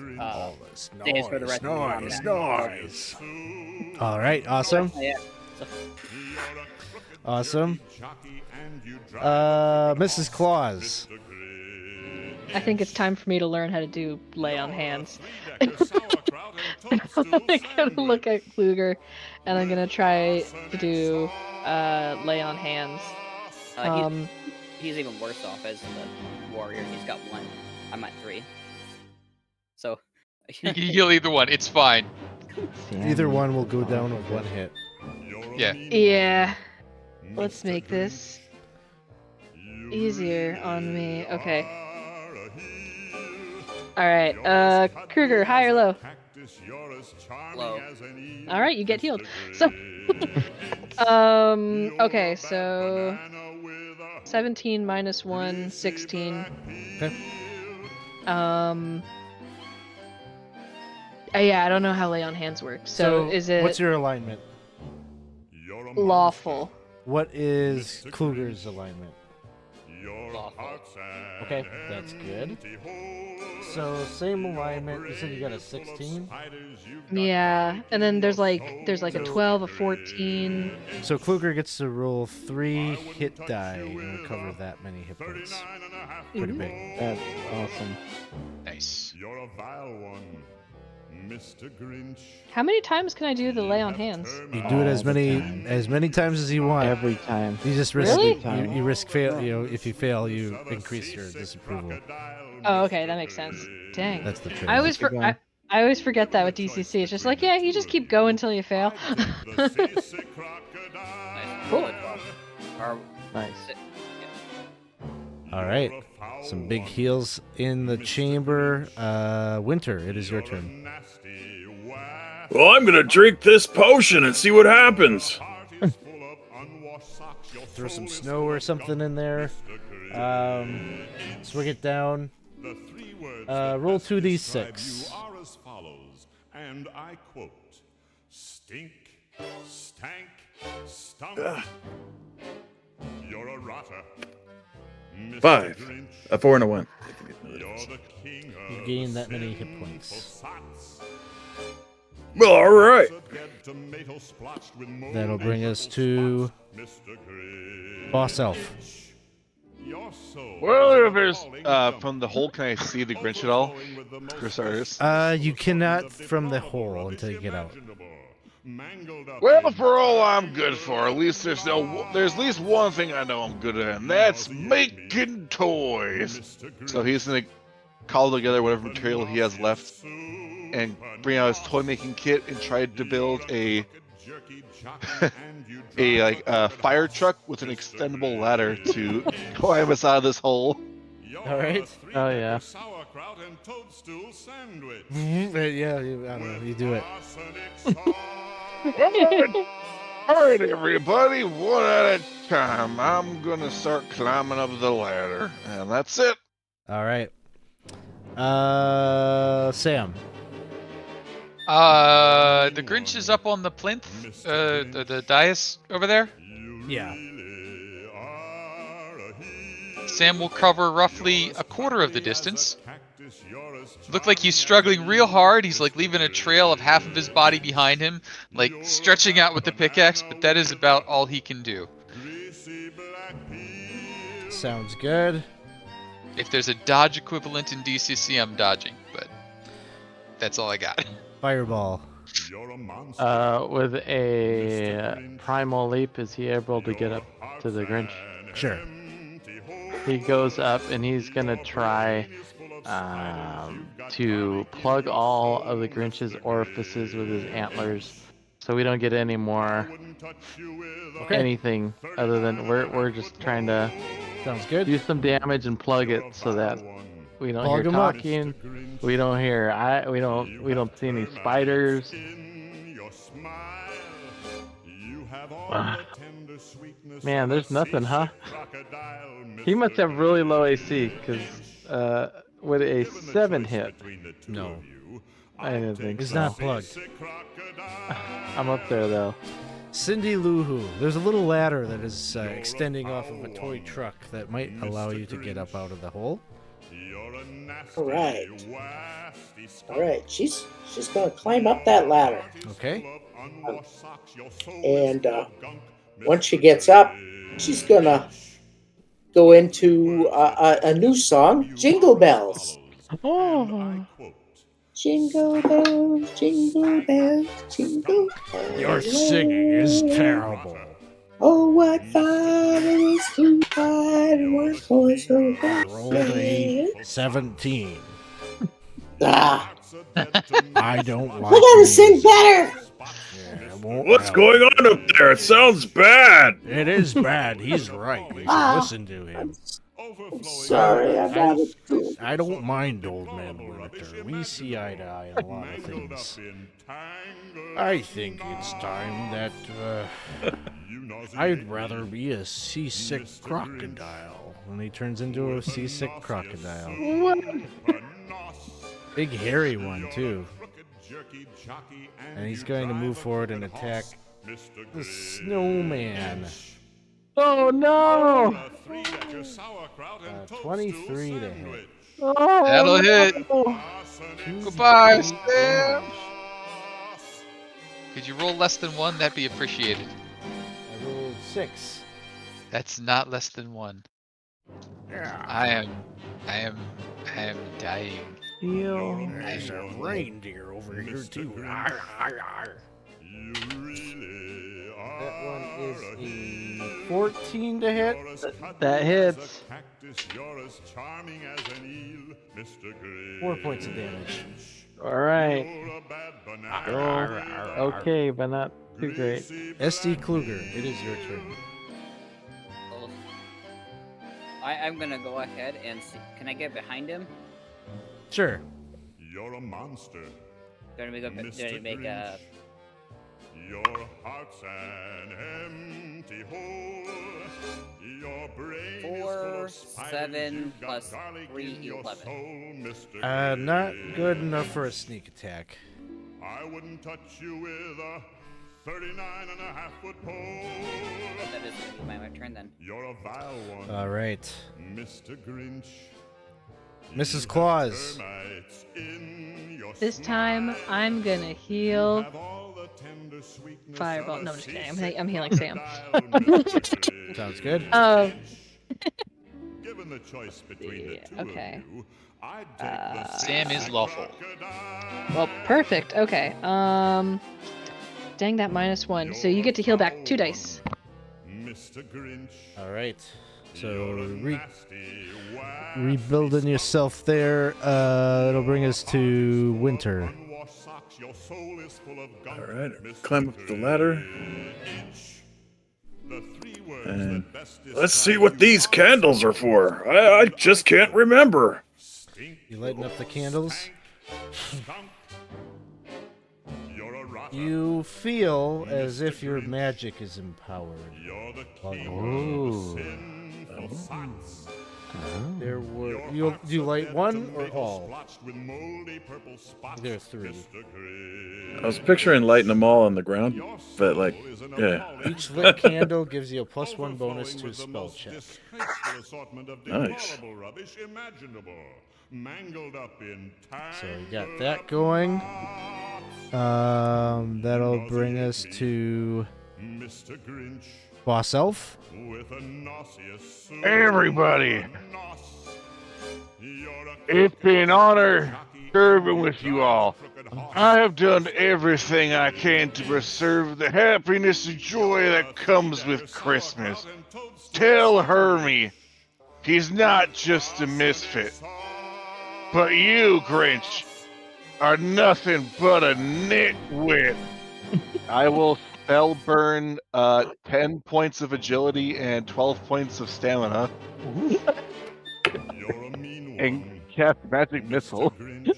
Saves for the rest of the combat. All right, awesome. Yeah. Awesome. Mrs. Claus. I think it's time for me to learn how to do lay on hands. I'm gonna look at Kluger, and I'm gonna try to do lay on hands. He's even worse off as the warrior. He's got 1. I'm at 3. So You can heal either one. It's fine. Either one will go down with 1 hit. Yeah. Yeah. Let's make this easier on me. Okay. Alright, Kruger, high or low? low. Alright, you get healed. So, okay, so 17 minus 1, 16. Okay. Yeah, I don't know how lay on hands works. So is it what's your alignment? You're a lawful? What is Kluger's alignment? Lawful. Okay, that's good. So same alignment. You said you got a 16. Yeah, and then there's like a 12, a 14. So Kluger gets to roll 3 hit die and recover that many hit points. Pretty big. That's awesome. Nice. You're a vile one, Mr. Grinch. How many times can I do the lay on hands? You can do it All as the many time. times as you want. Every time. You just risk Really? you risk fail. You know, if you fail, you increase your disapproval. Oh, okay, that makes sense. Dang. That's the trick. I always Keep going. I always forget that with DCC. It's just like, yeah, you just keep going until you fail. Cool. Nice. All right. Some big heals in the chamber. Winter, it is your turn. Well, I'm gonna drink this potion and see what happens. Throw some snow or something in there. Swig it down. Roll 2d6. Are as follows, and I quote: stink, stank, stunk. You're a rotter. Mr. 5. Grinch, A 4 and a 1. you're the king You of gain that many hit points. sots. Well, alright. A dead tomato splotched with mold That'll bring and us to Mr. Grinch. Boss Elf. You're so Well, if there's from the hole, can I see the Grinch at all? For starters. You cannot from the hole until you get out. Well, for all I'm good for, at least there's at least one thing I know I'm good at, and that's making toys. So he's gonna call together whatever material he has left and bring out his toy making kit and try to build a fire truck with an extendable ladder to climb us out of this hole. All right. Oh, yeah. Sauerkraut and toadstool sandwich. Yeah, I don't know. You do it. Alright, everybody, one at a time. I'm gonna start climbing up the ladder, and that's it. All right. Sam. The Grinch is up on the plinth, the dais over there. Yeah. Sam will cover roughly a quarter of the distance. Look like he's struggling real hard. He's like leaving a trail of half of his body behind him, like stretching out with the pickaxe, but that is about all he can do. Sounds good. If there's a dodge equivalent in DCC, I'm dodging, but that's all I got. Fireball. With a primal leap, is he able to get up to the Grinch? Sure. He goes up and he's gonna try to plug all of the Grinch's orifices with his antlers, so we don't get any more anything other than we're just trying to Sounds good. do some damage and plug it so that we don't Plug hear 'em up. talking, we don't hear we don't see any spiders. Man, there's nothing, huh? He must have really low AC, because with a 7 hit, No. I didn't think It's so. not plugged. I'm up there though. Cindy Lou Who. There's a little ladder that is extending off of a toy truck that might allow you to get up out of the hole. All right. She's gonna climb up that ladder, Okay. and once she gets up, she's gonna go into a new song, Jingle Bells. Oh, Jingle bells, jingle bells, jingle bells. Your singing is terrible. Oh, what fun it is to ride in one horse open Rolled a sleigh. 17. Ah, I don't like I gotta you. sing better. Yeah, it won't What's help. going on up there? It sounds bad. It is bad. He's right. We should Ah. listen to him. I'm sorry, I got it. Too. I don't mind Old Man Winter. We see eye to eye on a lot of things. I think it's time that I'd rather be a seasick crocodile. And he turns into a seasick crocodile. Big hairy one, too. And he's going to move forward and attack the snowman. Oh no! 23 to hit. Oh, That'll hit. no. Goodbye, 2d8 Sam. damage. Could you roll less than 1? That'd be appreciated. I rolled 6. That's not less than 1. I am dying. Heal. There's a reindeer over here too. That one is a 14 to hit. That hits. 4 points of damage. All right. Okay, but not too great. SD Kluger, it is your turn. Oh. I'm gonna go ahead and see. Can I get behind him? Sure. You're a monster. Do I make a? Your heart's an empty hole. Your brain 4, is full of 7 got plus garlic 3, in your 11. soul, Mr. Not good enough for a sneak attack. I wouldn't touch you with a 39.5-foot pole. That is gonna be my turn then. You're a vile one, All right. Mr. Grinch. Mrs. Claus. Termites in your This time, I'm gonna heal have all the tender sweetness Fireball. of No, a I'm just kidding. seasick I'm healing Sam. crocodile, Sounds good. Given the choice between Yeah, the two okay. of you, I'd take the Sam is lawful. crocodile. Well, perfect. Okay. Dang that -1. So you get to heal back 2 dice. Mr. Grinch. All right. So You're a nasty, rebuilding yourself there. It'll bring us to winter. unwashed socks, your soul is full of gunk, All right, Mr. climb up the ladder. Grinch. The 3 words And that best let's see describe what you these are candles are for. I just can't remember. stink, You lighting up the candles. skunk. You're a rotten. You feel as if your magic is empowered. You're the Oh. king of the sinful spots. There were. Your Do heart's you a light bed one or tomato all? splotched with moldy purple spots, There are 3. Mr. Grinch. I was picturing lighting them all on the ground, Your but like, soul is an yeah. appalling Each lit candle gives you a +1 bonus overflowing to a with the spell most check. disgraceful assortment of Nice. deplorable rubbish imaginable, mangled up in So you got that going. That'll bring us to Mr. Grinch Boss Elf. with a nauseous Everybody, nos. You're a it's been an honor serving with you all. I have done everything I can to preserve the happiness and joy that comes with Christmas. Tell Hermie he's not just a misfit, but you, Grinch, are nothing but a nitwit. I will spell burn 10 points of agility and 12 points of stamina You're a mean and one, cast magic missile. Grinch.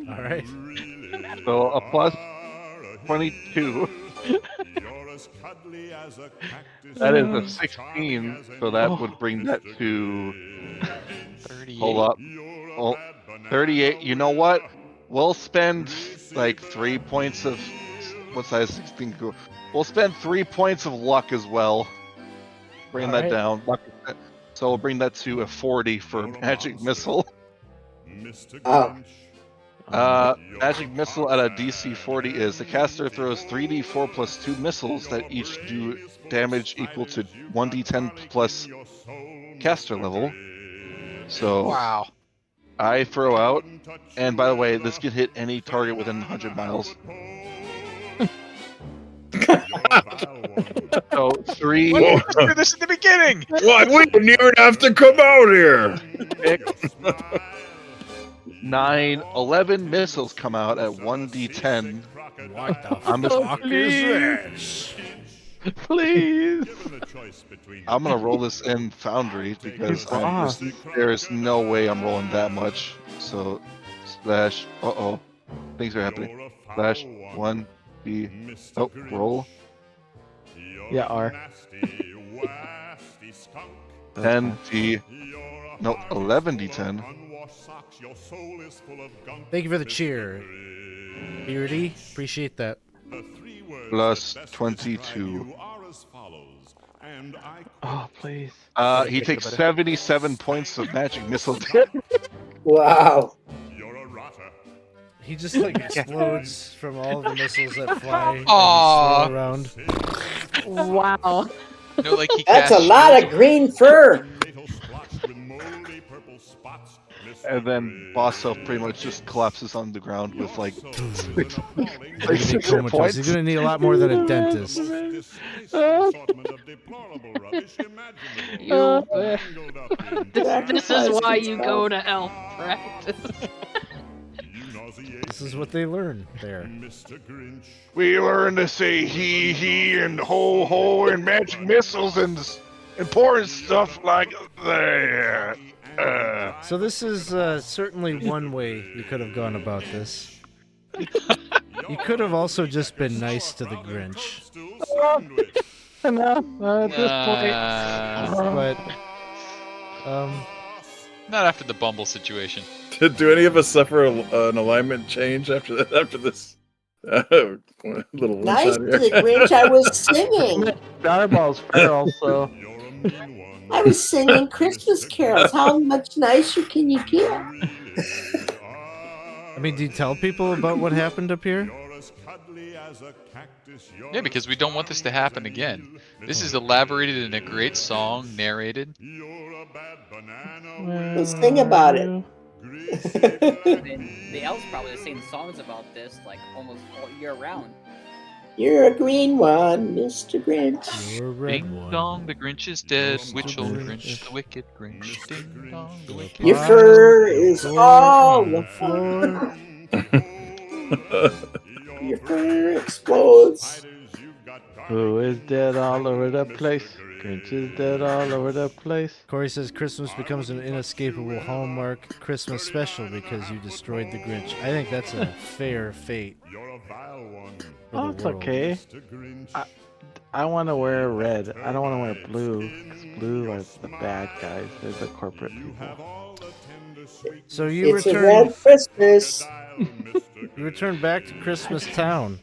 All right. Really So a plus are a 22. You're as cuddly as a cactus. That is a and 16, charming so as that an would bring that Mr. to Grinch. 38. hold up. You're a Well, bad banana 38. You know what? with a We'll spend like 3 points of what size 16 go? We'll spend 3 points of luck as well. Bring that Alright. down. So we'll bring that to a 40 for You're a magic monster. missile. Mr. Oh. Grinch. Magic missile at a DC 40 is the caster throws 3d4 plus 2 missiles that each do damage equal to 1d10 plus caster level. So Wow. I throw out, and by the way, this can hit any target within 100 miles. So 3, Why didn't you do this in the beginning? What? We didn't even have to come out here. 9, 11 missiles come out at 1d10. What the I'm just- fuck is this? Please. I'm gonna roll this in Foundry because there is no way I'm rolling that much. So slash. Things are happening. Slash 1d. Oh, roll. Yeah, R. 10d. No, 11d10. Thank you for the cheer. Beardy, appreciate that. The 3 words Plus that best 22. describe you are as follows, and I Oh, please. He takes 77 points of magic missile Wow. you're a rotter. He just like explodes from all the missiles that fly and Aw. swirl around. Wow. No, like he That's a cast lot shields of green fur. Tomato splotched with moldy purple spots. Mr. And then Grinch. Boss Self pretty much just collapses on the ground with like Your soul is an appalling He's gonna be 6 comatose. points. He's gonna need a lot more than a dentist. disgraceful assortment of deplorable rubbish imaginable. You, Tangled up in this is Sacrifice why you yourself. go to elf practice. you nauseate This is what they learn there. Mr. Grinch. We learn to say he, and ho, and magic missiles and important stuff like that. So this is certainly one way you could have gone about this. You could have also just been nice to the Grinch, No, at this but not after the Bumble situation. Do any of us suffer an alignment change after that? After this little Nice one-shot to the here? Grinch. I was singing. Fireball's feral, so You're a mean one. I was singing Christmas carols. How much nicer can you get? I mean, do you tell people about what happened up here? You're as cuddly as a cactus. Yeah, because we don't want this to happen again. This is elaborated in a great song, narrated. You're a bad banana. Let's sing about it. The elves probably sing songs about this like almost all year round. You're a green one, Mr. Grinch. You're a red Ding one. dong, the Grinch is dead. Mr. Which old Grinch. Grinch? The wicked Grinch. Ding dong, the wicked Your Grinch. fur is all on the floor. Your fur explodes. who is dead all over the place? Grinch is dead all over the place. Corey says Christmas becomes an inescapable Hallmark Christmas special because you destroyed the Grinch. I think that's a fair fate You're a vile one. for Oh, the it's world. okay. Mr. Grinch. I want to wear red. I don't want to wear blue, because blue are the bad guys. They're the corporate You people. have all the tender sweet So you It's a return. red Christmas. dial, Mr. You return back to Christmas Town.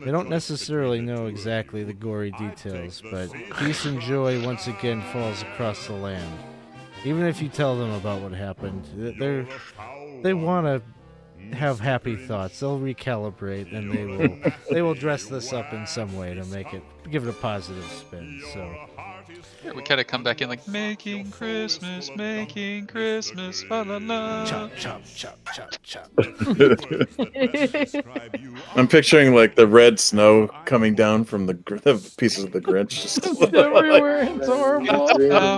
They don't necessarily know exactly the gory details, but peace and joy once again falls across the land. Even if you tell them about what happened, they want to have happy thoughts. They'll recalibrate and they will dress this up in some way to give it a positive spin. So Yeah, we kind of come back in like making Christmas, fa la la. chop chop chop chop chop. I'm picturing like the red snow coming down from the pieces of the Grinch. Just Everywhere, it's horrible.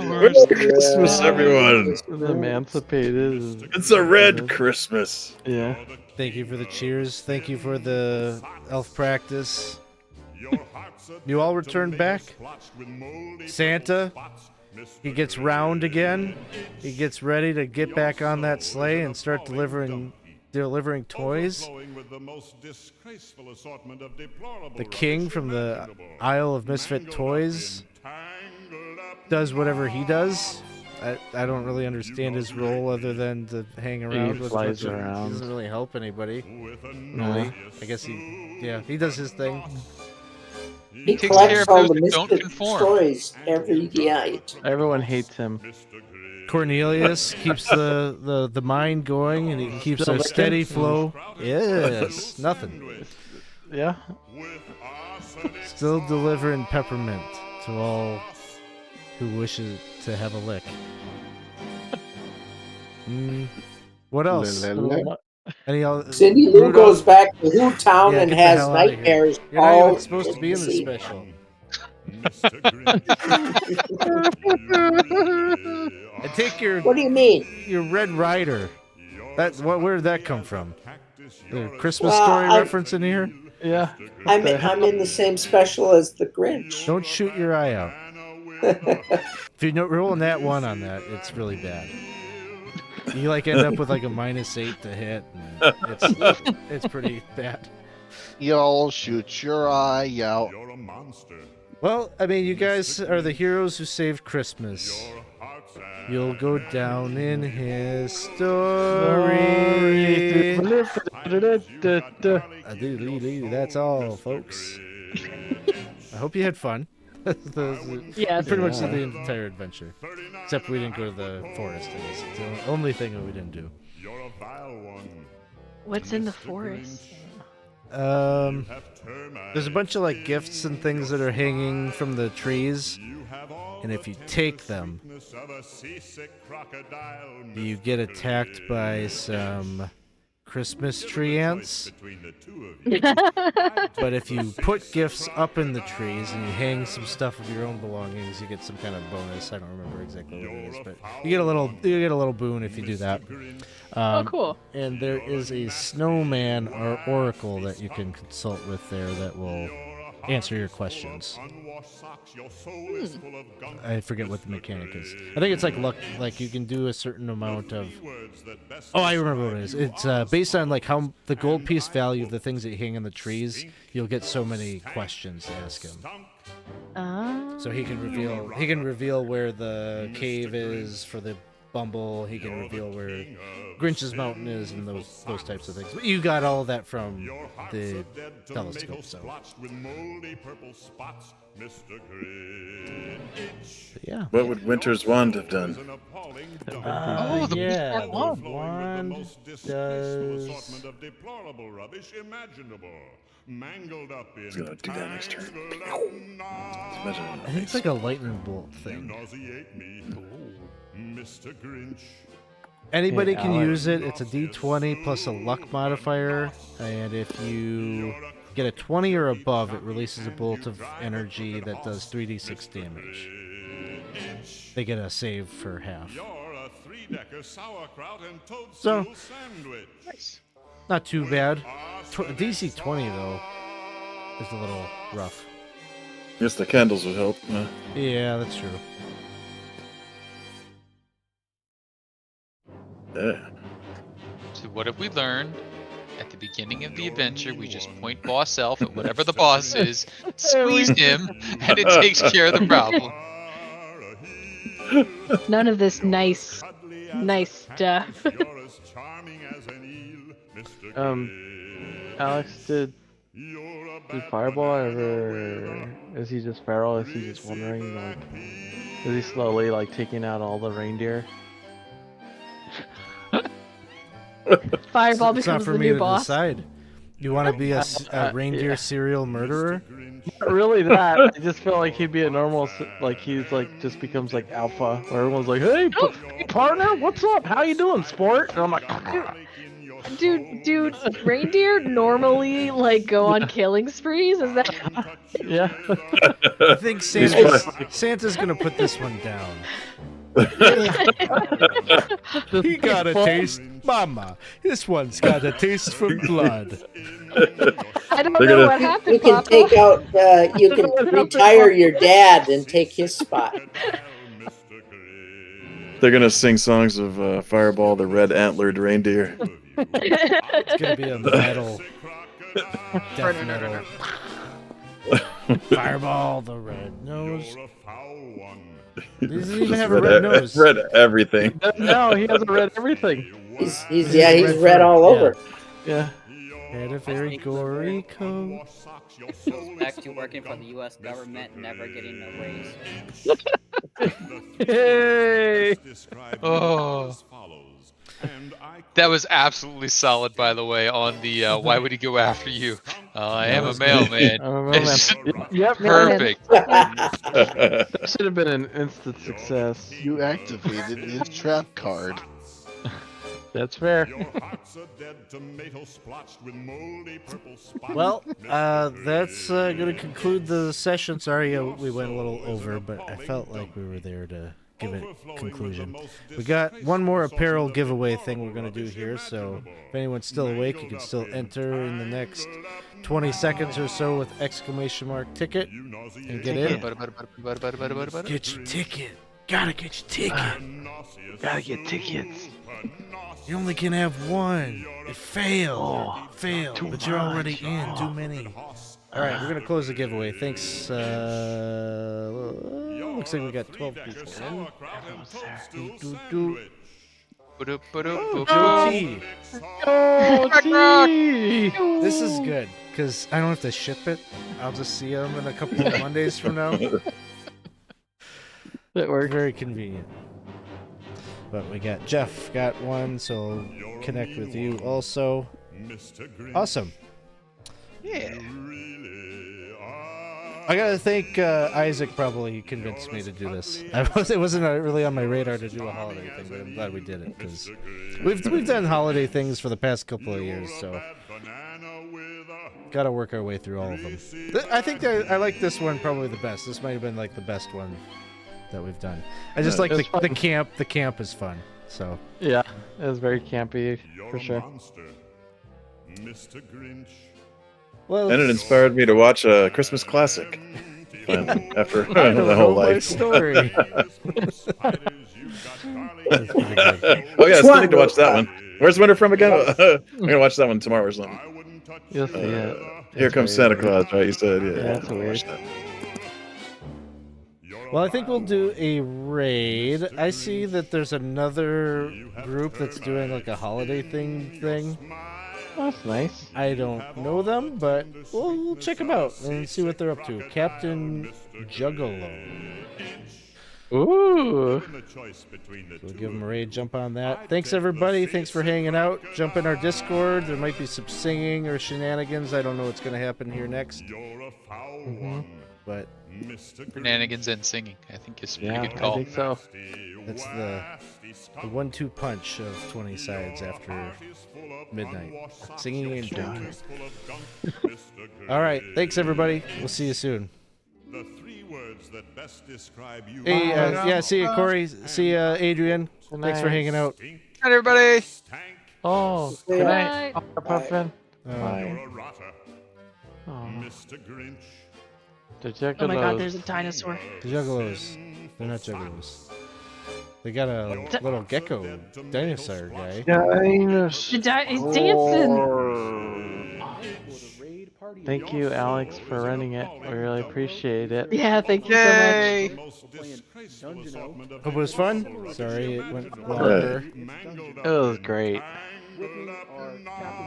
Merry Christmas, everyone! Emancipated. It's a red Christmas. Yeah. Thank you for the cheers. Thank you for the elf practice. You all returned back. Santa, he gets round again. He gets ready to get back on that sleigh and start delivering toys. The king from the Isle of Misfit Toys does whatever he does. I don't really understand his role other than to hang around. He with flies He around. doesn't really help anybody. No. Really. I guess he does his thing. He takes care collects of all those the who don't misfit conform. stories every night. Everyone hates him. Cornelius keeps the mind going and he keeps Still a there? steady flow. Yes, nothing. Yeah. Still delivering peppermint to all who wishes to have a lick. What else? Any other? Cindy Lou goes back to Who Town Yeah, and get the has hell outta here. nightmares You're not all even supposed to be in the Christmas Eve. special. And take your What do you mean? your Red Rider. Where did that come from? The Christmas Well, story I- reference in here? Yeah. I'm in the same special as the Grinch. Don't shoot your eye out. If you're rolling that one on that, it's really bad. You like end up with like a -8 to hit. And it's pretty bad. You'll shoot your eye out. You're a monster. Well, I mean, you guys are the heroes who saved Christmas. You'll go down in history. That's all, folks. I hope you had fun. Yes. Pretty much the entire adventure. Except we didn't go to the forest, I guess. It's the only thing that we didn't do. You're a vile one. What's in the forest? There's a bunch of like gifts and things that are hanging from the trees, and if you take them, you get attacked by some Christmas tree ants. But if you put gifts up in the trees and you hang some stuff of your own belongings, you get some kind of bonus. I don't remember exactly what it is, but you get a little boon if you do that. Oh, cool. And there is a snowman or oracle that you can consult with there that will answer your questions. I forget what the mechanic is. I think it's like luck. Like you can do a certain amount of. Oh, I remember what it is. It's based on like how the gold piece value of the things that you hang in the trees. You'll get so many questions to ask him. So he can reveal where the cave is for the Bumble. He can reveal where Grinch's mountain is and those types of things. But you got all that from the telescope. So yeah. What would Winter's wand have done? The wand does. He's gonna do that next turn. I think it's like a lightning bolt thing. Mr. Grinch. Anybody can use it. It's a D20 plus a luck modifier, and if you get a 20 or above, it releases a bolt of energy that does 3d6 damage. They get a save for half. So, not too bad. DC 20 though is a little rough. Guess the candles would help. Yeah, that's true. Yeah. So what have we learned? At the beginning of the adventure, we just point boss elf at whatever the boss is, squeeze him, and it takes care of the problem. None of this nice stuff. Alex, did Fireball ever? Is he just feral? Is he just wandering? Like, is he slowly like taking out all the reindeer? Fireball It's not becomes for the me new to boss. decide. You want to be a reindeer serial murderer? Not really that. I just feel like he'd be a normal, like he's like just becomes like alpha, where everyone's like, "Hey, hey partner, what's up? How you doing, sport?" And I'm like, Dude, reindeer normally like go on killing sprees. Is that? yeah. I think Santa's gonna put this one down. He got a taste, Mama. This one's got a taste for blood. I don't know what happened, You can Papa. take out. You can retire your dad and take his spot. They're gonna sing songs of Fireball, the red antlered reindeer. It's gonna be a metal, death metal. Fireball, the red nose. He doesn't even have a red nose. Red everything. No, he hasn't read everything. He's red all over. Yeah. Had a very gory coat. Goes back to working for the U.S. government, never getting a raise. Hey. Oh. That was absolutely solid, by the way, on the why would he go after you? I am a mailman. I'm a mailman. It's Yep. perfect. That should have been an instant success. You activated his trap card. That's fair. Well, that's going to conclude the session. Sorry we went a little over, but I felt like we were there to give it a conclusion. We got one more apparel giveaway thing we're going to do here, so if anyone's still awake, you can still enter in the next 20 seconds or so with !ticket and get in. Get your ticket. Gotta get your ticket. Gotta get tickets. You only can have one. It failed. But you're already in. Too many. All right, we're gonna close the giveaway. Thanks. Looks like we got 12 people in. Joe T. This is good because I don't have to ship it. I'll just see them in a couple of Mondays from now. That works. Very convenient. But we got Jeff got one, so I'll connect with you also. Awesome. Yeah. I gotta thank Isaac. Probably convinced me to do this. It wasn't really on my radar to do a holiday thing, but I'm glad we did it because we've done holiday things for the past couple of years, so gotta work our way through all of them. I think I like this one probably the best. This might have been like the best one that we've done. I just like the camp. The camp is fun. So yeah, it was very campy for sure. Mr. Grinch. well, And it inspired me to watch a Christmas classic. Finally, after the whole life. Story. Oh yeah, I still need to watch that one. Where's Winter from again? I'm gonna watch that one tomorrow or something. You'll see it. Here comes Santa Claus, right? You said, yeah. That's weird. Well, I think we'll do a raid. I see that there's another group that's doing like a holiday thing. That's nice. I don't know them, but we'll check them out and see what they're up to. Captain Juggalo. Ooh. We'll give them a raid, jump on that. Thanks, everybody. Thanks for hanging out. Jump in our Discord. There might be some singing or shenanigans. I don't know what's going to happen here next. But Shenanigans and singing, I think is a pretty good I call. think so. that's the 1-2 punch of 20 sides after midnight. Singing and drinking. All right. Thanks, everybody. We'll see you soon. The 3 words that best describe you. Hey, yeah, see you, Corey. See you, Adrian. Thanks for hanging out. Hi, everybody. Oh, good night. Puffin. You're a rotter. Oh, Mr. Grinch. Oh my god, there's a dinosaur. The Juggalos. They're not Juggalos. They got a little gecko dinosaur guy. He's dancing. Thank you, Alex, for running it. We really appreciate it. Yeah, thank you so much. Hope it was fun. Sorry it went longer. It was great.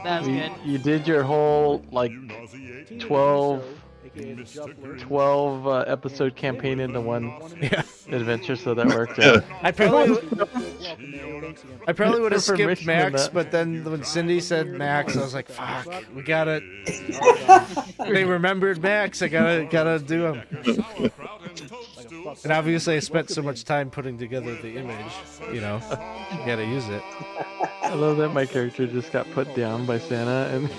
That was good. You did your whole, like, 12 episode campaign into one adventure, so that worked out. I probably would have skipped Max, but then when Cindy said Max, I was like, "Fuck, we gotta." They remembered Max. I gotta do him. And obviously, I spent so much time putting together the image. You know, you gotta use it. I love that my character just got put down by Santa, and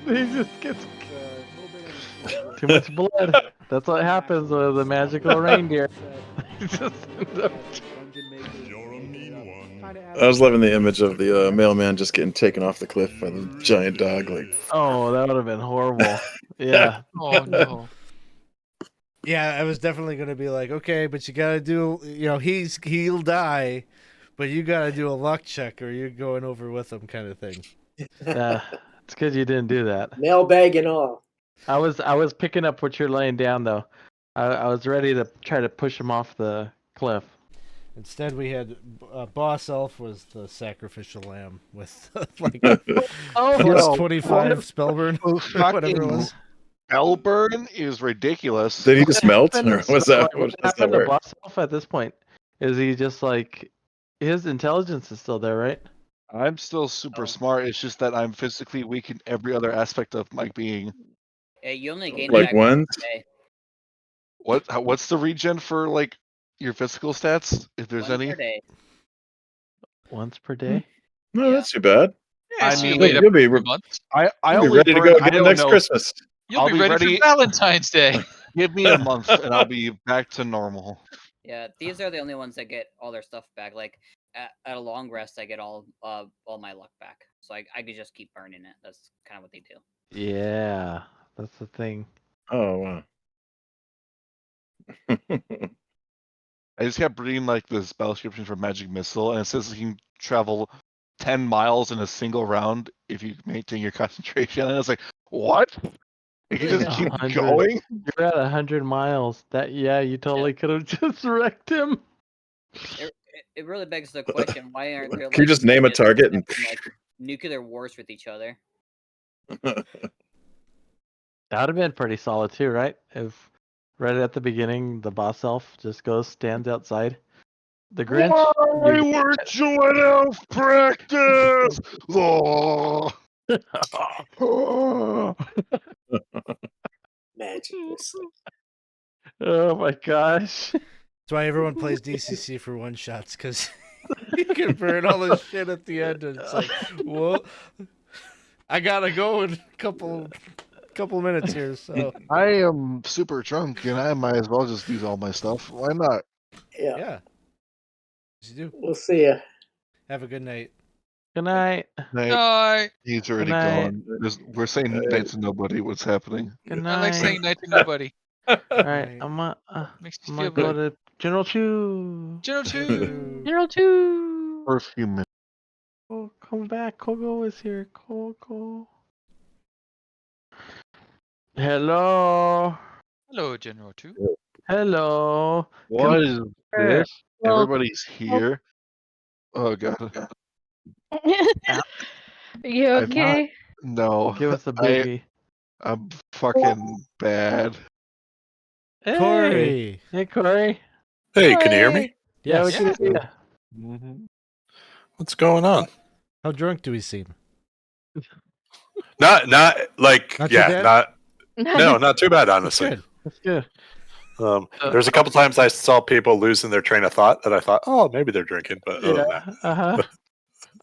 he just gets too much blood. That's what happens with the magical reindeer. I was loving the image of the mailman just getting taken off the cliff by the giant dog. Like, oh, that would have been horrible. Yeah. Oh no. Yeah, I was definitely gonna be like, okay, but you gotta do, he'll die, but you gotta do a luck check or you're going over with him, kind of thing. It's good you didn't do that. Mailbag and all. I was picking up what you're laying down though. I was ready to try to push him off the cliff. Instead, we had Boss Elf was the sacrificial lamb with like plus 25 spellburn, whatever it was. Spellburn is ridiculous. did he just melt? Or was that? What What's that happened to word? Boss Elf at this point? Is he just like his intelligence is still there, right? I'm still super smart. It's just that I'm physically weak in every other aspect of my being. You only gain Like back one? per day. What's the regen for like your physical stats, if there's One any? per day. Once per day? No, that's too bad. I So you mean, wait up you'll be, 2 months. I you'll be only ready to burn- go I again don't next know. Christmas. You'll I'll be be ready ready- for Valentine's Day. Give me a month and I'll be back to normal. Yeah, these are the only ones that get all their stuff back. Like at a long rest, I get all my luck back, so I could just keep burning it. That's kind of what they do. Yeah, that's the thing. Oh wow. I just kept reading like the spell description for Magic Missile, and it says you can travel 10 miles in a single round if you maintain your concentration. And I was like, what? You can just keep 100. going? You're at 100 miles. You totally could have just wrecked him. it really begs the question: why aren't there? Can you just name a target and like nuclear wars with each other? That would have been pretty solid too, right? If right at the beginning the boss elf just stands outside. The Grinch. Why weren't you at elf practice? Oh. Magic whistle. Oh my gosh. That's why everyone plays DCC for one shots, because you can burn all this shit at the end, and it's like, well, I gotta go in a couple minutes here. So I am super drunk, and I might as well just use all my stuff. Why not? Yeah. yeah, you do. We'll see ya. Have a good night. Good night. Night. He's already night. gone. We're saying night to nobody. What's happening? Good I like night. saying night to nobody. Alright, Night. Makes I'm me gonna feel go good. to General Chu. General Two. General Chu. For a few minutes. Oh, come back. Kogo is here. Kogo. Hello. Hello, General Two. Hello. What is this? Well- Everybody's here. Oh god. Are you I'm not- okay? No. Give us a biggie. I'm fucking bad. Hey. Corey. Hey, Corey. Hey, can you hear me? Yeah, we Yes. can hear you. Mm-hmm. What's going on? How drunk do we seem? Not like Not too bad? not too bad, honestly. Good. That's good. There's a couple times I saw people losing their train of thought that I thought, oh, maybe they're drinking, but other than that. Uh-huh.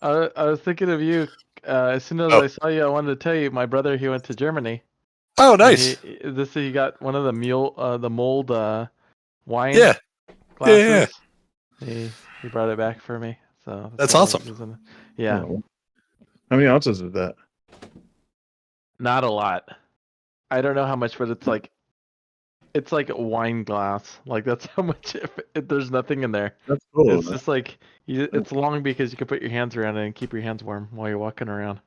I was thinking of you. As soon as Oh. I saw you, I wanted to tell you my brother, he went to Germany. Oh, And nice. He got one of the mold wine Yeah. glasses. He brought it back for me. So That's what I was awesome. using. Yeah. Oh. How many ounces is that? Not a lot. I don't know how much, but it's like a wine glass. Like that's how much. There's nothing in there. That's cool. It's just like it's long because you can put your hands around it and keep your hands warm while you're walking around.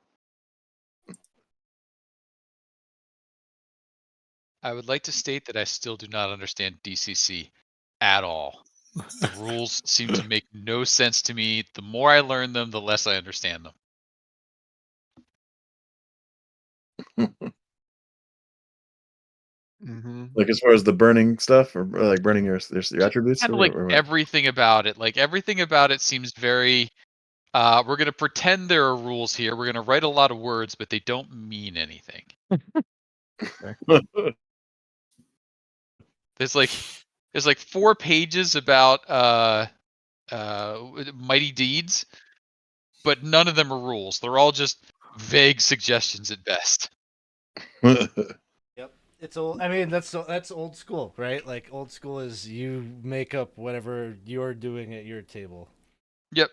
I would like to state that I still do not understand DCC at all. The rules seem to make no sense to me. The more I learn them, the less I understand them. Mm-hmm. Like as far as the burning stuff, or like burning your attributes, Kind of or, like or what? everything about it. Like everything about it seems very. We're gonna pretend there are rules here. We're gonna write a lot of words, but they don't mean anything. There's like 4 pages about mighty deeds, but none of them are rules. They're all just vague suggestions at best. Yep. It's old. I mean, that's old school, right? Like old school is you make up whatever you're doing at your table. Yep.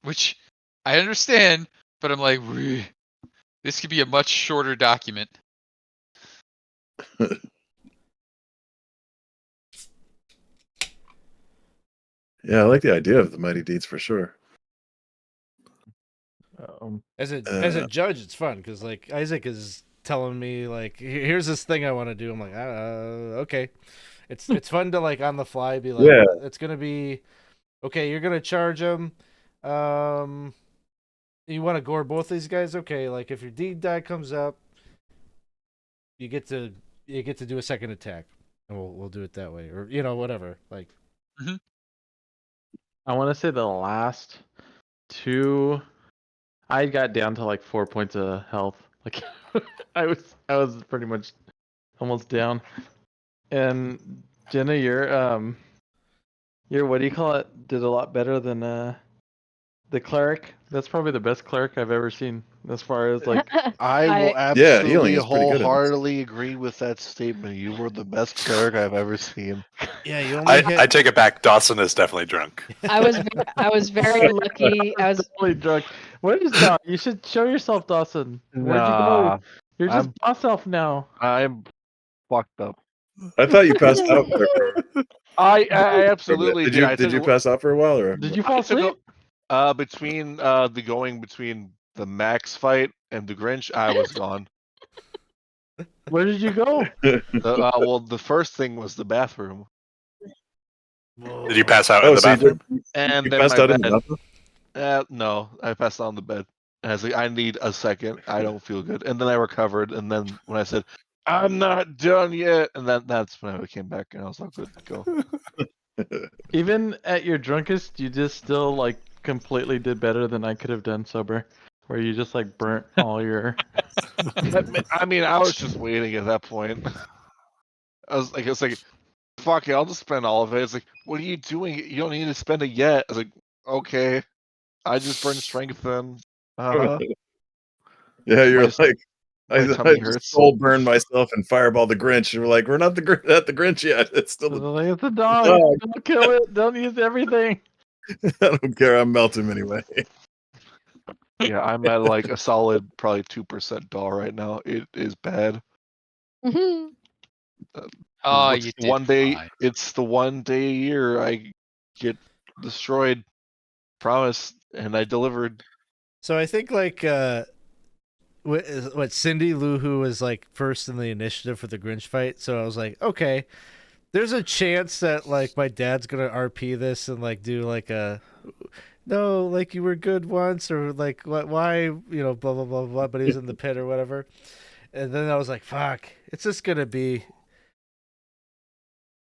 Which I understand, but I'm like, this could be a much shorter document. Yeah, I like the idea of the mighty deeds for sure. As a judge, it's fun because like Isaac is telling me like, here's this thing I want to do. I'm like, okay. It's fun to like on the fly be like, Yeah. it's gonna be okay. You're gonna charge them. You want to gore both these guys? Okay. Like if your deed die comes up, you get to do a second attack, and we'll do it that way, or whatever. Like, I want to say the last 2, I got down to like 4 points of health. Like I was pretty much almost down. And Jenna, your what do you call it? Did a lot better than the cleric. That's probably the best cleric I've ever seen as far as like. I will healing absolutely is pretty good in this. wholeheartedly agree with that statement. You were the best cleric I've ever seen. yeah, you only hit. I take it back. Dawson is definitely drunk. I was very lucky. I was Definitely drunk. Where is Dawson? You should show yourself, Dawson. Where'd you Nah, go? You're just I'm- boss elf now. I'm fucked up. I thought you passed out there. I absolutely Did you I did you took- pass out for a while, or Did you I fall took asleep? between between the Max fight and the Grinch, I was gone. Where did you go? Well, the first thing was the bathroom. Did you pass out in Oh, the so bathroom? And you then passed my out in the bed. bathroom? No, I passed out on the bed. And I was like, I need a second. I don't feel good. And then I recovered. And then when I said, I'm not done yet, and that's when I came back and I was all good to go. Even at your drunkest, you just still like completely did better than I could have done sober, where you just like burnt all your. I mean, I was just waiting at that point. It's like, fuck it, I'll just spend all of it. It's like, what are you doing? You don't need to spend it yet. I was like, okay, I just burned strength then. Uh-huh. Yeah, you're My, like, my I tummy just hurts. soul burned myself and fireball the Grinch. You're like, we're not at the Grinch yet. It's still the Like, it's a dog. dog. Don't kill it. Don't use everything. I don't care. I'm melting anyway. Yeah, I'm at like a solid probably 2% doll right now. It is bad. Oh, What's you the did one day? fine. It's the one day a year I get destroyed. Promise, and I delivered. So I think like what Cindy Lou Who was like first in the initiative for the Grinch fight. So I was like, okay, there's a chance that like my dad's gonna RP this and like do like a no, like you were good once or like what why blah blah blah blah, but he was in the pit or whatever. And then I was like, fuck, it's just gonna be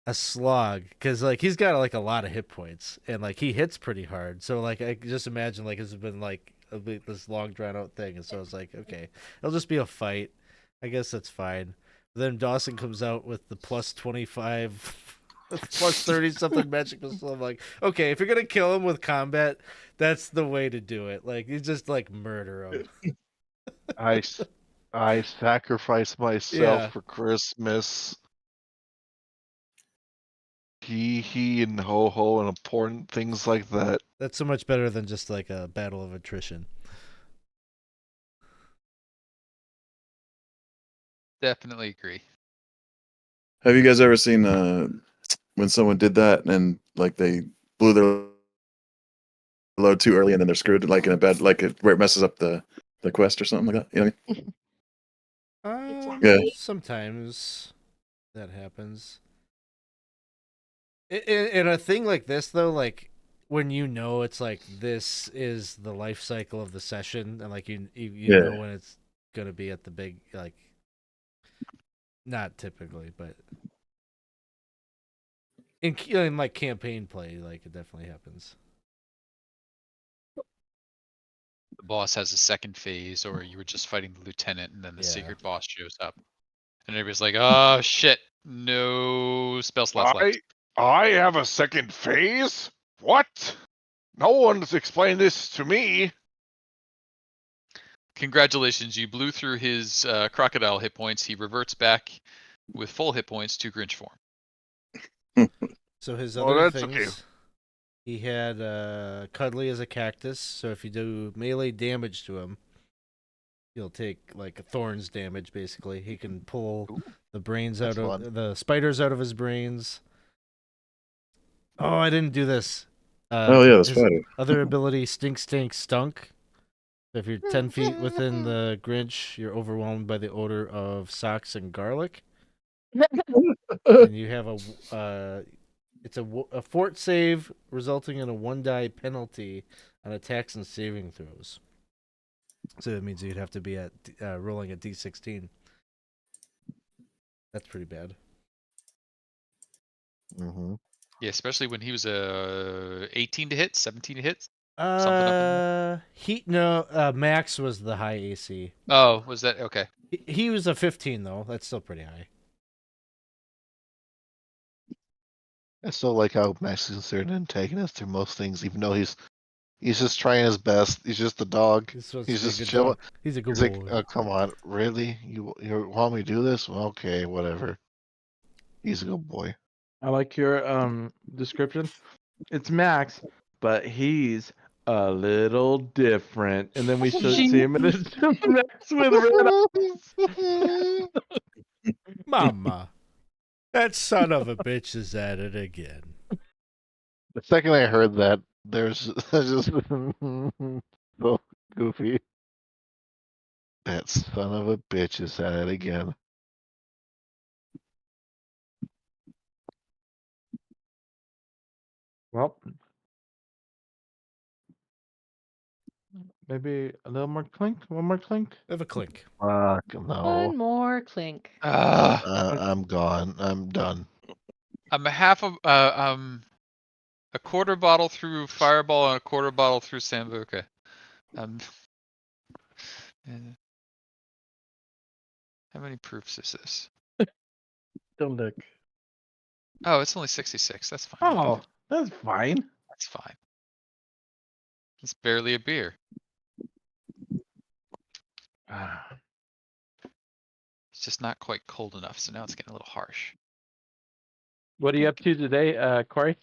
a slog because like he's got like a lot of hit points and like he hits pretty hard. So like I just imagine like it's been like this long drawn out thing, and so I was like, okay, it'll just be a fight. I guess that's fine. But then Dawson comes out with the plus 25, plus 30 something magic missile. I'm like, okay, if you're gonna kill him with combat, that's the way to do it. Like you just like murder him. I sacrificed myself Yeah. for Christmas. He and ho ho and important things like that. That's so much better than just like a battle of attrition. Definitely agree. Have you guys ever seen when someone did that and like they blew their load too early and then they're screwed like in a bed where it messes up the quest or something like that? You know what I mean? Yeah. Sometimes that happens. In a thing like this, though, like when you know it's like this is the life cycle of the session, and like you know when it's gonna be at the big like, not typically, but in like campaign play, like it definitely happens. The boss has a second phase, or you were just fighting the lieutenant, and then the Yeah. secret boss shows up, and everybody's like, "Oh shit, no spell slots left." I have a second phase? What? No one's explained this to me. Congratulations, you blew through his crocodile hit points. He reverts back with full hit points to Grinch form. So his Oh, other that's okay. things, he had Cuddly as a cactus. So if you do melee damage to him, he'll take like a thorns damage. Basically, he can pull the brains That's out of fun. the spiders out of his brains. Oh, I didn't do this. Oh yeah, that's his fine. other ability, Stink Stink Stunk. So if you're 10 feet within the Grinch, you're overwhelmed by the odor of socks and garlic. And you have a fort save resulting in a 1 die penalty on attacks and saving throws. So that means you'd have to be at rolling a d16. That's pretty bad. Mm-hmm. Yeah, especially when he was 18 to hit, 17 to hit, something up in there. Max was the high AC. Oh, was that okay? He was a 15 though. That's still pretty high. I still like how Max is considered an antagonist through most things, even though he's just trying his best. He's just a dog. He's supposed He's to be a just good chilling. dog. He's a good He's like, boy. oh, come on, really? You want me to do this? Well, okay, whatever. He's a good boy. I like your description. It's Max, but he's a little different. And then we see him and it's just Max with red eyes. Mama, that son of a bitch is at it again. The second I heard that, there's just so goofy. That son of a bitch is at it again. Well, maybe a little more clink. One more clink. Have a clink. Fuck One no. more clink. I'm gone. I'm done. I'm a quarter bottle through Fireball and a quarter bottle through Sambuca. How many proofs is this? Don't look. Oh, it's only 66. That's fine. Oh, that's fine. That's fine. It's barely a beer. It's just not quite cold enough, so now it's getting a little harsh. What are you up to today, Corey?